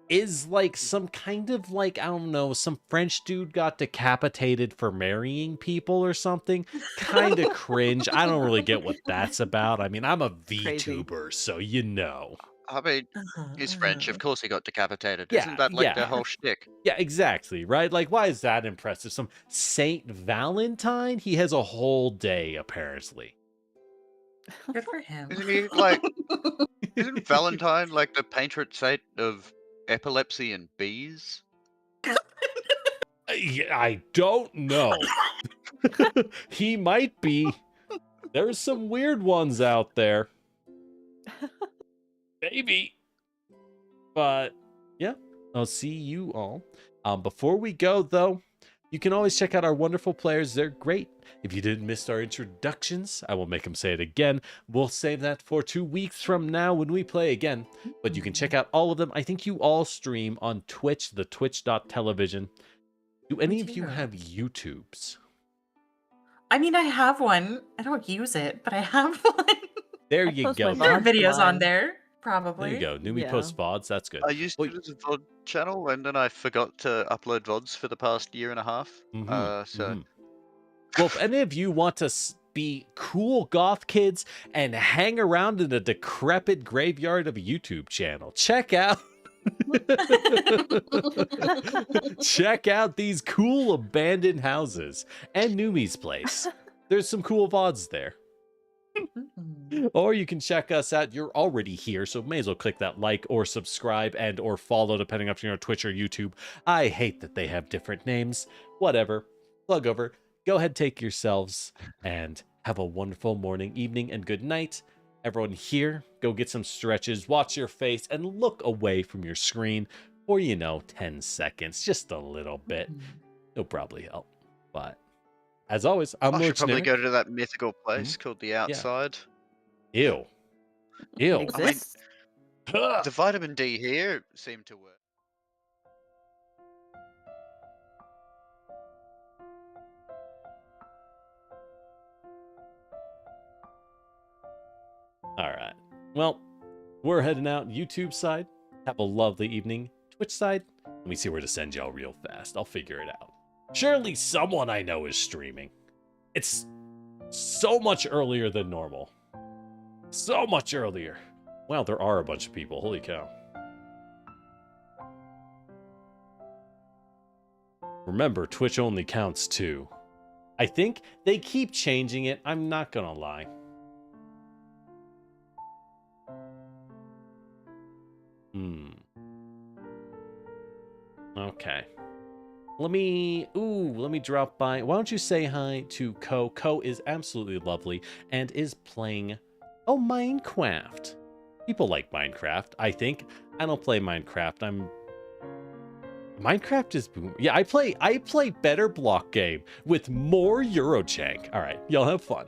is like some kind of like, I don't know, some French dude got decapitated for marrying people or something. Kind of cringe. I don't really get what that's about. I mean, I'm a Crazy. VTuber, so you know. I mean, Uh-huh, he's French. uh-huh. Of course he got decapitated. Yeah, Isn't that like yeah. their whole shtick? Yeah, exactly, right? Like, why is that impressive? Some Saint Valentine? He has a whole day, apparently. Good for him. Isn't he like? Isn't Valentine like the patron saint of epilepsy and bees? I don't know. He might be. There's some weird ones out there. Maybe. But yeah, I'll see you all. Before we go, though, you can always check out our wonderful players. They're great. If you didn't miss our introductions, I won't make them say it again. We'll save that for 2 weeks from now when we play again. But you can check out all of them. I think you all stream on Twitch, the twitch.television. Do any of you do. have YouTubes? I mean, I have one. I don't use it, but I have one. There I you post go. my There are VODs to videos on mine. there, probably. There you go. Numi Yeah. posts VODs. That's good. I used Well, it as a VOD channel, and then I forgot to upload VODs for the past year and a half. So Well, if any of you want to be cool goth kids and hang around in a decrepit graveyard of a YouTube channel, check out check out these cool abandoned houses and Numi's place. There's some cool VODs there. Mhm. Or you can check us out. You're already here, so may as well click that like or subscribe and or follow, depending if you're on Twitch or YouTube. I hate that they have different names. Whatever. Plug over. Go ahead, take yourselves, and have a wonderful morning, evening, and good night. Everyone here, go get some stretches, watch your face, and look away from your screen for, 10 seconds. Just a little bit. Mhm. It'll probably help. But as always, I'm I Lord should probably Generic. go to that mythical place called the Outside. Ew. It Ew. exists. The vitamin D here seemed to work. All right. Well, we're heading out YouTube side. Have a lovely evening. Twitch side. Let me see where to send y'all real fast. I'll figure it out. Surely someone I know is streaming. It's so much earlier than normal. So much earlier. Wow, there are a bunch of people. Holy cow. Remember, Twitch only counts 2. I think they keep changing it. I'm not gonna lie. Okay. Let me drop by. Why don't you say hi to Ko? Ko is absolutely lovely and is playing, Minecraft. People like Minecraft, I think. I don't play Minecraft. Minecraft is boom. Yeah, I play better block game with more Eurochank. All right, y'all have fun.